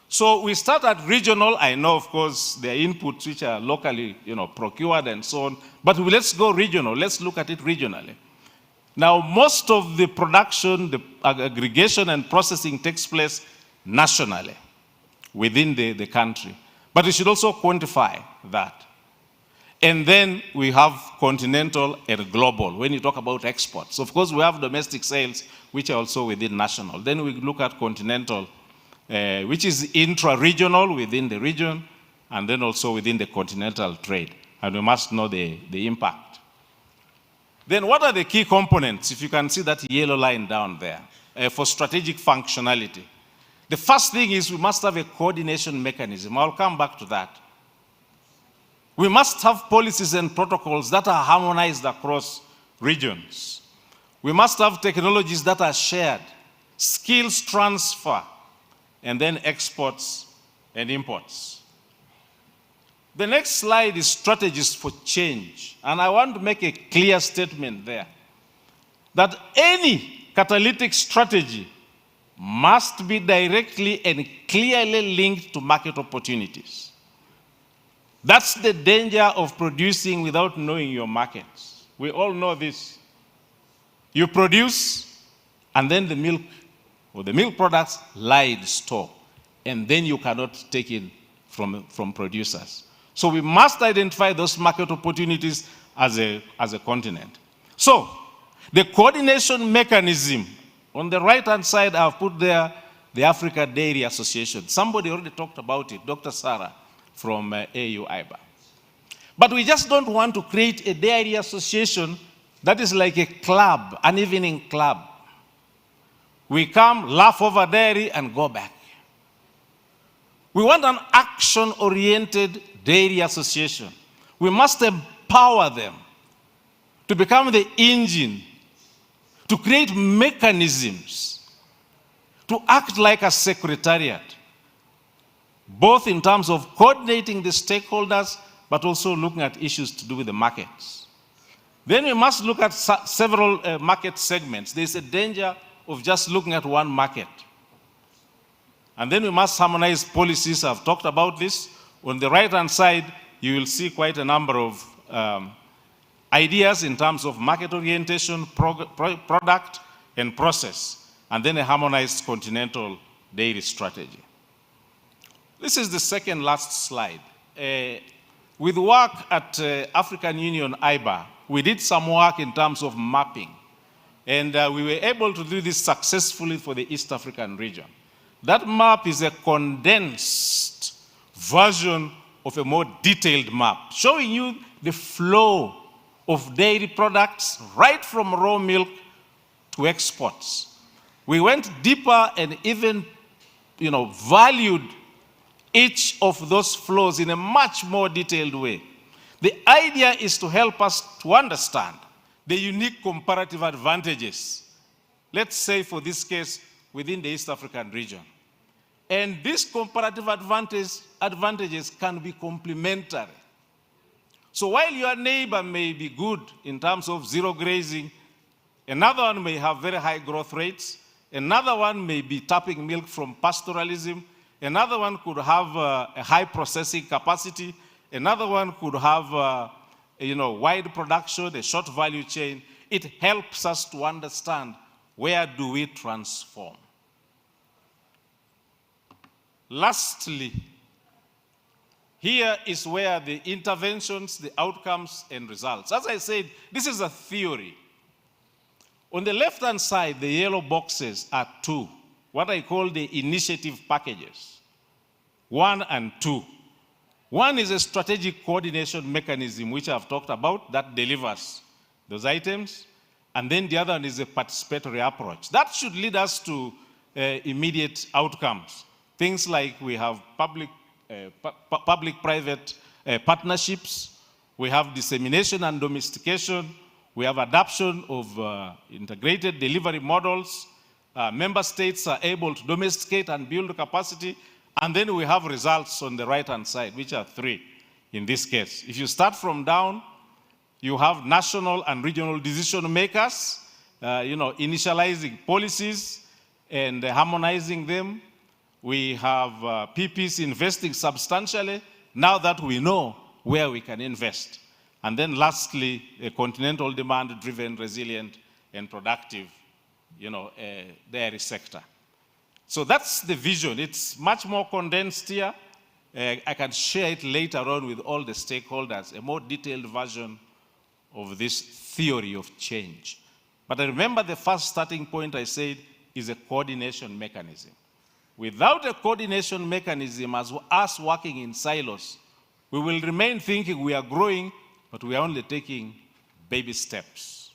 So we start at regional. I know, of course, there are inputs which are locally, procured and so on. But let's go regional. Let's look at it regionally. Now, most of the production, the aggregation and processing takes place nationally within the country. But we should also quantify that. And then we have continental and global when you talk about exports. Of course, we have domestic sales, which are also within national. Then we look at continental, which is intra-regional within the region, and then also within the continental trade. And we must know the impact. Then what are the key components, if you can see that yellow line down there, for strategic functionality? The first thing is we must have a coordination mechanism. I'll come back to that. We must have policies and protocols that are harmonized across regions. We must have technologies that are shared, skills transfer, and then exports and imports. The next slide is strategies for change. And I want to make a clear statement there that any catalytic strategy must be directly and clearly linked to market opportunities. That's the danger of producing without knowing your markets. We all know this. You produce, and then the milk or the milk products lie in store, and then you cannot take it from producers. So we must identify those market opportunities as a continent. So the coordination mechanism, on the right-hand side, I've put there the Africa Dairy Association. Somebody already talked about it, Dr. Sarah from AU IBA. But we just don't want to create a dairy association that is like a club, an evening club. We come, laugh over dairy, and go back. We want an action-oriented dairy association. We must empower them to become the engine, to create mechanisms, to act like a secretariat, both in terms of coordinating the stakeholders, but also looking at issues to do with the markets. Then we must look at several market segments. There's a danger of just looking at one market. And then we must harmonize policies. I've talked about this. On the right-hand side, you will see quite a number of ideas in terms of market orientation, product, and process, and then a harmonized continental dairy strategy. This is the second last slide. With work at African Union IBA, we did some work in terms of mapping. And we were able to do this successfully for the East African region. That map is a condensed version of a more detailed map, showing you the flow of dairy products right from raw milk to exports. We went deeper and even, valued each of those flows in a much more detailed way. The idea is to help us to understand the unique comparative advantages, let's say for this case, within the East African region. And these comparative advantages can be complementary. So while your neighbor may be good in terms of zero grazing, another one may have very high growth rates, another one may be tapping milk from pastoralism, another one could have a high processing capacity, another one could have wide production, a short value chain. It helps us to understand where do we transform. Lastly, here is where the interventions, the outcomes, and results. As I said, this is a theory. On the left-hand side, the yellow boxes are two, what I call the initiative packages, 1 and 2. One is a strategic coordination mechanism, which I've talked about, that delivers those items. And then the other one is a participatory approach. That should lead us to immediate outcomes. Things like we have public-private partnerships, we have dissemination and domestication, we have adoption of integrated delivery models, member states are able to domesticate and build capacity, and then we have results on the right-hand side, which are 3 in this case. If you start from down, you have national and regional decision makers, initializing policies and harmonizing them. We have PPs investing substantially now that we know where we can invest. And then lastly, a continental demand-driven, resilient, and productive, dairy sector. So that's the vision. It's much more condensed here. I can share it later on with all the stakeholders, a more detailed version of this theory of change. But I remember the first starting point I said is a coordination mechanism. Without a coordination mechanism, as us working in silos, we will remain thinking we are growing, but we are only taking baby steps.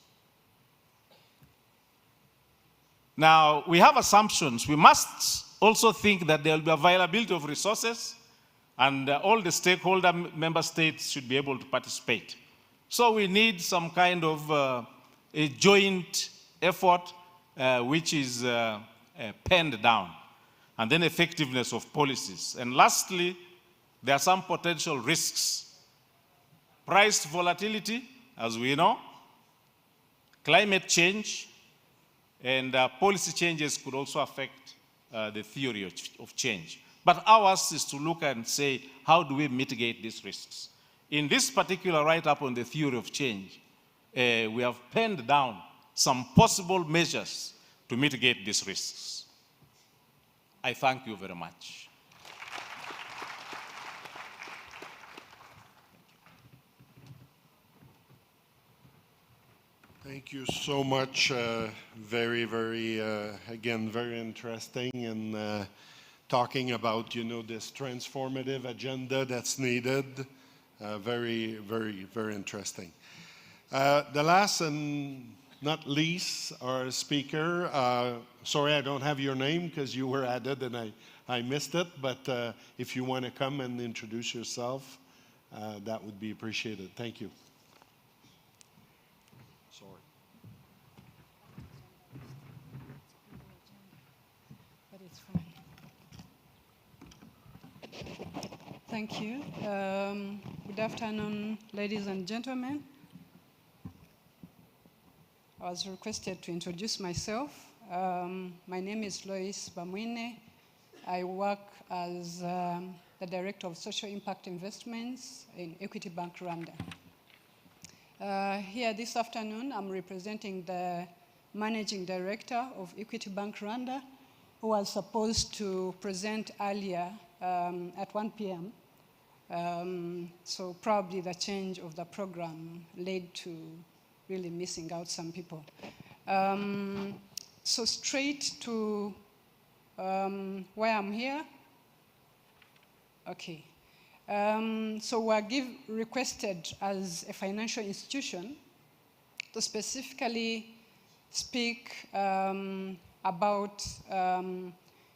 Now, we have assumptions. We must also think that there will be availability of resources, and all the stakeholder member states should be able to participate. So we need some kind of a joint effort which is penned down, and then effectiveness of policies. And lastly, there are some potential risks. Price volatility, as we know, climate change, and policy changes could also affect the theory of change. But ours is to look and say, how do we mitigate these risks? In this particular write-up on the theory of change, we have penned down some possible measures to mitigate these risks. I thank you very much. Thank you so much. Very, very, again, very interesting, and talking about, this transformative agenda that's needed. Very, very, very interesting. The last and not least, our speaker, sorry I don't have your name because you were added and I missed it, but if you want to come and introduce yourself, that would be appreciated. Thank you. Sorry. But it's fine. Thank you. Good afternoon, ladies and gentlemen. I was requested to introduce myself. My name is Lois Bamwine. I work as the Director of Social Impact Investments in Equity Bank Rwanda. Here this afternoon, I'm representing the Managing Director of Equity Bank Rwanda, who was supposed to present earlier at 1 p.m. So probably the change of the program led to really missing out some people. So straight to why I'm here. Okay. So we're requested as a financial institution to specifically speak about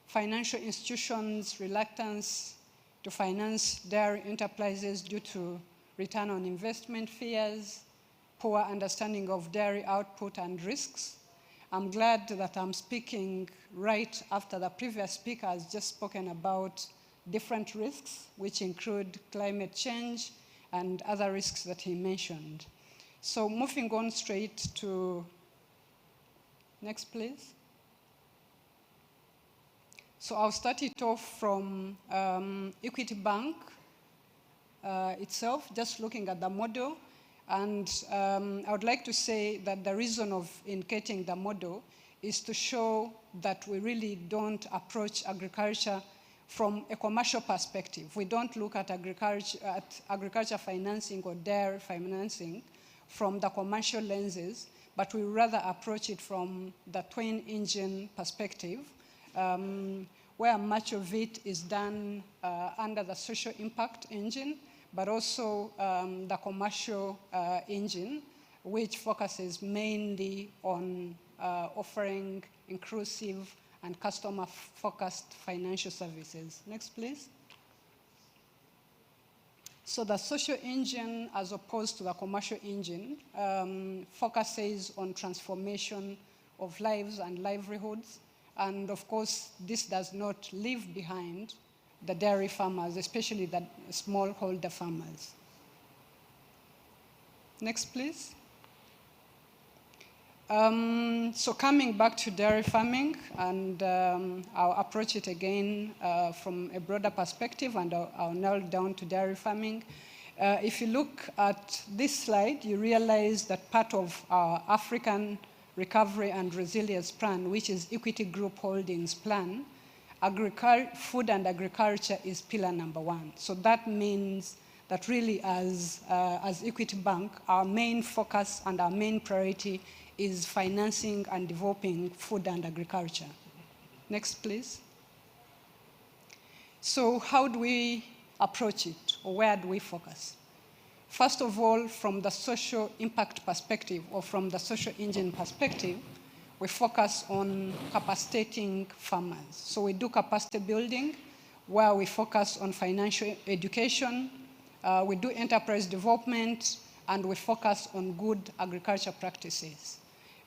financial institutions' reluctance to finance dairy enterprises due to return on investment fears, poor understanding of dairy output and risks. I'm glad that I'm speaking right after the previous speaker has just spoken about different risks, which include climate change and other risks that he mentioned. So moving on straight to, next please. So I'll start it off from Equity Bank itself, just looking at the model. And I would like to say that the reason of indicating the model is to show that we really don't approach agriculture from a commercial perspective. We don't look at agriculture financing or dairy financing from the commercial lenses, but we rather approach it from the twin engine perspective, where much of it is done under the social impact engine, but also the commercial engine, which focuses mainly on offering inclusive and customer-focused financial services. Next, please. So the social engine, as opposed to the commercial engine, focuses on transformation of lives and livelihoods, And of course, this does not leave behind the dairy farmers, especially the smallholder farmers. Next, please. So coming back to dairy farming, and I'll approach it again from a broader perspective, and I'll nail down to dairy farming. If you look at this slide, you realize that part of our African Recovery and Resilience Plan, which is Equity Group Holdings Plan, food and agriculture is pillar number 1. So that means that really as Equity Bank, our main focus and our main priority is financing and developing food and agriculture. Next, please. So how do we approach it, or where do we focus? First of all, from the social impact perspective, or from the social engine perspective, we focus on capacitating farmers. So we do capacity building, where we focus on financial education, we do enterprise development, and we focus on good agriculture practices.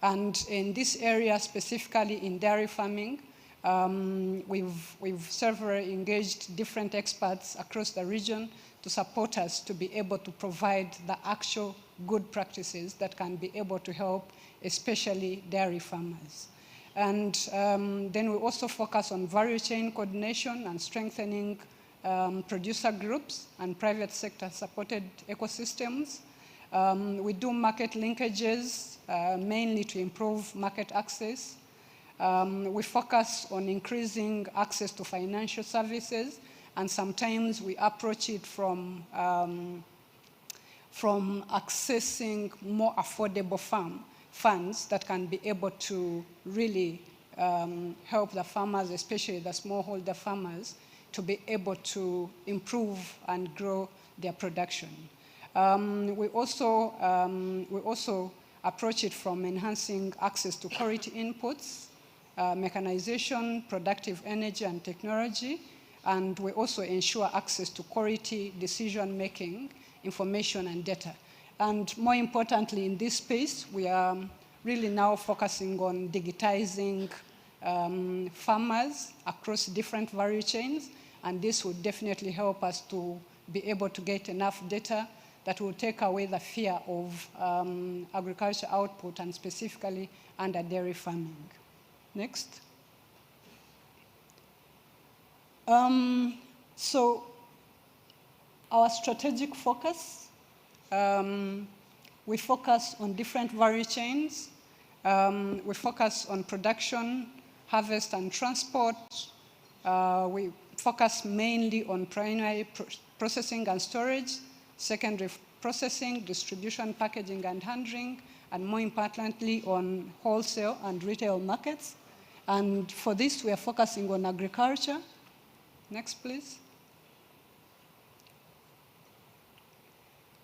And in this area, specifically in dairy farming, we've several engaged different experts across the region to support us to be able to provide the actual good practices that can be able to help, especially dairy farmers. And then we also focus on value chain coordination and strengthening producer groups and private sector supported ecosystems. We do market linkages, mainly to improve market access. We focus on increasing access to financial services, and sometimes we approach it from accessing more affordable funds that can be able to really help the farmers, especially the smallholder farmers, to be able to improve and grow their production. We also approach it from enhancing access to quality inputs, mechanization, productive energy and technology, and we also ensure access to quality decision-making, information and data. And more importantly, in this space, we are really now focusing on digitizing farmers across different value chains, and this would definitely help us to be able to get enough data that will take away the fear of agriculture output, and specifically under dairy farming. Next. So our strategic focus, we focus on different value chains. We focus on production, harvest and transport. We focus mainly on primary processing and storage, secondary processing, distribution, packaging and handling, and more importantly on wholesale and retail markets. And for this, we are focusing on agriculture. Next, please.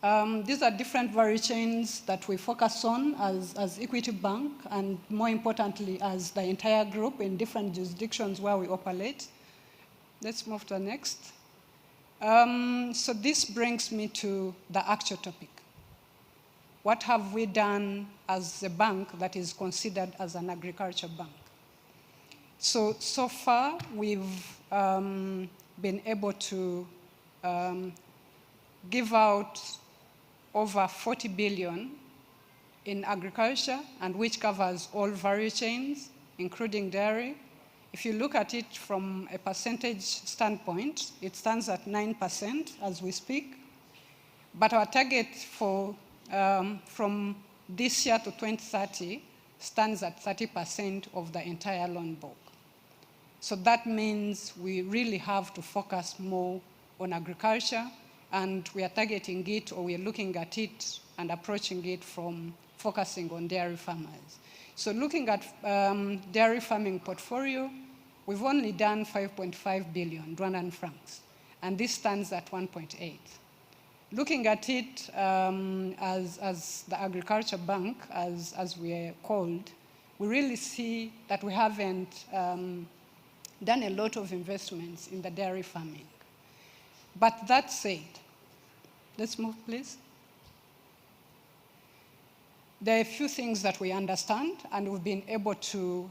These are different value chains that we focus on as Equity Bank, and more importantly, as the entire group in different jurisdictions where we operate. Let's move to the next. So this brings me to the actual topic. What have we done as a bank that is considered as an agriculture bank? So far, we've been able to give out over 40 billion in agriculture, and which covers all value chains, including dairy. If you look at it from a percentage standpoint, it stands at 9% as we speak. But our target for from this year to 2030 stands at 30% of the entire loan book. So that means we really have to focus more on agriculture, and we are targeting it, or we are looking at it and approaching it from focusing on dairy farmers. So looking at dairy farming portfolio, we've only done 5.5 billion Rwandan francs, and this stands at 1.8. Looking at it as the agriculture bank, as we are called, we really see that we haven't done a lot of investments in the dairy farming. But that said, let's move, please. There are a few things that we understand and we've been able to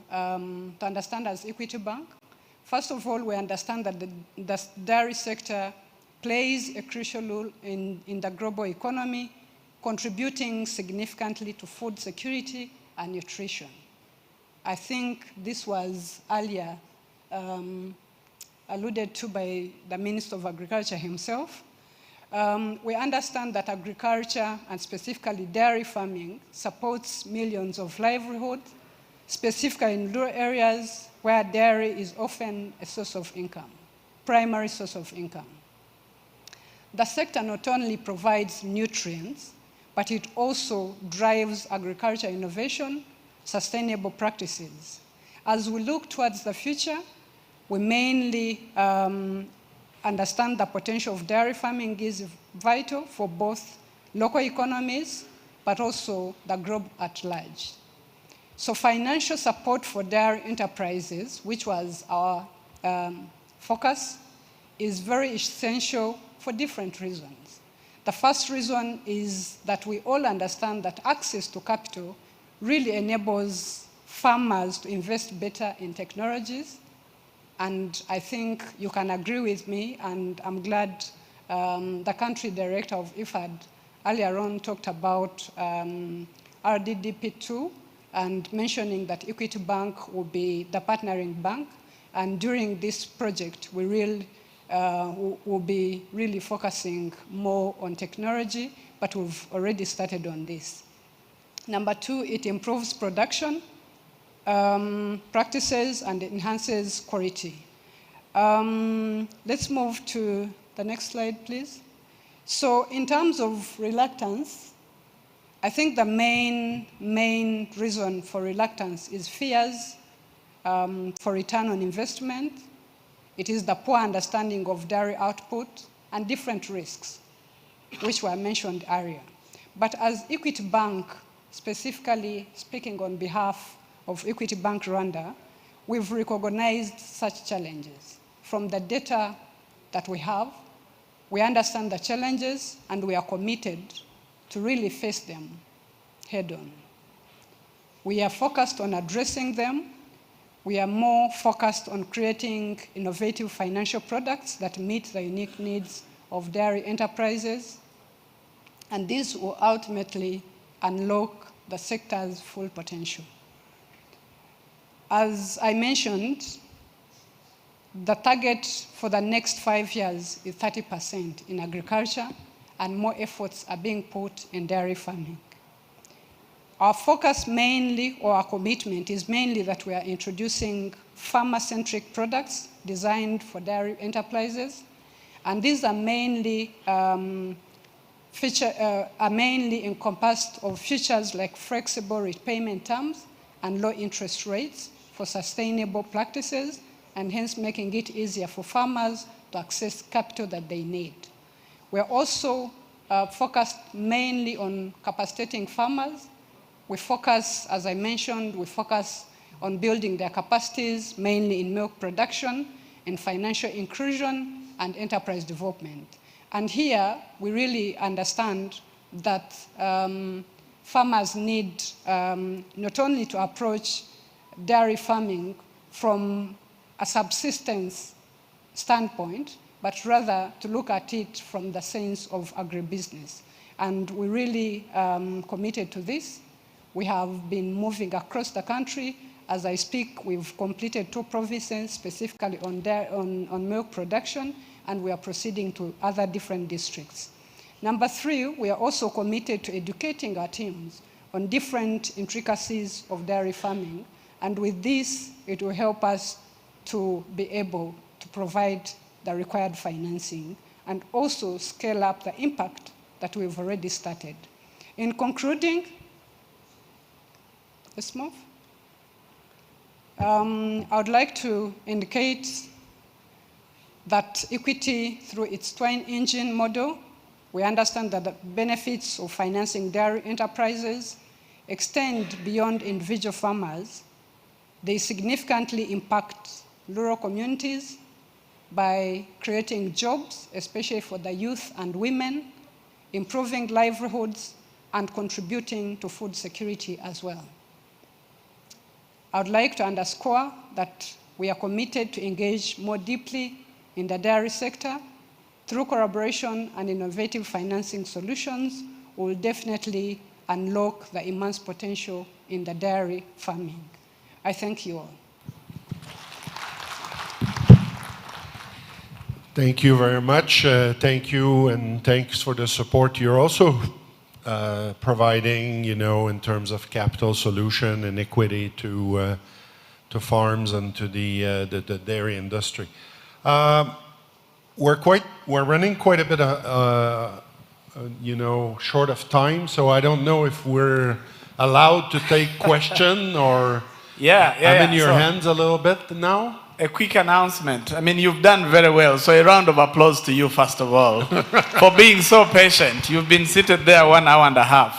understand as Equity Bank. First of all, we understand that the dairy sector plays a crucial role in the global economy, contributing significantly to food security and nutrition. I think this was earlier alluded to by the Minister of Agriculture himself. We understand that agriculture, and specifically dairy farming, supports millions of livelihoods, specifically in rural areas where dairy is often a source of income, primary source of income. The sector not only provides nutrients, but it also drives agriculture innovation, sustainable practices. As we look towards the future, we mainly understand the potential of dairy farming is vital for both local economies, but also the globe at large. So financial support for dairy enterprises, which was our focus, is very essential for different reasons. The first reason is that we all understand that access to capital really enables farmers to invest better in technologies. And I think you can agree with me, and I'm glad the country director of IFAD earlier on talked about RDDP2 and mentioning that Equity Bank will be the partnering bank. And during this project, we will be really focusing more on technology, but we've already started on this. Number two, it improves production practices and enhances quality. Let's move to the next slide, please. So in terms of reluctance, I think the main reason for reluctance is fears for return on investment. It is the poor understanding of dairy output and different risks, which were mentioned earlier. But as Equity Bank, specifically speaking on behalf of Equity Bank Rwanda, we've recognized such challenges. From the data that we have, we understand the challenges and we are committed to really face them head on. We are focused on addressing them. We are more focused on creating innovative financial products that meet the unique needs of dairy enterprises. And this will ultimately unlock the sector's full potential. As I mentioned, the target for the next 5 years is 30% in agriculture, and more efforts are being put in dairy farming. Our focus mainly, or our commitment, is mainly that we are introducing farmer-centric products designed for dairy enterprises, and these are mainly encompassed of features like flexible repayment terms and low interest rates for sustainable practices, and hence making it easier for farmers to access capital that they need. We're also focused mainly on capacitating farmers. We focus, as I mentioned, we focus on building their capacities, mainly in milk production, in financial inclusion, and enterprise development. And here, we really understand that farmers need not only to approach dairy farming from a subsistence standpoint, but rather to look at it from the sense of agribusiness. And we're really committed to this. We have been moving across the country. As I speak, we've completed 2 provinces specifically on milk production, and we are proceeding to other different districts. Number 3, we are also committed to educating our teams on different intricacies of dairy farming. And with this, it will help us to be able to provide the required financing and also scale up the impact that we've already started. In concluding, let's move. I would like to indicate that Equity, through its twin engine model, we understand that the benefits of financing dairy enterprises extend beyond individual farmers. They significantly impact rural communities by creating jobs, especially for the youth and women, improving livelihoods, and contributing to food security as well. I would like to underscore that we are committed to engage more deeply in the dairy sector. Through collaboration and innovative financing solutions, we will definitely unlock the immense potential in the dairy farming. I thank you all. Thank you very much. Thank you, and thanks for the support you're also providing, in terms of capital solution and equity to farms and to the dairy industry. We're running quite a bit short of time, so I don't know if we're allowed to take question or I'm in your hands a little bit now. A quick announcement. I mean, you've done very well, so a round of applause to you, first of all, for being so patient. You've been seated there 1 hour and a half.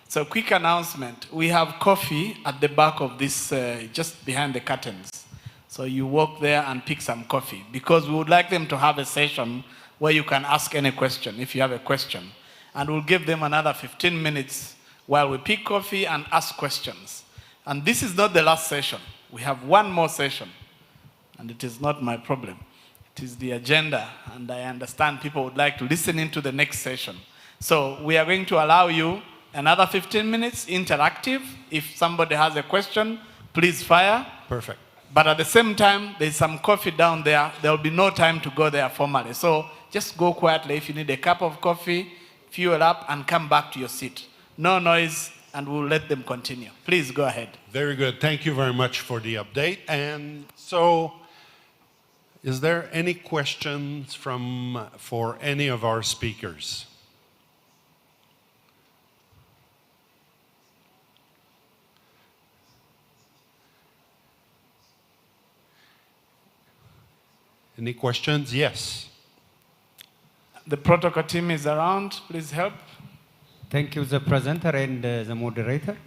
So quick announcement. We have coffee at the back of this, just behind the curtains. So you walk there and pick some coffee, because we would like them to have a session where you can ask any question, if you have a question. And we'll give them another 15 minutes while we pick coffee and ask questions. And this is not the last session. We have one more session. And it is not my problem. It is the agenda, and I understand people would like to listen into the next session. So we are going to allow you another 15 minutes, interactive. If somebody has a question, please fire. Perfect. But at the same time, there's some coffee down there. There will be no time to go there formally. So just go quietly if you need a cup of coffee, fuel up, and come back to your seat. No noise, and we'll let them continue. Please go ahead. Very good. Thank you very much for the update. And so, is there any questions for any of our speakers? Any questions? Yes. The protocol team is around. Please help. Thank you, the presenter and the moderator.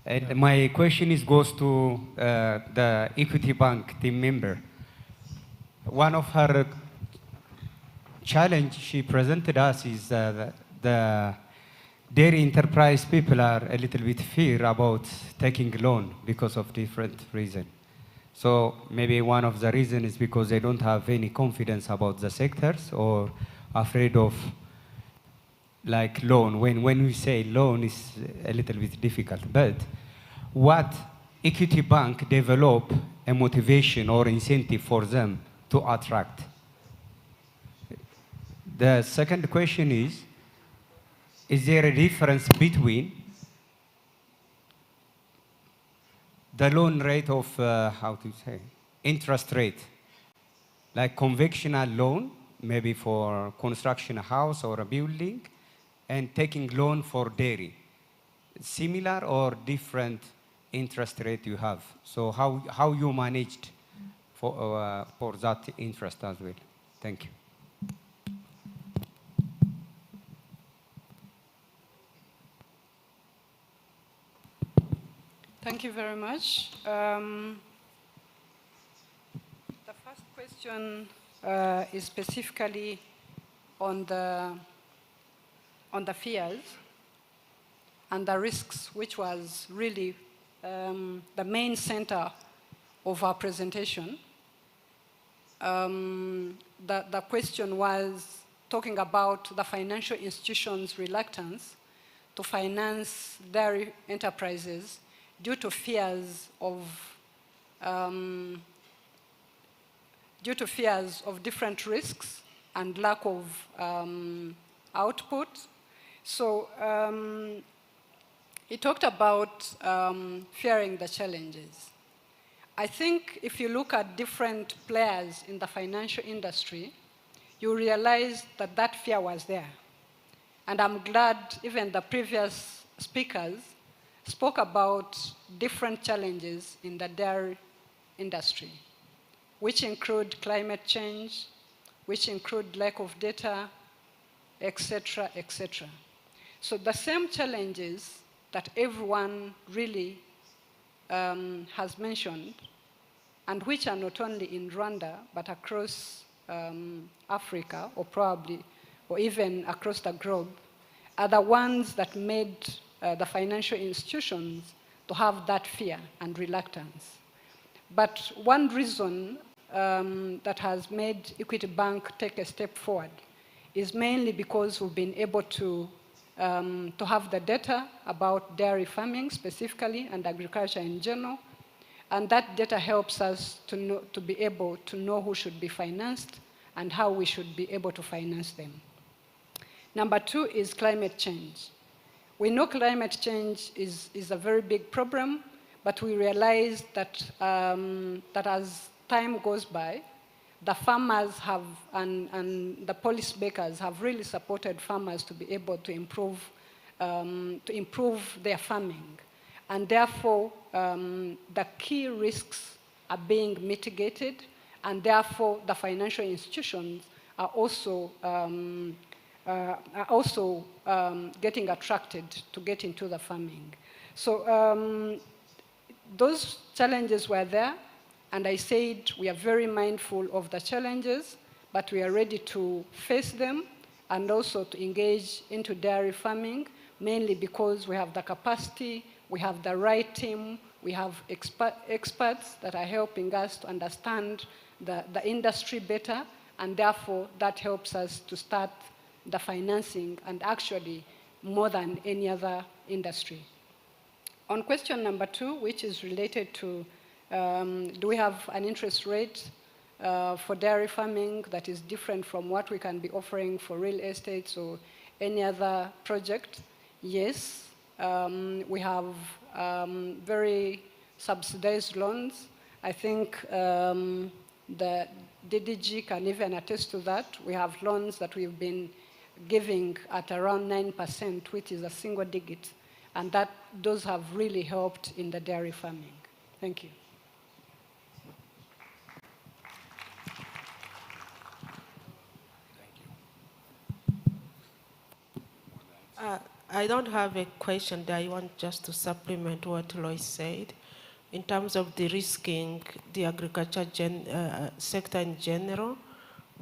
And my question goes to the Equity Bank team member. One of her challenge she presented us is the dairy enterprise people are a little bit fear about taking loan because of different reasons. So maybe one of the reasons is because they don't have any confidence about the sectors or afraid of like loan. When we say loan is a little bit difficult, but what Equity Bank develop a motivation or incentive for them to attract? The second question is there a difference between the loan rate of, interest rate, like conventional loan, maybe for construction a house or a building, and taking loan for dairy? Similar or different interest rate you have? So how you managed for that interest as well? Thank you. Thank you very much. The first question is specifically on the fears and the risks, which was really the main center of our presentation. The question was talking about the financial institutions' reluctance to finance dairy enterprises due to fears of different risks and lack of output. So he talked about fearing the challenges. I think if you look at different players in the financial industry, you realize that that fear was there. And I'm glad even the previous speakers spoke about different challenges in the dairy industry, which include climate change, which include lack of data, etc., etc. So the same challenges that everyone really has mentioned, and which are not only in Rwanda, but across Africa, or probably, or even across the globe, are the ones that made the financial institutions to have that fear and reluctance. But one reason that has made Equity Bank take a step forward is mainly because we've been able to have the data about dairy farming specifically and agriculture in general. And that data helps us to be able to know who should be financed and how we should be able to finance them. Number two is climate change. We know climate change is a very big problem, but we realize that, that as time goes by, the farmers have, and the policymakers have really supported farmers to be able to improve their farming. And therefore, the key risks are being mitigated, and therefore the financial institutions are also getting attracted to get into the farming. So those challenges were there, and I said we are very mindful of the challenges, but we are ready to face them and also to engage into dairy farming, mainly because we have the capacity, we have the right team, we have experts that are helping us to understand the industry better, and therefore that helps us to start the financing, and actually more than any other industry. On question number two, which is related to do we have an interest rate for dairy farming that is different from what we can be offering for real estate or any other project? Yes, we have very subsidized loans. I think the DDG can even attest to that. We have loans that we've been giving at around 9%, which is a single digit, and those have really helped in the dairy farming. Thank you. I don't have a question there. I want just to supplement what Lois said. In terms of de-risking the agriculture sector in general,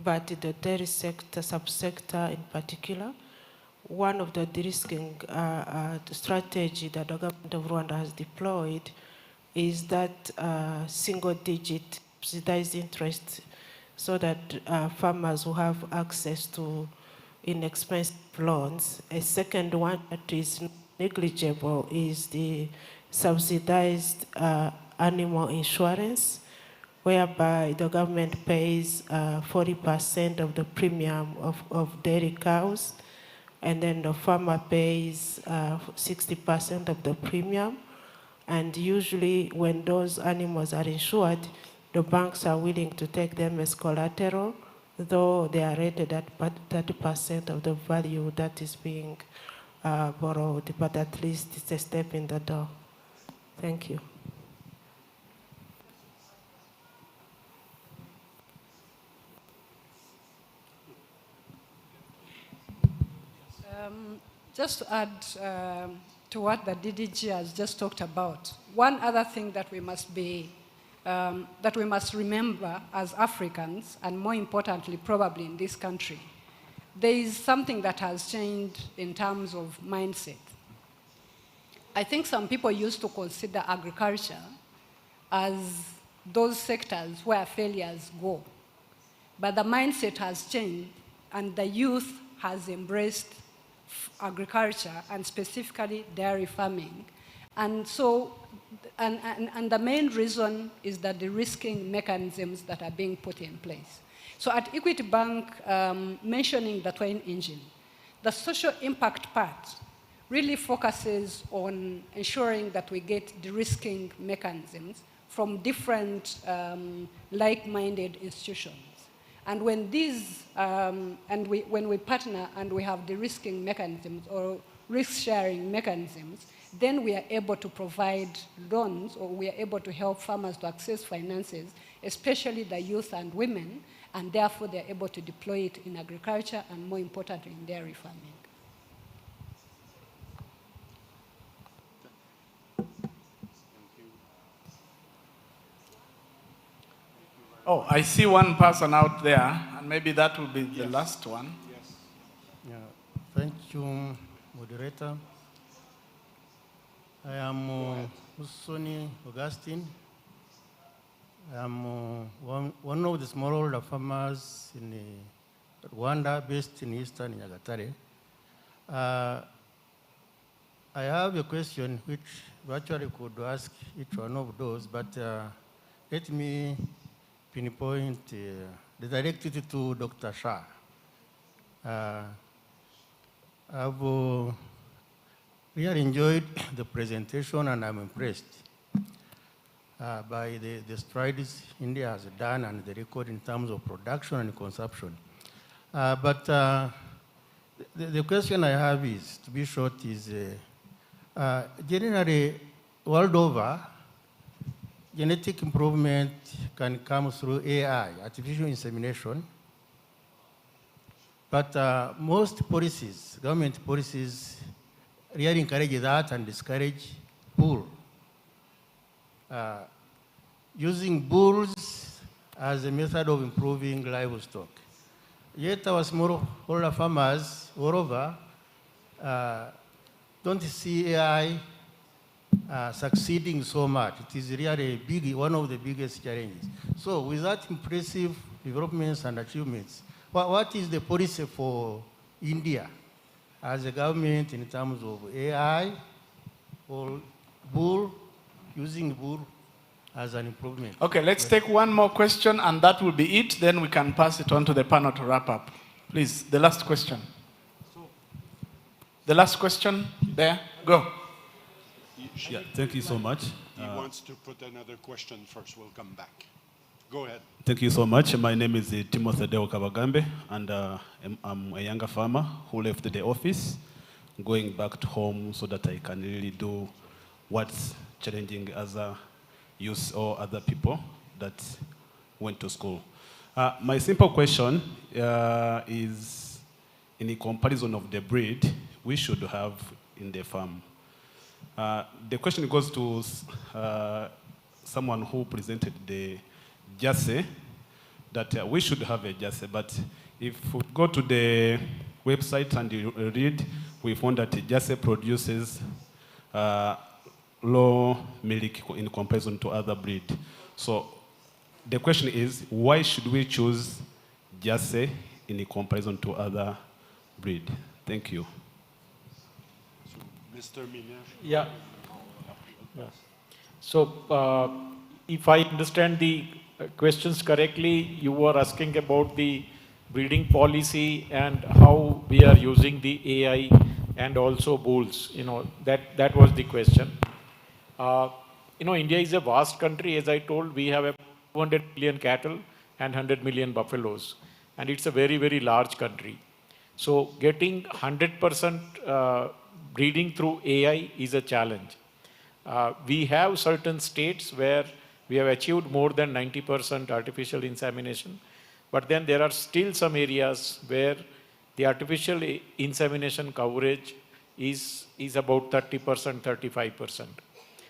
but the dairy sector, subsector in particular, one of the de-risking strategy that the government of Rwanda has deployed is that single-digit subsidized interest, so that farmers will have access to inexpensive loans. A second one that is negligible is the subsidized animal insurance, whereby the government pays 40% of the premium of dairy cows, and then the farmer pays 60% of the premium. And usually when those animals are insured, the banks are willing to take them as collateral, though they are rated at 30% of the value that is being borrowed, but at least it's a step in the door. Thank you. Just to add to what the DDG has just talked about, one other thing that we must remember as Africans, and more importantly, probably in this country, there is something that has changed in terms of mindset. I think some people used to consider agriculture as those sectors where failures go. But the mindset has changed, and the youth has embraced agriculture, and specifically dairy farming. And so, and the main reason is that the risking mechanisms that are being put in place. So at Equity Bank, mentioning the twin engine, the social impact part really focuses on ensuring that we get de-risking mechanisms from different like-minded institutions. And when these, when we partner and we have de-risking mechanisms or risk-sharing mechanisms, then we are able to provide loans, or we are able to help farmers to access finances, especially the youth and women, and therefore they're able to deploy it in agriculture and, more importantly, in dairy farming. Oh, I see one person out there, and maybe that will be the last one. Yeah, thank you, moderator. I am Musoni Augustine. I am one of the smallholder farmers in Rwanda, based in Eastern Nyagatare. I have a question which virtually could ask each one of those, but let me pinpoint the directly to Dr. Shah. I've really enjoyed the presentation and I'm impressed by the strides India has done and the record in terms of production and consumption. But the question I have is, to be short, is generally world over, genetic improvement can come through AI, artificial insemination. But most policies, government policies, really encourage that and discourage bull. Using bulls as a method of improving livestock. Yet our smallholder farmers all over don't see AI succeeding so much. It is really one of the biggest challenges. So with that impressive developments and achievements, what is the policy for India as a government in terms of AI or bull, using bull as an improvement? Okay, let's take one more question and that will be it. Then we can pass it on to the panel to wrap up. Please, the last question. The last question there, go. Yeah, thank you so much. He wants to put another question first. We'll come back. Go ahead. Thank you so much. My name is Timothy Deo Kabagambe, and I'm a younger farmer who left the office, going back to home so that I can really do what's challenging other youth or other people that went to school. My simple question is, in the comparison of the breed we should have in the farm. The question goes to someone who presented the Jase, that we should have a Jase, but if we go to the website and you read, we found that Jase produces low milk in comparison to other breed. So the question is, why should we choose Jase in comparison to other breed? Thank you. Mr. Miner. Yeah. Yes. So if I understand the questions correctly, you were asking about the breeding policy and how we are using the AI and also bulls. You know, that was the question. You know, India is a vast country. As I told, we have 200 million cattle and 100 million buffaloes. And it's a very, very large country. So getting 100% breeding through AI is a challenge. We have certain states where we have achieved more than 90% artificial insemination. But then there are still some areas where the artificial insemination coverage is about 30%, 35%.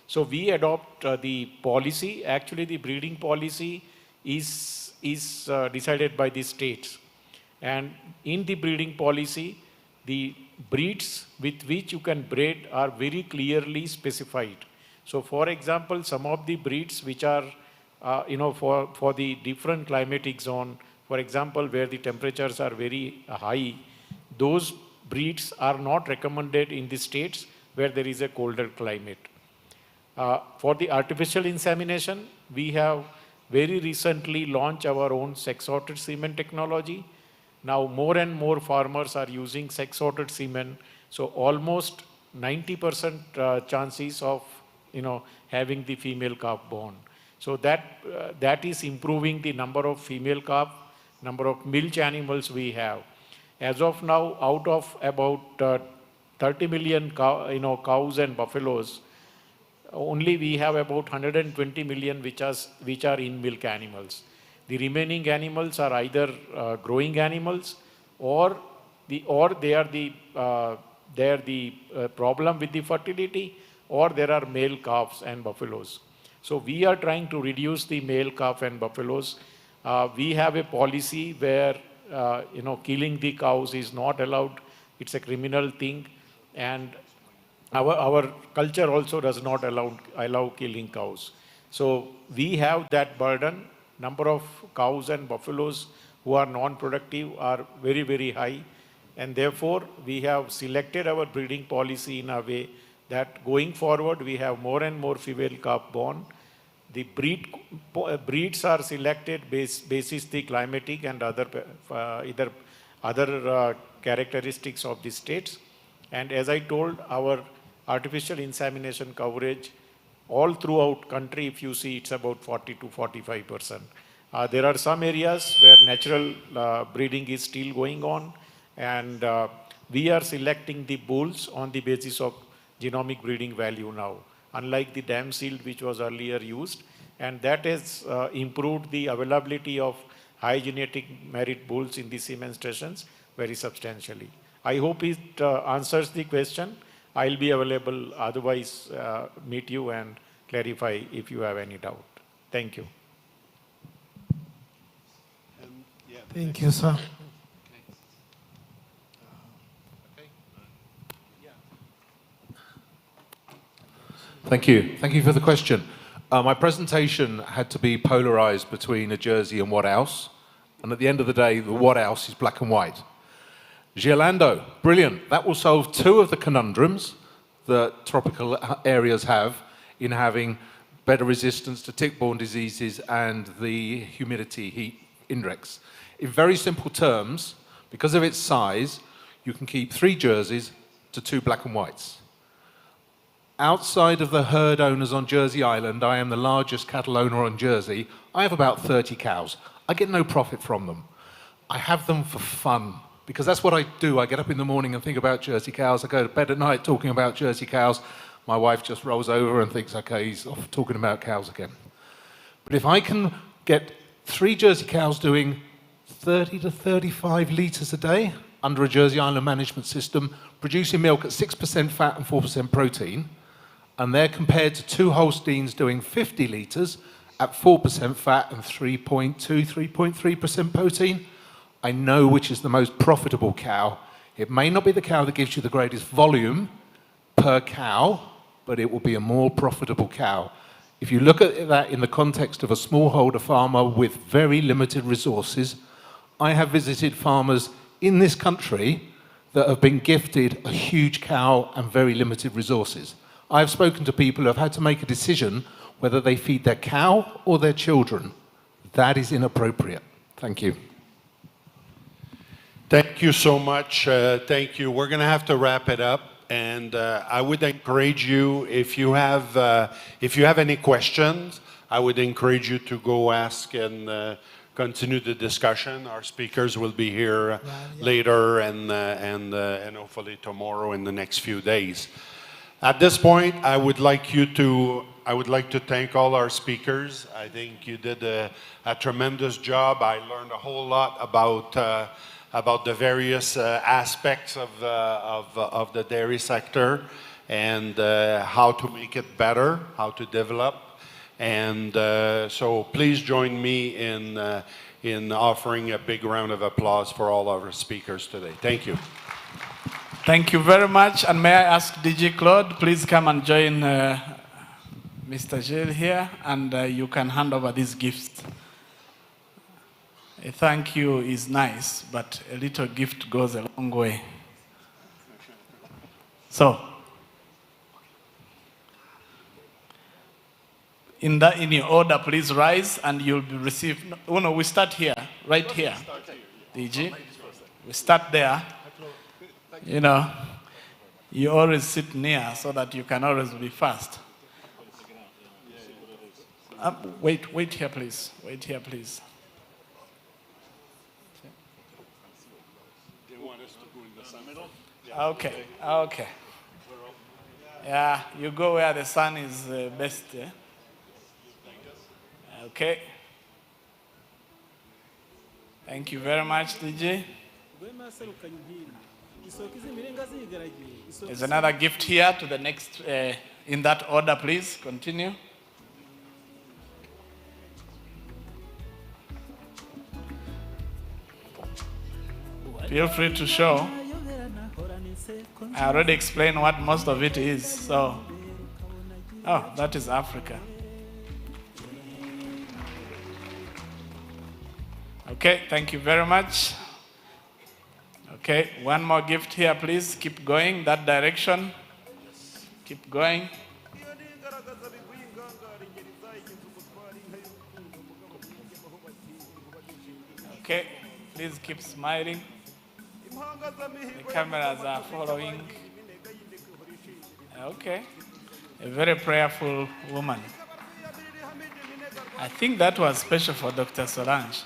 So we adopt the policy. Actually, the breeding policy is decided by the states. And in the breeding policy, the breeds with which you can breed are very clearly specified. So for example, some of the breeds which are, you know, for the different climatic zone, for example, where the temperatures are very high, those breeds are not recommended in the states where there is a colder climate. For the artificial insemination, we have very recently launched our own sex-sorted semen technology. Now more and more farmers are using sex-sorted semen, so almost 90% chances of, you know, having the female calf born. So that is improving the number of female calf, number of milch animals we have. As of now, out of about 30 million cows and buffaloes, only we have about 120 million which are in-milk animals. The remaining animals are either growing animals or they are the problem with the fertility, or there are male calves and buffaloes. So we are trying to reduce the male calf and buffaloes. We have a policy where you know, killing the cows is not allowed. It's a criminal thing. And our culture also does not allow killing cows. So we have that burden. Number of cows and buffaloes who are non-productive are very, very high. And therefore, we have selected our breeding policy in a way that going forward, we have more and more female calf born. The breeds are selected basis the climatic and other characteristics of the states. And as I told, our artificial insemination coverage all throughout country, if you see, it's about 40 to 45%. There are some areas where natural breeding is still going on, and we are selecting the bulls on the basis of genomic breeding value now, unlike the dam sealed which was earlier used, and that has improved the availability of high genetic merit bulls in the semen stations very substantially. I hope it answers the question. I'll be available, otherwise meet you and clarify if you have any doubt. Thank you. Thank you, sir. Thank you. Thank you for the question. My presentation had to be polarized between a Jersey and what else. And at the end of the day, the what else is black and white. Giolando, brilliant. That will solve two of the conundrums that tropical areas have in having better resistance to tick-borne diseases and the humidity heat index. In very simple terms, because of its size, you can keep 3 Jerseys to 2 black and whites. Outside of the herd owners on Jersey Island, I am the largest cattle owner on Jersey. I have about 30 cows. I get no profit from them. I have them for fun, because that's what I do. I get up in the morning and think about Jersey cows. I go to bed at night talking about Jersey cows. My wife just rolls over and thinks, okay, he's off talking about cows again. But if I can get 3 Jersey cows doing 30 to 35 litres a day under a Jersey Island management system, producing milk at 6% fat and 4% protein, and they're compared to 2 Holsteins doing 50 litres at 4% fat and 3.2, 3.3% protein, I know which is the most profitable cow. It may not be the cow that gives you the greatest volume per cow, but it will be a more profitable cow. If you look at that in the context of a smallholder farmer with very limited resources, I have visited farmers in this country that have been gifted a huge cow and very limited resources. I've spoken to people who have had to make a decision whether they feed their cow or their children. That is inappropriate. Thank you. Thank you so much. Thank you. We're going to have to wrap it up. And I would encourage you, if you have any questions, I would encourage you to go ask and continue the discussion. Our speakers will be here later and hopefully tomorrow in the next few days. At this point, I would like to thank all our speakers. I think you did a tremendous job. I learned a whole lot about the various aspects of the dairy sector and how to make it better, how to develop. And so please join me in offering a big round of applause for all our speakers today. Thank you. Thank you very much. And may I ask DJ Claude, please come and join Mr. Gilles here, and you can hand over these gifts. A thank you is nice, but a little gift goes a long way. So, in your order, please rise and you'll be received. Oh no, we start here, right here. DG, we start there. You know, you always sit near so that you can always be fast. Wait here, please. Wait here, please. They want us to go in the sun middle? Okay, okay. Yeah, you go where the sun is best. Yeah? Okay. Thank you very much, DJ. There's another gift here to the next, in that order, please. Continue. Feel free to show. I already explained what most of it is, so. Oh, that is Africa. Okay, thank you very much. Okay, one more gift here, please. Keep going, that direction. Keep going. Okay, please keep smiling. The cameras are following. Okay, a very prayerful woman. I think that was special for Dr. Solange.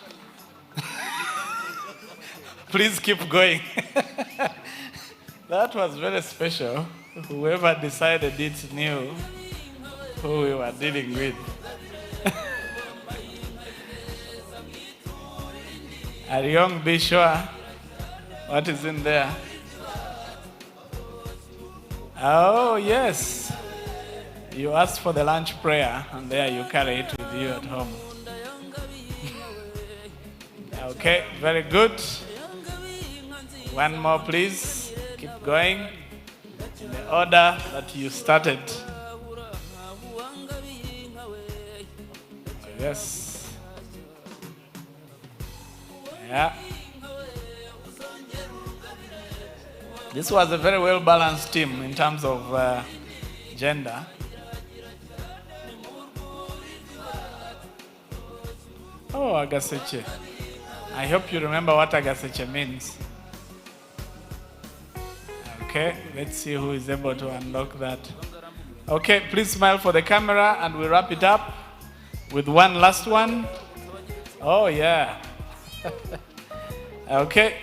Please keep going. That was very special. Whoever decided it knew who we were dealing with. Ariong, be sure what is in there. Oh, yes. You asked for the lunch prayer, and there you carry it with you at home. Okay, very good. One more, please. Keep going in the order that you started. Yes. Yeah. This was a very well-balanced team in terms of gender. Oh, Agaseche. I hope you remember what Agaseche means. Okay, let's see who is able to unlock that. Okay, please smile for the camera and we wrap it up with one last one. Oh, yeah. Okay,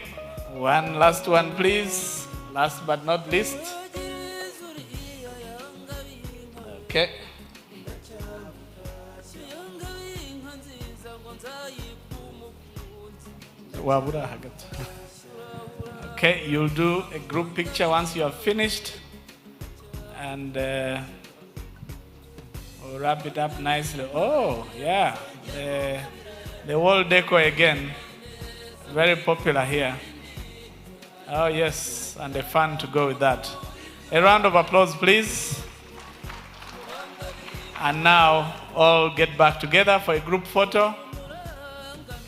one last one, please. Last but not least. Okay. Okay, you'll do a group picture once you have finished, and we'll wrap it up nicely. Oh, yeah, the wall deco again, very popular here. Oh, yes, and a fan to go with that. A round of applause, please. And now, all get back together for a group photo,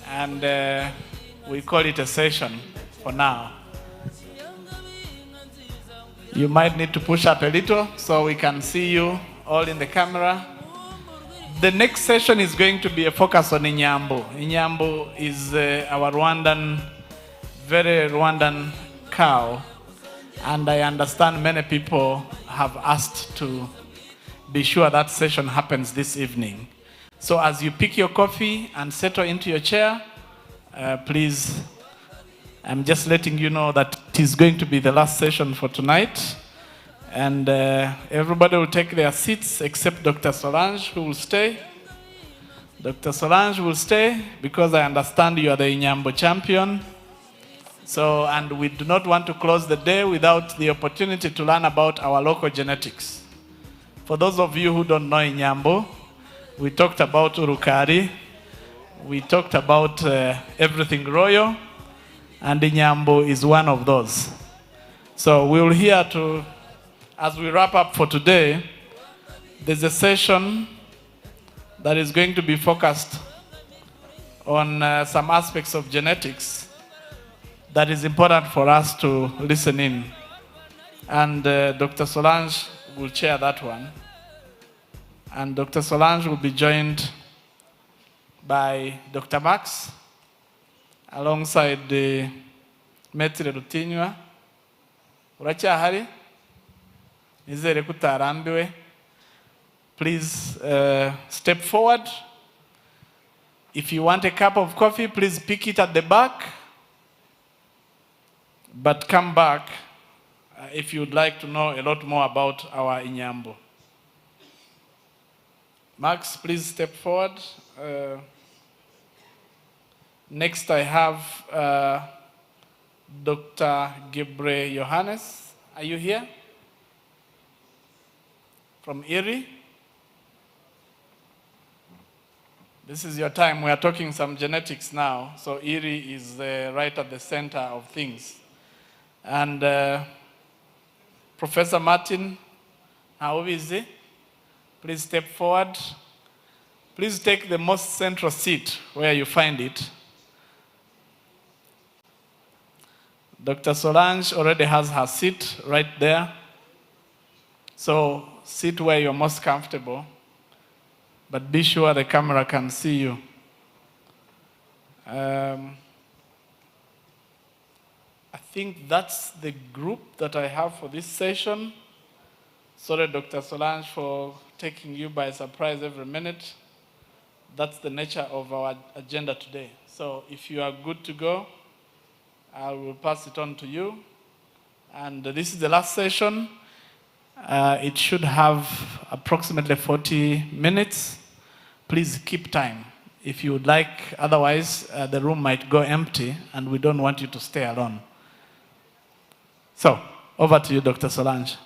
and we call it a session for now. You might need to push up a little so we can see you all in the camera. The next session is going to be a focus on Inyambo. Inyambo is our Rwandan, very Rwandan cow. And I understand many people have asked to be sure that session happens this evening. So as you pick your coffee and settle into your chair, please, I'm just letting you know that it is going to be the last session for tonight. And everybody will take their seats except Dr. Solange, who will stay. Dr. Solange will stay because I understand you are the Inyambo champion. So, and we do not want to close the day without the opportunity to learn about our local genetics. For those of you who don't know Inyambo, we talked about Urukari, we talked about everything royal, and Inyambo is one of those. So we will hear to, as we wrap up for today, there's a session that is going to be focused on some aspects of genetics that is important for us to listen in. And Dr. Solange will chair that one. And Dr. Solange will be joined by Dr. Max, alongside the Maître Rutinywa. Uracyahari? Nizere kutarambiwe. Please step forward. If you want a cup of coffee, please pick it at the back. But come back if you'd like to know a lot more about our Inyambo. Max, please step forward. Next, I have Dr. Gebre Johannes. Are you here? From Erie? This is your time. We are talking some genetics now. So Erie is right at the center of things. And Professor Martin, how is he? Please step forward. Please take the most central seat where you find it. Dr. Solange already has her seat right there. So sit where you're most comfortable, but be sure the camera can see you. I think that's the group that I have for this session. Sorry, Dr. Solange, for taking you by surprise every minute. That's the nature of our agenda today. So if you are good to go, I will pass it on to you. And this is the last session. It should have approximately 40 minutes. Please keep time. If you would like, otherwise the room might go empty and we don't want you to stay alone. So, over to you, Dr. Solange.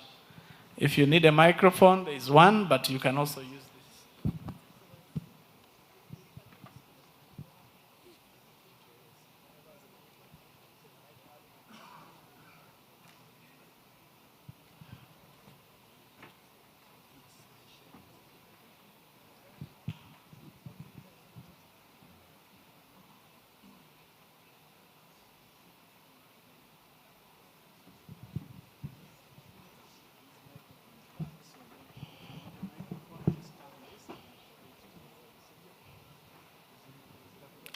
If you need a microphone, there is one, but you can also use this.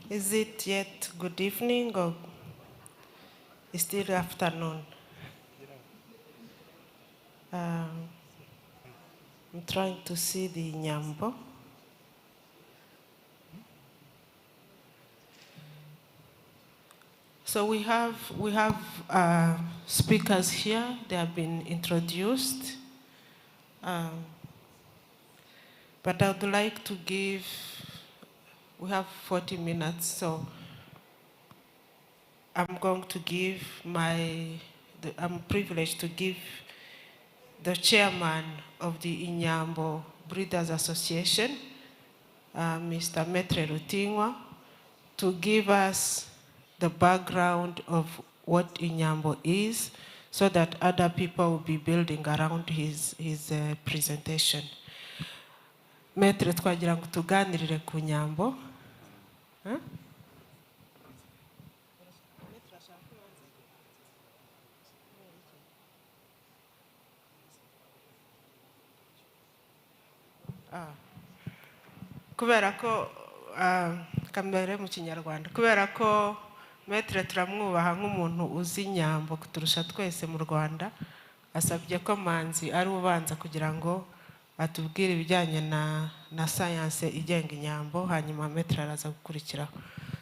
Is it yet good evening or is still afternoon? I'm trying to see the Inyambo. So we have speakers here. They have been introduced. But I would like to give, we have 40 minutes, so I'm going to give I'm privileged to give the chairman of the Inyambo Breeders Association, Mr. Metre Rutingwa, to give us the background of what Inyambo is, so that other people will be building around his presentation. Metre, twagira ngo tuganirire ku Nyambo. Kubera ko kamere mu Kinyarwanda, kubera ko Metre turamwubaha nk'umuntu uzi Inyambo kuturusha twese mu Rwanda, asabye ko Manzi ari ubanza kugira ngo atubwire ibijyanye na science igenga Inyambo, hanyuma Metre araza gukurikiraho.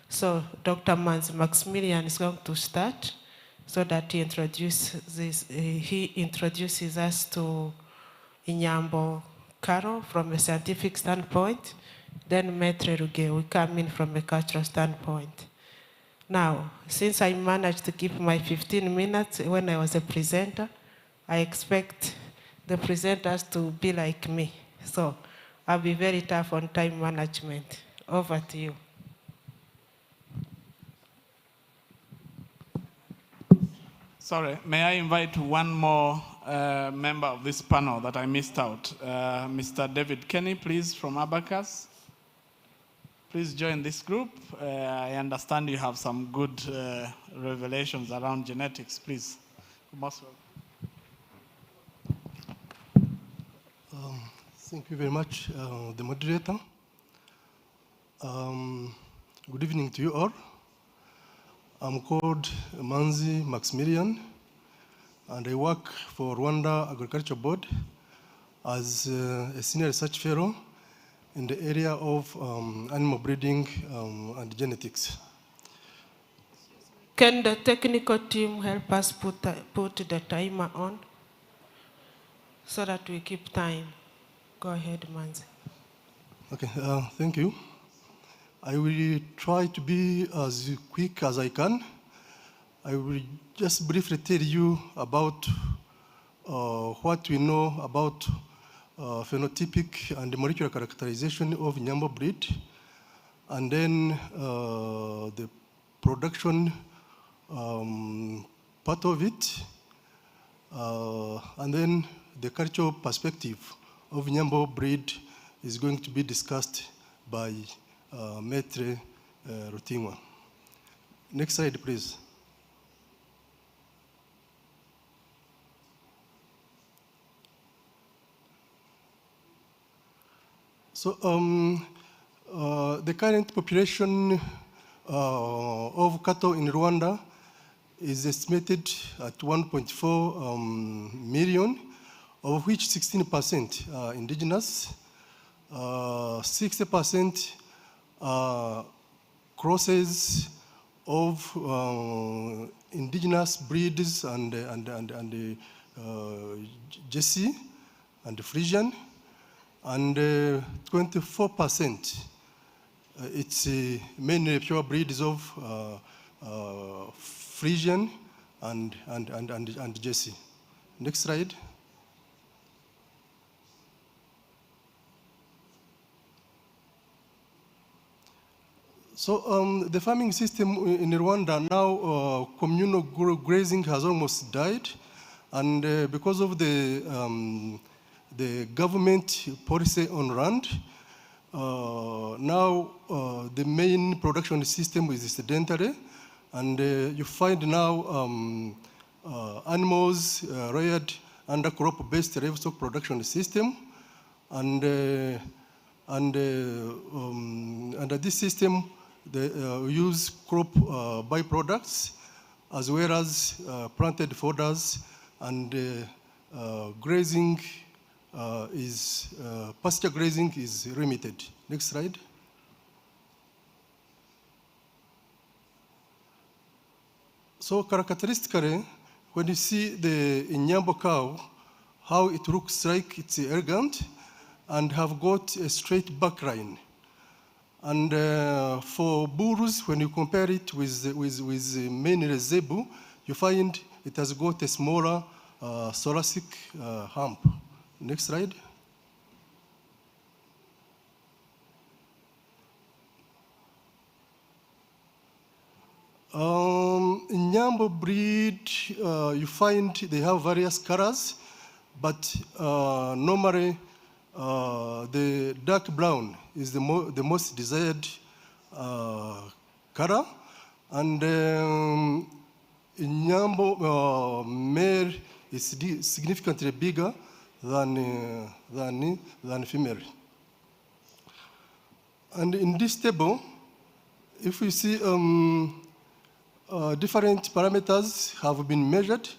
So Dr. Manzi Maximilian is going to start so that he introduces us to Inyambo Carol from a scientific standpoint. Then Metre Ruge will come in from a cultural standpoint. Now, since I managed to keep my 15 minutes when I was a presenter, I expect the presenters to be like me. So I'll be very tough on time management. Over to you. Sorry, may I invite one more member of this panel that I missed out? Mr. David Kenny, please, from Abacus. Please join this group. I understand you have some good revelations around genetics. Please. Most welcome. Thank you very much, the moderator. Good evening to you all. I'm called Manzi Maximilian, and I work for Rwanda Agriculture Board as a senior research fellow in the area of animal breeding and genetics. Can the technical team help us put the timer on so that we keep time? Go ahead, Manzi. Okay, thank you. I will try to be as quick as I can. I will just briefly tell you about what we know about phenotypic and molecular characterization of Inyambo breed, and then the production part of it, And then the cultural perspective of Inyambo breed is going to be discussed by Maitre Rutingwa. Next slide, please. So the current population of cattle in Rwanda is estimated at 1.4 million, of which 16% are indigenous, 60% are crosses of indigenous breeds and Jersey and Frisian, and 24% it's mainly pure breeds of Frisian and Jersey. Next slide. So the farming system in Rwanda now, communal grazing has almost died, and because of the government policy on land, now the main production system is sedentary, and you find now animals reared under crop-based livestock production system, and under this system, they use crop byproducts as well as planted fodders, and grazing pasture grazing is limited. Next slide. So characteristically, when you see the Inyambo cow, how it looks like it's elegant and have got a straight back line. And for bulls, when you compare it with mainly zebu, you find it has got a smaller thoracic hump. Next slide. Inyambo breed, you find they have various colors, but normally the dark brown is the most desired color, and Inyambo male is significantly bigger than female. And in this table, if we see different parameters have been measured,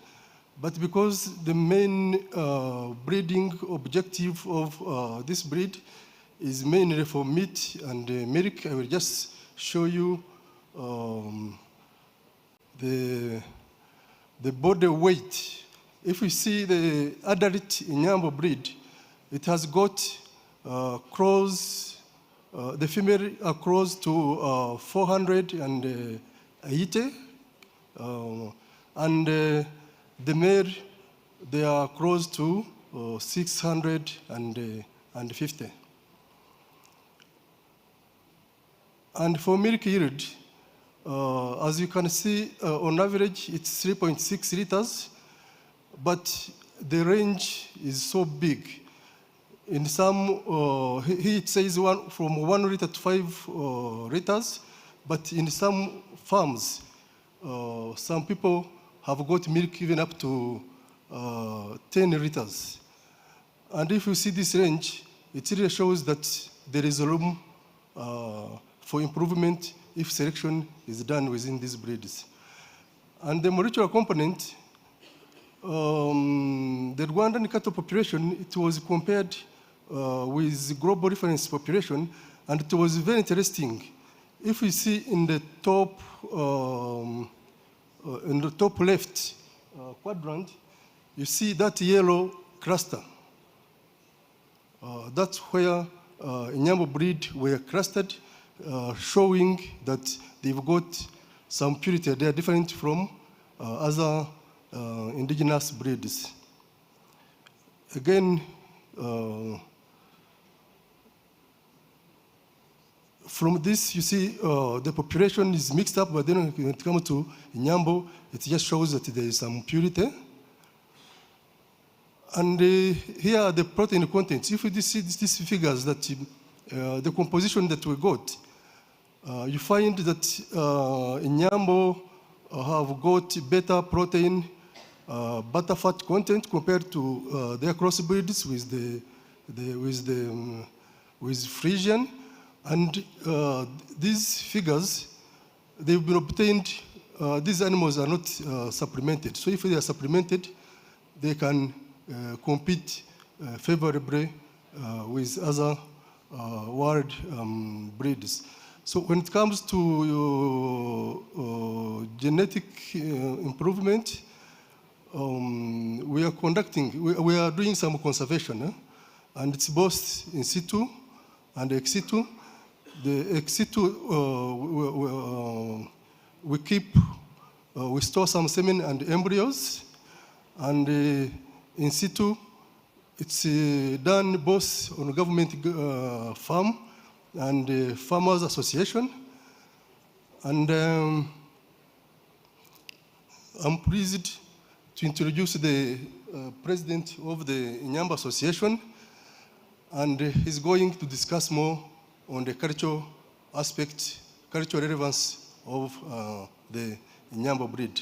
but because the main breeding objective of this breed is mainly for meat and milk, I will just show you the body weight. If we see the adult Inyambo breed, it has got the female are close to 480, and the male, they are close to 650. And for milk yield, as you can see, on average, it's 3.6 liters, but the range is so big. In some, here it says from 1 liter to 5 liters, but in some farms, some people have got milk even up to 10 liters. And if you see this range, it really shows that there is room for improvement if selection is done within these breeds. And the molecular component, the Rwandan cattle population, it was compared with global reference population, and it was very interesting. If we see in the top left quadrant, you see that yellow cluster. That's where Inyambo breed were clustered, showing that they've got some purity. They are different from other indigenous breeds. Again, from this, you see the population is mixed up, but then when it comes to Inyambo, it just shows that there is some purity. And here are the protein contents. If you see these figures, that the composition that we got, you find that Inyambo have got better protein, butter fat content compared to their crossbreeds with Frisian, and these figures, they've been obtained. These animals are not supplemented, so if they are supplemented, they can compete favorably with other wild breeds. So when it comes to genetic improvement, we are doing some conservation, and it's both in situ and ex situ. The ex situ, we store some semen and embryos, and in situ, it's done both on government farm and farmers association. And I'm pleased to introduce the president of the Inyambo Association, and he's going to discuss more on the cultural aspect, cultural relevance of the Inyambo breed.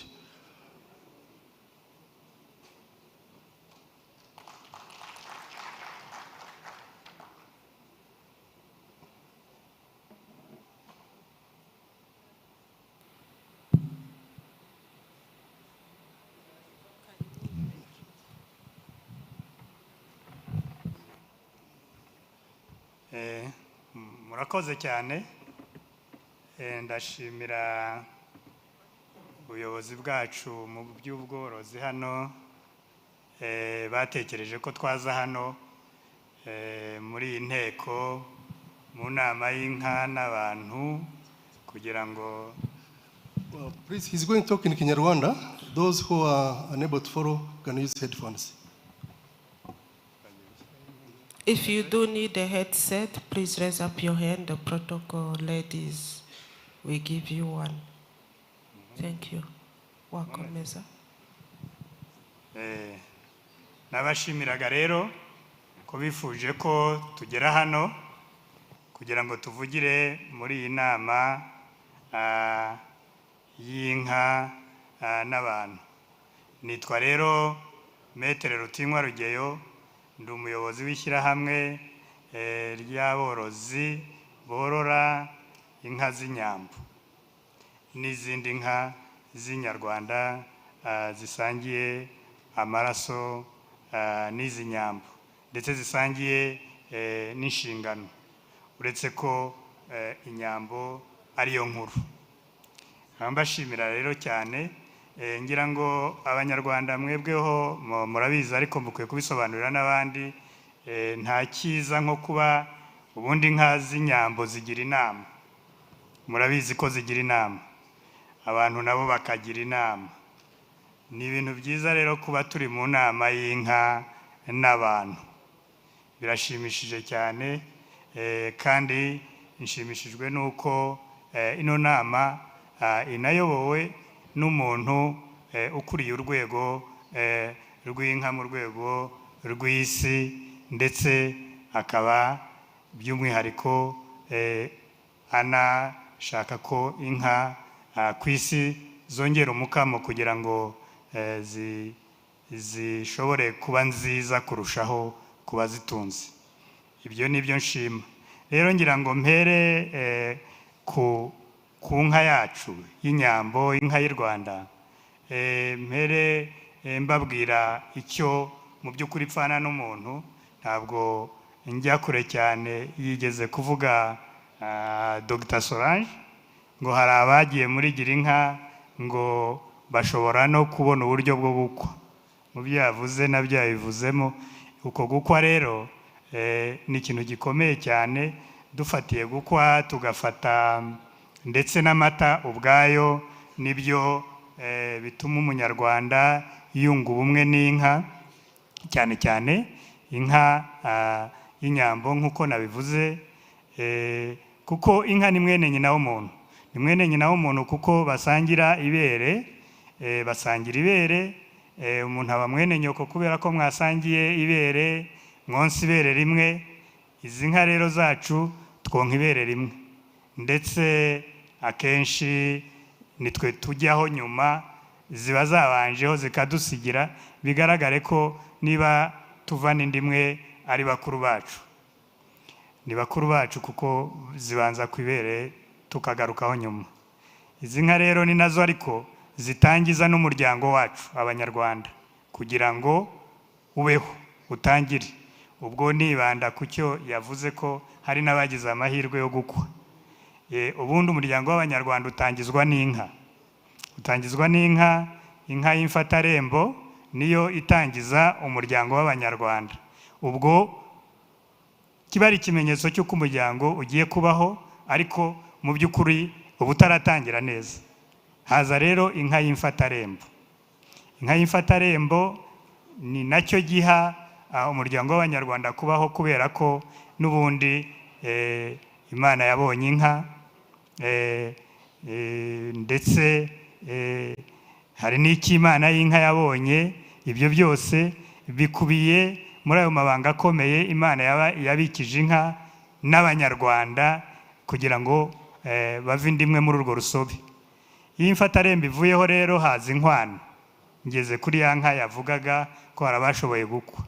Murakoze cyane, ndashimira ubuyobozi bwacu mu by'ubworozi hano batekereje ko twaza hano muri inteko mu nama y'inka n'abantu kugira ngo please, he's going to talk in Kinyarwanda. Those who are unable to follow can use headphones. If you do need a headset, please raise up your hand. The protocol ladies will give you one. Thank you. Welcome, Mesa. Nabashimiraga rero ko bifuje ko tugera hano kugira ngo tuvugire muri iyi nama y'inka n'abantu. Nitwa rero Metere Rutinywa Rugeyo, ndi umuyobozi w'ishyirahamwe ry'aborozi borora inka z'Inyambo n'izindi nka z'inyarwanda zisangiye amaraso n'iz'Inyambo ndetse zisangiye n'inshingano, uretse ko Inyambo ariyo nkuru. Mbashimira rero cyane, ngira ngo abanyarwanda mwebweho murabizi, ariko mukwiye kubisobanurira n'abandi. Nta cyiza nko kuba ubundi inka z'Inyambo zigira inama, murabizi ko zigira inama, abantu nabo bakagira inama. Ni ibintu byiza rero kuba turi mu nama y'inka n'abantu, birashimishije cyane, kandi nshimishijwe nuko ino nama inayobowe n'umuntu ukuriye urwego rw'inka mu rwego rw'isi, ndetse akaba by'umwihariko anashaka ko inka ku isi zongera umukamo kugira ngo zishobore kuba nziza kurushaho kuba zitunze. Ibyo ni byo nshima. Rero ngira ngo mpere ku nka yacu y'Inyambo, inka y'u Rwanda, mpere mbabwira icyo mu by'ukuri pfana n'umuntu. Ntabwo njya kure cyane, yigeze kuvuga Dr. Solange ngo hari abagiye muri gira inka ngo bashobora no kubona uburyo bwo gukwa. Mu byo yavuze nabyo yabivuzemo. Uko gukwa rero ni ikintu gikomeye cyane, dufatiye gukwa tugafata ndetse n'amata ubwayo, nibyo bituma umunyarwanda yunga ubumwe n'inka, cyane cyane inka y'Inyambo nk'uko nabivuze, kuko inka ni mwene nyina w'umuntu, ni mwene nyina w'umuntu kuko basangira ibere, basangira ibere, umuntu aba mwene nyoko kubera ko mwasangiye ibere, mwonsa ibere rimwe. Izi nka rero zacu twonka ibere rimwe, ndetse akenshi nitwe tujyaho nyuma, ziba zabanjeho zikadusigira, bigaragare ko niba tuvana indi imwe ari bakuru bacu, ni bakuru bacu kuko zibanza ku ibere tukagarukaho nyuma. Izi nka rero ni nazo ariko zitangiza n'umuryango wacu abanyarwanda kugira ngo ubeho utangire. Ubwo nibanda ku cyo yavuze ko hari n'abagize amahirwe yo gukwa. Ubundi umuryango w'abanyarwanda utangizwa n'inka. Utangizwa n'inka, inka y'imfatarembo niyo itangiza umuryango w'abanyarwanda. Ubwo kiba ari ikimenyetso cy'uko umuryango ugiye kubaho, ariko mu by'ukuri uba utaratangira neza. Haza rero inka y'imfatarembo. Inka y'imfatarembo ni nacyo giha umuryango w'abanyarwanda kubaho, kubera ko n'ubundi Imana yabonye inka, ndetse hari n'icyo Imana y'inka yabonye. Ibyo byose bikubiye muri ayo mabanga akomeye Imana yabikije inka n'abanyarwanda kugira ngo bave indimwe muri urwo rusobe. Iyo imfatarembo ivuyeho rero haza inkwano. Ngeze kuri ya nka yavugaga ko hari abashoboye gukwa.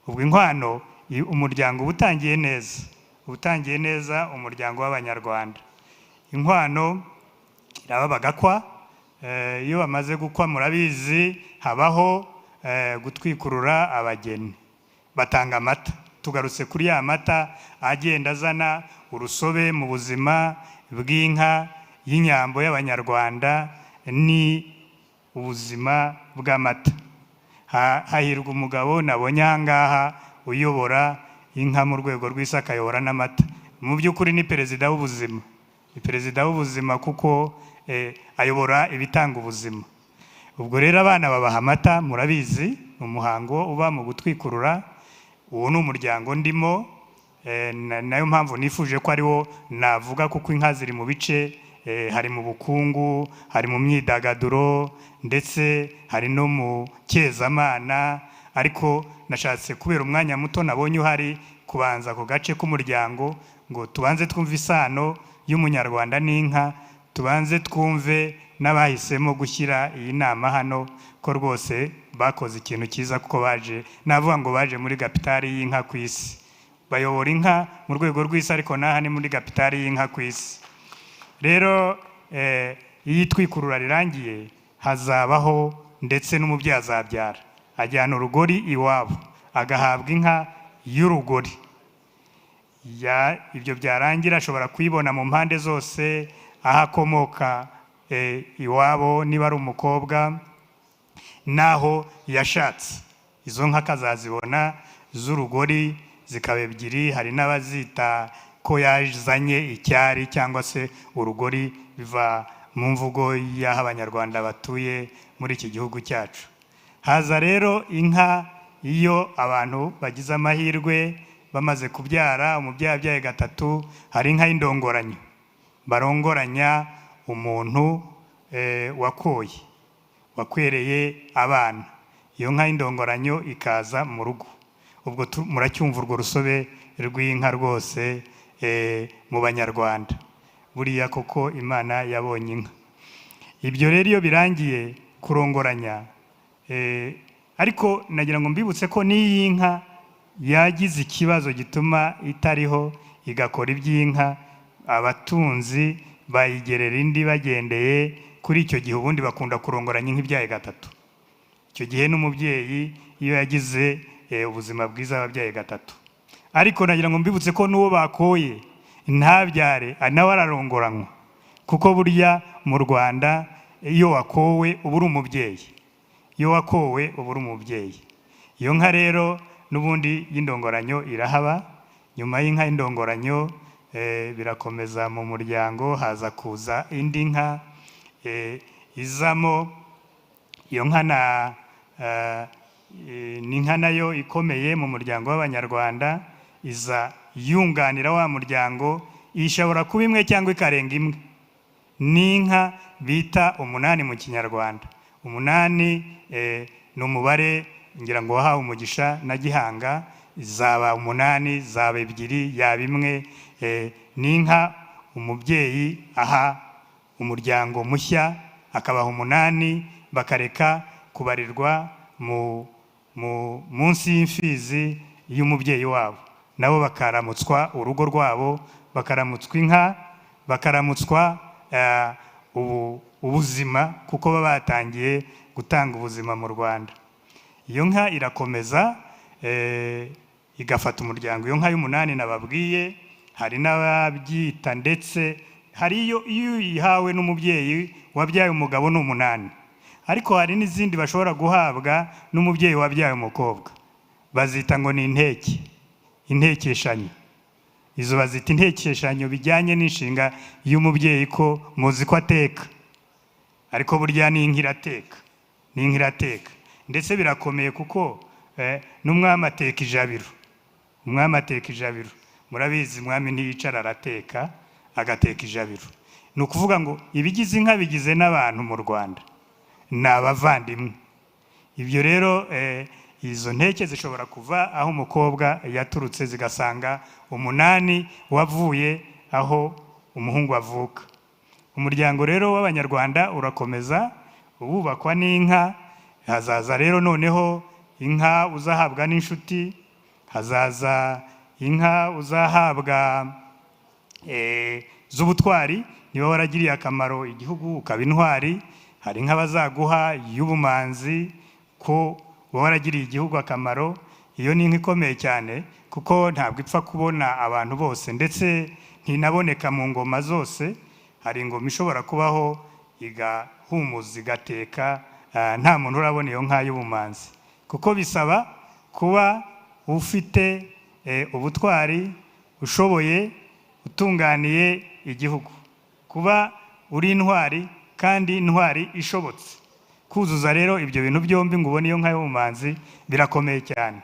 Ubwo inkwano umuryango utangiye neza, utangiye neza umuryango w'abanyarwanda. Inkwano iraba bagakwa. Iyo bamaze gukwa murabizi habaho gutwikurura abageni, batanga amata. Tugarutse kuri ya mata agenda azana urusobe mu buzima bw'inka y'inyambo y'abanyarwanda, ni ubuzima bw'amata. Hahirwa umugabo nabonye ahangaha uyobora inka mu rwego rw'isi akayobora n'amata. Mu by'ukuri ni perezida w'ubuzima, ni perezida w'ubuzima kuko ayobora ibitanga ubuzima. Ubwo rero abana babaha amata, murabizi umuhango uba mu gutwikurura. Uwo ni umuryango ndimo, nayo mpamvu nifuje ko ariwo navuga, kuko inka ziri mu bice, hari mu bukungu, hari mu myidagaduro, ndetse hari no mu kezamana. Ariko nashatse kubera umwanya muto nabonye uhari kubanza ku gace k'umuryango, ngo tubanze twumve isano y'umunyarwanda n'inka, tubanze twumve n'abahisemo gushyira iyi nama hano ko rwose bakoze ikintu cyiza, kuko baje, navuga ngo baje muri kapitali y'inka ku isi. Bayobora inka mu rwego rw'isi, ariko naha ni muri kapitali y'inka ku isi. Rero iyo itwikurura rirangiye hazabaho ndetse n'umubyeyi azabyara, ajyana urugori iwabo, agahabwa inka y'urugori. Ibyo byarangira ashobora kuyibona mu mpande zose, aho akomoka iwabo niba ari umukobwa, naho yashatse. Izo nka akazazibona z'urugori zikaba ebyiri. Hari n'abazita ko yazanye icyari cyangwa se urugori, biva mu mvugo y'aho abanyarwanda batuye muri iki gihugu cyacu. Haza rero inka iyo abantu bagize amahirwe bamaze kubyara, umubyeyi abyaye gatatu, hari inka y'indongoranyo. Barongoranya umuntu wakoye, wakwereye abana. Iyo nka y'indongoranyo ikaza mu rugo. Ubwo muracyumva urwo rusobe rw'inka rwose mu banyarwanda. Buriya koko Imana yabonye inka. Ibyo rero iyo birangiye kurongoranya, ariko nagira ngo mbibutse ko n'iyi nka yagize ikibazo gituma itariho igakora iby'inka, abatunzi bayigerera indi bagendeye kuri icyo gihe. Ubundi bakunda kurongoranya inka ibyaye gatatu. Icyo gihe n'umubyeyi iyo yagize ubuzima bwiza ababyaye gatatu. Ariko nagira ngo mbibutse ko n'uwo bakoye ntabyare nawe ararongoranywa, kuko burya mu Rwanda iyo wakowe uba uri umubyeyi. Iyo wakowe uba uri umubyeyi. Iyo nka rero n'ubundi y'indongoranyo irahaba. Nyuma y'inka y'indongoranyo birakomeza mu muryango, haza kuza indi nka izamo. Iyo nka ni inka nayo ikomeye mu muryango w'abanyarwanda, iza yunganira wa muryango. Ishobora kuba imwe cyangwa ikarenga imwe. Ni inka bita umunani mu Kinyarwanda. Umunani ni umubare ngira ngo wahawe umugisha na Gihanga, zaba 8 zaba 2 yaba 1, ni inka umubyeyi aha umuryango mushya akabaha 8 bakareka kubarirwa munsi y'imfizi y'umubyeyi wabo, nabo bakaramutswa urugo rwabo, bakaramutswa inka, bakaramutswa ubuzima, kuko baba batangiye gutanga ubuzima mu Rwanda. Iyo nka irakomeza igafata umuryango. Iyo nka y'8 nababwiye, hari n'ababyita ndetse hari iyo uyihawe n'umubyeyi wabyaye umugabo ni 8, ariko hari n'izindi bashobora guhabwa n'umubyeyi wabyaye umukobwa, bazita ngo ni intekeshanyo. Izo bazita intekeshanyo bijyanye n'inshinga y'umubyeyi, ko muzi ko ateka, ariko burya ni inkirateka, ndetse birakomeye kuko n'umwami ateka ijabiro. Umwami ateka ijabiro, murabizi umwami ntiyicara arateka, agateka ijabiro. Ni ukuvuga ngo ibigize inka bigize n'abantu mu Rwanda, ni abavandimwe. Ibyo rero izo nteke zishobora kuva aho umukobwa yaturutse zigasanga 8 wavuye aho umuhungu avuka. Umuryango rero w'Abanyarwanda urakomeza ububakwa n'inka. Hazaza rero noneho inka uzahabwa n'inshuti, hazaza inka uzahabwa z'ubutwari, niba waragiriye akamaro igihugu ukaba intwari. Hari inka bazaguha y'ubumanzi, ko waragiriye igihugu akamaro. Iyo ni inka ikomeye cyane, kuko ntabwo ipfa kubona abantu bose, ndetse ntinaboneka mu ngoma zose. Hari ingoma ishobora kubaho igahumuza igateka, nta muntu urabona iyo nka y'ubumanzi, kuko bisaba kuba ufite ubutwari, ushoboye, utunganiye igihugu, kuba uri intwari kandi intwari ishobotse. Kuzuza rero ibyo bintu byombi ngo ubone iyo nka y'ubumanzi birakomeye cyane,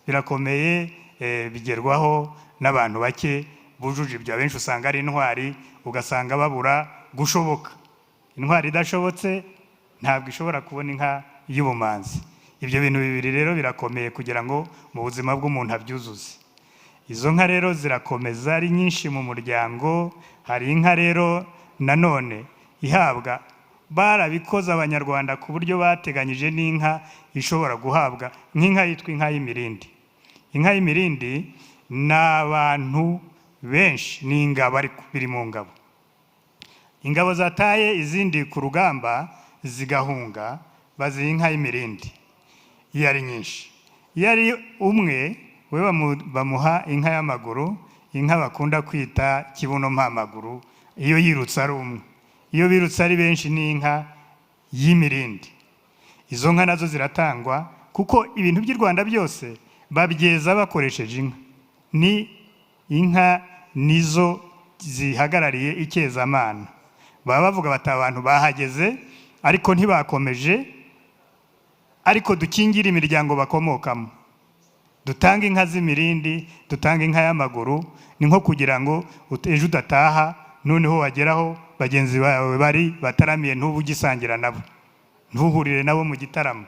birakomeye. Bigerwaho n'abantu bake bujuje ibyo. Abenshi usanga ari intwari, ugasanga babura gushoboka. Intwari idashobotse ntabwo ishobora kubona inka y'ubumanzi. Ibyo bintu bibiri rero birakomeye kugira ngo mu buzima bw'umuntu abyuzuze. Izo nka rero zirakomeza ari nyinshi mu muryango. Hari inka rero nanone ihabwa, barabikoze Abanyarwanda ku buryo bateganyije n'inka ishobora guhabwa nk'inka yitwa inka y'imirindi. Inka y'imirindi ni abantu benshi, ni ingabo, ariko biri mu ngabo. Ingabo zataye izindi ku rugamba zigahunga, baziha inka y'imirindi. Iyo ari nyinshi, iyo ari umwe, we bamuha inka y'amaguru, inka bakunda kwita kibuno mpamaguru. Iyo yirutse ari umwe, iyo birutse ari benshi ni inka y'imirindi. Izo nka nazo ziratangwa, kuko ibintu by'u Rwanda byose babyeza bakoresheje inka. Ni inka nizo zihagarariye ikezamana. Baba bavuga bati abantu bahageze ariko ntibakomeje, ariko dukingire imiryango bakomokamo, dutanga inka z'imirindi, dutanga inka y'amaguru. Ni nko kugira ngo ejo udataha, noneho wageraho bagenzi bawe bari bataramiye ntubugisangira nabo, ntuhurire nabo mu gitaramo,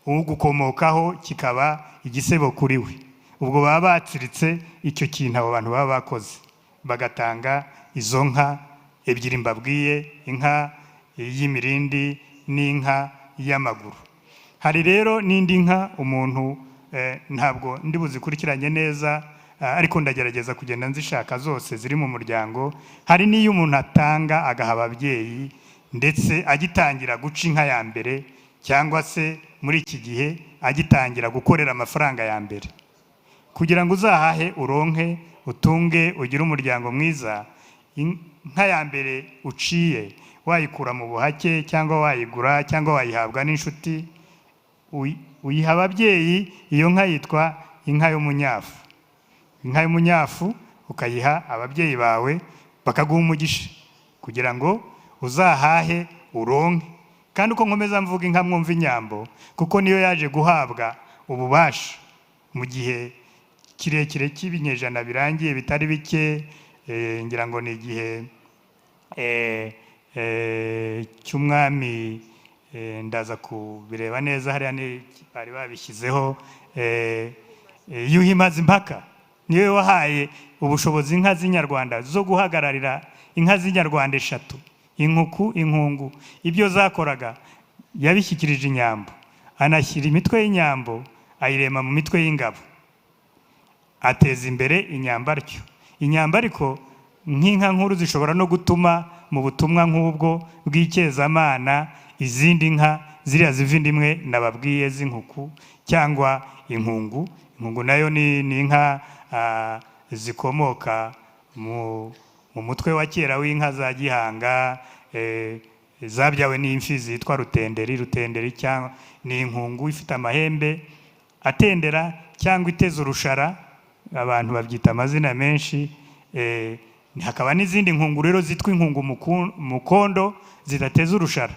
ugukomokaho kikaba igisebo kuri we. Ubwo baba batsiritse icyo kintu abo bantu baba bakoze, bagatanga izo nka ebyiri mbabwiye, inka y'imirindi n'inka y'amaguru. Hari rero n'indi nka umuntu ntabwo ndi buzikurikiranye neza, ariko ndagerageza kugenda nzishaka zose ziri mu muryango. Hari n'iyo umuntu atanga agaha ababyeyi, ndetse agitangira guca inka ya mbere, cyangwa se muri iki gihe agitangira gukorera amafaranga ya mbere, kugira ngo uzahahe uronke, utunge, ugire umuryango mwiza. Inka ya mbere uciye wayikura mu buhake, cyangwa wayigura, cyangwa wayihabwa n'inshuti, uyiha ababyeyi. Iyo nka yitwa inka y'umunyafu. Inka y'umunyafu ukayiha ababyeyi bawe, bakaguha umugisha kugira ngo uzahahe uronke. Kandi uko nkomeza mvuga inka mwumva Inyambo, kuko niyo yaje guhabwa ububasha mu gihe kirekire cy'ibinyejana birangiye bitari bike. Ngira ngo ni igihe cy'umwami ndaza kubireba neza hariya ni bari babishyizeho Yuhi Mazimpaka niwe wahaye ubushobozi inka z'inyarwanda zo guhagararira inka z'inyarwanda 3 inkuku inkungu ibyo zakoraga yabishyikirije Inyambo anashyira imitwe y'Inyambo ayirema mu mitwe y'ingabo ateza imbere Inyambo aryo Inyambo ariko nk'inka nkuru zishobora no gutuma mu butumwa nk'ubwo bw'icyezamana izindi nka ziriya zivindimwe nababwiye z'inkuku cyangwa inkungu nayo ni inka zikomoka mu mutwe wa kera w'inka za Gihanga zabyawe n'imfizi yitwa rutenderi cyangwa ni inkungu ifite amahembe atendera cyangwa iteza urushara abantu babyita amazina menshi hakaba n'izindi nkungu rero zitwa inkungu mukondo zidateza urushara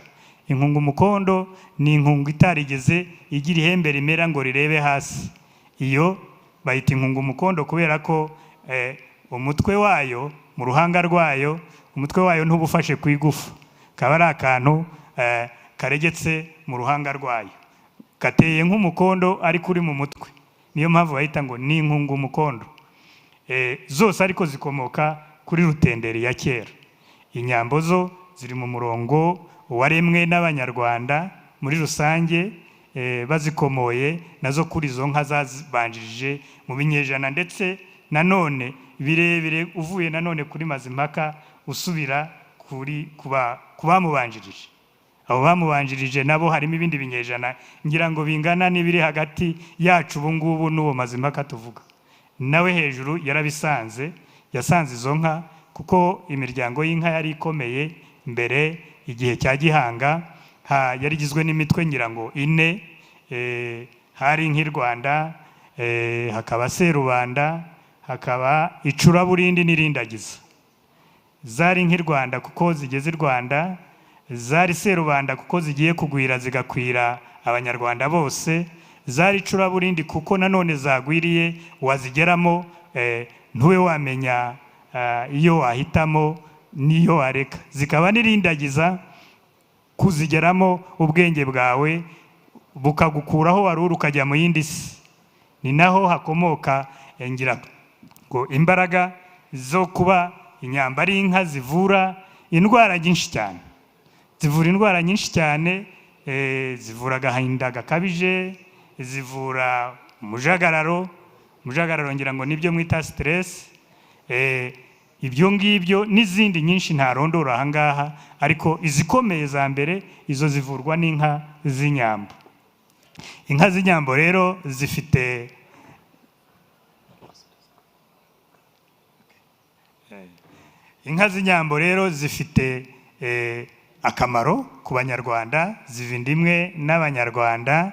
inkungu mukondo ni inkungu itarigeze igira ihembe rimera ngo rirebe hasi iyo bayita inkungu mukondo kubera ko umutwe wayo mu ruhanga rwayo umutwe wayo ntubufashe ku igufa kaba ari akantu karegetse mu ruhanga rwayo kateye nk'umukondo ariko uri mu mutwe niyo mpamvu bayita ngo ni inkungu mukondo zose ariko zikomoka kuri rutenderi ya kera Inyambo zo ziri mu murongo waremwe n'abanyarwanda muri rusange bazikomoye nazo kuri zo nka zabanjirije mu binyejana ndetse nanone birebire uvuye nanone kuri Mazimpaka usubira kuri kubamubanjirije abo bamubanjirije nabo harimo ibindi binyejana ngira ngo bingana n'ibiri hagati yacu ubu ngubu n'uwo Mazimpaka tuvuga nawe hejuru yarabisanze yasanze izo nka kuko imiryango y'inka yari ikomeye mbere igihe cya Gihanga yari igizwe n'imitwe ngira ngo 4 hari nk'i Rwanda hakaba Serubanda hakaba Icuraburindi n'irindagiza zari nk'i Rwanda kuko zigeze i Rwanda zari Serubanda kuko zigiye kugwira zigakwira abanyarwanda bose zari Icuraburindi kuko nanone zagwiriye wazigeramo ntube wamenya iyo wahitamo niyo wareka zikaba n'irindagiza kuzigeramo ubwenge bwawe bukagukuraho waruri ukajya mu yindi si ni naho hakomoka ngira ngo imbaraga zo kuba Inyambo ari inka zivura indwara nyinshi cyane zivura indwara nyinshi cyane zivura agahinda gakabije zivura umujagararo ngira ngo nibyo mwita stress ibyo ngibyo n'izindi nyinshi ntarondora ahangaha ariko izikomeye za mbere izo zivurwa n'inka z'Inyambo inka z'Inyambo rero zifite inka z'Inyambo rero zifite akamaro ku banyarwanda zivindimwe n'abanyarwanda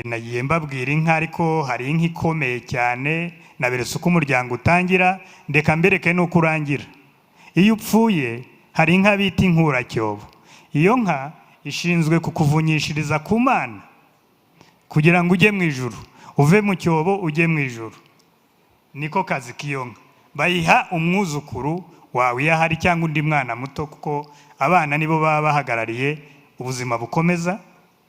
nagiye mbabwira inka ariko hari inka ikomeye cyane naberetse uko umuryango utangira ndeka mbereke nuko urangira iyo upfuye hari inka bita inkuracyobo iyo nka ishinzwe kukuvunyishiriza ku Mana kugira ngo ujye mu ijuru uve mu cyobo ujye mu ijuru niko kazi k'iyo nka bayiha umwuzukuru wawe iyo ahari cyangwa undi mwana muto kuko abana nibo baba bahagarariye ubuzima bukomeza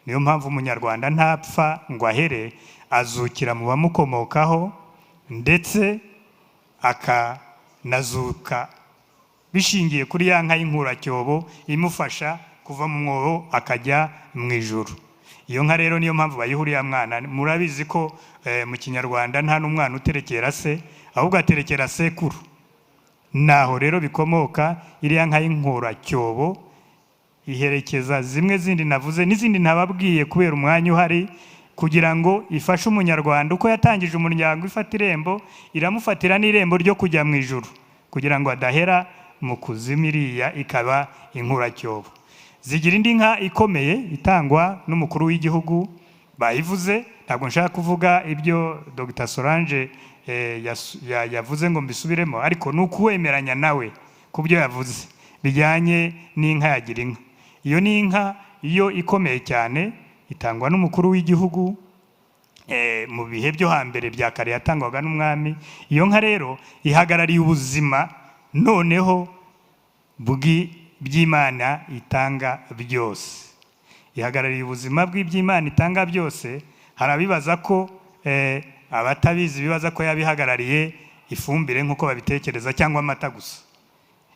niyo mpamvu umunyarwanda ntapfa ngo ahere azukira mu bamukomokaho ndetse akanazuka bishingiye kuri ya nka y'inkuracyobo imufasha kuva mu mwobo akajya mu ijuru iyo nka rero niyo mpamvu bayihuriye mwana murabizi ko mu kinyarwanda nta n'umwana uterekera se ahubwo aterekera sekuru naho rero bikomoka iriya nka y'inkuracyobo iherekeza zimwe zindi navuze n'izindi ntababwiye kubera umwanya uhari kugira ngo ifashe umunyarwanda uko yatangije umuryango ifata irembo iramufatira n'irembo ryo kujya mu ijuru kugira ngo adahera mu kuzimu iriya ikaba inkuracyobo zigira indi nka ikomeye itangwa n'umukuru w'igihugu bayivuze ntabwo nshaka kuvuga ibyo Dr. Solange yavuze ngo mbisubiremo ariko ni ukuwemeranya nawe ku byo yavuze bijyanye n'inka yagira inka iyo ni inka iyo ikomeye cyane itangwa n'umukuru w'igihugu mu bihe byo hambere bya kare yatangwaga n'umwami iyo nka rero ihagarariye ubuzima noneho by'Imana itanga byose. Ihagarariye ubuzima bw'iby'Imana itanga byose. Harabibaza ko abatabizi bibaza ko yabihagarariye ifumbire nk'uko babitekereza cyangwa amata gusa.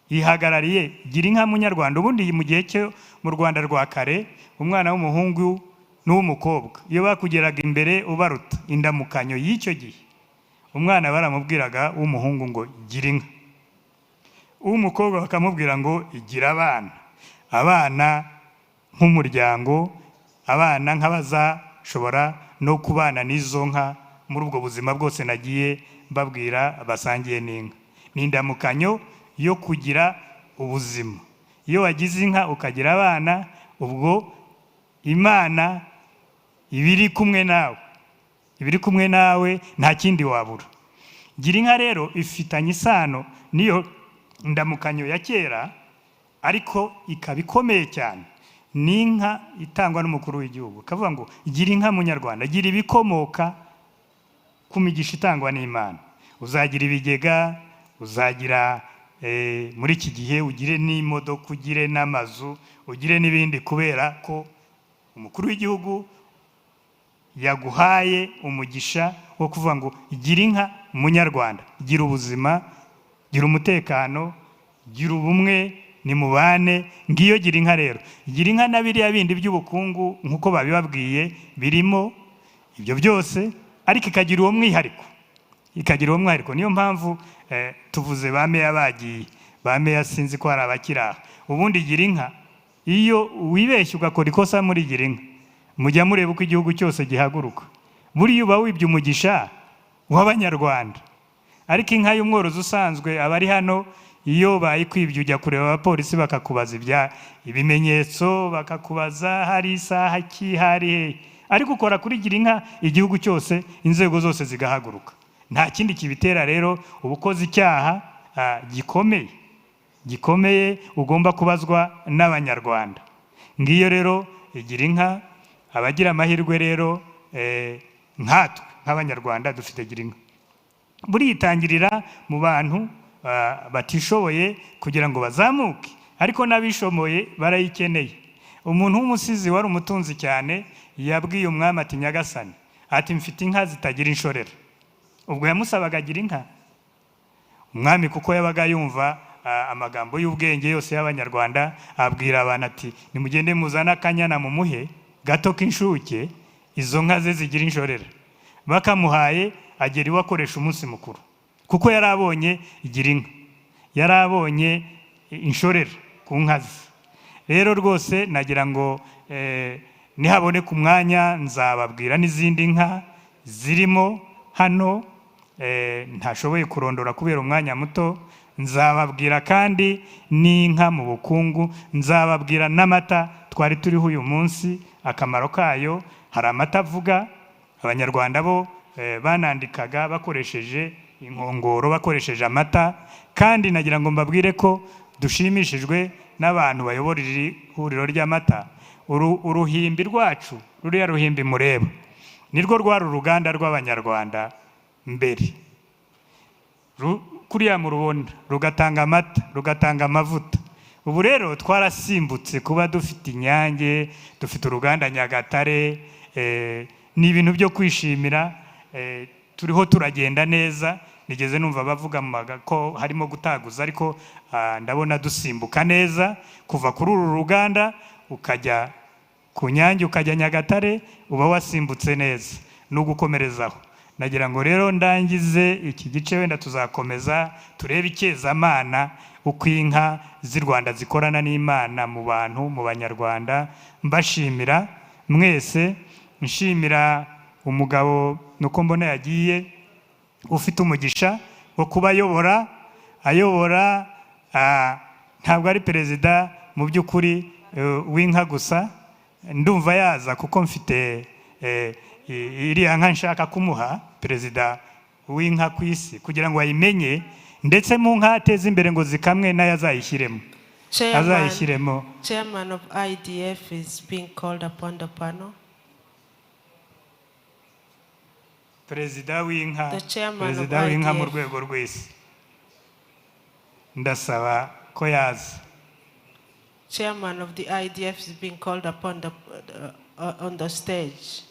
Ihagarariye gira inka munyarwanda. Ubundi mu gihe cyo mu Rwanda rwa kare umwana w'umuhungu n'uw'umukobwa iyo bakugeraga imbere ubaruta indamukanyo y'icyo gihe, umwana baramubwiraga w'umuhungu ngo gira inka, uw'umukobwa bakamubwira ngo igira abana. Abana nk'umuryango, abana nk'abazashobora no kubana n'izo nka muri ubwo buzima bwose nagiye babwira basangiye n'inka. Ni indamukanyo yo kugira ubuzima. Iyo wagize inka ukagira abana, ubwo Imana ibiri kumwe nawe, ibiri kumwe nawe, nta kindi wabura. Gira inka rero ifitanye isano niyo ndamukanyo ya kera, ariko ikaba ikomeye cyane. Ni inka itangwa n'umukuru w'igihugu, kavuga ngo gira inka munyarwanda, gira ibikomoka ku migisha itangwa n'Imana. Uzagira ibigega, uzagira muri iki gihe ugire n'imodoka, ugire n'amazu, ugire n'ibindi, kubera ko umukuru w'igihugu yaguhaye umugisha wo kuvuga ngo gira inka munyarwanda, gira ubuzima, gira umutekano, gira ubumwe, ni mubane. Ngiyo gira inka rero. Gira inka na biriya bindi by'ubukungu nk'uko babibabwiye birimo ibyo byose, ariko ikagira uwo mwihariko, ikagira uwo mwihariko. Niyo mpamvu tuvuze ba meya bagiye, ba meya sinzi ko hari abakiraha. Ubundi gira inka, iyo wibeshye ugakora ikosa muri gira inka, mujya mureba uko igihugu cyose gihaguruka. Buriya uba wibye umugisha w'Abanyarwanda. Ariko inka y'umworozi usanzwe aba ari hano, iyo bayikwibye ujya kureba abapolisi bakakubaza ibimenyetso, bakakubaza hari isaha ki, hari. Ariko ukora kuri gira inka, igihugu cyose, inzego zose zigahaguruka. Nta kindi kibitera rero ubukoze icyaha gikomeye, gikomeye ugomba kubazwa n'Abanyarwanda. Ngiyo rero igira inka. Abagira amahirwe rero nkatwe nk'Abanyarwanda dufite gira inka. Buriyitangirira mu bantu batishoboye kugira ngo bazamuke, ariko n'abishoboye barayikeneye. Umuntu w'umusizi wari umutunzi cyane yabwiye umwami ati nyagasani, ati mfite inka zitagira inshorera. Ubwo yamusabaga gira inka. Umwami kuko yabaga yumva amagambo y'ubwenge yose y'Abanyarwanda, abwira abantu ati nimugende muzana akanyana mu muhe gato k'inshuke, izo nka ze zigira inshorera. Bakamuhaye agera iwe akoresha umunsi mukuru, kuko yari abonye igira inka, yari abonye inshorera ku nka ze. Rero rwose nagira ngo nihaboneka umwanya nzababwira n'izindi nka zirimo hano, ntashoboye kurondora kubera umwanya muto. Nzababwira kandi n'inka mu bukungu, nzababwira n'amata twari turiho uyu munsi, akamaro kayo. Hari amata avuga, Abanyarwanda bo banandikaga bakoresheje inkongoro, bakoresheje amata. Kandi nagira ngo mbabwire ko dushimishijwe n'abantu bayobora iri huriro ry'amata. Uruhimbi rwacu, ruriya ruhimbi mureba, nirwo rwari uruganda rw'Abanyarwanda mbere. Kuriya murubona rugatanga amata, rugatanga amavuta. Ubu rero twarasimbutse kuba dufite Inyange, dufite uruganda Nyagatare. Ni ibintu byo kwishimira. Turiho turagenda neza. Nigeze numva bavuga ko harimo gutaguza, ariko ndabona dusimbuka neza. Kuva kuri uru ruganda ukajya ku Nyange, ukajya Nyagatare, uba wasimbutse neza. Nugukomerezaho. Nagira ngo rero ndangize iki gice, wenda tuzakomeza turebe icyezamana, uko inka z'i Rwanda zikorana n'Imana mu bantu, mu Banyarwanda. Mbashimira mwese, nshimira umugabo nuko mbona yagiye ufite umugisha wo kuba ayobora ntabwo ari perezida mu by'ukuri w'inka gusa. Ndumva yaza kuko mfite iriya nka nshaka kumuha perezida w'inka ku isi, kugira ngo ayimenye, ndetse mu nka ateze imbere ngo zikamwe nayo azayishyiremo. Chairman of IDF is being called upon the panel. Perezida w'inka mu rwego rw'isi, ndasaba ko yaza. chairman of the IDF is being called upon on the stage.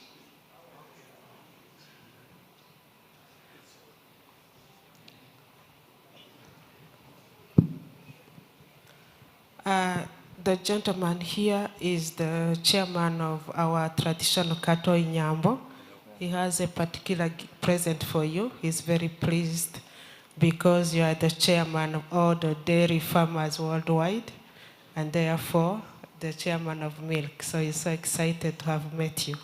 The gentleman here is the chairman of our traditional cattle Inyambo. He has a particular present for you. He's very pleased because you are the chairman of all the dairy farmers worldwide, and therefore the chairman of milk. So he's so excited to have met you.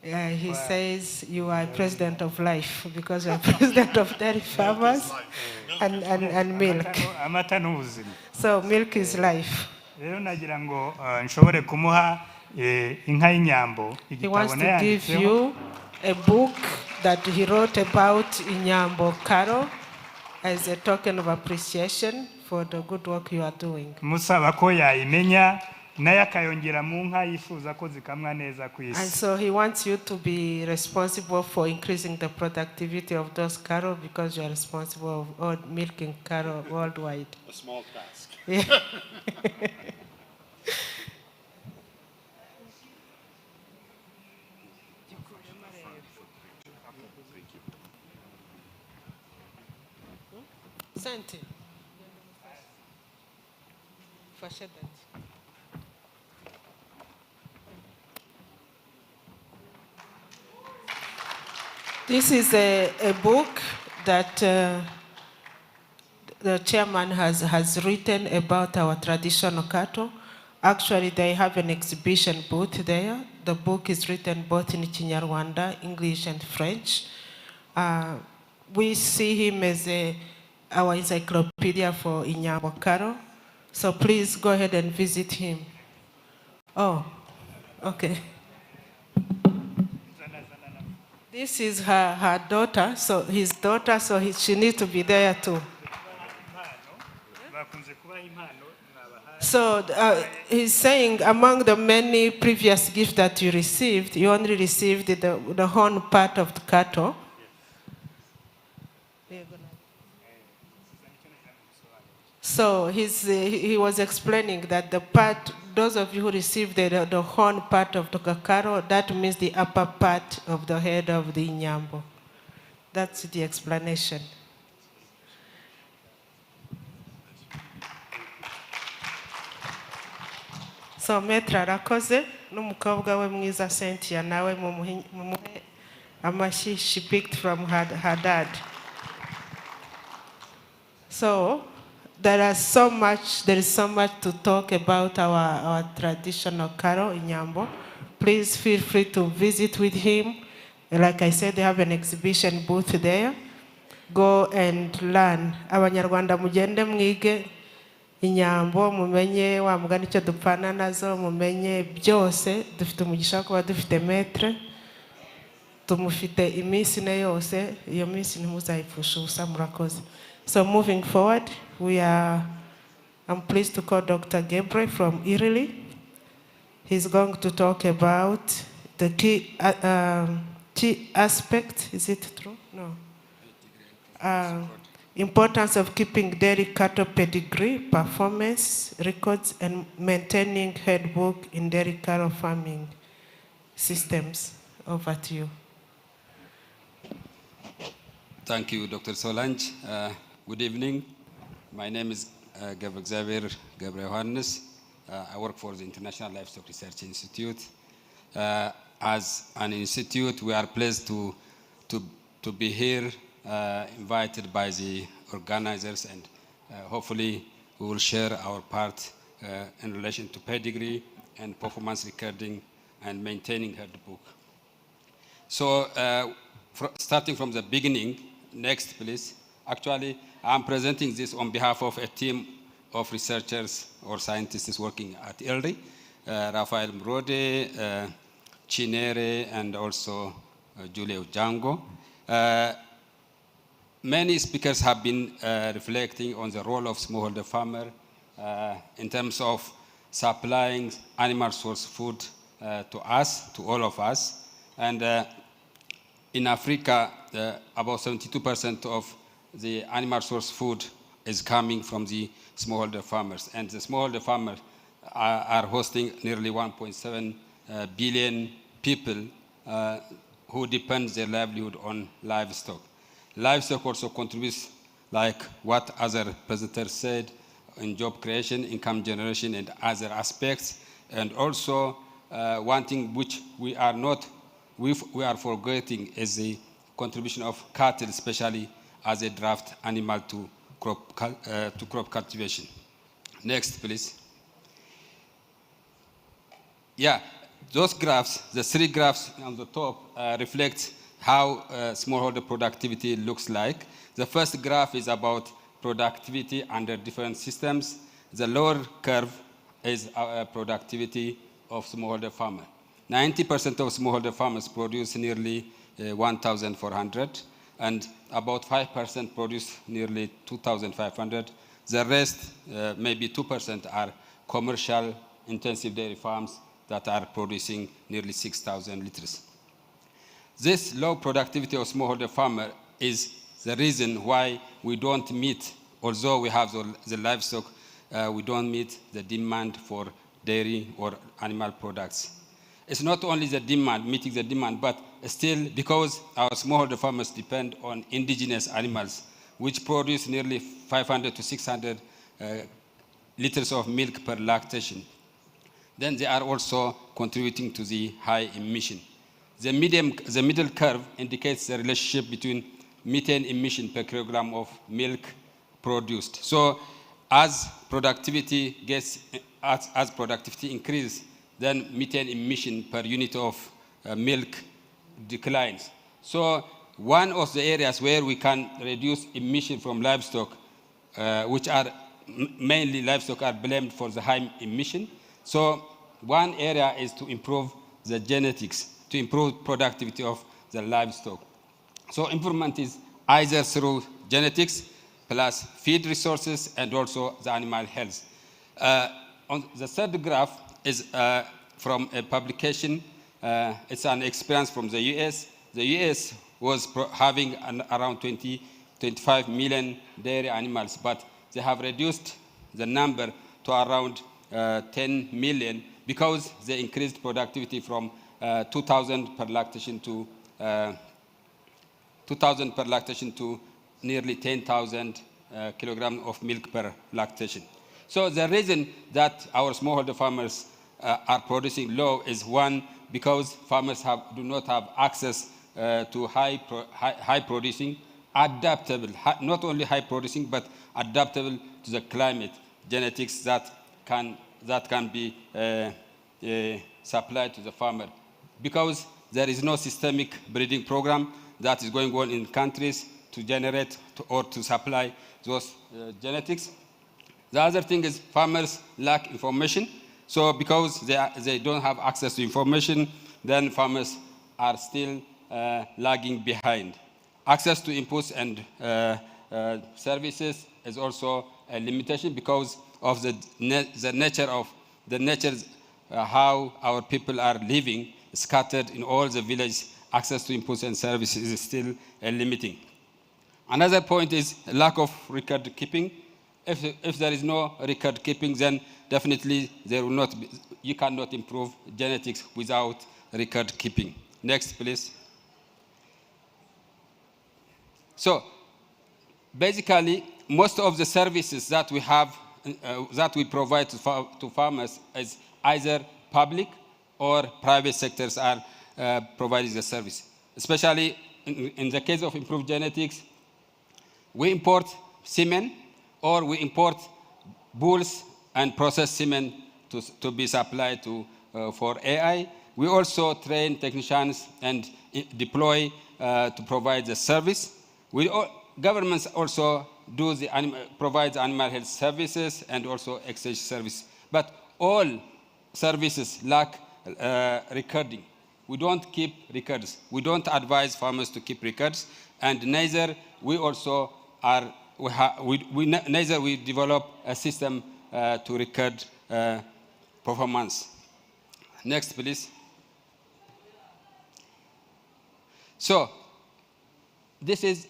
He says you are president of life because you are president of dairy farmers and milk. So milk is life. He wants to give you a book that he wrote about Inyambo cattle as a token of appreciation for the good work you are doing. And so he wants you to be responsible for increasing the productivity of those cattle because you are responsible for all milking cattle worldwide. A small task. Yeah. Sente. This is a book that the chairman has written about our traditional cattle. Actually, they have an exhibition booth there. The book is written both in Kinyarwanda, English, and French. We see him as our encyclopedia for Inyambo cattle. So please go ahead and visit him. Oh, okay. This is her daughter, so his daughter, so she needs to be there too. So he's saying among the many previous gifts that you received, you only received the horn part of the cattle. So he was explaining that the part, those of you who received the horn part of the cattle, that means the upper part of the head of the Inyambo. That's the explanation. So Metra arakoze n'umukobwa we mwiza Cynthia nawe mumuhe amashi she picked from her dad. So there is so much to talk about our traditional cattle in Inyambo. Please feel free to visit with him. Like I said, they have an exhibition booth there. Go and learn. Abanyarwanda mugende mwige Inyambo, mumenye wa mugani cyo dupfana nazo, mumenye byose. Dufite umugisha kuba dufite maître. Tumufite iminsi ne yose, iyo minsi ntimuzayipfusha ubusa murakoze. So moving forward, I'm pleased to call Dr. Gabriel from Italy. He's going to talk about the key aspect, is it true? No. Importance of keeping dairy cattle pedigree, performance, records, and maintaining headbook in dairy cattle farming systems. Over to you. Thank you, Dr. Solange. Good evening. My name is Gabriel Johannes. I work for the International Livestock Research Institute. As an institute, we are pleased to be here, invited by the organizers, and hopefully we will share our part in relation to pedigree and performance recording and maintaining her book. So starting from the beginning, next please. Actually, I'm presenting this on behalf of a team of researchers or scientists working at ILRI, Rafael Mrode, Chinere, and also Julia Ujango. Many speakers have been reflecting on the role of smallholder farmer in terms of supplying animal source food to us, to all of us. And in Africa, about 72% of the animal source food is coming from the smallholder farmers. And the smallholder farmers are hosting nearly 1.7 billion people who depend their livelihood on livestock. Livestock also contributes, like what other presenters said, in job creation, income generation, and other aspects. And also, one thing which we are forgetting is the contribution of cattle, especially as a draft animal to crop cultivation. Next, please. Yeah, those graphs, the three graphs on the top, reflect how smallholder productivity looks like. The first graph is about productivity under different systems. The lower curve is productivity of smallholder farmer. 90% of smallholder farmers produce nearly 1,400, and about 5% produce nearly 2,500. The rest, maybe 2%, are commercial intensive dairy farms that are producing nearly 6,000 liters. This low productivity of smallholder farmer is the reason why we don't meet, although we have the livestock, we don't meet the demand for dairy or animal products. It's not only the demand, meeting the demand, but still because our smallholder farmers depend on indigenous animals, which produce nearly 500 to 600 liters of milk per lactation. Then they are also contributing to the high emission. The middle curve indicates the relationship between methane emission per kilogram of milk produced. So as productivity increases, then methane emission per unit of milk declines. So one of the areas where we can reduce emission from livestock, which are mainly livestock are blamed for the high emission. So one area is to improve the genetics, to improve productivity of the livestock. So improvement is either through genetics plus feed resources and also the animal health. On the third graph is from a publication. It's an experience from the US. The US was having around 25 million dairy animals, but they have reduced the number to around 10 million because they increased productivity from 2,000 per lactation to 2,000 per lactation to nearly 10,000 kilograms of milk per lactation. So the reason that our smallholder farmers are producing low is one, because farmers do not have access to high producing, adaptable, not only high producing, but adaptable to the climate genetics that can be supplied to the farmer. Because there is no systemic breeding program that is going on in countries to generate or to supply those genetics. The other thing is farmers lack information. So because they don't have access to information, then farmers are still lagging behind. Access to inputs and services is also a limitation because of the nature how our people are living, scattered in all the villages. Access to inputs and services is still limiting. Another point is lack of record keeping. If there is no record keeping, then definitely there will not be, you cannot improve genetics without record keeping. Next, please. So basically, most of the services that we have, that we provide to farmers is either public or private sectors are providing the service. Especially in the case of improved genetics, we import semen or we import bulls and processed semen to be supplied for AI. We also train technicians and deploy to provide the service. Governments also provide animal health services and also exchange service. But all services lack recording. We don't keep records. We don't advise farmers to keep records, and neither we also are. Neither we develop a system to record performance. Next, please. So this is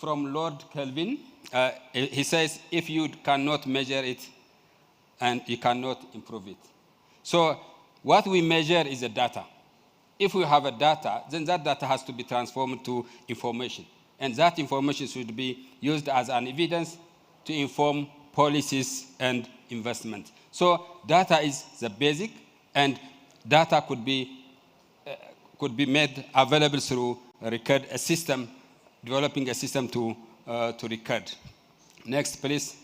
from Lord Kelvin. He says, if you cannot measure it, and you cannot improve it. So what we measure is the data. If we have a data, then that data has to be transformed to information. And that information should be used as an evidence to inform policies and investment. So data is the basic, and data could be made available through a system, developing a system to record. Next, please.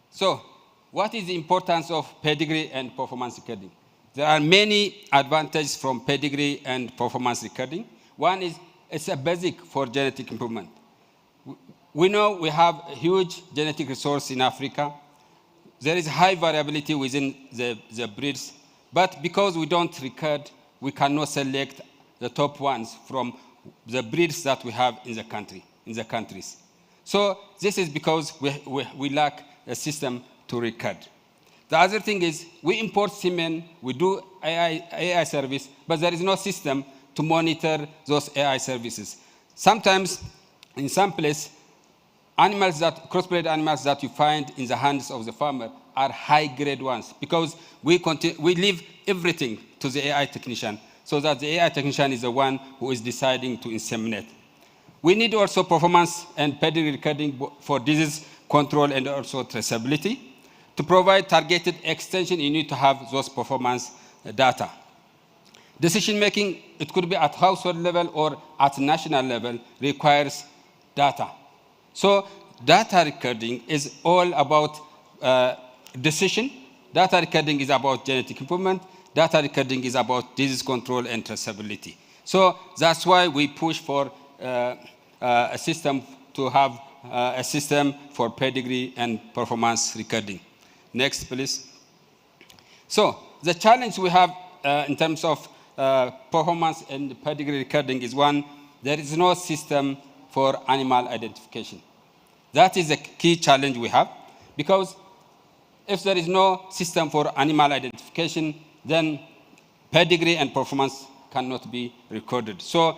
So, what is the importance of pedigree and performance recording? There are many advantages from pedigree and performance recording. One is it's a basic for genetic improvement. We know we have a huge genetic resource in Africa. There is high variability within the breeds, but because we don't record, we cannot select the top ones from the breeds that we have in the countries. So this is because we lack a system to record. The other thing is we import semen, we do AI service, but there is no system to monitor those AI services. Sometimes, in some places, crossbred animals that you find in the hands of the farmer are high-grade ones because we leave everything to the AI technician so that the AI technician is the one who is deciding to inseminate. We need also performance and pedigree recording for disease control and also traceability. To provide targeted extension, you need to have those performance data. Decision-making, it could be at household level or at national level, requires data. So data recording is all about decision. Data recording is about genetic improvement. Data recording is about disease control and traceability. So that's why we push for a system to have a system for pedigree and performance recording. Next, please. So the challenge we have in terms of performance and pedigree recording is one, there is no system for animal identification. That is a key challenge we have, because if there is no system for animal identification, then pedigree and performance cannot be recorded. So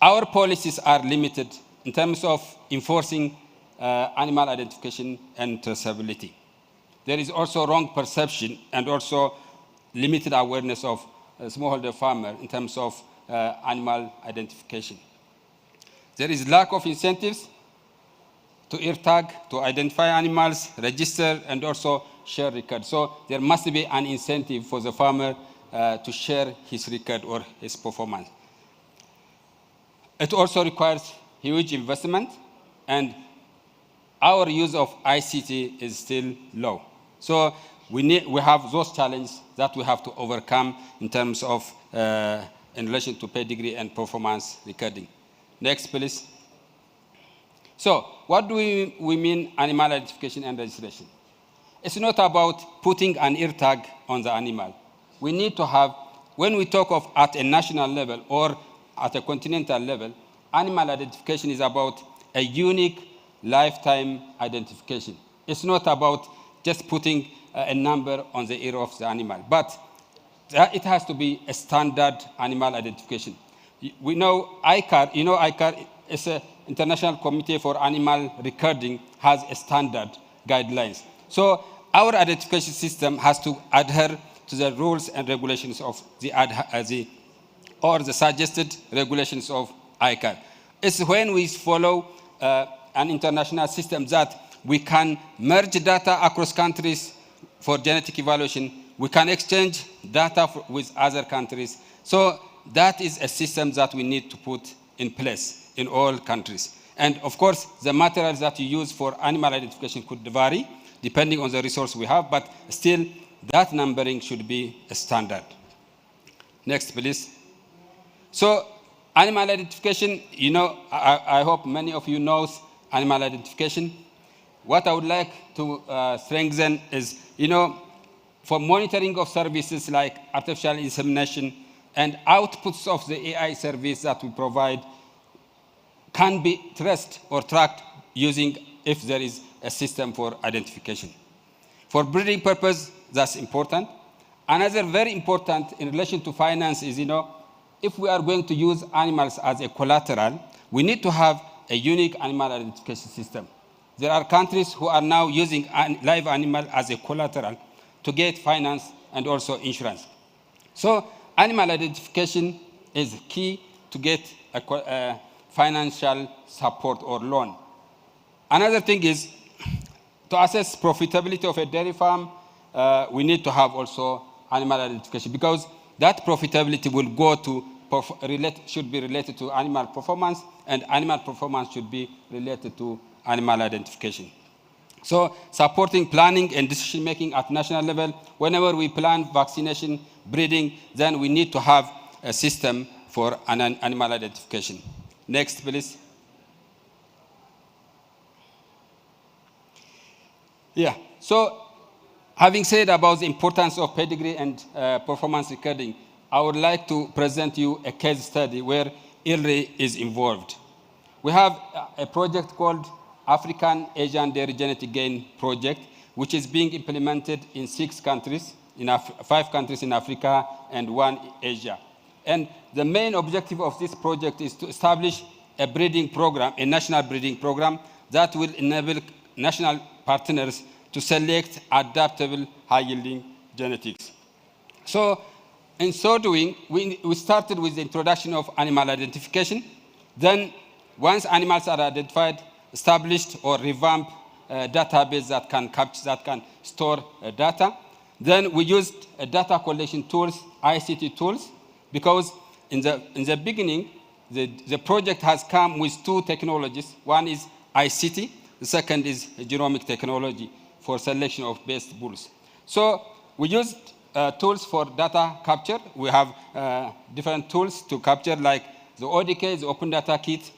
our policies are limited in terms of enforcing animal identification and traceability. There is also wrong perception and also limited awareness of smallholder farmer in terms of animal identification. There is lack of incentives to ear tag, to identify animals, register, and also share record. So there must be an incentive for the farmer to share his record or his performance. It also requires huge investment, and our use of ICT is still low. So we have those challenges that we have to overcome in terms of in relation to pedigree and performance recording. Next, please. So what do we mean animal identification and registration? It's not about putting an ear tag on the animal. We need to have, when we talk of at a national level or at a continental level, animal identification is about a unique lifetime identification. It's not about just putting a number on the ear of the animal, but it has to be a standard animal identification. We know ICAR, ICAR is an International Committee for Animal Recording, has a standard guidelines. So our identification system has to adhere to the rules and regulations of the suggested regulations of ICAR. It's when we follow an international system that we can merge data across countries for genetic evaluation. We can exchange data with other countries. So that is a system that we need to put in place in all countries. And of course, the materials that you use for animal identification could vary depending on the resource we have, but still that numbering should be a standard. Next, please. So animal identification, I hope many of you know animal identification. What I would like to strengthen is, for monitoring of services like artificial insemination and outputs of the AI service that we provide can be traced or tracked using if there is a system for identification. For breeding purpose, that's important. Another very important in relation to finance is, if we are going to use animals as a collateral, we need to have a unique animal identification system. There are countries who are now using live animal as a collateral to get finance and also insurance. So animal identification is key to get a financial support or loan. Another thing is to assess profitability of a dairy farm, we need to have also animal identification, because that profitability will go to should be related to animal performance, and animal performance should be related to animal identification. So supporting planning and decision making at national level, whenever we plan vaccination, breeding, then we need to have a system for an animal identification. Next, please. Yeah, so having said about the importance of pedigree and performance recording, I would like to present you a case study where ILRI is involved. We have a project called African Asian Dairy Genetic Gain Project, which is being implemented in 6 countries, in 5 countries in Africa and 1 in Asia. And the main objective of this project is to establish a breeding program, a national breeding program that will enable national partners to select adaptable, high-yielding genetics. So, in so doing, we started with the introduction of animal identification. Then, once animals are identified, established or revamped a database that can capture, that can store data. Then we used data collection tools, ICT tools, because in the beginning, the project has come with 2 technologies. One is ICT, the second is genomic technology for selection of best bulls. So we used tools for data capture. We have different tools to capture, like the ODK, the Open Data Kit.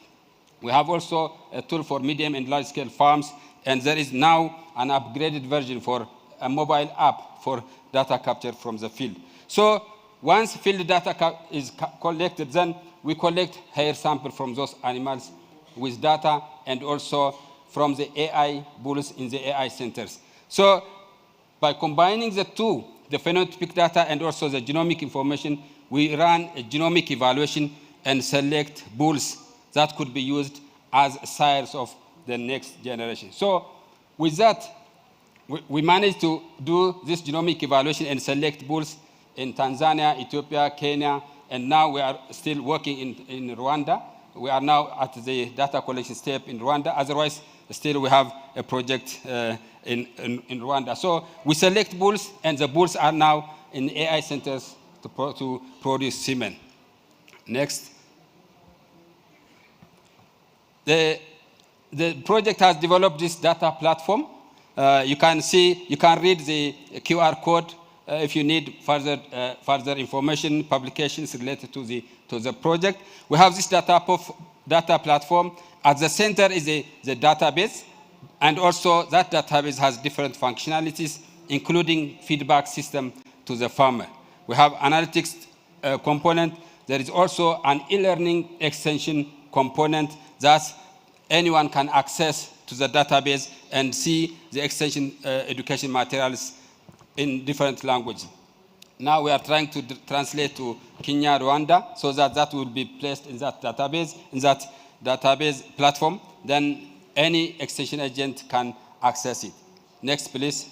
We have also a tool for medium and large-scale farms, and there is now an upgraded version for a mobile app for data capture from the field. So once field data is collected, then we collect hair sample from those animals with data, and also from the AI bulls in the AI centers. So by combining the 2, the phenotypic data and also the genomic information, we run a genomic evaluation and select bulls that could be used as sires of the next generation. So with that, we managed to do this genomic evaluation and select bulls in Tanzania, Ethiopia, Kenya, and now we are still working in Rwanda. We are now at the data collection step in Rwanda. Otherwise, still we have a project in Rwanda. So we select bulls, and the bulls are now in AI centers to produce semen. Next. The project has developed this data platform. You can read the QR code if you need further information, publications related to the project. We have this data platform. At the center is the database, and also that database has different functionalities, including feedback system to the farmer. We have analytics component. There is also an e-learning extension component that anyone can access to the database and see the extension education materials in different languages. Now we are trying to translate to Kenya, Rwanda, so that will be placed in that database platform. Then any extension agent can access it. Next, please.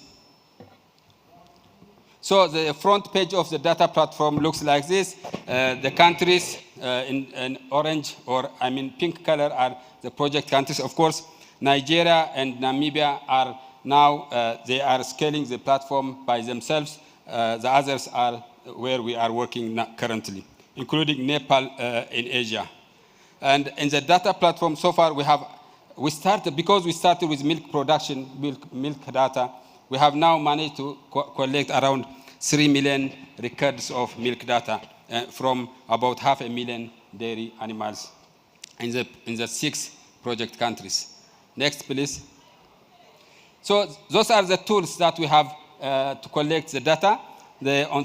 So the front page of the data platform looks like this. The countries in orange, or I mean pink color, are the project countries. Of course, Nigeria and Namibia are now, they are scaling the platform by themselves. The others are where we are working currently, including Nepal in Asia. And in the data platform, so far we started with milk production, milk data. We have now managed to collect around 3 million records of milk data from about 500,000 dairy animals in the 6 project countries. Next, please. So those are the tools that we have to collect the data. On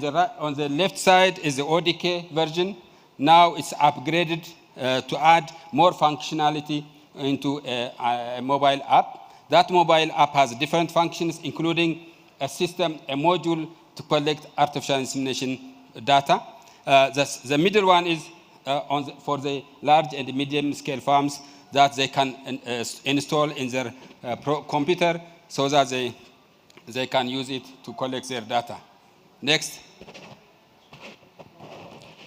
the left side is the ODK version. Now it's upgraded to add more functionality into a mobile app. That mobile app has different functions, including a module to collect artificial insemination data. The middle one is for the large and medium scale farms that they can install in their computer so that they can use it to collect their data. Next.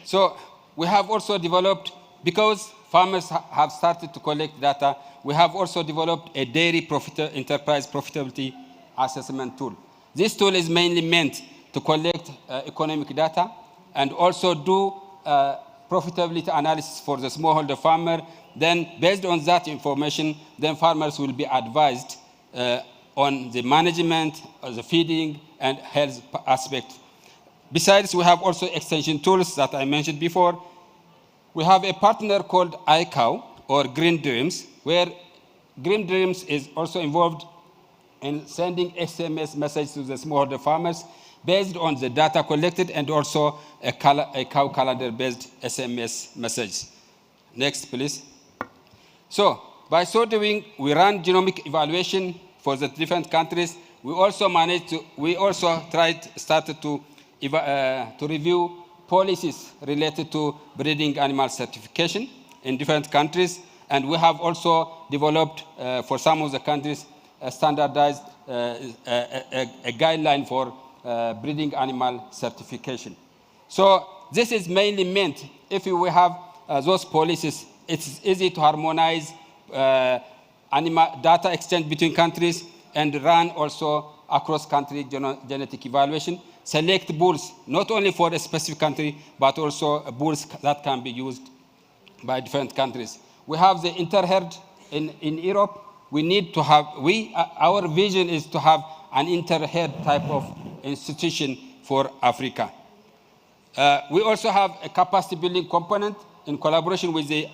So we have also developed, because farmers have started to collect data, we have also developed a dairy enterprise profitability assessment tool. This tool is mainly meant to collect economic data and also do profitability analysis for the smallholder farmer. Then, based on that information, then farmers will be advised on the management, the feeding, and health aspect. Besides, we have also extension tools that I mentioned before. We have a partner called iCow, or Green Dreams, where Green Dreams is also involved in sending SMS messages to the smallholder farmers based on the data collected, and also a cow calendar-based SMS message. Next, please. So, by so doing, we ran genomic evaluation for the different countries. We also started to review policies related to breeding animal certification in different countries. And we have also developed, for some of the countries, a standardized a guideline for breeding animal certification. So this is mainly meant, if we have those policies, it's easy to harmonize animal data exchange between countries and run also across-country genetic evaluation. Select bulls, not only for a specific country, but also bulls that can be used by different countries. We have the interherd in Europe. We need to have, our vision is to have an interherd type of institution for Africa. We also have a capacity building component in collaboration with the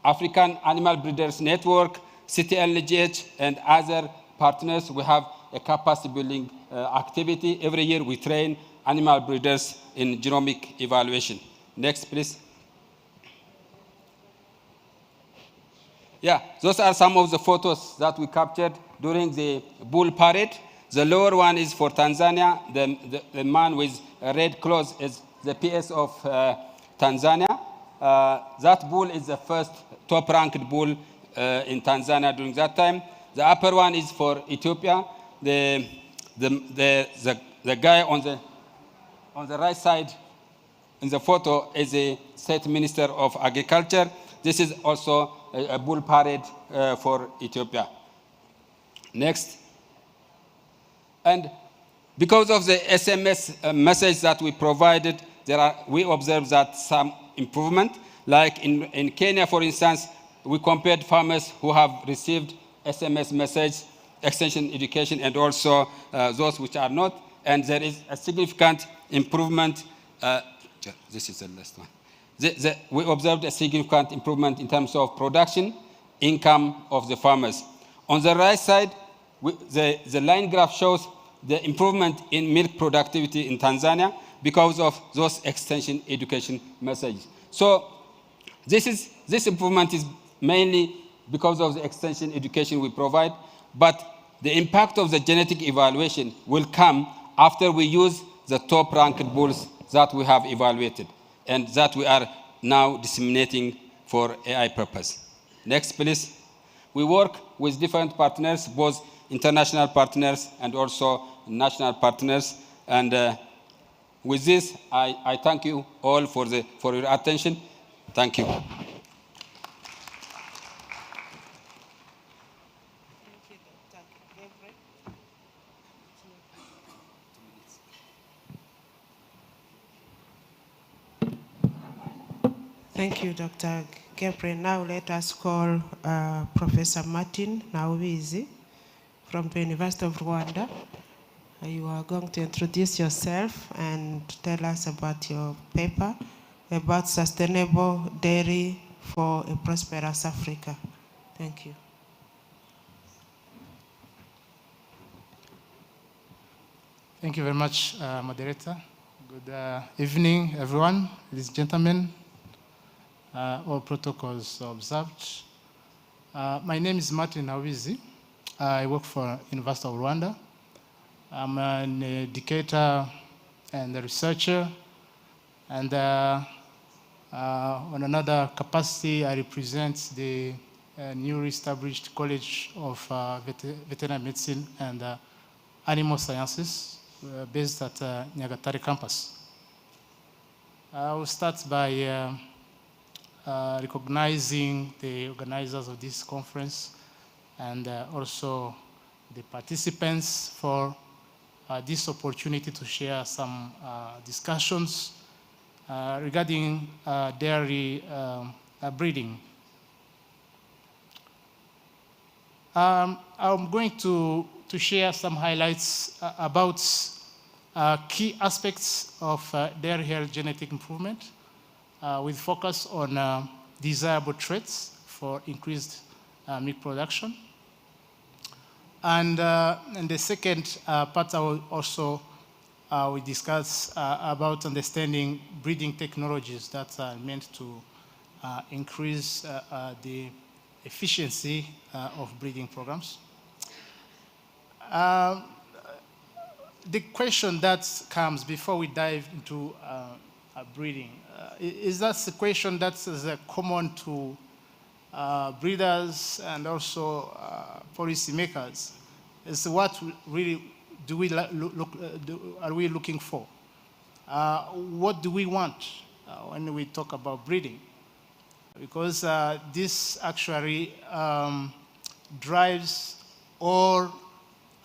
African Animal Breeders Network, CTLGH, and other partners. We have a capacity building activity. Every year we train animal breeders in genomic evaluation. Next, please. Yeah, those are some of the photos that we captured during the bull parade. The lower one is for Tanzania. The man with red clothes is the PS of Tanzania. That bull is the first top-ranked bull in Tanzania during that time. The upper one is for Ethiopia. The guy on the right side in the photo is the State Minister of Agriculture. This is also a bull parade for Ethiopia. Next. And because of the SMS message that we provided, we observed that some improvement. Like in Kenya, for instance, we compared farmers who have received SMS message, extension education, and also those which are not. And there is a significant improvement. This is the last one. We observed a significant improvement in terms of production, income of the farmers. On the right side, the line graph shows the improvement in milk productivity in Tanzania because of those extension education messages. So this improvement is mainly because of the extension education we provide, but the impact of the genetic evaluation will come after we use the top-ranked bulls that we have evaluated and that we are now disseminating for AI purpose. Next, please. We work with different partners, both international partners and also national partners. And with this, I thank you all for your attention. Thank you. Thank you, Dr. Gabriel. Now let us call Professor Martin Nauwizi from the University of Rwanda. You are going to introduce yourself and tell us about your paper about sustainable dairy for a prosperous Africa. Thank you. Thank you very much, moderator. Good evening, everyone, ladies and gentlemen. All protocols observed. My name is Martin Nauwizi. I work for University of Rwanda. I'm an educator and a researcher, and on another capacity, I represent the newly established College of Veterinary Medicine and Animal Sciences based at Nyagatare campus. I will start by recognizing the organizers of this conference and also the participants for this opportunity to share some discussions regarding dairy breeding. I'm going to share some highlights about key aspects of dairy health genetic improvement with focus on desirable traits for increased milk production. And the second part, I will also we discuss about understanding breeding technologies that are meant to increase the efficiency of breeding programs. The question that comes before we dive into breeding is that the question that is common to breeders and also policymakers is what really do we are we looking for? What do we want when we talk about breeding? Because this actually drives all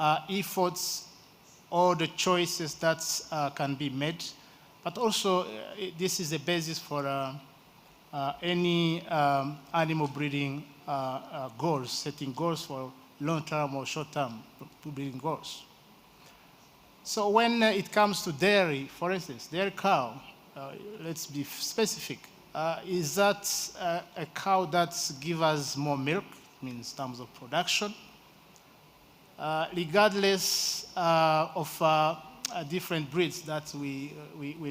efforts, all the choices that can be made, but also this is the basis for any animal breeding goals, setting goals for long-term or short-term breeding goals. So when it comes to dairy, for instance, dairy cow, let's be specific, is that a cow that gives us more milk, means in terms of production, regardless of different breeds that we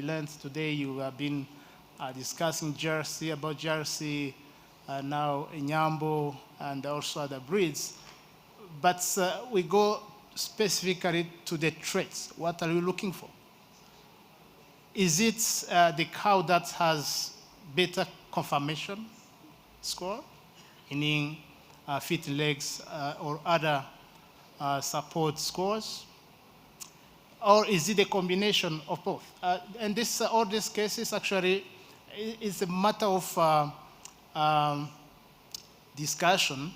learned today. You have been discussing Jersey, about Jersey, now Inyambo, and also other breeds. But we go specifically to the traits. What are we looking for? Is it the cow that has better conformation score, meaning feet, legs, or other support scores? Or is it a combination of both? And this, all these cases actually is a matter of discussion,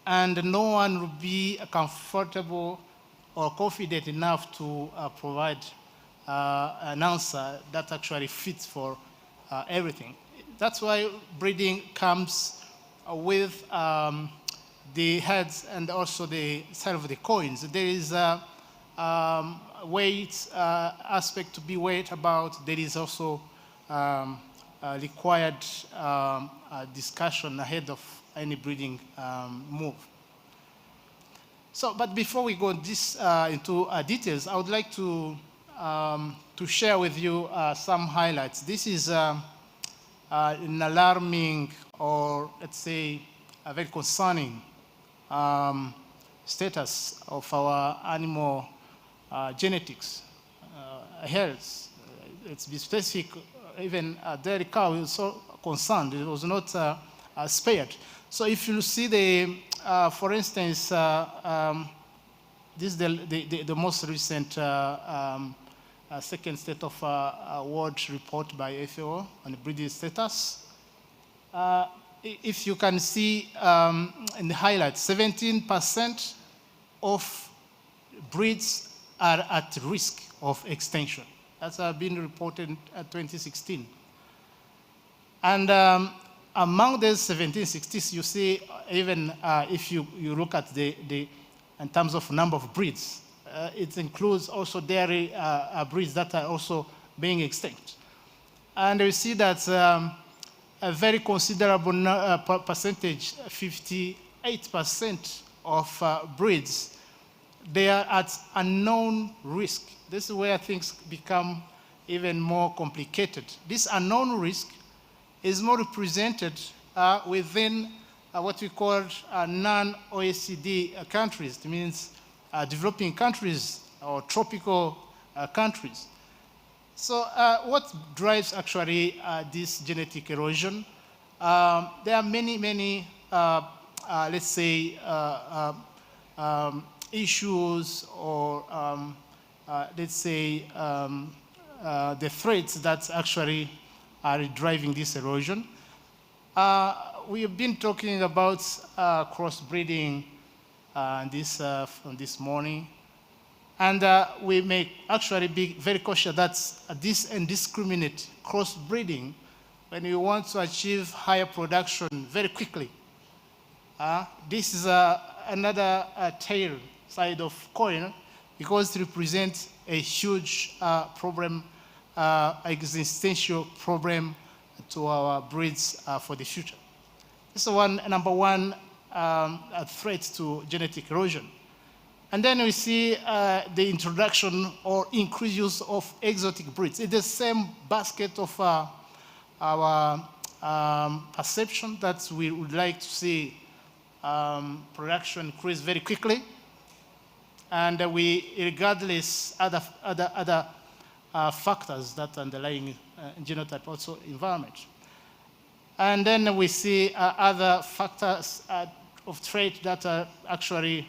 and no one will be comfortable or confident enough to provide an answer that actually fits for everything. That's why breeding comes with the heads and also the side of the coins. There is a weight aspect to be worried about. There is also required discussion ahead of any breeding move. So, but before we go this, into details, I would like to share with you some highlights. This is an alarming, or let's say a very concerning status of our animal genetics, health. Let's be specific, even dairy cow is so concerned, it was not spared. So if you see the, for instance, this is the most recent second state of world report by FAO on the breeding status. If you can see in the highlights, 17% of breeds are at risk of extinction. That's been reported at 2016. And among those 1760s, you see, even if you look at in terms of number of breeds, it includes also dairy breeds that are also being extinct. And you see that a very considerable percentage, 58% of breeds, they are at unknown risk. This is where things become even more complicated. This unknown risk is more represented within what we call non-OECD countries. It means developing countries or tropical countries. So what drives actually this genetic erosion? There are many, let's say, issues or let's say the threats that actually are driving this erosion. We have been talking about crossbreeding this morning. And we may actually be very cautious that this indiscriminate crossbreeding, when we want to achieve higher production very quickly, this is another tail side of coin, because it represents a huge problem, existential problem to our breeds for the future. This is number one threat to genetic erosion. And then we see the introduction or increased use of exotic breeds. It's the same basket of our perception that we would like to see production increase very quickly. And we, regardless other factors that underlying genotype, also environment. And then we see other factors of trait that are actually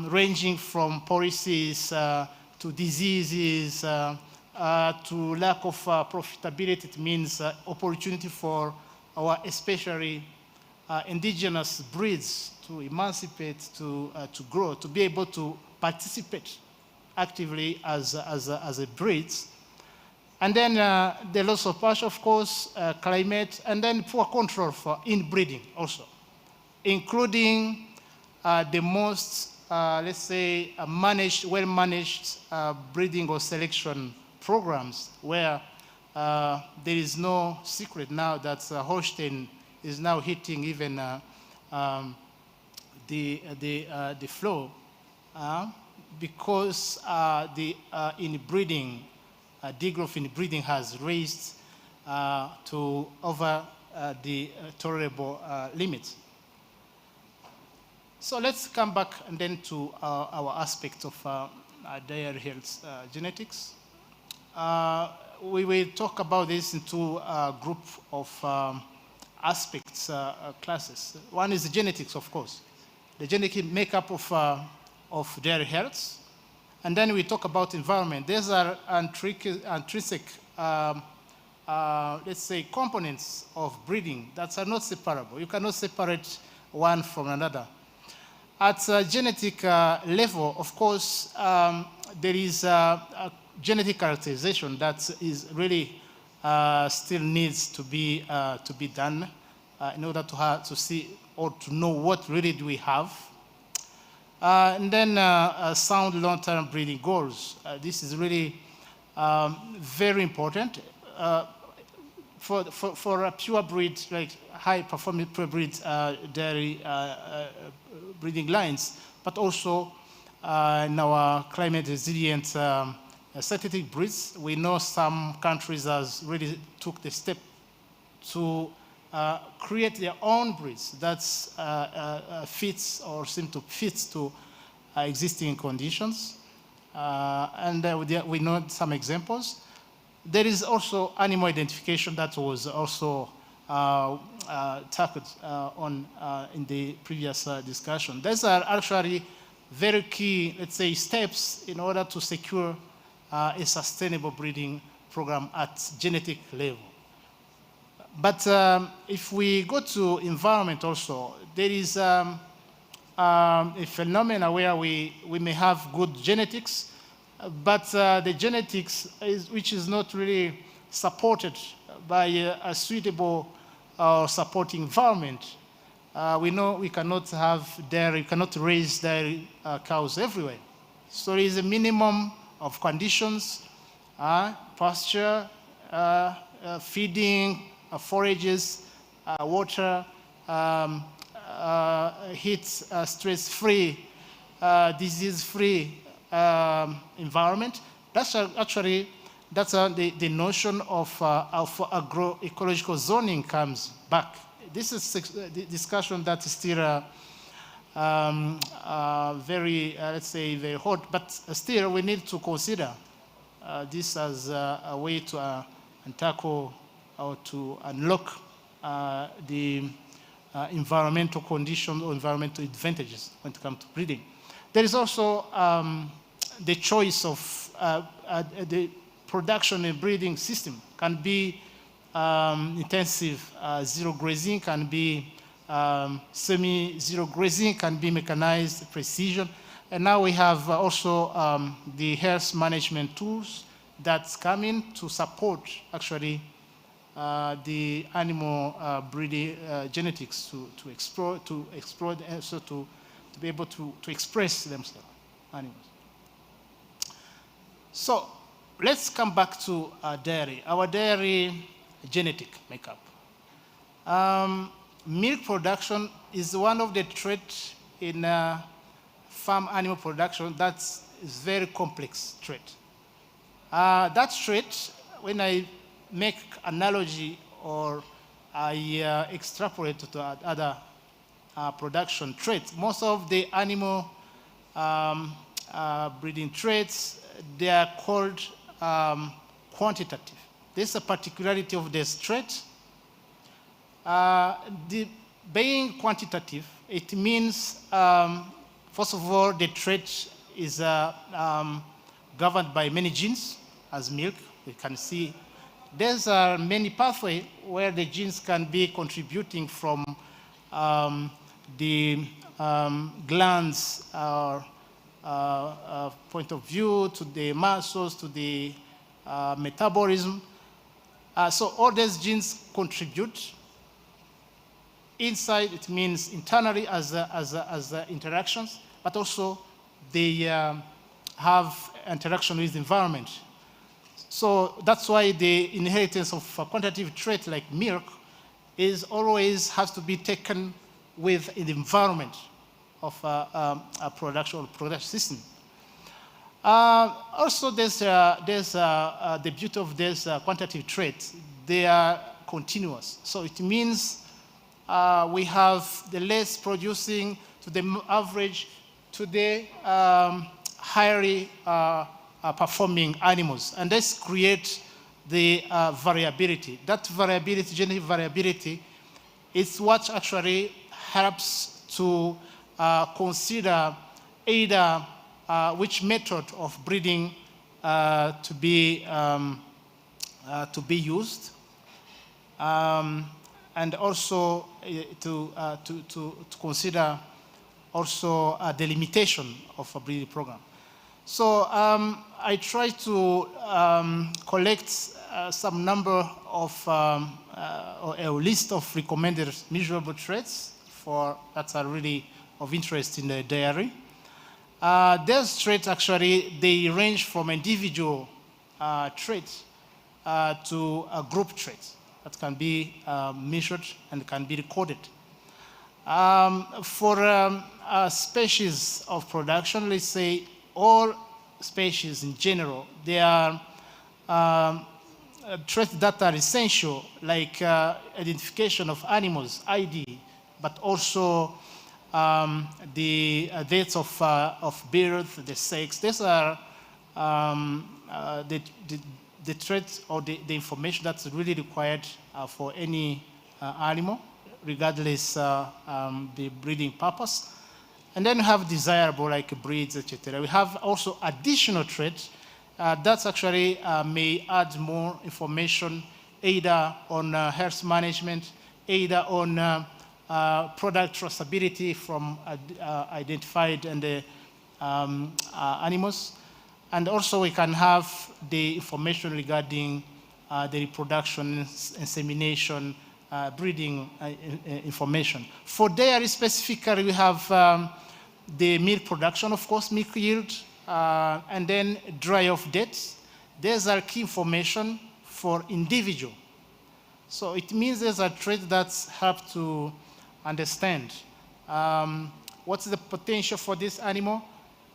ranging from policies to diseases to lack of profitability. It means opportunity for our especially indigenous breeds to emancipate, to grow, to be able to participate actively as a breeds. And then the loss of pasture, of course, climate, and then poor control for inbreeding also, including the most, let's say, well-managed breeding or selection programs, where there is no secret now that Holstein is now hitting even the floor, because the inbreeding, degrowth in breeding has raised to over the tolerable limits. So let's come back and then to our aspect of dairy health genetics. We will talk about this in two groups of aspects, classes. One is the genetics, of course, the genetic makeup of dairy health. And then we talk about environment. These are intrinsic, let's say, components of breeding that are not separable. You cannot separate one from another. At a genetic level, of course, there is a genetic characterization that is really still needs to be done in order to see or to know what really do we have. And then sound long-term breeding goals. This is really very important for a pure breed, like high-performing pure breed dairy breeding lines, but also in our climate-resilient synthetic breeds. We know some countries has really took the step to create their own breeds that fits or seem to fit to existing conditions. And we know some examples. There is also animal identification that was also tackled on in the previous discussion. These are actually very key, let's say, steps in order to secure a sustainable breeding program at genetic level. But if we go to environment also, there is a phenomena where we may have good genetics, but the genetics which is not really supported by a suitable supporting environment. We know we cannot have dairy, cannot raise dairy cows everywhere. So there is a minimum of conditions, pasture, feeding, forages, water, heat, stress-free, disease-free environment. That's actually the notion of agroecological zoning comes back. This is the discussion that is still very, let's say, very hot, but still we need to consider this as a way to tackle or to unlock the environmental conditions or environmental advantages when it comes to breeding. There is also the choice of the production and breeding system. Can be intensive zero grazing, can be semi-zero grazing, can be mechanized precision. And now we have also the health management tools that's coming to support actually the animal breeding genetics to explore and also to be able to express themselves, animals. So let's come back to dairy, our dairy genetic makeup. Milk production is one of the traits in farm animal production that's very complex trait. That trait, when I make analogy or I extrapolate to other production traits, most of the animal breeding traits, they are called quantitative. This is a particularity of this trait. Being quantitative, it means, first of all, the trait is governed by many genes, as milk, we can see. There's many pathways where the genes can be contributing from the glands point of view to the muscles, to the metabolism. So all these genes contribute. Inside, it means internally as interactions, but also they have interaction with the environment. So that's why the inheritance of a quantitative trait like milk is always has to be taken with the environment of a production system. Also, there's the beauty of this quantitative traits. They are continuous. So it means we have the less producing to the average to the highly performing animals. And this creates the variability. That variability, genetic variability, is what actually helps to consider either which method of breeding to be used, and also to consider also the limitation of a breeding program. So I try to collect some number of, or a list of recommended measurable traits that are really of interest in the dairy. Those traits actually, they range from individual traits to group traits that can be measured and can be recorded. For species of production, let's say all species in general, there are traits that are essential, like identification of animals, ID, but also the dates of birth, the sex. These are the traits or the information that's really required for any animal, regardless the breeding purpose. And then we have desirable, like breeds, etc. We have also additional traits that actually may add more information, either on health management, either on product traceability from identified and animals. And also we can have the information regarding the reproduction, insemination, breeding information. For dairy specifically, we have the milk production, of course, milk yield, and then dry off dates. These are key information for individual. So it means there's a trait that help to understand what's the potential for this animal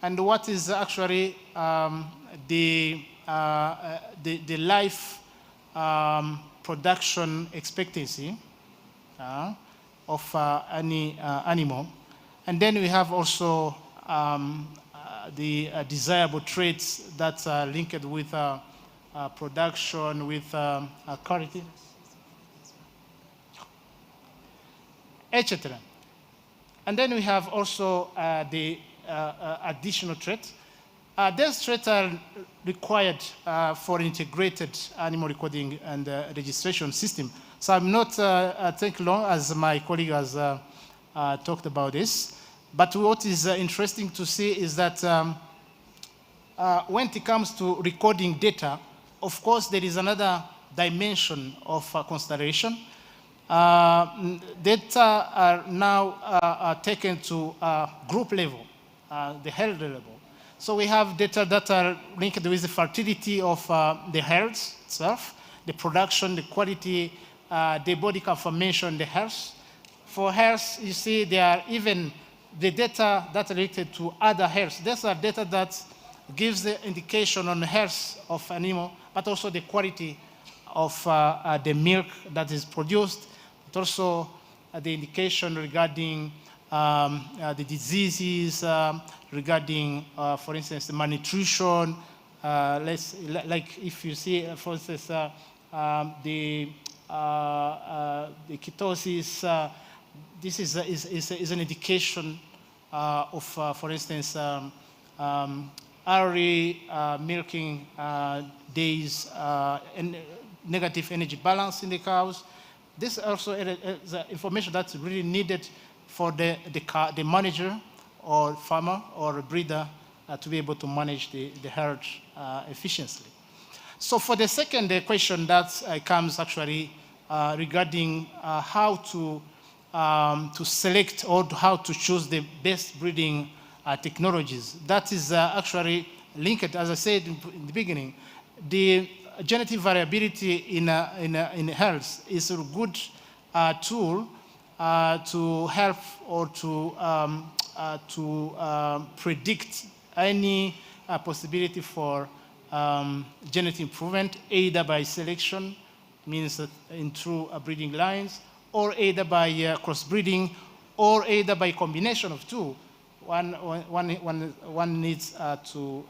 and what is actually the life production expectancy of any animal. And then we have also the desirable traits that are linked with production, with quality, etc. And then we have also the additional traits. These traits are required for integrated animal recording and registration system. So I'm not taking long, as my colleague has talked about this. But what is interesting to see is that when it comes to recording data, of course, there is another dimension of consideration. Data are now taken to group level, the health level. So we have data that are linked with the fertility of the health itself, the production, the quality, the body conformation, the health. For health, you see, there are even the data that are related to other health. These are data that gives the indication on the health of animal, but also the quality of the milk that is produced, but also the indication regarding the diseases, regarding, for instance, the malnutrition. Like if you see, for instance, the ketosis, this is an indication of, for instance, early milking days and negative energy balance in the cows. This also is information that's really needed for the manager or farmer or breeder to be able to manage the herd efficiently. So for the second question that comes actually regarding how to select or how to choose the best breeding technologies, that is actually linked, as I said in the beginning. The genetic variability in health is a good tool to help or to predict any possibility for genetic improvement, either by selection, means in true breeding lines, or either by crossbreeding, or either by combination of two. One needs to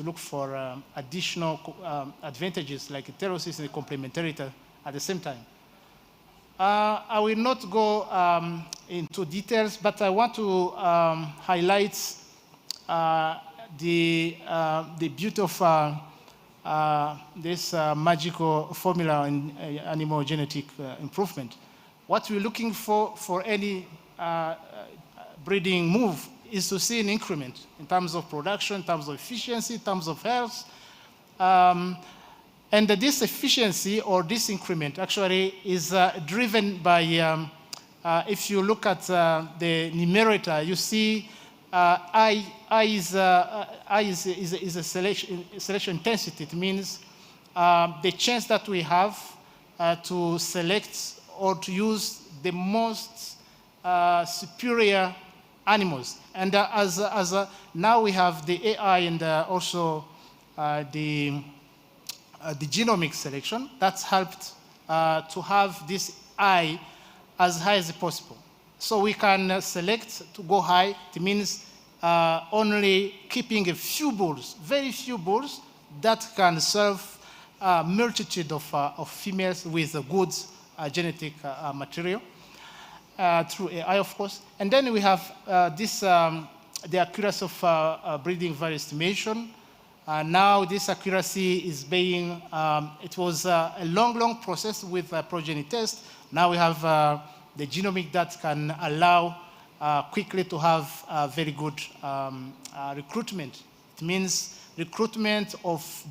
look for additional advantages like heterosis and complementarity at the same time. I will not go into details, but I want to highlight the beauty of this magical formula in animal genetic improvement. What we're looking for any breeding move is to see an increment in terms of production, in terms of efficiency, in terms of health. And this efficiency or this increment actually is driven by, if you look at the numerator, you see I is a selection intensity. It means the chance that we have to select or to use the most superior animals. And now we have the AI and also the genomic selection that's helped to have this I as high as possible. So we can select to go high. It means only keeping a few bulls, very few bulls, that can serve a multitude of females with a good genetic material through AI, of course. And then we have the accuracy of breeding value estimation. Now this accuracy is being, it was a long process with progeny test. Now we have the genomic that can allow quickly to have very good recruitment. It means recruitment of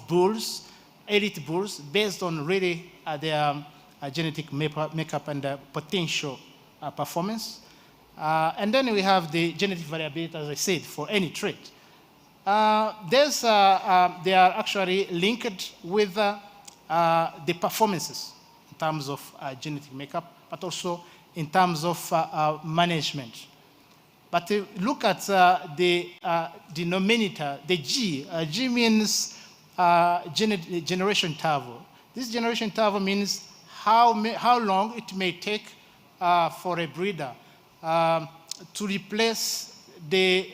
bulls, elite bulls, based on really their genetic makeup and potential performance. And then we have the genetic variability, as I said, for any trait. They are actually linked with the performances in terms of genetic makeup, but also in terms of management. But look at the denominator, the G. G means generation interval. This generation interval means how long it may take for a breeder to replace the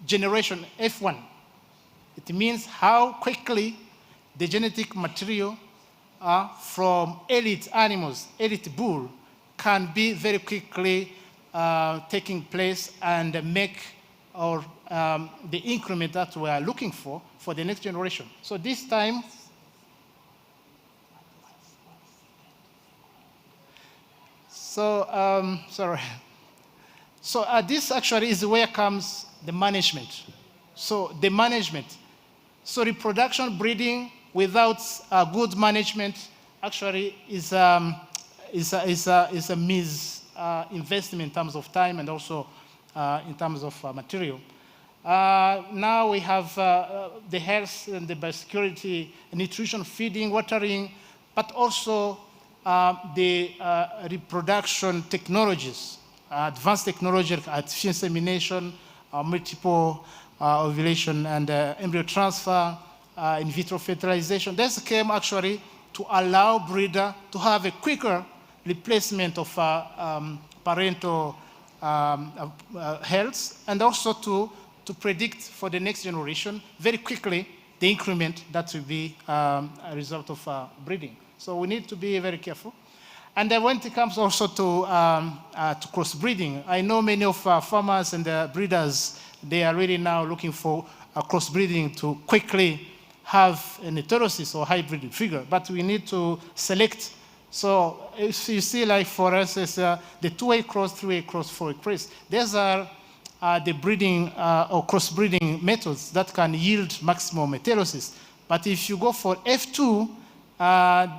generation F1. It means how quickly the genetic material from elite animals, elite bull, can be very quickly taking place and make the increment that we are looking for the next generation. So this time, sorry. So this actually is where comes the management. So the management. So reproduction breeding without good management actually is a misinvestment in terms of time and also in terms of material. Now we have the health and the biosecurity, nutrition, feeding, watering, but also the reproduction technologies, advanced technology, artificial insemination, multiple ovulation and embryo transfer, in vitro fertilization. This came actually to allow breeder to have a quicker replacement of parental health, and also to predict for the next generation very quickly the increment that will be a result of breeding. So we need to be very careful. And then when it comes also to crossbreeding, I know many of farmers and breeders, they are really now looking for crossbreeding to quickly have an heterosis or hybrid figure, but we need to select. So if you see, like for us, it's the 2A cross, 3A cross, 4A cross. These are the breeding or crossbreeding methods that can yield maximum heterosis. But if you go for F2,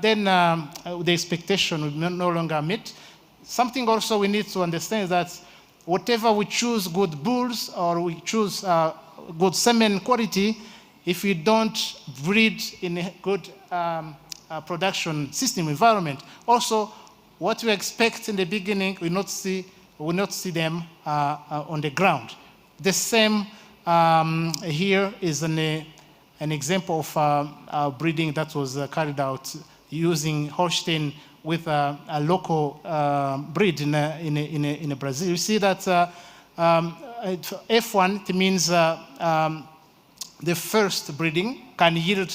then the expectation will no longer meet. Something also we need to understand is that whatever we choose good bulls or we choose good semen quality, if we don't breed in a good production system environment, also what we expect in the beginning, we will not see them on the ground. The same here is an example of breeding that was carried out using Holstein with a local breed in Brazil. You see that F1, it means the first breeding can yield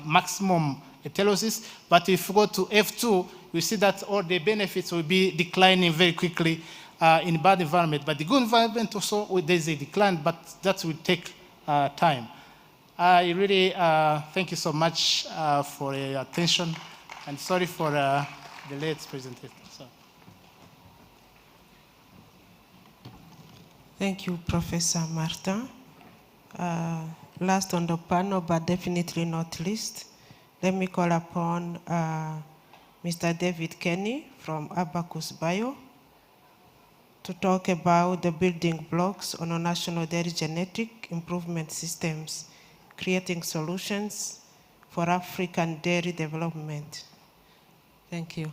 maximum heterosis, but if you go to F2, you see that all the benefits will be declining very quickly in bad environment. But the good environment also, there's a decline, but that will take time. I really thank you so much for your attention, and sorry for the late presentation. So. Thank you, Professor Martin. Last on the panel, but definitely not least, let me call upon Mr. David Kenny from Abacus Bio to talk about the building blocks on a national dairy genetic improvement systems, creating solutions for African dairy development. Thank you.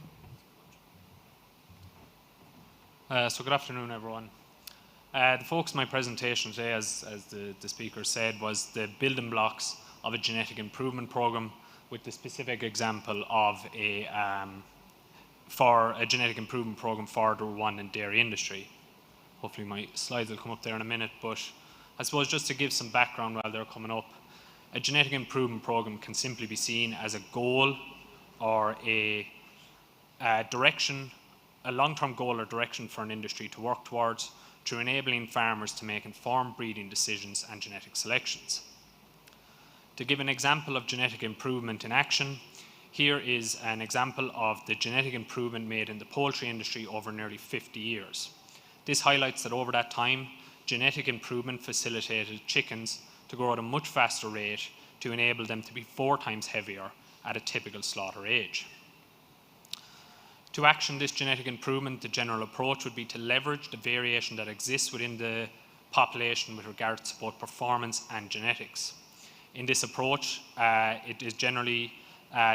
So good afternoon, everyone. The focus of my presentation today, as the speaker said, was the building blocks of a genetic improvement program, with the specific example of a genetic improvement program for the Rwandan dairy industry. Hopefully my slides will come up there in a minute, but I suppose just to give some background while they're coming up, a genetic improvement program can simply be seen as a goal or a direction, a long-term goal or direction for an industry to work towards, through enabling farmers to make informed breeding decisions and genetic selections. To give an example of genetic improvement in action, here is an example of the genetic improvement made in the poultry industry over nearly 50 years. This highlights that over that time, genetic improvement facilitated chickens to grow at a much faster rate to enable them to be 4 times heavier at a typical slaughter age. To action this genetic improvement, the general approach would be to leverage the variation that exists within the population with regards to both performance and genetics. In this approach, it is generally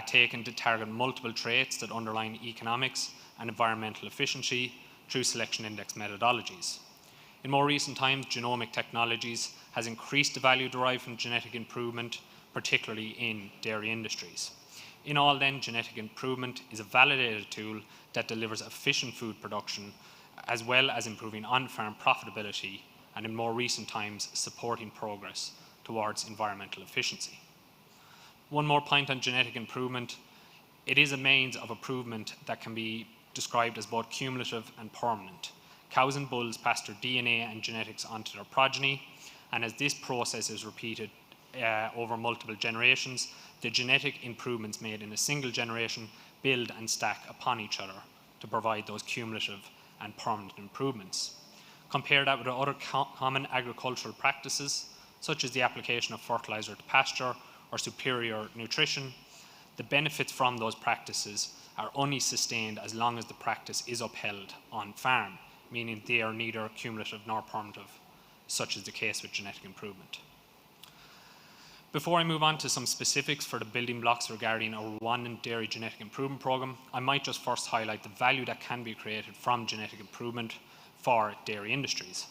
taken to target multiple traits that underline economics and environmental efficiency through selection index methodologies. In more recent times, genomic technologies has increased the value derived from genetic improvement, particularly in dairy industries. In all then, genetic improvement is a validated tool that delivers efficient food production as well as improving on-farm profitability, and in more recent times, supporting progress towards environmental efficiency. One more point on genetic improvement. It is a means of improvement that can be described as both cumulative and permanent. Cows and bulls pass their DNA and genetics onto their progeny, and as this process is repeated over multiple generations, the genetic improvements made in a single generation build and stack upon each other to provide those cumulative and permanent improvements. Compare that with other common agricultural practices, such as the application of fertilizer to pasture or superior nutrition. The benefits from those practices are only sustained as long as the practice is upheld on farm, meaning they are neither cumulative nor permanent, such is the case with genetic improvement. Before I move on to some specifics for the building blocks regarding our Rwandan Dairy Genetic Improvement Programme, I might just first highlight the value that can be created from genetic improvement for dairy industries.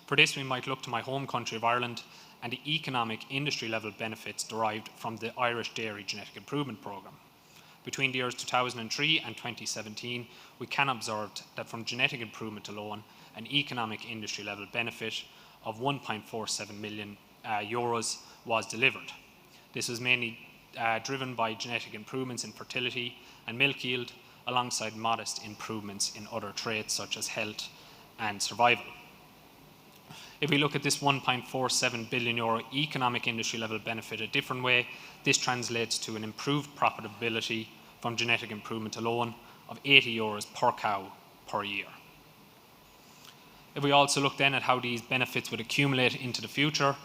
For this, we might look to my home country of Ireland and the economic industry level benefits derived from the Irish Dairy Genetic Improvement Programme. Between the years 2003 and 2017, we can observe that from genetic improvement alone, an economic industry level benefit of 1.47 million euros was delivered. This was mainly driven by genetic improvements in fertility and milk yield, alongside modest improvements in other traits such as health and survival. If we look at this 1.47 billion euro economic industry level benefit a different way, this translates to an improved profitability from genetic improvement alone of 80 euros per cow per year. If we also look then at how these benefits would accumulate into the future,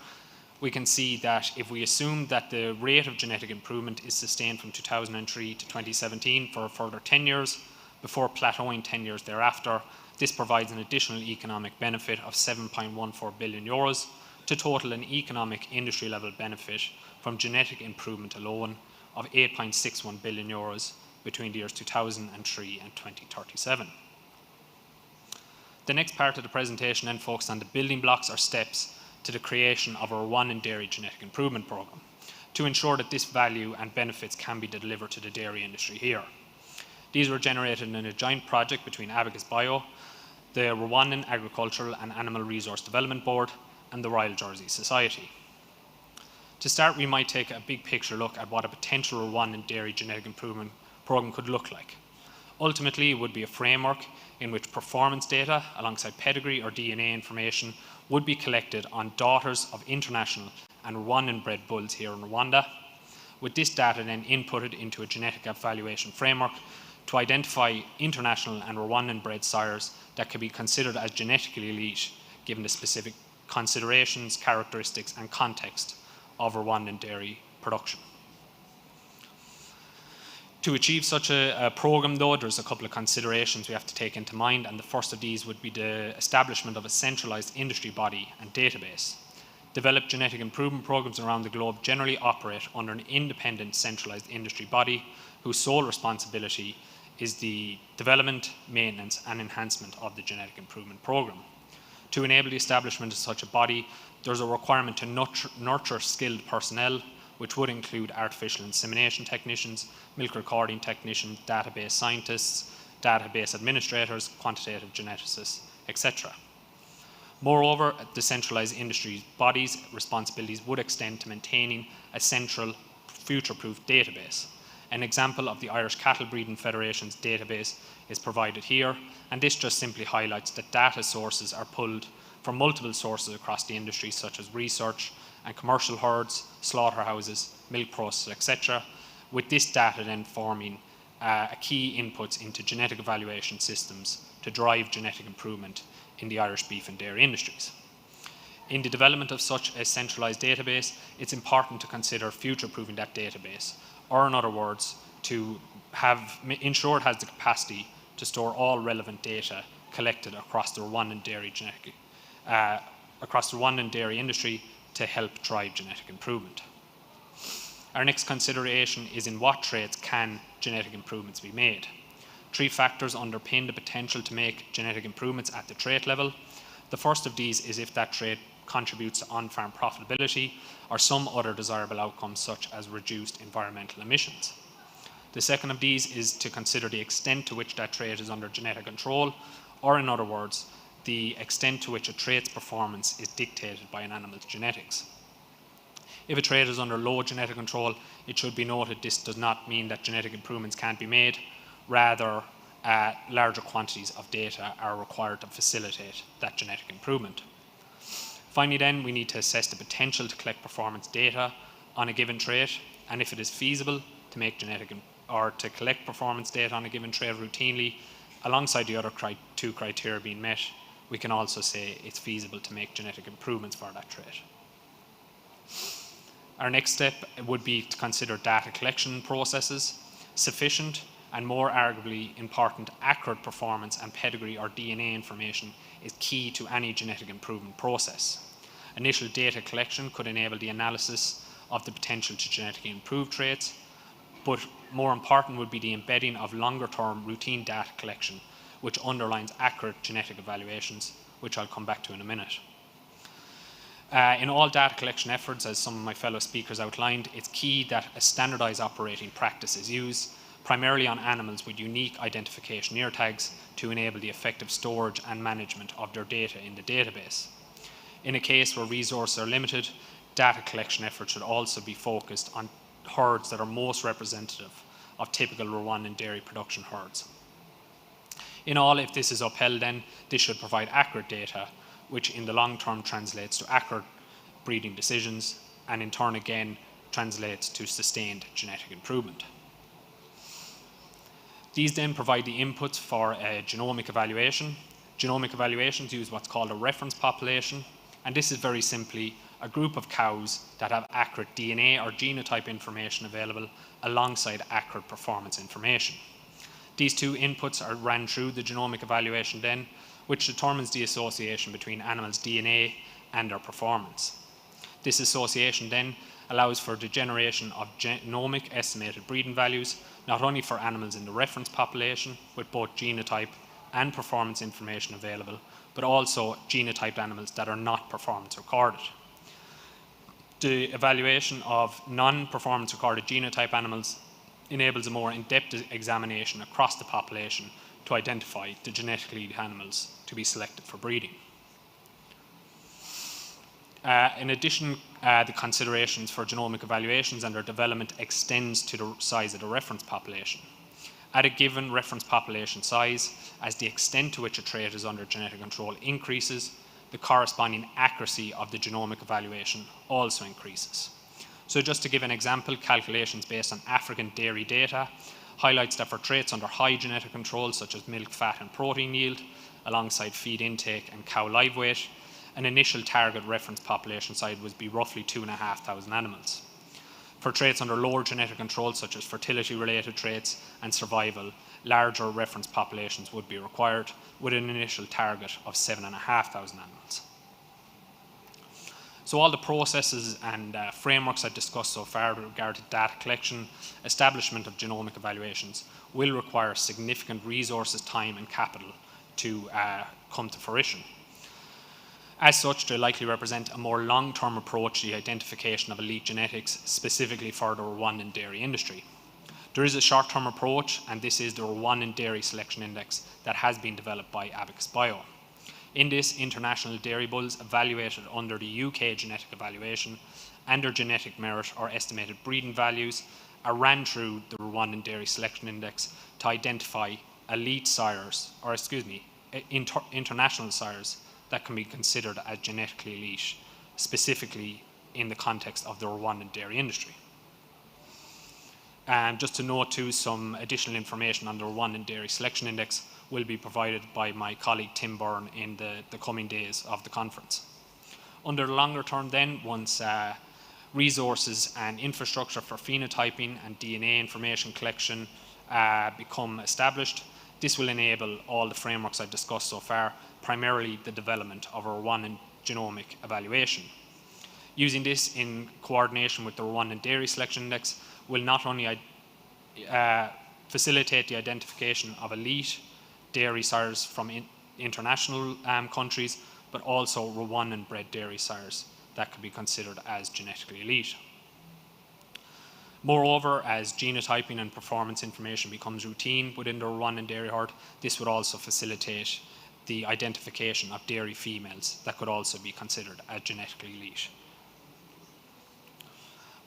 we can see that if we assume that the rate of genetic improvement is sustained from 2003 to 2017 for a further 10 years, before plateauing 10 years thereafter, this provides an additional economic benefit of 7.14 billion euros, to total an economic industry level benefit from genetic improvement alone of 8.61 billion euros between the years 2003 and 2037. The next part of the presentation then focuses on the building blocks or steps to the creation of our Rwandan Dairy Genetic Improvement Programme to ensure that this value and benefits can be delivered to the dairy industry here. These were generated in a joint project between Abacus Bio, the Rwandan Agricultural and Animal Resource Development Board, and the Royal Jersey Society. To start, we might take a big picture look at what a potential Rwandan Dairy Genetic Improvement Programme could look like. Ultimately, it would be a framework in which performance data alongside pedigree or DNA information would be collected on daughters of international and Rwandan bred bulls here in Rwanda, with this data then inputted into a genetic evaluation framework to identify international and Rwandan bred sires that could be considered as genetically elite given the specific considerations, characteristics and context of Rwandan dairy production. To achieve such a programme though, there's a couple of considerations we have to take into mind, and the first of these would be the establishment of a centralised industry body and database. Developed genetic improvement programmes around the globe generally operate under an independent centralised industry body whose sole responsibility is the development, maintenance and enhancement of the genetic improvement programme. To enable the establishment of such a body, there's a requirement to nurture skilled personnel, which would include artificial insemination technicians, milk recording technicians, database scientists, database administrators, quantitative geneticists, etc. Moreover, the centralised industry body's responsibilities would extend to maintaining a central future-proof database. An example of the Irish Cattle Breeding Federation's database is provided here, and this just simply highlights that data sources are pulled from multiple sources across the industry, such as research and commercial herds, slaughterhouses, milk processors, etc., with this data then forming a key inputs into genetic evaluation systems to drive genetic improvement in the Irish beef and dairy industries. In the development of such a centralised database, it's important to consider future-proofing that database, or in other words, to ensure it has the capacity to store all relevant data collected across the Rwandan dairy industry to help drive genetic improvement. Our next consideration is in what traits can genetic improvements be made. 3 factors underpin the potential to make genetic improvements at the trait level. The first of these is if that trait contributes to on-farm profitability or some other desirable outcome such as reduced environmental emissions. The second of these is to consider the extent to which that trait is under genetic control, or in other words, the extent to which a trait's performance is dictated by an animal's genetics. If a trait is under low genetic control, it should be noted this does not mean that genetic improvements can't be made. Rather, larger quantities of data are required to facilitate that genetic improvement. Finally then, we need to assess the potential to collect performance data on a given trait, and if it is feasible to make or to collect performance data on a given trait routinely, alongside the other two criteria being met, we can also say it's feasible to make genetic improvements for that trait. Our next step would be to consider data collection processes. Sufficient and more arguably important accurate performance and pedigree or DNA information is key to any genetic improvement process. Initial data collection could enable the analysis of the potential to genetically improve traits, but more important would be the embedding of longer-term routine data collection, which underlines accurate genetic evaluations, which I'll come back to in a minute. In all data collection efforts, as some of my fellow speakers outlined, it's key that a standardized operating practice is used, primarily on animals with unique identification ear tags, to enable the effective storage and management of their data in the database. In a case where resources are limited, data collection efforts should also be focused on herds that are most representative of typical Rwandan dairy production herds. In all, if this is upheld, then this should provide accurate data, which in the long term translates to accurate breeding decisions, and in turn again translates to sustained genetic improvement. These then provide the inputs for a genomic evaluation. Genomic evaluations use what's called a reference population, and this is very simply a group of cows that have accurate DNA or genotype information available alongside accurate performance information. These two inputs are ran through the genomic evaluation then, which determines the association between animals' DNA and their performance. This association then allows for the generation of genomic estimated breeding values, not only for animals in the reference population with both genotype and performance information available, but also genotyped animals that are not performance recorded. The evaluation of non-performance recorded genotype animals enables a more in-depth examination across the population to identify the genetically animals to be selected for breeding. In addition, the considerations for genomic evaluations and their development extends to the size of the reference population. At a given reference population size, as the extent to which a trait is under genetic control increases, the corresponding accuracy of the genomic evaluation also increases. So just to give an example, calculations based on African dairy data highlights that for traits under high genetic control, such as milk, fat and protein yield, alongside feed intake and cow live weight, an initial target reference population size would be roughly 2,500 animals. For traits under lower genetic control, such as fertility-related traits and survival, larger reference populations would be required, with an initial target of 7,500 animals. So all the processes and frameworks I've discussed so far with regard to data collection, establishment of genomic evaluations, will require significant resources, time and capital to come to fruition. As such, they likely represent a more long-term approach to the identification of elite genetics, specifically for the Rwandan dairy industry. There is a short-term approach, and this is the Rwandan Dairy Selection Index that has been developed by Abacus Bio. In this, international dairy bulls evaluated under the UK genetic evaluation and their genetic merit or estimated breeding values are ran through the Rwandan Dairy Selection Index to identify elite sires, or international sires, that can be considered as genetically elite, specifically in the context of the Rwandan dairy industry. And just to note too, some additional information on the Rwandan Dairy Selection Index will be provided by my colleague Tim Byrne in the coming days of the conference. Under the longer term then, once resources and infrastructure for phenotyping and DNA information collection become established, this will enable all the frameworks I've discussed so far, primarily the development of a Rwandan genomic evaluation. Using this in coordination with the Rwandan Dairy Selection Index will not only facilitate the identification of elite dairy sires from international countries, but also Rwandan bred dairy sires that could be considered as genetically elite. Moreover, as genotyping and performance information becomes routine within the Rwandan dairy herd, this would also facilitate the identification of dairy females that could also be considered as genetically elite.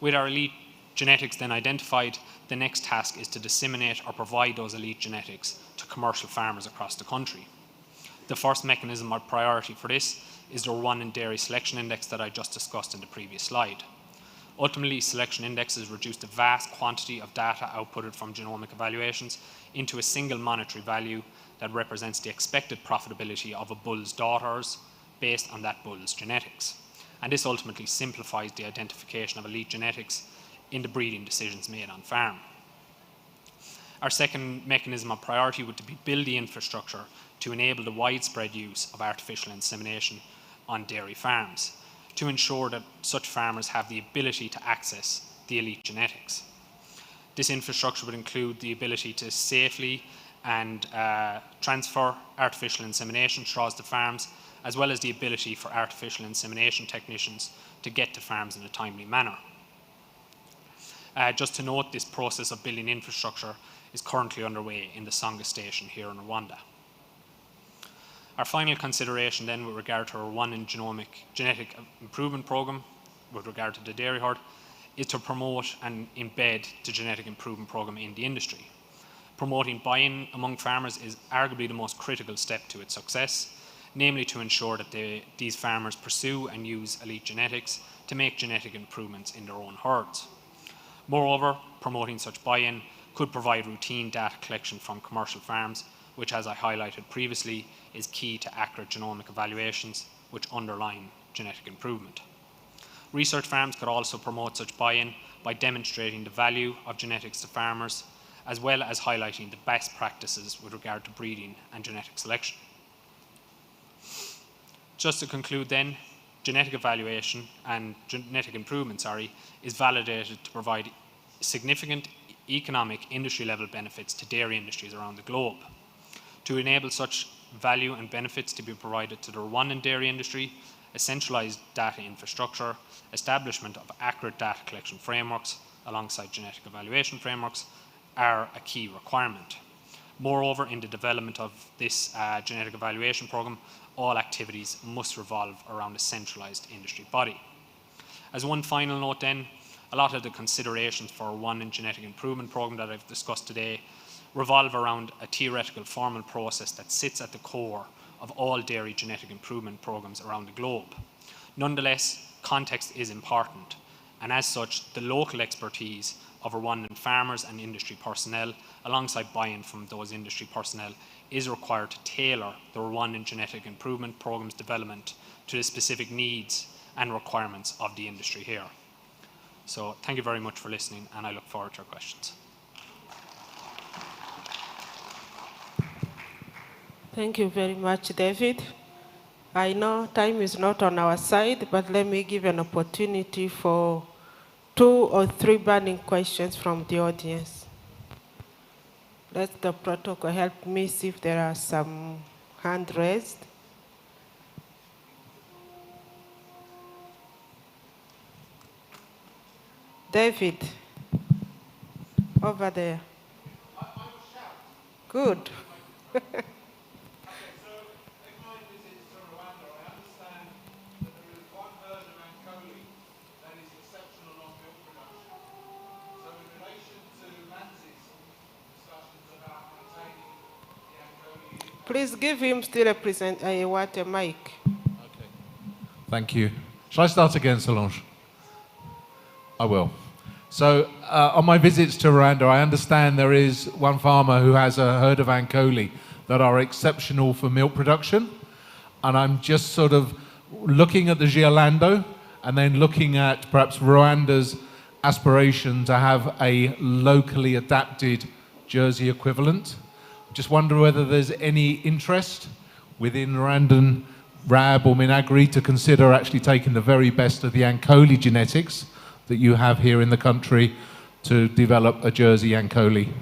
With our elite genetics then identified, the next task is to disseminate or provide those elite genetics to commercial farmers across the country. The first mechanism of priority for this is the Rwandan Dairy Selection Index that I just discussed in the previous slide. Ultimately, selection indexes reduce the vast quantity of data outputted from genomic evaluations into a single monetary value that represents the expected profitability of a bull's daughters based on that bull's genetics. And this ultimately simplifies the identification of elite genetics in the breeding decisions made on farm. Our second mechanism of priority would be build the infrastructure to enable the widespread use of artificial insemination on dairy farms, to ensure that such farmers have the ability to access the elite genetics. This infrastructure would include the ability to safely and transfer artificial insemination straws to farms, as well as the ability for artificial insemination technicians to get to farms in a timely manner. Just to note, this process of building infrastructure is currently underway in the Songa station here in Rwanda. Our final consideration then with regard to our Rwandan genetic improvement program with regard to the dairy herd is to promote and embed the genetic improvement program in the industry. Promoting buy-in among farmers is arguably the most critical step to its success, namely to ensure that these farmers pursue and use elite genetics to make genetic improvements in their own herds. Moreover, promoting such buy-in could provide routine data collection from commercial farms, which, as I highlighted previously, is key to accurate genomic evaluations which underline genetic improvement. Research farms could also promote such buy-in by demonstrating the value of genetics to farmers, as well as highlighting the best practices with regard to breeding and genetic selection. Just to conclude then, genetic evaluation and genetic improvement, is validated to provide significant economic industry-level benefits to dairy industries around the globe. To enable such value and benefits to be provided to the Rwandan dairy industry, a centralized data infrastructure, establishment of accurate data collection frameworks alongside genetic evaluation frameworks are a key requirement. Moreover, in the development of this genetic evaluation program, all activities must revolve around a centralized industry body. As one final note then, a lot of the considerations for one in genetic improvement program that I've discussed today revolve around a theoretical formal process that sits at the core of all dairy genetic improvement programs around the globe. Nonetheless, context is important, and as such, the local expertise of Rwandan farmers and industry personnel, alongside buy-in from those industry personnel, is required to tailor the Rwandan genetic improvement program's development to the specific needs and requirements of the industry here. So thank you very much for listening, and I look forward to your questions. Thank you very much, David. I know time is not on our side, but let me give an opportunity for 2 or 3 burning questions from the audience. Let the protocol help me see if there are some hands raised. David, over there. Good. Please give him still a mic. Okay. Thank you. Shall I start again, Solange? I will. So on my visits to Rwanda, I understand there is one farmer who has a herd of Ankoli that are exceptional for milk production. And I'm just sort of looking at the Giolando and then looking at perhaps Rwanda's aspiration to have a locally adapted Jersey equivalent. Just wonder whether there's any interest within Rwandan RAB or Minagri to consider actually taking the very best of the Ankoli genetics that you have here in the country to develop a Jersey Ankoli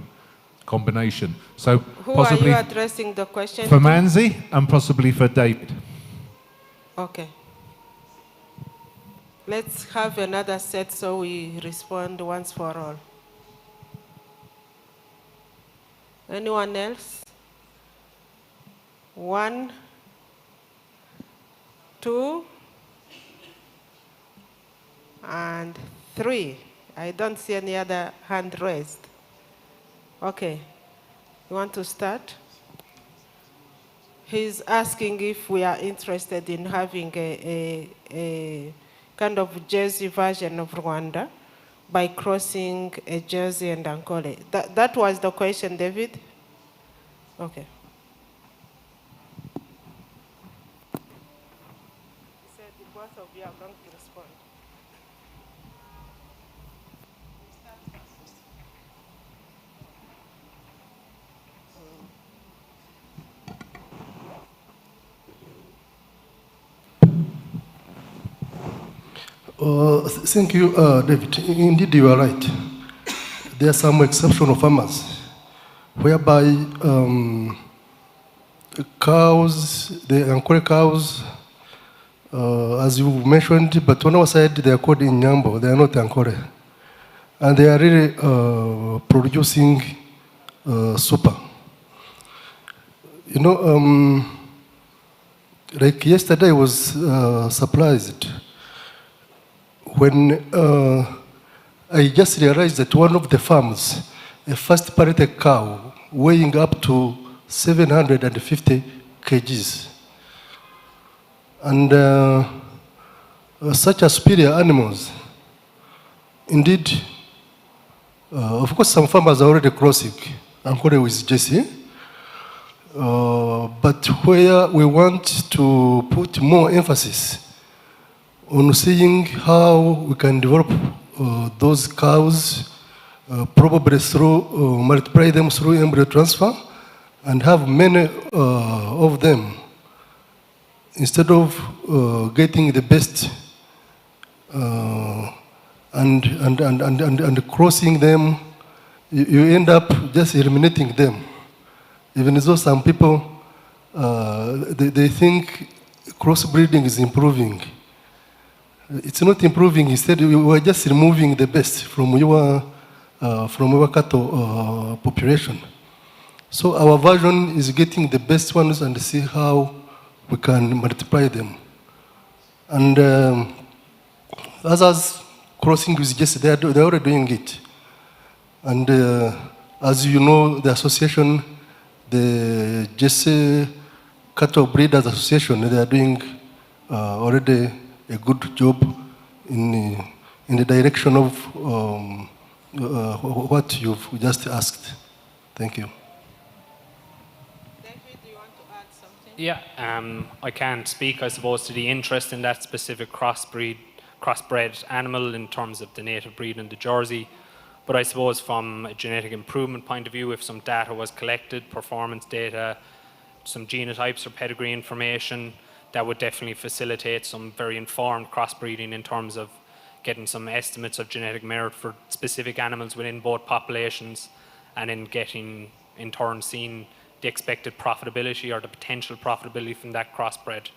combination. So who possibly are you addressing the question for to? Manzi and possibly for David. Okay. Let's have another set so we respond once for all. Anyone else? 1, 2, and 3. I don't see any other hand raised. Okay, you want to start? He's asking if we are interested in having a kind of Jersey version of Rwanda by crossing a Jersey and Ankole. That was the question, David? Okay. He said both of you are going to respond. Thank you, David. Indeed, you are right. There are some exceptional farmers whereby cows, the Ankole cows, as you mentioned, but on our side they are called Inyambo, they are not Ankole. And they are really producing super. You know, like yesterday I was surprised when I just realized that one of the farms, a first parity cow weighing up to 750 kgs. And such a superior animals, indeed, of course some farmers are already crossing Ankole with Jesse, but where we want to put more emphasis on seeing how we can develop those cows, probably through, multiply them through embryo transfer, and have many of them, instead of getting the best and crossing them, you end up just eliminating them. Even though some people, they think crossbreeding is improving. It's not improving. Instead, you are just removing the best from your cattle population. So our version is getting the best ones and see how we can multiply them. And others crossing with just they're already doing it. And as you know, the association, the Jesse Cattle Breeders Association, they are doing already a good job in the direction of what you've just asked. Thank you. David, do you want to add something? Yeah, I can't speak, I suppose, to the interest in that specific crossbred animal in terms of the native breed and the Jersey. But I suppose from a genetic improvement point of view, if some data was collected, performance data, some genotypes or pedigree information, that would definitely facilitate some very informed crossbreeding in terms of getting some estimates of genetic merit for specific animals within both populations, and in getting, in turn, seeing the expected profitability or the potential profitability from that crossbred.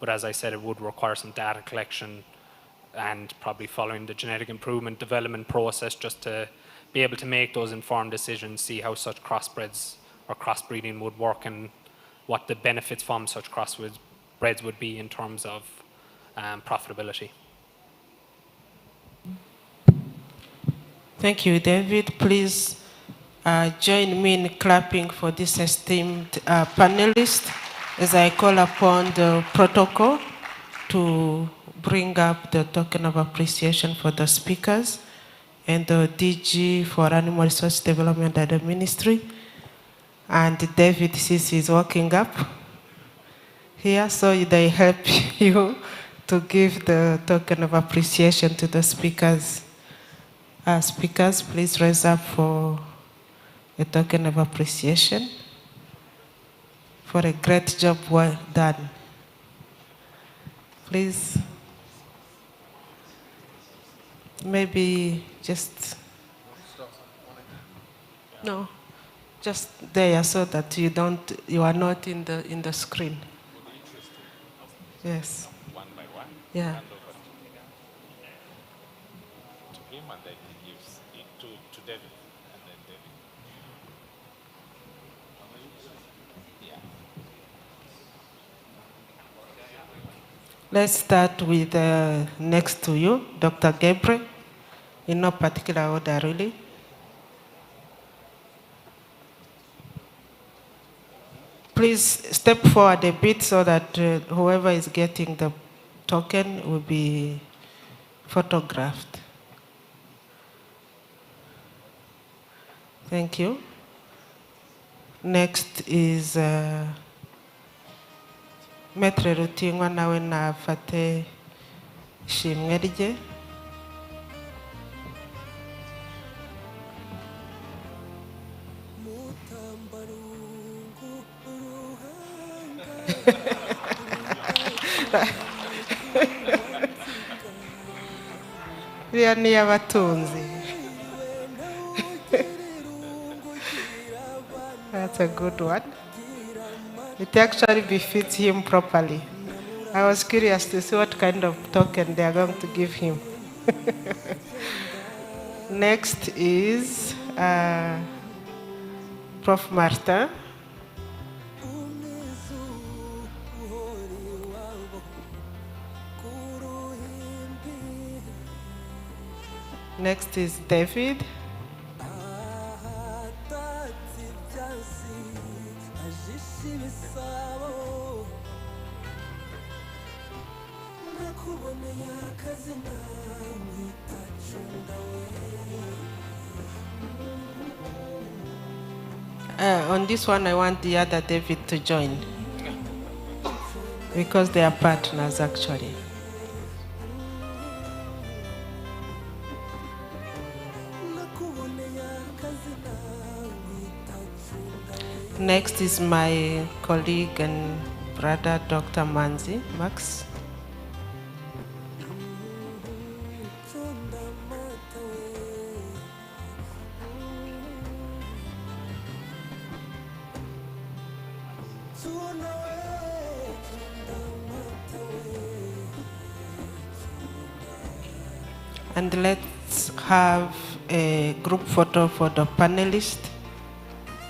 But as I said, it would require some data collection and probably following the genetic improvement development process just to be able to make those informed decisions, see how such crossbreds or crossbreeding would work and what the benefits from such crossbreds would be in terms of profitability. Thank you, David. Please join me in clapping for this esteemed panelist as I call upon the protocol to bring up the token of appreciation for the speakers and the DG for Animal Resource Development at the Ministry. And David, since he's walking up here, so they help you to give the token of appreciation to the speakers. Speakers, please rise up for a token of appreciation for a great job well done. Please, maybe just, no, just there so that you are not in the screen. Yes. One by one. Yeah. Hand over to him, and then he gives it to David, and then David. Let's start with next to you, Dr. Gabriel, in no particular order, really. Please step forward a bit so that whoever is getting the token will be photographed. Thank you. Next is Maître Rutingwa nawe nafate ishimwe rye. Iriya ni iy'abatunzi. That's a good one. It actually befits him properly. I was curious to see what kind of token they are going to give him. Next is Prof. Martin. Next is David. On this one, I want the other David to join because they are partners, actually. Next is my colleague and brother, Dr. Manzi, Max. And let's have a group photo for the panelist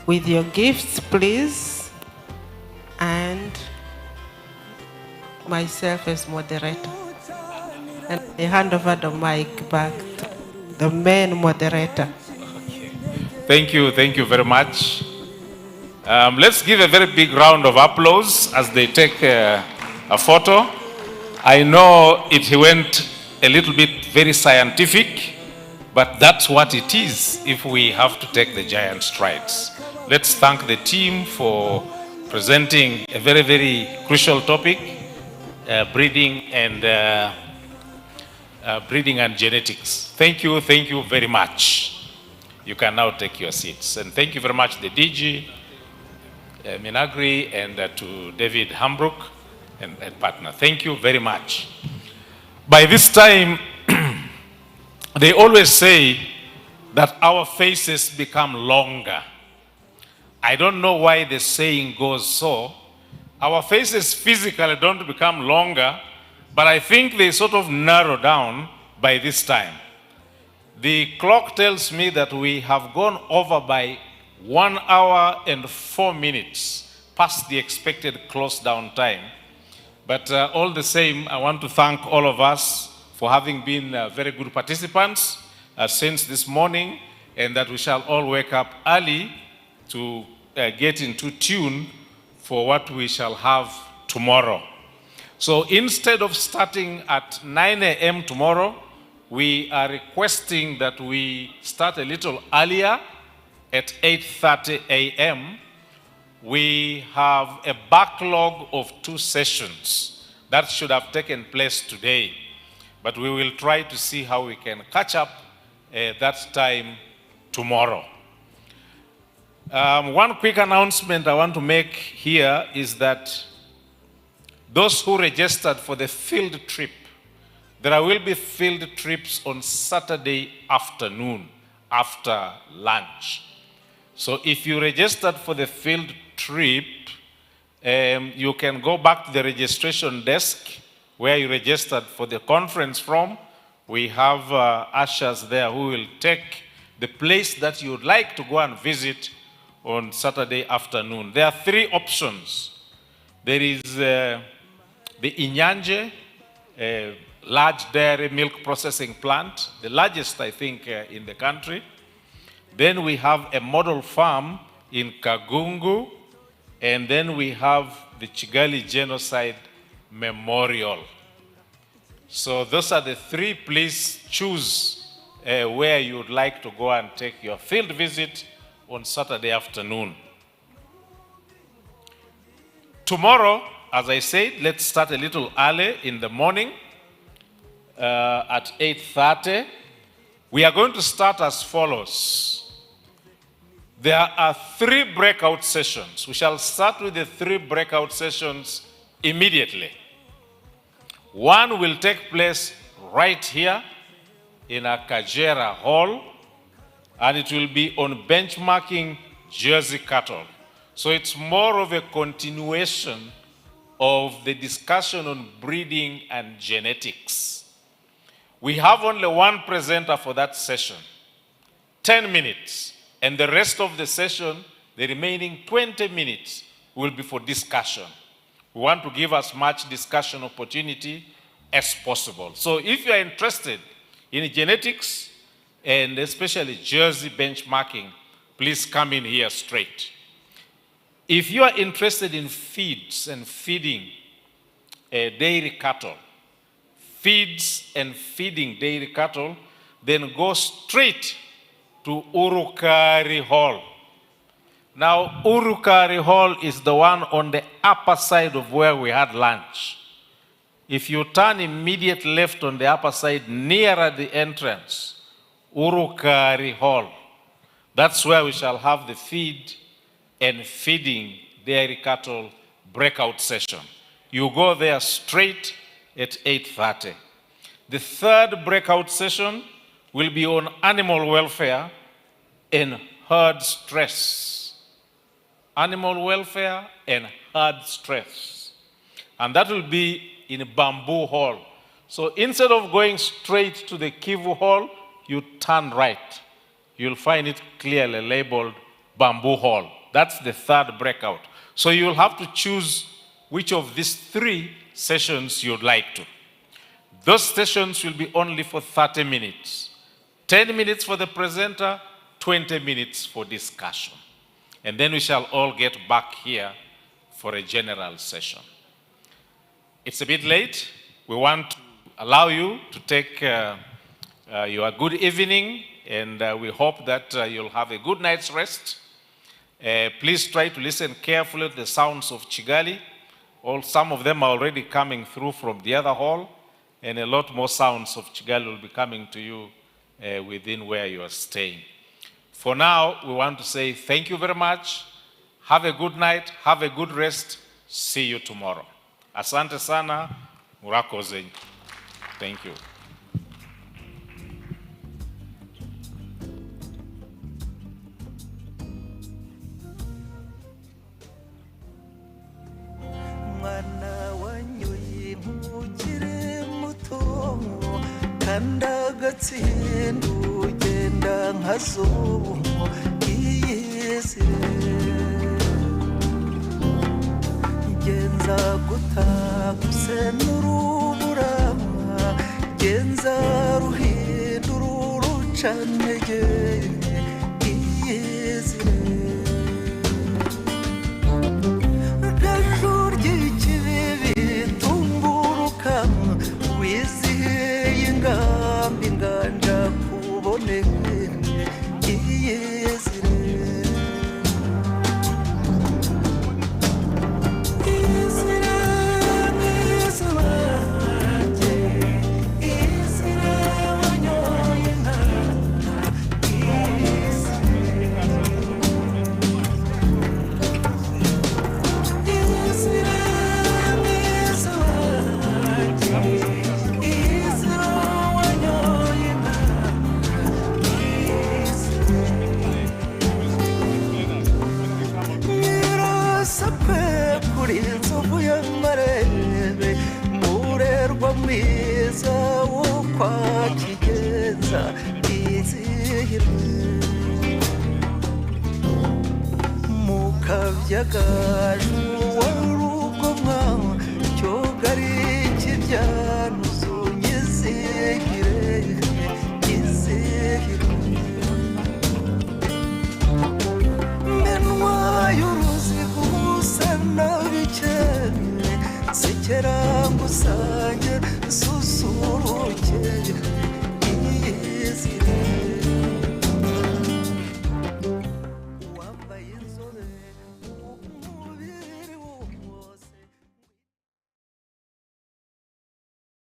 with your gifts, please, and myself as moderator. And I hand over the mic back to the main moderator. Thank you very much. Let's give a very big round of applause as they take a photo. I know it went a little bit very scientific, but that's what it is if we have to take the giant strides. Let's thank the team for presenting a very, very crucial topic, breeding and genetics. Thank you very much. You can now take your seats. And thank you very much, the DG, Minagri, and to David Hambrook and partner. Thank you very much. By this time, they always say that our faces become longer. I don't know why the saying goes so. Our faces physically don't become longer, but I think they sort of narrow down by this time. The clock tells me that we have gone over by 1 hour and 4 minutes past the expected close down time. But all the same, I want to thank all of us for having been very good participants since this morning, and that we shall all wake up early to get into tune for what we shall have tomorrow. So instead of starting at 9 a.m. tomorrow, we are requesting that we start a little earlier at 8:30 a.m. We have a backlog of 2 sessions that should have taken place today, but we will try to see how we can catch up that time tomorrow. One quick announcement I want to make here is that those who registered for the field trip, there will be field trips on Saturday afternoon after lunch. So if you registered for the field trip, you can go back to the registration desk where you registered for the conference from. We have ushers there who will take the place that you would like to go and visit on Saturday afternoon. There are 3 options. There is the Inyambo a large dairy milk processing plant, the largest, I think, in the country. Then we have a model farm in Kagungu, and then we have the Kigali Genocide Memorial. So those are the three. Please choose where you would like to go and take your field visit on Saturday afternoon. Tomorrow, as I said, let's start a little early in the morning at 8:30. We are going to start as follows. There are 3 breakout sessions. We shall start with the 3 breakout sessions immediately. One will take place right here in a Kajera Hall, and it will be on benchmarking Jersey cattle. So it's more of a continuation of the discussion on breeding and genetics. We have only one presenter for that session, 10 minutes. And the rest of the session, the remaining 20 minutes, will be for discussion. We want to give as much discussion opportunity as possible. So if you are interested in genetics, and especially Jersey benchmarking, please come in here straight. If you are interested in feeds and feeding dairy cattle, feeds and feeding dairy cattle, then go straight to Urukari Hall. Now, Urukari Hall is the one on the upper side of where we had lunch. If you turn immediate left on the upper side, nearer the entrance, Urukari Hall, that's where we shall have the feed and feeding dairy cattle breakout session. You go there straight at 8:30. The third breakout session will be on animal welfare and herd stress. Animal welfare and herd stress. And that will be in Bamboo Hall. So instead of going straight to the Kivu Hall, you turn right. You'll find it clearly labeled Bamboo Hall. That's the third breakout. So you'll have to choose which of these 3 sessions you'd like to. Those sessions will be only for 30 minutes. 10 minutes for the presenter, 20 minutes for discussion. And then we shall all get back here for a general session. It's a bit late. We want to allow you to take your good evening, and we hope that you'll have a good night's rest. Please try to listen carefully to the sounds of Kigali. Some of them are already coming through from the other hall, and a lot more sounds of Kigali will be coming to you within where you are staying. For now, we want to say thank you very much. Have a good night. Have a good rest. See you tomorrow. Asante sana. Murakoze. Thank you. Kandagatsindu ugenda nkazubu iyizire genza gutaguse n'uruburama genza ruhindura urucanege iyizire kajuru ry'ikibibi tumburuka wizihiye ingambi inganja kubone iyizire mwiza wo kwa Kigenza izihirwe mukavyagaju wa rugomwa cyogari kibyano sekera ngusange susuruke